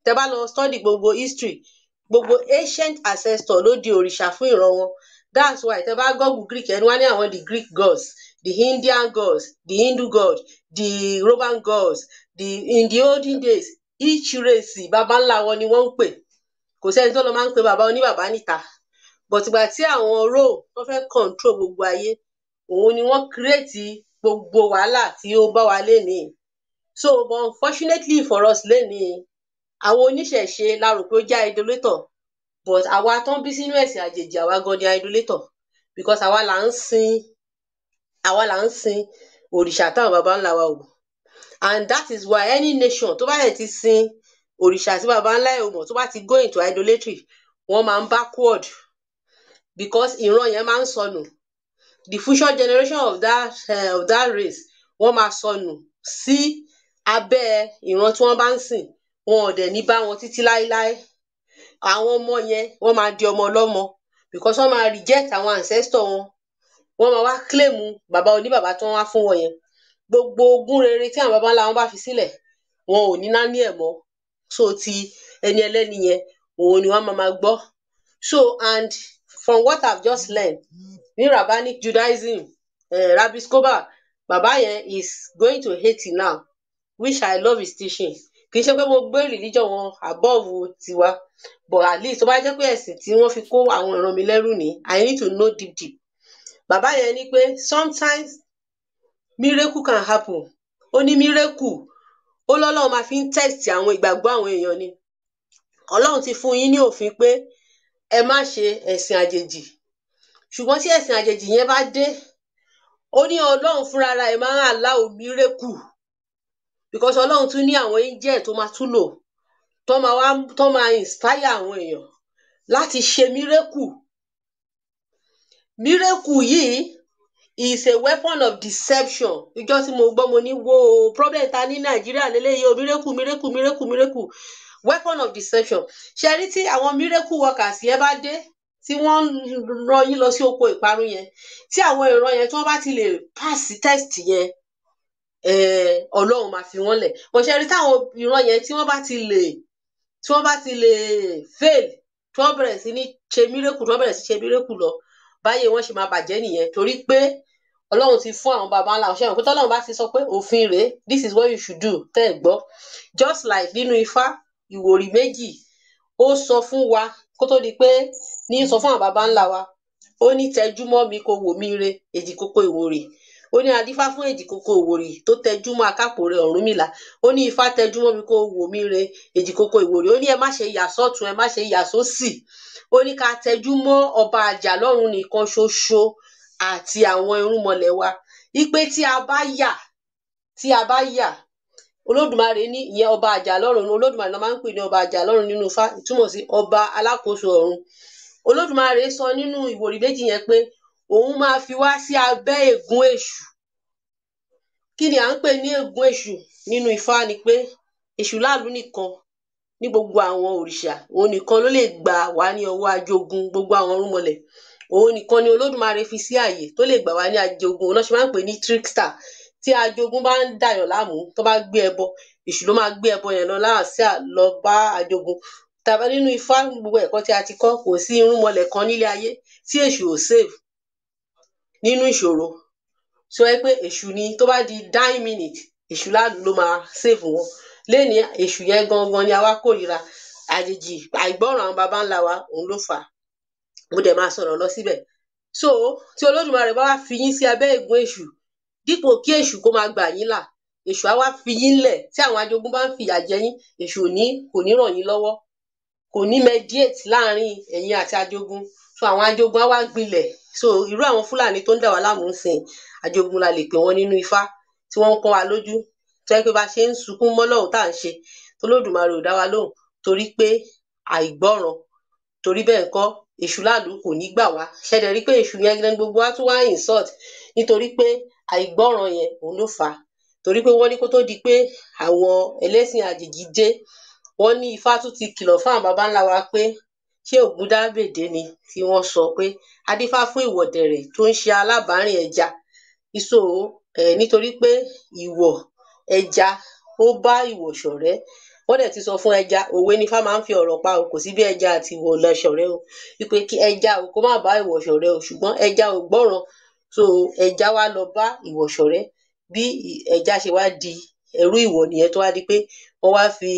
Tẹ́ bá lọ study gbogbo history, gbogbo ancient ancestor ló di òrìṣà fún ìran wọn. That's why tẹ́ bá Google Greek, ẹni wá ní àwọn the Greek gods, the Indian gods, the Hindu god, the Roman gods, in the olden days, each race baba ńlá wọn ni wọ́n ń pè. Kò sẹ́ni tó lọ máa ń pe baba oníbàbá níta. But ìgbà tí àwọn Rome wọ́n fẹ́ control gbogbo ayé, òun ni wọ́n create gbogbo wàhálà tí ó bá wa lénìí. So but unfortunately for us lénìí, àwọn oníṣẹ̀ṣe la rò pé ó jẹ́ idolator, but àwa tó ń bí sínú ẹ̀sìn àjèjì àwa gan ni idolator, because àwa là ń sin òrìṣà táwọn baba ńlá wa ò. and that is why any nation tó bá yẹ ti sin òrìṣà tí baba ńlá ẹ̀ ò mọ̀ tó bá ti go into idolatry wọ́n máa ń backward because ìran yẹn máa ń sọnù the future generation of that race wọ́n máa sọnù sí abẹ́ ìran tí wọ́n bá ń sìn wọn ò dẹ̀ ní bá wọn títí láéláé àwọn ọmọ yẹn wọ́n máa di ọmọ ọlọ́mọ because wọ́n máa reject àwọn ancestor wọn wọ́n máa wá claim bàbá oníbàbá tí wọ́n wá fún wọn yẹn gbogbo ogún rere tí àwọn baba ńlá wọn bá fi sílẹ̀ wọn ò ní náání ẹ̀ mọ́ so ti ẹni ẹlẹ́ni yẹn òun ni wọ́n máa gbọ́ so and from what I've just learned ní rabbinic Judaism Rabbi Scobar bàbá yẹn is going to Haiti now which I love his teaching kì í ṣe pé mo gbé religion wọn above tiwa but at least tó bá jẹ́ pé ẹ̀sìn tí wọ́n fi kó àwọn ìran mi lẹ́rù ní I need to know deep bàbá yẹn ní pé sometimes miracle can happen ó ní miracle ó lọ́lọ́run máa fi ń test àwọn ìgbàgbọ́ àwọn èèyàn ni ọlọ́run ti fún yín ní òfin pé ẹ má ṣe ẹ̀sìn àjèjì ṣùgbọ́n tí ẹ̀sìn àjèjì yẹn bá dé ó ní ọlọ́run fúnra ẹ̀ máa ń allow miracle because ọlọ́run tún ní àwọn angel tó máa tún lò tó máa inspire àwọn èèyàn láti ṣe miracle yìí is a weapon of deception ìjọ tí mo gbọ́ mo ní wo problem ta ní nàìjíríà lélẹ́yìí o miracle weapon of deception ṣe rí tí àwọn miracle workers yẹn bá dé tí wọ́n rán yín lọ sí oko ìparun yẹn tí àwọn ìran yẹn tí wọ́n bá ti lè pass test yẹn ọlọ́run máa fi wọ́n lẹ̀ wọ́n ṣe rí táwọn ìran yẹn tí wọ́n bá ti lè fail tí wọ́n bẹ̀rẹ̀ sí ní ṣe miracle lọ báyé wọ́n ṣe máa bàjẹ́ nìyẹn torí pé ọlọ́run ti fún àwọn baba ńlá ọ̀ṣẹ́ wọn pé tọ́lọ́run bá ti sọ pé òfin rèé this is what you should do tẹ́ ẹ̀ gbọ́ just like nínú ifá ìwòrì méjì ó sọ fún wa kó tó di pé ní sọ fún àwọn baba ńlá wa ó ní tẹjúmọ́ mi kó wò mí re èjì kókó ìwòrì ó ní adífá fún èjì kókó ìwòrì tó tẹjúmọ́ akápò rẹ̀ Ọ̀rúnmìlà ó ní ifá tẹjúmọ́ mi kó wò mí re èjì kókó ìwòrì ó ní ẹ má ṣe yà sọ́tún ẹ má ṣe yà sósì ó ní ká tẹjúmọ́ ọba àjàlọ́run nìkan ṣoṣo àti àwọn irúnmọlẹ̀ wa ipe tí a bá yà olódùmarè ní ìyẹn ọba àjàlọ́run olódùmarè náà máa ń pè ní ọba àjàlọ́run nínú ifá ìtumọ̀ sí ọba alákòóso ọ̀run olódùmarè sọ nínú ìwòrì méjì yẹn pé òun máa fi wá sí abẹ́ ègún èṣù kí ni à ń pè ní ègún èṣù nínú ifá ni pé èṣù láàlú nìkan ní gbogbo àwọn òrìṣà òun nìkan ló lè gbà wá ní ọwọ́ ajogun gbogbo àwọn irúnmọlẹ̀ òun nìkan ni olódùmarè fi sí ààyè tó lè gbà wá ní ajogun òun náà ṣe máa ń pè ní trickster tí ajogun bá ń dàyàn láàmú tó bá gbé ẹbọ èṣù ló máa gbé ẹbọ yẹn lọ láàsíà lọ bá ajogun tàbí nínú ifá gbogbo ẹ̀kọ́ tí a ti kọ́ kò sí irúnmọlẹ̀ kan nílé ayé tí èṣù ò save nínú ìṣòro sọ pé èṣù ni tó bá di 9 minutes èṣù láàlú ló máa save wọn lẹ́ni èṣù yẹn gangan ni a wá kórìíra àjèjì àìgbọ́ràn àwọn baba ńlá wa òun ló fà á mo dẹ̀ máa sọ̀rọ̀ lọ síbẹ̀ so tí olódùmarè bá wá fi yín sí abẹ́ ègún èṣù dípò kí èṣù kó máa gbà yín là èṣù á wá fi yín lẹ̀ tí àwọn ajogun bá ń fìyà jẹ yín èṣù kò ní ràn yín lọ́wọ́ kò ní mediate láàrin ẹ̀yin àti ajogun so àwọn ajogun á wá gbilẹ̀ so irú àwọn fúlàní tó ń dà wá láàmú sìn ajogun la lè pè wọ́n nínú ifá tí wọ́n ń pọ́n wa lójú tó yẹ pé bá ṣe ń sunkún mọ́ lọ́hùn tá à ń ṣe tolódùmarè ò dá wa lóhùn torí pé àìgbọ́ràn torí bẹ́ẹ̀ kọ́ èṣù láàlú kò ní gbà wá ṣẹ̀dẹ̀ rí pé èṣù yẹn gbogbo wa tún wá insult nítorí pé àìgbọ́ràn yẹn òun ló fà á torí pé wọ́n ní kó tó di pé àwọn ẹlẹ́sìn àjèjì dé wọ́n ní ifá tún ti kìlọ̀ fún àwọn baba ńlá wa pé ṣé Ògúndábèdé ni tí wọ́n sọ pé adífá fún ìwọ̀dẹ̀rẹ̀ tó ń ṣe alábàárìn ẹja ìṣó nítorí pé ìwọ̀ ẹja ó bá ìwọ̀ ṣọ̀rẹ́ wọ́n dẹ̀ ti sọ fún ẹja òwe ní ifá máa ń fi ọ̀rọ̀ pa o kò sí bí ẹja àti ìwọ̀ lọ ṣọ̀rẹ́ o wípé kí ẹja o kó má bá ìwọ̀ ṣọ̀rẹ́ o ṣùgbọ́n ẹja ò gbọ́ràn so ẹja wá lọ bá ìwọ̀ ṣọ̀rẹ́ bí ẹja ṣe wá di ẹrú ìwọ̀ nìyẹn tó wá di pé wọ́n wá fi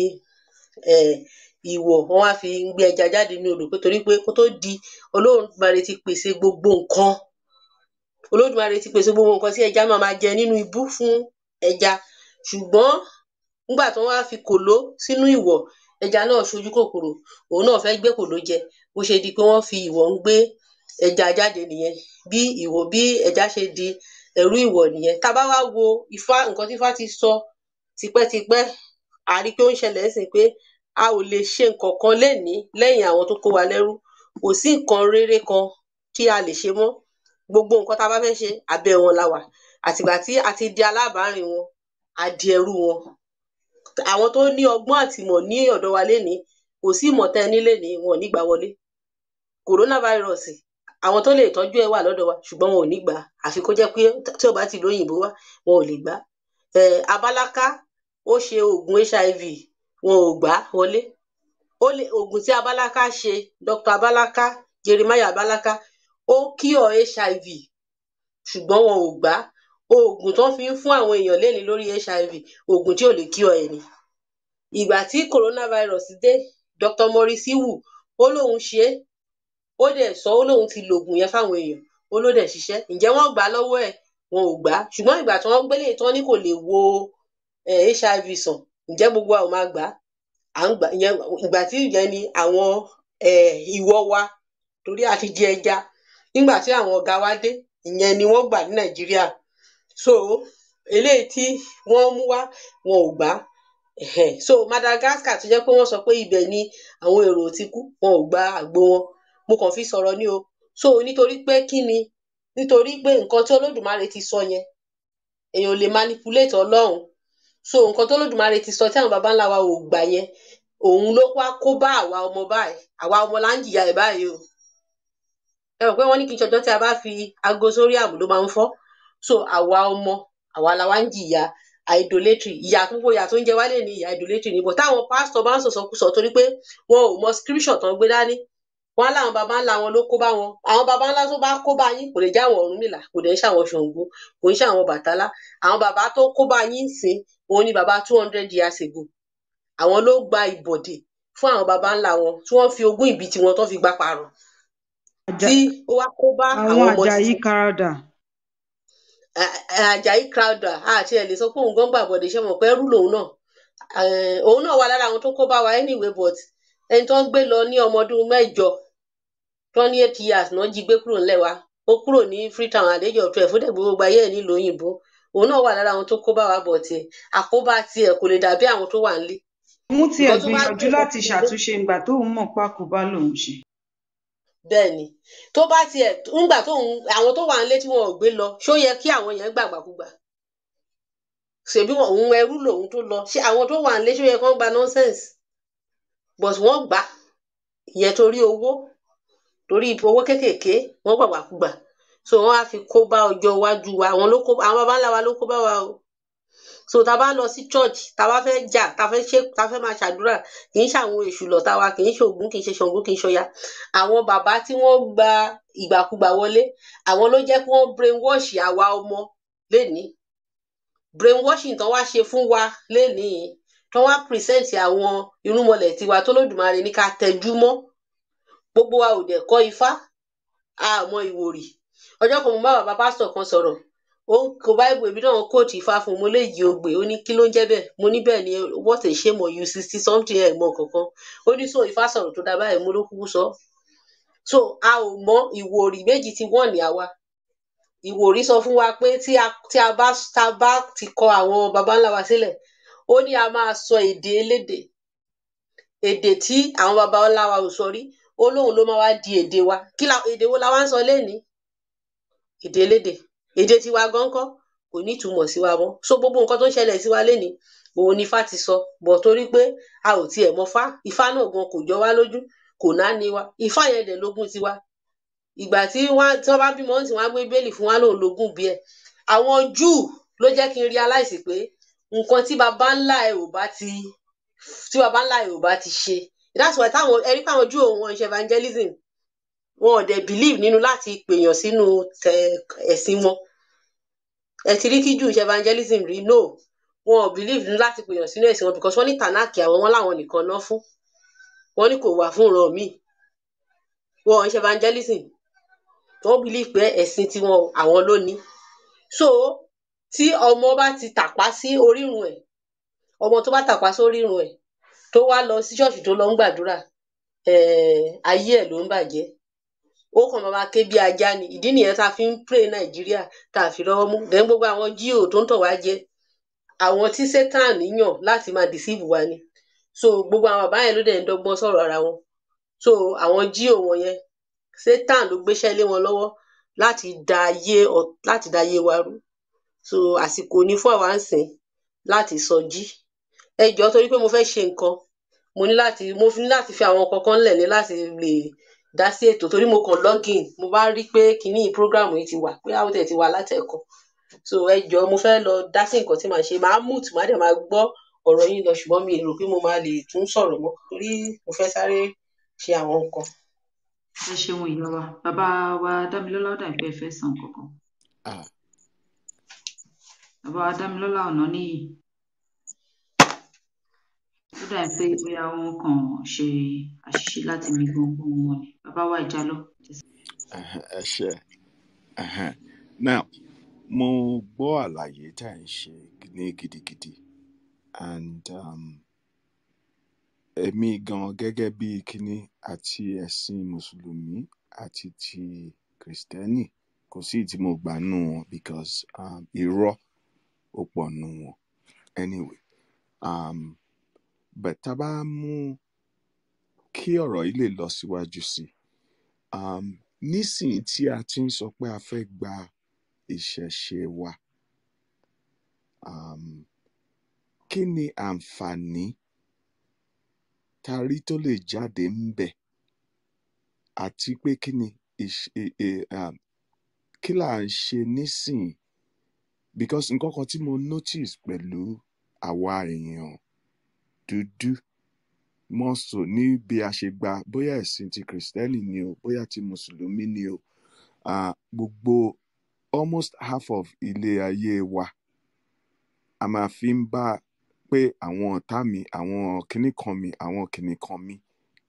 ìwọ̀ wọ́n wá fi ń gbé ẹja jáde ní odò pé torí pé kó tó di Olódùmarè ti pèsè gbogbo nǹkan tí ẹja máa jẹ nínú ibú fún ẹja ṣùgbọ́n nígbà tí wọ́n wá fi kòló sínú ìwọ̀ ẹja náà ṣojú kòkòrò òun náà fẹ́ gbé kòló jẹ bó ṣe di pé wọ́n fi ìwọ̀ ń gbé ẹja jáde nìyẹn bí ẹja ṣe di ẹrú ìwọ̀ nìyẹn tá bá wá wo ifá nǹkan tí ifá ti sọ tipẹ́tipẹ́ a rí pé ó ń ṣẹlẹ̀ sí pé a ò lè ṣe nǹkan kan lénìí lẹ́yìn àwọn tó kó wa lẹ́rú kò sí nǹkan rere kan tí a lè ṣe mọ́ gbogbo nǹkan tá a bá fẹ́ ṣe abẹ́ wọn la wà àtìgbà tí a ti di alábàárìn wọn a di ẹrú wọn àwọn tó ní ọgbọ́n àtìmọ̀ ní ọ̀dọ̀ wa lénìí kò sí ìmọ̀ tẹ́ ní lénìí wọn ò ní gbà wọlé coronavirus àwọn tó lè tọ́jú ẹ̀ wà lọ́dọ̀ wa ṣùgbọ́n wọn ò ní gbà àfi kó jẹ́ pé tí ò bá ti lóyìnbó wá wọn ò lè gbà abáláká ó ṣe oògùn HIV wọn ò gbà wọlé oògùn tí abáláká ṣe Dr. abáláká Jeremiah abáláká ó cure HIV ṣùgbọ́n wọn ò gbà oògùn tó fi ń fún àwọn èèyàn léni lórí HIV oògùn tí ò lè cure ẹ̀ ni ìgbà tí coronavirus dé Dr. Maurice Iwu ó lóun ṣe é ó dẹ̀ sọ ó lóun ti lògùn yẹn fáwọn èèyàn ó ló dẹ̀ ṣiṣẹ́ ǹjẹ́ wọ́n gbà lọ́wọ́ ẹ̀ wọn ò gbà ṣùgbọ́n ìgbà tí wọ́n gbélé tán ní kò lè wo HIV sàn ǹjẹ́ gbogbo wa ò máa gbà à ń gbà ìyẹn ìgbà tí ìyẹn ni àwọn ìwọ wa torí a ti di ẹja nígbà tí àwọn ọ̀gá wa dé ìyẹn ni wọ́n gbà ní Nàìjíríà so eléyìí tí wọ́n mú wá wọn ò gbà so Madagascar tó jẹ́ pé wọ́n sọ pé ibẹ̀ ni àwọn èrò ti kú wọn ò gba àgbo wọn mo kàn fi sọ̀rọ̀ ni o so nítorí pé kí ni nítorí pé nǹkan tí Olódùmarè ti sọ yẹn èèyàn ò lè manipulate Ọlọ́run so nǹkan tí Olódùmarè ti sọ tí àwọn baba ńlá wa ò gbà yẹn òun ló wá kó bá àwa ọmọ báyìí àwa ọmọ là ń jìyà ẹ̀ báyìí o ẹ mọ̀ pé wọ́n ní kí n ṣọjọ́ tí a bá fi aago sórí ààbò ló máa ń fọ́ so àwa ọmọ àwa la wá ń jìyà idolatry ìyà tó ń jẹ wá lè ní ìyà idolatry níbo táwọn pásítọ̀ bá ń sọ̀sọ̀kúsọ torí pé wọn ò mọ scripture tán gbé dání wọn láwọn baba ńlá wọn ló kó bá wọn àwọn baba ńlá tó bá kó bá yín kò lè jẹ́ àwọn Ọ̀rúnmìlà kò dẹ̀ ń ṣàwọn Ṣàngó kò ń ṣàwọn Bàtálá àwọn baba tó kó bá yín sìn òun ni baba 200 years ago àwọn ló gba ìbọ̀dè fún àwọn baba ńlá wọn tí wọ́n fi ogún ìbí tiwọn tó fi gbá parun tí ó wá kó bá àwọn ọmọ Àjàyí Crowther Àjàyí Crowther àti ẹ̀ lè sọ pé òun gan gbàbọ̀dè ṣe mọ̀ pé ẹrú lòun náà òun náà wà lára àwọn tó kó bá wa anyway but ẹni tó ń gbé lọ ní ọmọ ọdún 8 tó ní 8 years náà jí gbé kúrò ńlẹ̀ wa ó kúrò ní Freetown àdéjọ 12 ó dẹ̀ gbogbo ayé ẹ̀ nílùú òyìnbó òun náà wà lára àwọn tó kó bá wa bọ̀ tiẹ̀ àkóbá tiẹ̀ kò lè dàbí àwọn tó wà nílé. mú tiẹ̀ gbìyànjú láti ṣàtúnṣe ìgbà tóun mọ̀ pákóbá lòun ṣe. bẹ́ẹ̀ni tó bá tiẹ̀ ńgbà tóun àwọn tó wà nílé tí wọn ò gbé lọ ṣó yẹ kí àwọn yẹn gbàgbàkúgbà ṣèbí òun ẹrú lòun tó lọ ṣé àwọn tó wà nílé ṣó yẹ kán gba nonsense but wọ́n gbà ìyẹn torí owó kéékèèké wọ́n gbàgbàkúgbà so wọ́n á fi kó bá ọjọ́ iwájú wa àwọn baba ńlá wa ló kó bá wa o so tá a bá lọ sí church tá a bá fẹ́ jà tá a fẹ́ máa ṣàdúrà kì í ṣàwọn èṣù lọ̀tá wa kì í ṣe Ògún kì í ṣe Ṣàngó kì í ṣọya àwọn bàbá tí wọ́n gba ìgbàkúgbà wọlé àwọn ló jẹ́ kí wọ́n brainwash àwa ọmọ lénìí brainwashing tán wá ṣe fún wa lénìí tán wá present àwọn irúnmọlẹ̀ tiwa tó lódùmarè ní ká tẹjú mọ́ gbogbo wa ò dẹ̀ kọ́ ifá àmọ́ ìwòrì ọjọ́ kan mo bá bàbá pásítọ̀ kan sọ̀rọ̀ ó kó báìbù èmi náà kóòtù ifá fún mo lè yí ogbè ó ní kí ló ń jẹ́ bẹ́ẹ̀ mo ní bẹ́ẹ̀ ni what a shame on you 60 something ẹ̀ mọ̀ kankan ó ní so ifá sọ̀rọ̀ tó dáa báyìí mo ló kúkú sọ so a ò mọ ìwòrì méjì tí wọ́n ní àwa ìwòrì sọ fún wa pé tí a bá ti kọ àwọn baba ńlá wa sílẹ̀ ó ní a máa sọ èdè elédè èdè tí àwọn baba ńlá wa ò sọ rí ó lóun ló máa wá di èdè wa èdè wo la wá ń sọ lénìí èdè elédè èdè tiwa gan kọ́ kò ní ìtumọ̀ sí wa mọ́ so gbogbo nǹkan tó ń ṣẹlẹ̀ sí wa lénìí òun ni Ifá ti sọ bọ̀ torí pé a ò tiẹ̀ mọ Fá Ifá náà gan kò jọ wá lójú kò náání wa Ifá yẹn dẹ̀ lógún tiwa ìgbà tí wọ́n bá bímọ tí wọ́n á gbé bẹ́ẹ̀lì fún wa lòun lógún bí ẹ̀ àwọn Júù ló jẹ́ kí n realize pé nǹkan tí baba ńlá ẹ̀ ò bá ti ṣe that's why táwọn ẹ̀rí pé àwọn Júù wọn ṣe evangelism wọn ò dẹ̀ believe nínú láti pèèyàn sínú ẹ̀sìn wọn ẹ ti rí kí Júù ṣe evangelism rí no wọn ò believe nínú láti pèèyàn sínú ẹ̀sìn wọn because wọ́n ní tànáàkì àwọn láwọn nìkan ná fún wọn ní kò wà fún ìran míì wọn ò ṣe evangelism wọ́n believe pé ẹ̀sìn tiwọn àwọn ló ní so tí ọmọ bá ti tàpá sí orírun ẹ̀ ọmọ tó bá tàpá sí orírun ẹ̀ tó wá lọ sí ṣọ́ọ̀ṣì tó lọ ń gbàdúrà ayé ẹ̀ ló ń bàjẹ́ ó kàn máa ké bí ajá ni ìdí nìyẹn tá a fi ń pray Nàìjíríà tá a fi rọ́wọ́ mú then gbogbo àwọn GO tó ń tọ̀ wá jẹ àwọn tí Satan yàn láti máa deceive wa ni. So gbogbo àwọn bàbá yẹn ló dẹ̀ ń dọ́gbọ́n sọ̀rọ̀ ara wọn. So àwọn GO wọn yẹn Satan ló gbéṣẹ́ lé wọn lọ́wọ́ láti da ayé wa rú. So àsìkò ní fún àwa ń sìn láti sọjí. Ẹ jọ̀ọ́ torí pé mo fẹ́ ṣe nǹkan mo ní láti fi àwọn kankan lẹ̀ ní láti lè dá sí ètò torí mo kàn login mo bá rí pé kíní program yìí ti wà pé àwọn tẹ̀ ti wà látẹ̀kọ́. So ẹ jọ̀ọ́ mo fẹ́ lọ dá sí nǹkan tí màá ṣe màá mute màá dẹ̀ máa gbọ́ ọ̀rọ̀ yín lọ ṣùgbọ́n mi rò pé mo máa lè tún sọ̀rọ̀ mọ́ torí mo fẹ́ sáré ṣe àwọn nǹkan. Ẹ ṣeun ìyá wa. Bàbá wa Dámilọ́lá ó dà pé ẹ fẹ́ sọ nǹkan kan. Bàbá wa Dámilọ́lá Ọ̀nàníyì. Ó dà pé bóyá wọn kàn ṣe àṣìṣe láti mi gbọ̀ngbọ̀n wọn ni. Bàbá wa Ìjàlọ. Ẹ ṣé. Now, mo gbọ́ àlàyé tá à ń ṣe ní gidigidi and èmi gan gẹ́gẹ́ bí kíní àti ẹ̀sìn mùsùlùmí àti ti kìrìsìtẹ́nì kò sí tí mo gbà nù wọn because irọ́ ó pọ̀ nù wọn anyway but tá a bá mú kí ọ̀rọ̀ yìí lè lọ síwájú sí nísìnyí tí a ti ń sọ pé a fẹ́ gba ìṣẹ̀ṣe wa kí ni àǹfààní tarí tó lè jáde ńbẹ̀ àti pé kí ni kí là ń ṣe nísìnyí because nǹkan kan tí mo notice pẹ̀lú àwa èèyàn dúdú mọ́sọ̀ ní bí a ṣe gba bóyá ẹ̀sìn ti kìrìsìtẹ́nì ni o bóyá ti mùsùlùmí ni o gbogbo almost half of ilé ayé wa a máa fi ń bá pé àwọn ọ̀tá mi àwọn kinní kan mi àwọn kinní kan mi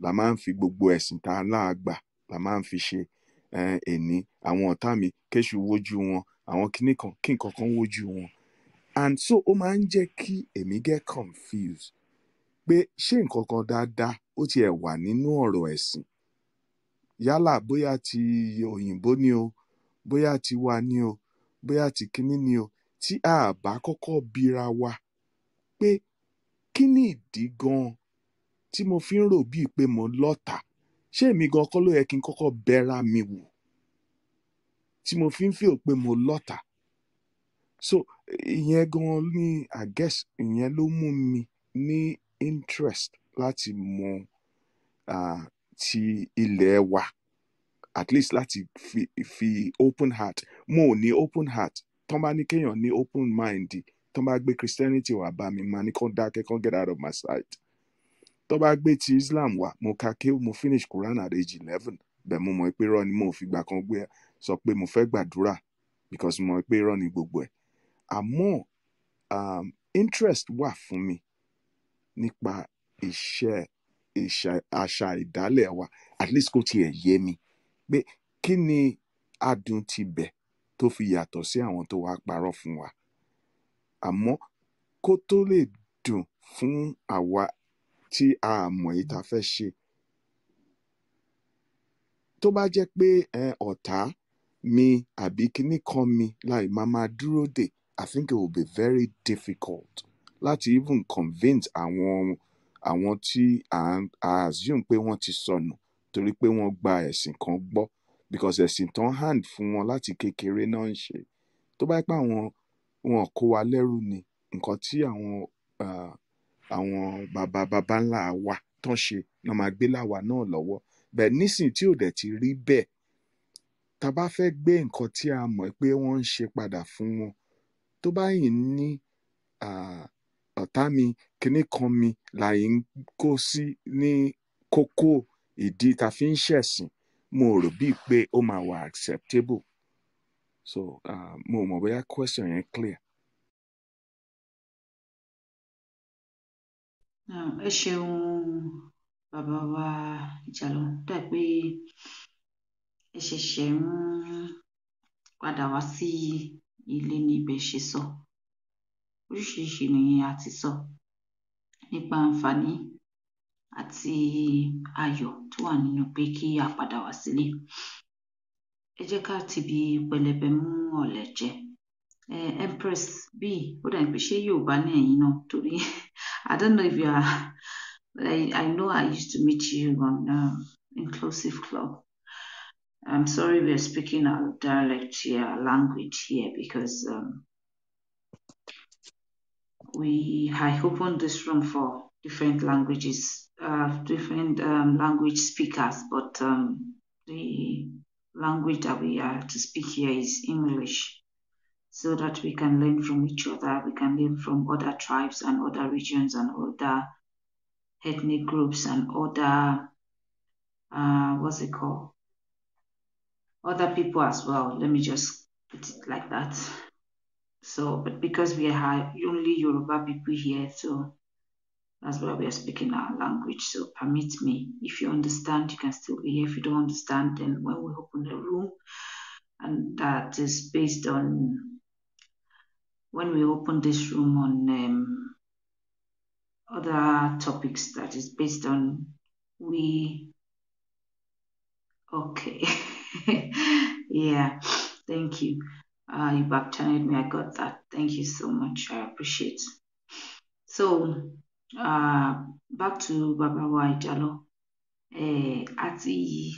la máa ń fi gbogbo ẹ̀sìn tá a láàgbà la máa ń fi ṣe ẹni àwọn ọ̀tá mi kéṣù wojú wọn àwọn kinní kan kí nǹkan kan wojú wọn and so ó máa ń jẹ́ kí èmi get confused pé ṣé nǹkan kan dáadáa ó tiẹ̀ wà nínú ọ̀rọ̀ ẹ̀sìn yálà bóyá ti òyìnbó ni o bóyá ti wa ni o bóyá ti kinní ni o tí a bá kọ́kọ́ bira wa pé kí ni ìdí gan tí mo fi ń rò bíi pé mo lọ́tà ṣé èmi gan kọ́ ló yẹ kí n kọ́kọ́ bẹ̀ra mi wò tí mo fi ń feel pé mo lọ́tà so ìyẹn gan ni I guess ìyẹn ló mú mi ní interest láti mọ ti ilẹ̀ wa at least láti fi open heart mo ò ní open heart tán bá ní kéèyàn ní open mind tán bá gbé Christianity wá bá mi máa ní kán dákẹ́ kán get out of my sight tán bá gbé ti Islam wá mo ka kéwú mo finish Quran at age 11 bẹ́ẹ̀ mo mọ̀ pé irọ́ ni mo ò fìgbà kan gbé sọ pé mo fẹ́ gbàdúrà because mo mọ̀ pé irọ́ ni gbogbo ẹ̀ àmọ́ interest wà fún mi nípa àṣà ìdálẹ̀ wa at least kó tiẹ̀ yé mi pé kí ni adùn tibẹ̀ tó fi yàtọ̀ sí àwọn tó wá parọ́ fún wa àmọ́ kó tó lè dùn fún àwa tí a mọ̀ yìí tá fẹ́ ṣe tó bá jẹ́ pé ọ̀tá mi àbí kíní kan mi láì máa dúró dè I think it will be very difficult láti even convince àwọn tí a assume pé wọ́n ti sọnù torí pé wọ́n gba ẹ̀sìn kan gbọ́ because ẹ̀sìn tán hand fún wọn láti kékeré náà ń ṣe tó bá pẹ́ wọn kó wa lẹ́rú ni nǹkan tí àwọn bàbá ńlá wa tán ṣe náà máa gbé láwa náà lọ́wọ́ bẹ́ẹ̀ nísìnyí tí ò dẹ̀ ti rí bẹ́ẹ̀ tá bá fẹ́ gbé nǹkan tí a mọ̀ pé wọ́n ń ṣe padà fún wọn tó bá yìí ní ọ̀tá mi kinní kan mi láì ń kó sí ní kókó ìdí tá fi ń ṣẹ̀sìn mo rò bíi pé ó máa wà acceptable so mo mọ̀ bóyá question yẹn clear. Ẹ ṣeun bàbá wa Ìjàlọ dà pé ẹ ṣẹ̀ṣẹ̀ ń padà wá sí ilé ní ibẹ̀ ṣe sọ oríṣiríṣi nìyẹn a ti sọ nípa àǹfààní àti ayọ̀ tó wà nínú pé kí a padà wá sílé ẹ jẹ́ ká tìbí pẹlẹbẹ mú ọ̀lẹ jẹ Empress B, ó dà pé ṣé Yorùbá ní ẹ̀yin náà torí I don't know if you are. I know I used to meet you on Inclusive Club. I'm sorry we're speaking our dialect here, our language here, because I opened this room for different languages, different language speakers, but the language that we are to speak here is English, so that we can learn from each other, we can learn from other tribes and other regions and other ethnic groups and other, what's it called? Other people as well. Let me just put it like that. So, but because we are only Yoruba people here, so that's why we are speaking our language. So permit me. If you understand, you can still be here. If you don't understand, then when we open the room, and that is based on when we open this room on other topics, that is based on okay. Yeah, thank you. You back channeled me. I got that. Thank you so much. I appreciate. So, back to Baba Waijalo. Àti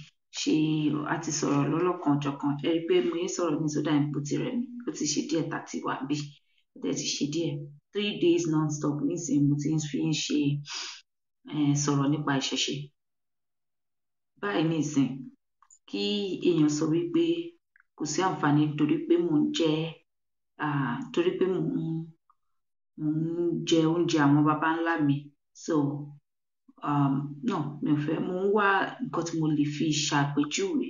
sọ̀rọ̀ lọ́lọ́kan ọ̀jọ̀kan. Ẹ rí i pé mo yẹ sọ̀rọ̀ ní sódà ìpótí rẹ̀ mi. Ó ti ṣe díẹ̀ tàti wà bí. Ó dẹ̀ ti ṣe díẹ̀. 3 days non-stop nísìnyí mo ti fi ń ṣe sọ̀rọ̀ nípa ìṣẹ̀ṣe. Báyìí nísìnyí, kí èèyàn sọ wípé kò sí àǹfààní torí pé mò ń jẹ oúnjẹ àwọn baba ńlá mi. So, no, mi ò fẹ́, mo ń wá nǹkan tí mo lè fi ṣàpèjúwe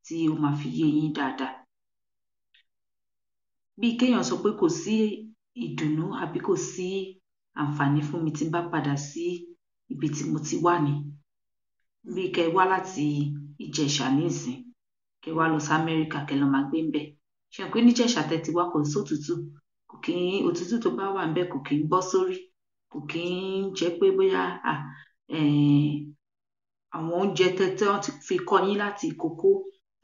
tí ó máa fi yé yín dáadáa. Bí kéèyàn sọ pé kò sí ìdùnnú àbí kò sí àǹfààní fún mi tí n bá padà sí ibi tí mo ti wá ni. Bí kẹ́ wá láti Ìjẹ̀ṣà nísìn, kẹ́ wá lọ sí Amẹ́ríkà, kẹ́ lọ máa gbé ń bẹ̀. Ṣé mọ̀ pé níjẹ̀ṣà tẹ́ ti wá kò sótùútù, òtútù tó bá wà ń bẹ̀ kò kí ń bọ́ sórí, kò kí ń jẹ́ pé bóyá àwọn oúnjẹ tẹ́tẹ́ wọ́n ti fi kọ́ yín láti ìkókó,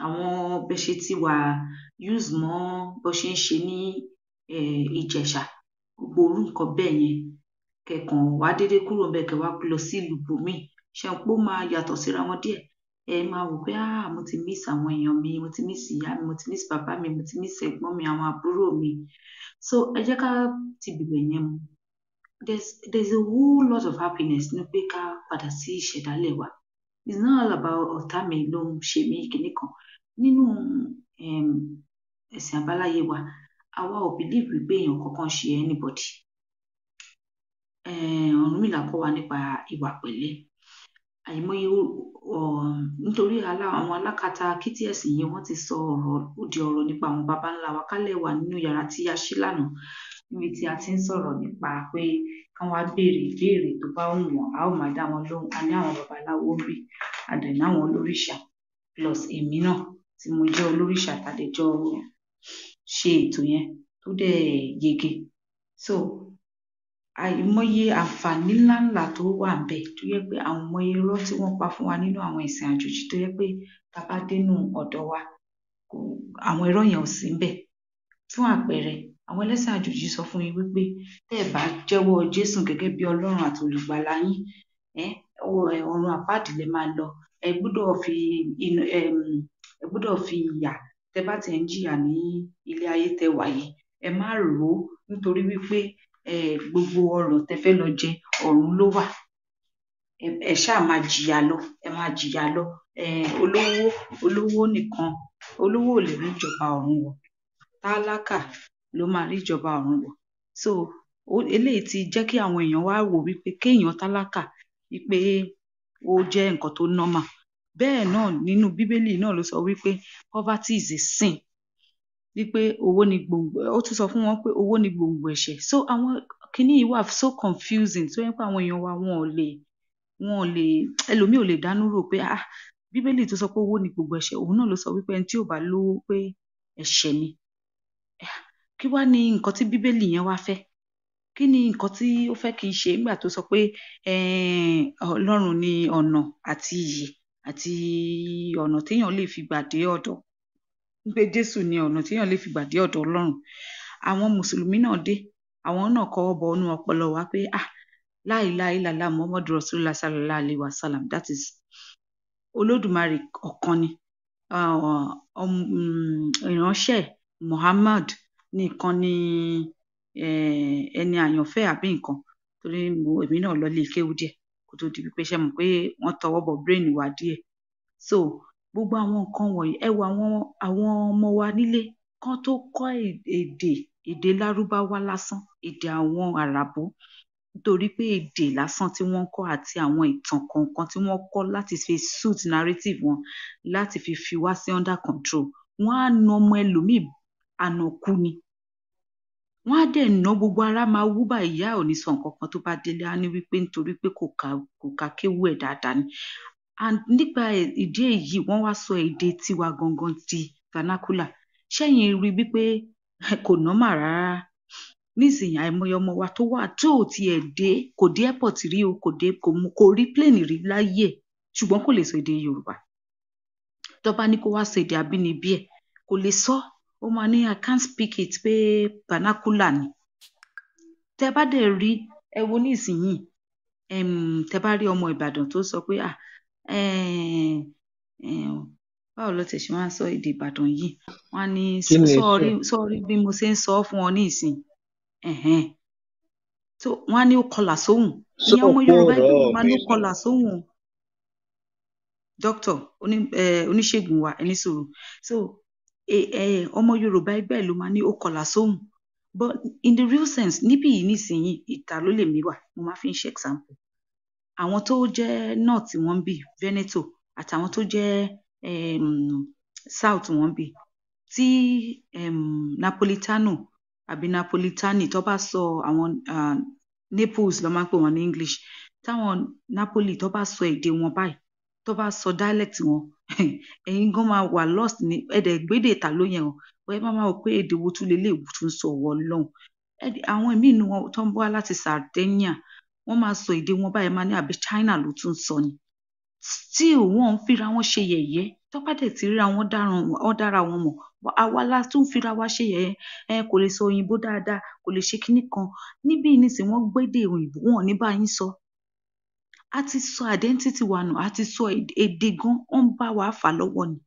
àwọn bẹ́ ṣe ti wà use mọ́ bó ṣe ń ṣe ní Ìjẹ̀ṣà, gbogbo orú nǹkan bẹ́ẹ̀ yẹn, kẹ̀kàn wá dédé kúrò ńbẹ̀ kẹ́ wá lọ sí ìlú bòmíì. Ṣé mọ̀ pé ó máa yàtọ̀ síra wọn díẹ̀? Ẹ máa wò pé mo ti miss àwọn èèyàn mi, mo ti miss ìyá mi, mo ti miss bàbá mi, mo ti miss ẹ̀gbọ́n mi, àwọn àbúrò mi. So ẹ jẹ́ ká ti bìbẹ̀ yẹn mu. There's a whole lot of happiness ní pé ká padà sí ìṣẹ̀dálẹ̀ wa. It's not all about ọ̀tá mi ló ń ṣe mí kinní kan. Nínú ẹ̀sìn àbáláyé wa, àwa ò believe wípé èèyàn kankan ṣe anybody. Ọ̀rúnmìlà kọ́ wa nípa ìwà pẹ̀lẹ́. Àìmọye nítorí àwọn alákatá kítí ẹ̀sìn yẹn wọ́n ti sọ òdì ọ̀rọ̀ nípa àwọn baba ńlá wa kálẹ̀ wà nínú yàrá tí a ṣí lánàá, níbi tí a ti ń sọ̀rọ̀ nípa pé kán wá béèrè ìbéèrè tó bá wù wọ́n, a ó máa dá wọn lóhùn. A ní àwọn babaláwo ń bí, a dẹ̀ ní àwọn olórìṣà, plus èmi náà tí mo jẹ́ olórìṣà tàdéjọ́ ṣe ètò yẹn tó dẹ̀ yege. So, àìmọye àǹfààní ńláńlá tó wà ńbẹ̀ tó yẹ pé àwọn ọmọ irọ́ tí wọ́n pa fún wa nínú àwọn ẹ̀sìn àjòjì tó yẹ pé tá a bá dénú ọ̀dọ̀ wa, àwọn irọ́ yẹn ò sí ńbẹ̀. Fún àpẹẹrẹ, àwọn ẹlẹ́sìn àjòjì sọ fún yín wípé tẹ́ ẹ̀ bá jẹ́wọ́ Jésù gẹ́gẹ́ bí Ọlọ́run àti olùgbàlà yín, ọ̀run àpáàdì lẹ máa lọ. Ẹ gbọ́dọ̀ fi ìyà tẹ́ bá tiẹ̀ ń jìyà ní ilé ayé tẹ́ wà yìí, ẹ má rò ó nítorí wípé gbogbo ọrọ̀ tẹ́ fẹ́ lọ jẹ ọ̀run ló wà. Ẹ ṣáà máa jìyà lọ, ẹ máa jìyà lọ. Olówó nìkan, olówó ò lè rí ìjọba ọ̀run wọ̀, tálákà ló máa rí ìjọba ọ̀run wọ̀. So, eléyìí ti jẹ́ kí àwọn èèyàn wá wò wípé kéèyàn tálákà wípé ó jẹ́ nǹkan tó normal. Bẹ́ẹ̀ náà nínú Bíbélì náà ló sọ wípé poverty is a sin, wípé owó ni gbòǹgbò, ó tún sọ fún wọn pé owó ni gbòǹgbò ẹ̀ṣẹ̀. So àwọn kinní yìí wà so confusing tó yẹ pé àwọn èèyàn wa wọn ò lè ẹlòmíì ò lè dánú rò pé Bíbélì tó sọ pé owó ni gbòǹgbò ẹ̀ṣẹ̀, òun náà ló sọ wípé ẹni tí ò bá lówó pé ẹ̀ṣẹ̀ ni. Kí wá ni nǹkan tí Bíbélì yẹn wá fẹ́? Kí ni nǹkan tí ó fẹ́ kí n ṣe nígbà tó sọ pé Ọlọ́run ni ọ̀nà àti ìyè àti ọ̀nà téèyàn lè fi gbà dé ọ̀dọ̀, wípé Jésù ni ọ̀nà téèyàn lè fi gbà dé ọ̀dọ̀ Ọlọ́run. àwọn mùsùlùmí náà dé àwọn náà kọwọ́ bọ inú ọpọlọ wa pé la ilaha illallah muhammadu rasulullah sallallahu alaihi wasallam, that is olódùmarè ọ̀kan ni, ìránṣẹ́ Muhammad nìkan ni ẹni àyànfẹ́ àbí nǹkan, torí èmi náà lọ lé kéwú díẹ̀ kó tó di wípé ṣe mọ̀ pé wọ́n tọwọ́ bọ brain wa díẹ̀. So gbogbo àwọn nǹkan wọ̀nyí ẹ wo àwọn ọmọ wa nílé kán tó kọ́ èdè lárúbáwá lásán, èdè àwọn àràbó, nítorí pé èdè lásán tí wọ́n kọ́ àti àwọn ìtàn kọ̀ọ̀kan tí wọ́n kọ́ láti fi suit narrative wọn, láti fi wá sí under control, wọ́n á na ọmọ ẹlòmíì ànàkú ni, wọ́n á dẹ̀ ná gbogbo ara máa wú bá ìyá ò ní sọ nǹkan kan tó bá délé, á ní wípé nítorí pé kò ka kéwú ẹ̀ dáadáa ni. And nípa ìdí èyí wọ́n wá sọ èdè tiwa gangan di vernacular. Ṣẹ́yìn rí wípé kò normal rárá. Nísìnyí àìmọye ọmọ wa tó wà tó tiẹ̀ dé kò dé airport rí o, kò rí plane rí láyé ẹ̀, ṣùgbọ́n kò lè sọ èdè Yorùbá. Tó bá ní kó wá sọ èdè abínibí ẹ̀ kò lè sọ, ó máa ní I can't speak it pé vernacular ni. Tẹ bá dẹ̀ rí ẹ wo nísìnyí tẹ bá rí ọmọ Ìbàdàn tó sọ pé báwo ló tẹ̀ ṣe wá ń sọ èdè Ìbàdàn yìí, wọ́n á ní sọ́ọ́rí bí mo ṣe ń sọ fún ọ ní ìsìn, so wọ́n á ní ó kọlà sóhùn, ìyẹn ọmọ Yorùbá ẹgbẹ́ wọn máa ní ó kọlà sóhùn. Dókítà oníṣègùn wa ẹni sọ̀rọ̀, so ọmọ Yorùbá ẹgbẹ́ ló máa ní ó kọlà sóhùn, but in the real sense níbí yìí nísìnyí ìta ló lè mí wà, mo máa fi ń ṣe example. Àwọn tó jẹ́ north wọ́n bí Veneto àtàwọn tó jẹ́ south wọ́n bí tí Napolitano àbí Napolitani tó bá sọ àwọn Naples ló máa ń pè wọ́n ní English, táwọn Napoli tó bá sọ èdè wọn báyìí tó bá sọ dialect wọn ẹ̀yin gan máa wà lost ní ẹ̀ẹ́dẹ̀gbédè ìta ló yẹn o, wọ́n ẹ máa wò pé èdè wo tún lélẹ̀ ìwò tún sọ ọ̀wọ́ lọ́hùn. Àwọn míì nínú wọn tó ń bọ́ láti Sardinia wọ́n máa sọ èdè wọn báyìí máa ní àbí China ló tún sọ ni, tí wọ́n ń fira wọn ṣe yẹ̀yẹ́, tó bá dẹ̀ ti ríra wọn dára wọn mọ̀, àwa la tún fira wa ṣe yẹ̀yẹ́, kò lè sọ òyìnbó dáadáa, kò lè ṣe kinní kan. Níbí nísìnyí wọ́n gbédè òyìnbó wọn ò ní bá yín sọ. A ti sọ identity wa nù, a ti sọ èdè gan, ó ń bá wa fà lọ́wọ́ ni.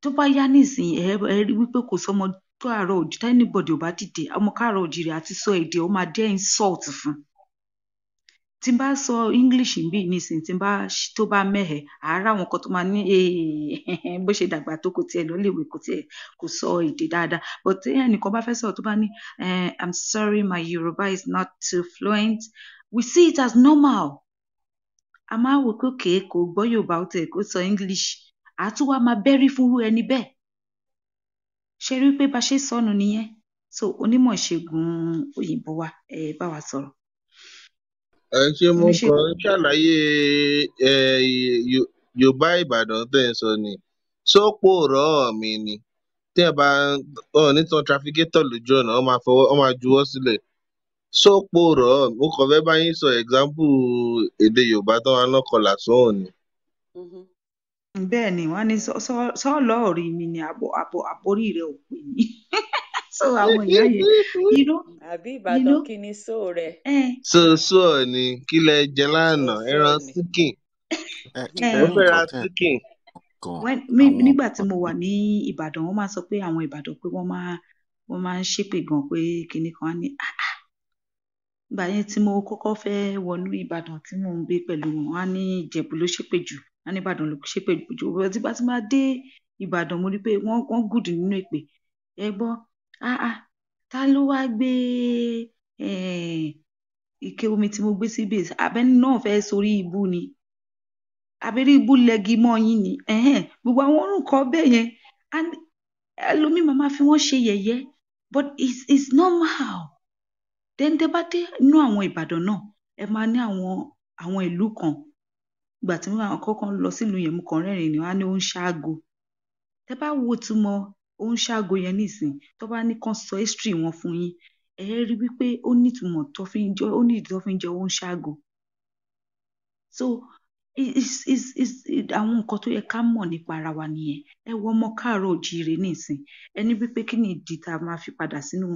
Tó bá yá nísìnyí ẹ rí wípé kò sọmọ tó àárọ̀ òjì tá anybody ò bá dìde, ọmọ káàárọ̀ òjìrì àti sọ èdè ó máa jẹ́ insult fún. Tí n bá sọ English bí nísìnyí tó bá mẹ́hẹ̀, àárá àwọn kan tó máa ní bó ṣe dàgbà tó kò tiẹ̀ lọ léèwé kò sọ èdè dáadáa, but tí ẹnìkan bá fẹ́ sọ̀rọ̀ tó bá ní I'm sorry my Yoruba is not too fluent, we see it as normal. A máa wò pé òkè kò gbọ́ Yorùbá ó tẹ̀ kó sọ English, àtún wá máa bẹ́rí fúnrú ẹni bẹ́ẹ̀. Ṣé rí pé bá ṣe sọnù nìyẹn? So onímọ̀ ìṣègùn òyìnbó wa bá wa sọ̀rọ̀. Ṣé mo kàn ń ṣàlàyé Yorùbá Ìbàdàn tẹ́ ń sọ ni sópò rọ̀ mi ni tí ẹ bá nítan trafficator lójú ọ̀nà wọ́n máa juwọ́ sílẹ̀ sópò rọ̀ mo kàn fẹ́ bá yín sọ example èdè Yorùbá tó wà náà kọlà sóhùn ni. Bẹ́ẹ̀ ni wọ́n á ní sọ́ọ̀lọ́ ọ̀rí mi ni àbórí rẹ̀ ò pè ní. So àwọn ìyá yẹn àbí Ìbàdàn kí ni só rẹ. so ni kí lẹ jẹ lánàá ẹran síkìn ó fẹ́ ra síkìn. Nígbà tí mo wà ní Ìbàdàn wọ́n máa sọ pé àwọn Ìbàdàn pé wọ́n máa ń ṣépè gan pé kinní kan á ní ìgbà yẹn tí mo kọ́kọ́ fẹ́ wọnú Ìbàdàn tí mò ń gbé pẹ̀lú wọn á ní Ìjẹ̀bú ló ṣépè jù, á ní Ìbàdàn ló ṣépè jù, tí bá ti máa dé Ìbàdàn mo rí pé wọ́n gùdù nínú èpè. Ẹ gbọ́ ta ló wá gbé ike omi tí mo gbé síbí abẹ́ni náà fẹ́ sórí ibú ni abẹ́rí ibú lẹ́gi mọ́ yín ni gbogbo àwọn orúkọ bẹ́ẹ̀ yẹn ẹlòmíì máa fi wọ́n ṣe yẹ̀yẹ́, but it's normal. Then tẹ bá dé inú àwọn Ìbàdàn náà ẹ máa ní àwọn ìlú kan, ìgbà tí wọ́n kọ́kọ́ lọ sílùú yẹn mo kàn rẹ́rìn-ín ni wọ́n á ní ó ń ṣáàgò. Tẹ bá wo túmọ̀ ó ń ṣáàgò yẹn nísìnyí tó bá ní kàn sọ history wọn fún yín ẹ rí wípé ó ní ìtumọ̀ tó fi ń jẹ́ ó ń ṣáàgò. So àwọn nǹkan tó yẹ ká mọ̀ nípa ara wa nìyẹn. Ẹ wo ọmọ káàárọ̀ oòjíire nísìn, ẹni wípé kí ni ìdí tá a máa fi padà sínú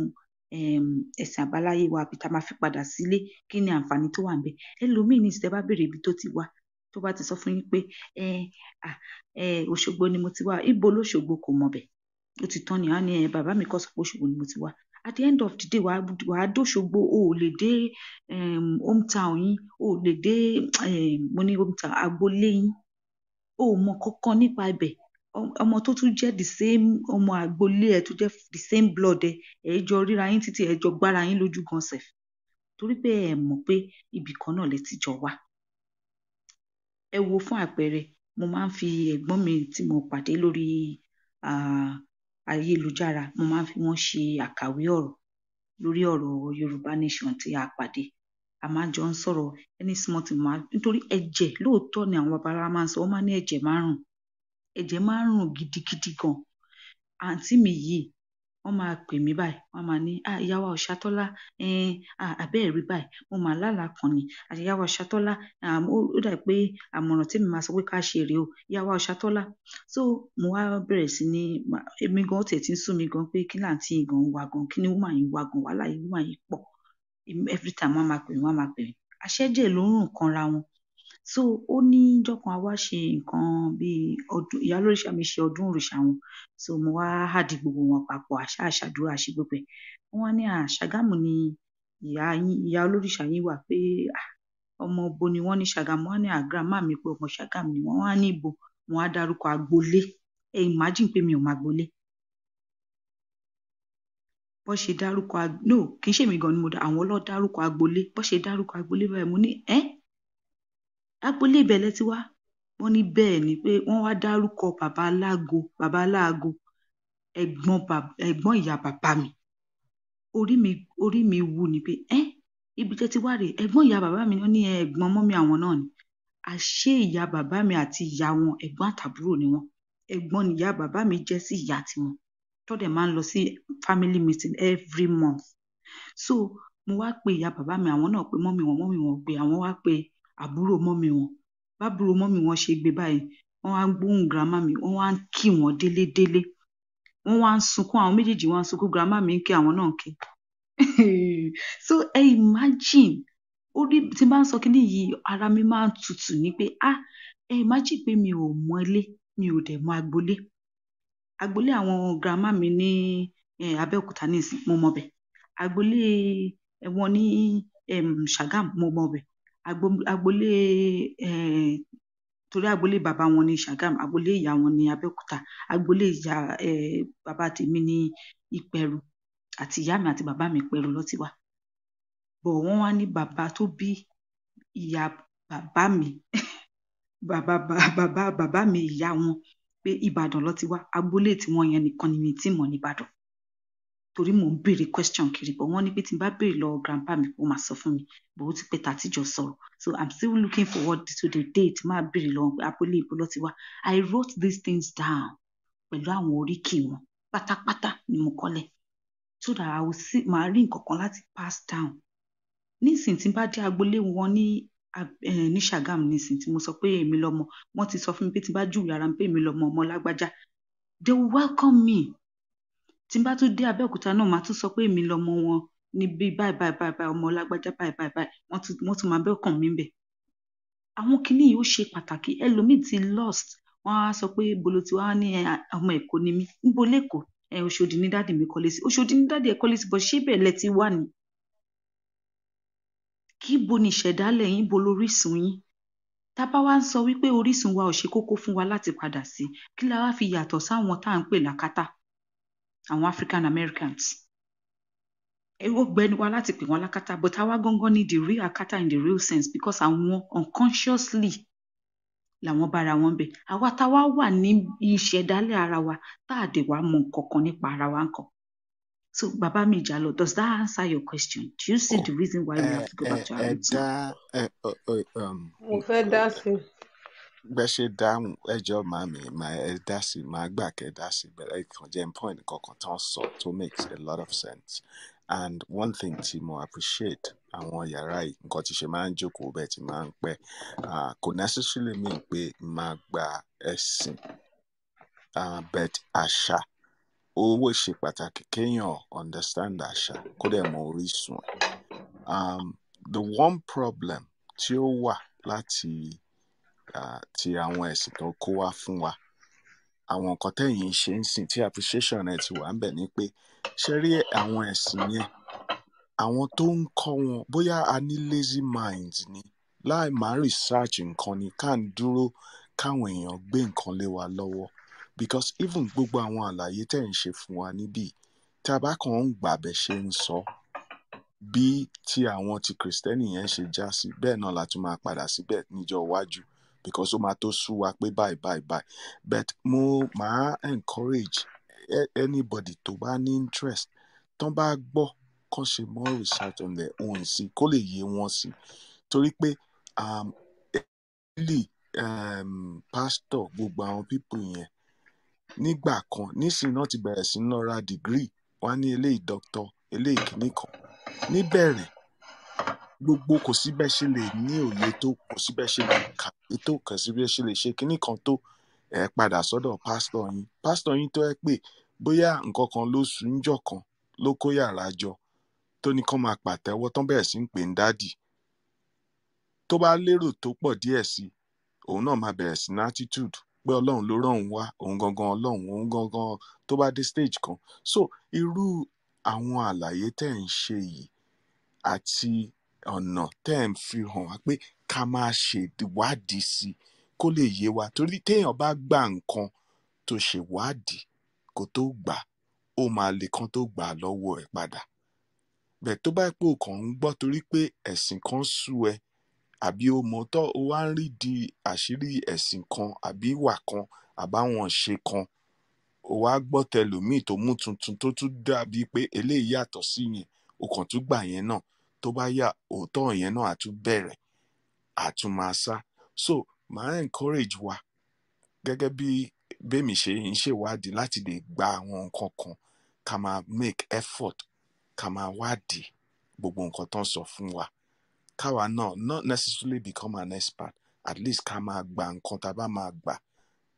ẹ̀sìn àbáláyé wa àbí tá a máa fi padà sílé, kí ni àǹfààní tó wà ńbẹ̀. Ẹlòmíì nísìn tẹ́ bá béèrè ibi tó ti wá, tó bá ti sọ fún yín pé Òṣogbo ni mo ti wá, ibo lóṣogbo kò mọ̀bẹ̀. Ó ti tán ni, á ní bàbá mi kọ́ sọ pé Òṣogbo ni mo ti wá. At the end of the day, wàá dóṣogbo, o ò lè dé hometown yín, o ò lè dé mo ní hometown, agboolé yín, o ò mọ kankan nípa ibẹ̀. Ọmọ tó tún jẹ́ the same ọmọ agboolé ẹ tó jẹ́ the same blood ẹ jọ ríra yín títí ẹ jọ gbára yín lójú gan sef. Torí pé ẹ mọ̀ pé ibì kan náà lẹ ti jọ wá. Ẹ wo fún àpẹẹrẹ, mo máa ń fi ẹ̀gbọ́n mi tí mo pàdé lórí ayélujára, mo máa ń fi wọ́n ṣe àkàwé ọ̀rọ̀ lórí ọ̀rọ̀ Yorùbá nation tí a pàdé. A máa jọ ń sọ̀rọ̀ any small thing nítorí ẹ̀jẹ̀ lóòótọ́ ni àwọn baba wa máa ń sọ, wọ́n máa ní ẹ̀jẹ̀ máa ń rùn. Ẹ̀jẹ̀ máa ń rùn gidigidi gan. Àǹtí mi yìí, wọ́n máa pè mí báyìí, wọ́n máa ní ìyá wa Ọ̀ṣátọ́lá, àbẹ́ẹ̀ rí báyìí, mo máa lálàá kan ni. Ìyá wa Ọ̀ṣátọ́lá, ó dà pé àmọ̀ràn tí mi máa sọ pé ká ṣe rèé o, ìyá wa Ọ̀ṣátọ́lá. So mo wá bẹ̀rẹ̀ sí ní, èmi gan ó tiẹ̀ tí ń sú mi gan pé kí láǹtí yìí gan wá gan, kí ni woman yìí wá gan, wàhálà yìí woman yìí pọ̀. Every time wọ́n máa pè mí, wọ́n máa pè mí. Àṣẹ́jẹ̀ ló ń rùn kanra wọn. So ó ní ìjọ́ kan a wá ṣe nǹkan bí ọdún, ìyá olóríṣà mi ṣe ọdún òrìṣà wọn. So mo wá hàdí gbogbo wọn papọ̀, àṣàdúrà ṣe gbogbo ẹ̀. Wọ́n wá ní Ṣàgámù ni ìyá olóríṣà yín wà pé ọmọ ibo ni wọ́n ní Ṣàgámù. Wọ́n ní grandma mi pé ọmọ Ṣàgámù ni wọ́n. Wá ní ibo, wọ́n á dárúkọ agboolé. Ẹ imagine pé mi ò mọ agboolé. Bó ṣe dárúkọ no, kì í ṣe èmi gan ni mo dá, àwọn ló dárúkọ agboolé. Bó ṣe dárúkọ agboolé báyìí, mo ní agboolé ibẹ̀ lẹ ti wá. Wọ́n ní bẹ́ẹ̀ ni, pé wọ́n wá dárúkọ bàbá aláago, ẹ̀gbọ́n ìyá bàbá mi. Orí mi wú ni pé ibi tẹ́ ti wá rèé, ẹ̀gbọ́n ìyá bàbá mi. Wọ́n ní ẹ̀gbọ́n mọ́mì àwọn náà ni. Àṣé ìyá bàbá mi àti ìyá wọn ẹ̀gbọ́n àtàbúrò ni wọ́n. Ẹ̀gbọ́n ni ìyá bàbá mi jẹ́ sí ìyá tiwọn. Tó dẹ̀ máa ń lọ sí family meeting every month. So mo wá pe ìyá bàbá mi, àwọn náà pe mọ́mì wọn pé àwọn wá pe àbúrò mọ́mì wọn. Bábúrò mọ́mì wọn ṣe gbé báyìí, wọ́n wá ń gbóhùn grandma mi, wọ́n wá ń kí wọn délédélé. Wọ́n wá ń sunkún, àwọn méjèèjì wá ń sunkún, grandma mi ń kí, àwọn náà ń kí. So ẹ imagine, tí n bá ń sọ kíní yìí, ara mi máa ń tutù ní pé ẹ imagine pé mi ò mọ ilé, mi ò dẹ̀ mọ agboolé. Agboolé àwọn grandma mi ní Abẹ́òkúta nísìn, mo mọ bẹ̀. Agboolé wọn ní Ṣàgámù, mo mọ bẹ̀. Agboolé torí agboolé bàbá wọn ní Ṣàgámù, agboolé ìyá wọn ní Abẹ́òkúta, agboolé ìyá bàbá tèmi ní Ìpẹ̀rù, àti ìyá mi àti bàbá mi Ìpẹ̀rù ló ti wá. Bọ̀ wọ́n wá ní bàbá tó bí ìyá bàbá mi, bàbá mi ìyá wọn, pé Ìbàdàn ló ti wá. Agboolé tí wọ́n yẹn nìkan ni mi tí mọ̀ ní Ìbàdàn. Torí mò ń béèrè question kiri, but wọ́n ní pé tí n bá béèrè lọ́wọ́ grandpa mi, ó máa sọ fún mi. But ó ti pẹ́ tá tí jọ sọ̀rọ̀. So I'm still looking forward to the day tí máa béèrè lọ́wọ́ pé agboolé ibo ló ti wá. I wrote these things down pẹ̀lú àwọn oríkì wọn. Pátápátá ni mo kọ́lẹ̀. So that I will see, màá rí nǹkan kan láti pass down. Nísìn tí n bá dé agboolé wọn ní Ṣàgámù nísìn tí mo sọ pé èmi lọmọ, wọ́n ti sọ fún mi pé tí n bá júwe ara mi pé èmi lọmọ ọmọ lágbájá, they will welcome me. Tí n bá tún dé Abẹ́òkúta náà, màá tún sọ pé èmi lọmọ wọn níbi báyìí ọmọ lágbájá báyìí. Wọ́n tún máa welcome mi ńbẹ̀. Àwọn kinní yìí ó ṣe pàtàkì. Ẹlòmíì ti lost. Wọ́n á sọ pé bolo tí wọ́n á ní ọmọ Èkó ni mí. Níbo l'Ékòó? Òṣòdì ní dáàdì mi kọ́lé sí. Òṣòdì ní dáàdì ẹ̀ kọ́lé sí, but ṣé bẹ́ẹ̀ lẹ ti wá ni? Kíbo ni ìṣẹ̀dálẹ̀ yín, bo lórísun yín? Tá bá wá ń sọ wípé orísun wa ò ṣe kókó fún wa láti padà sí, kí la wá fi yàtọ̀ sáwọn tá à ń pè lákátá, àwọn African Americans. Ó gbẹnu wa láti pè wọ́n lákátá, but àwa gangan ni the real akátá in the real sense, because àwọn unconsciously làwọn bára wọn bẹ̀. Àwa tá wá wà ní ìṣẹ̀dálẹ̀ ara wa, tá à dẹ̀ wá mọ nǹkan kan nípa ara wa ńkọ́. So Baba mi Jalo, does that answer your question? Do you see the reason why we have to go back to our roots now? Mo fẹ́ dá sí. Bẹ́ẹ̀ ṣe dáhùn ẹjọ́ màmí ẹ dá sí, màá gbà kẹ́ dá sí, bẹ̀rẹ̀ kan jẹ́ point kankan tán sọ tó makes a lot of sense. And one thing tí mo appreciate àwọn yàrá yìí nǹkan tí ṣe máa ń jókòó bẹ́ẹ̀ tí máa ń pẹ́ kò necessarily mean pé máa gba ẹ̀sìn but àṣà owó ṣe pàtàkì kéèyàn understand àṣà kó dẹ̀ mọ orísun ẹ̀. The one problem tí ó wà láti ti àwọn ẹ̀sìn tó kó wá fún wa àwọn nǹkan tẹ́yìn ṣe ń sìn tí appreciation ẹ̀ ti wà ń bẹ̀ ni pé ṣe rí àwọn ẹ̀sìn yẹn àwọn tó ń kọ́ wọn bóyá a ní lazy mind ni láì máa research nǹkan ni ká ń dúró káwọn èèyàn gbé nǹkan lé wa lọ́wọ́ because even gbogbo àwọn àlàyé tẹ́ ń ṣe fún wa níbí tí a bá kàn ń gbàbẹ̀ ṣe ń sọ bí tí àwọn ti kìrìsìtẹ́nì yẹn ṣe já sí bẹ́ẹ̀ náà la tún máa padà síbẹ̀ níjọ́ iwájú because ó máa tó sú wa pé báyìí but mo máa encourage anybody tó bá ní interest tán bá gbọ́ kàn ṣe more research on their own sí kó lè yé wọn sí torí pé pastor gbogbo àwọn people yẹn nígbà kan nísìnyí náà ti bẹ̀rẹ̀ sí lọ ra degree wọ́n á ní eléyìí doctor eléyìí kìíní kan níbẹ̀rẹ̀ gbogbo kò sí bẹ́ẹ̀ ṣe lè ní òye tó kò sí bẹ́ẹ̀ ṣe lè kàwé tó kò sí bẹ́ẹ̀ ṣe lè ṣe kìíní kan tó padà sọ́dọ̀ pásítọ̀ yín tó pé bóyá nǹkan kan ló sùn níjọ́ kan ló kó yàrá jọ tó ní kán máa pàtẹ́wọ́ tán bẹ̀rẹ̀ sí ń pè ń dádì tó bá lérò tó pọ̀ díẹ̀ sí òun náà máa bẹ̀rẹ̀ sí ní attitude pé ọlọ́run ló rán òun wá òun gangan ọlọ́run òun gangan tó bá dé stage kan so irú àwọn àlàyé tẹ́ ń ṣe yìí àti ọ̀nà tẹ́ ń fi hàn wá pé ká máa ṣèwádìí sí kó lè yé wa torí téèyàn bá gba nǹkan tó ṣèwádìí kó tó gbà ó máa le kán tó gbà lọ́wọ́ ẹ̀ padà bẹ́ẹ̀ tó bá pé o kàn ń gbọ́ torí pé ẹ̀sìn kan sú ẹ àbí o mọ̀ tó o wá ń rí di àṣírí ẹ̀sìn kan àbí ìwà kan àbáwọn ṣe kan o wá gbọ́ tẹlòmíì tó mú tuntun tó tún dàbí pé eléyìí yàtọ̀ sí yẹn o kàn tún gbà yẹn náà tó bá yà òótọ́ yẹn náà àtún bẹ̀rẹ̀ àtún máa sá so máa encourage wa gẹ́gẹ́ bí bẹ́mi ṣe ń ṣèwádìí láti lè gba àwọn nǹkan kan ká máa make effort ká máa wádìí gbogbo nǹkan tó ń sọ fún wa káwa náà not necessarily become an expert at least ká máa gba nǹkan tá a bá máa gbà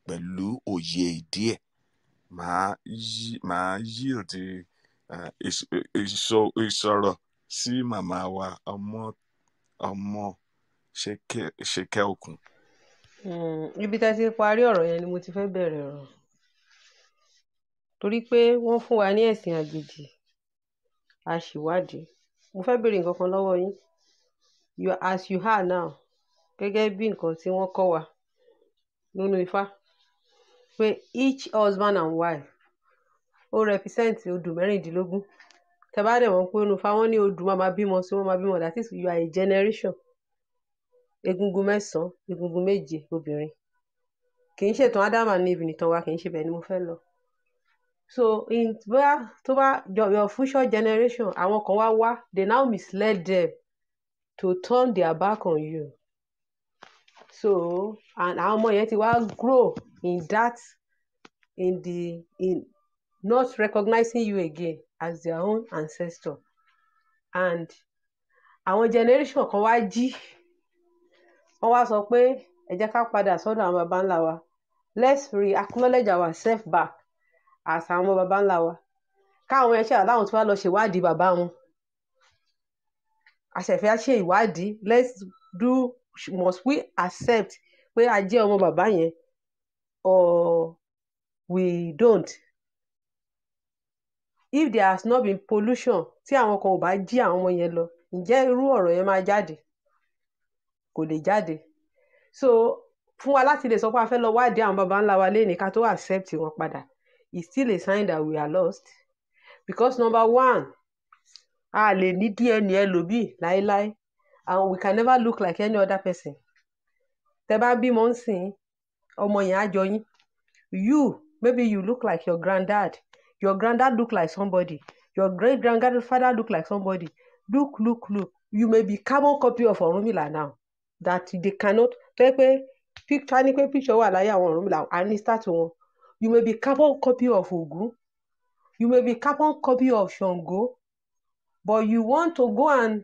pẹ̀lú òye ìdí ẹ̀ máa yí òde ìsọ̀rọ̀ sí màmá wa ọmọ ṣèkẹ́ òkun. Ibi tá a ti parí ọ̀rọ̀ yẹn ni mo ti fẹ́ bẹ̀rẹ̀ ọ̀rọ̀ torí pé wọ́n fún wa ní ẹ̀sìn àjèjì a ṣèwádìí mo fẹ́ béèrè nǹkan kan lọ́wọ́ yín as you are now gẹ́gẹ́ bí nǹkan tí wọ́n kọ́ wa nínú Ifá pé each husband and wife ó represent odù mẹ́rìndínlógún tẹ́ bá dẹ̀ wọ́n pé nínú Ifá wọ́n ní odù máa bímọ sí wọ́n máa bímọ that is you are a generation egungun 9 egungun 7 obìnrin kì í ṣètàn Ádámù and Éfì nìtàn wa kì í ṣe bẹ́ẹ̀ ni mo fẹ́ lọ so bóyá tó bá your future generation àwọn kan wá they now misled them to turn their back on you so and àwọn ọmọ yẹn ti wá grow in that in not recognizing you again as their own ancestor and àwọn generation kan wá jí wọ́n wá sọ pé ẹ jẹ́ ká padà sọ́dọ̀ àwọn baba ńlá wa let's re-acknowledge ourselves back as àwọn baba ńlá wa káwọn ẹṣẹ́ àláwọn tí wàá lọ ṣèwádìí bàbá wọn àṣẹ̀fẹ́ ṣe ìwádìí let's do must we accept pé a jẹ́ ọmọ bàbá yẹn or we don't if there has not been pollution tí àwọn kan ò bá jí àwọn ọmọ yẹn lọ ǹjẹ́ irú ọ̀rọ̀ yẹn máa jáde kò lè jáde so fún wa láti lè sọ pé a fẹ́ lọ wádìí àwọn baba ńlá wa lénìí ká tó accept wọn padà it's still a sign that we are lost because number one a lè ní DNA ẹlòmíì láéláé and we can never look like any other person tẹ́ bá bímọ ń sìn ọmọ yẹn á jọ yín maybe you look like your granddad look like somebody your great grandfather look like somebody look you may be carbon copy of Ọ̀rúnmìlà now that they cannot pé picture wà láyé àwọn Ọ̀rúnmìlà and start wọn you may be carbon copy of Ògún you may be carbon copy of Ṣàngó but you want to go and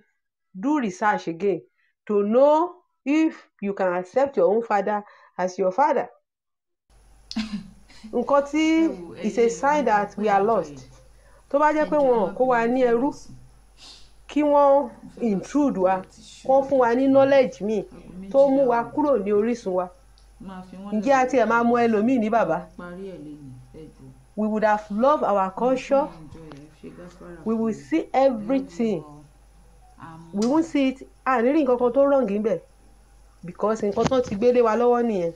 do research again to know if you can accept your own father as your father. Nǹkan tí is a sign that we are lost. Tó bá jẹ́ pé wọn kó wa ní ẹrú, kí wọ́n intrude wa, kó fún wa ní knowledge mi tó mú wa kúrò ní orísun wa. Ǹjẹ́ a tiẹ̀ máa mú ẹlòmíì ní bàbá? We would have loved our culture. We will see everything. We won't see it. Really nǹkan kan tó wrong níbẹ̀. Because nǹkan tó ti gbé lé wa lọ́wọ́ nìyẹn.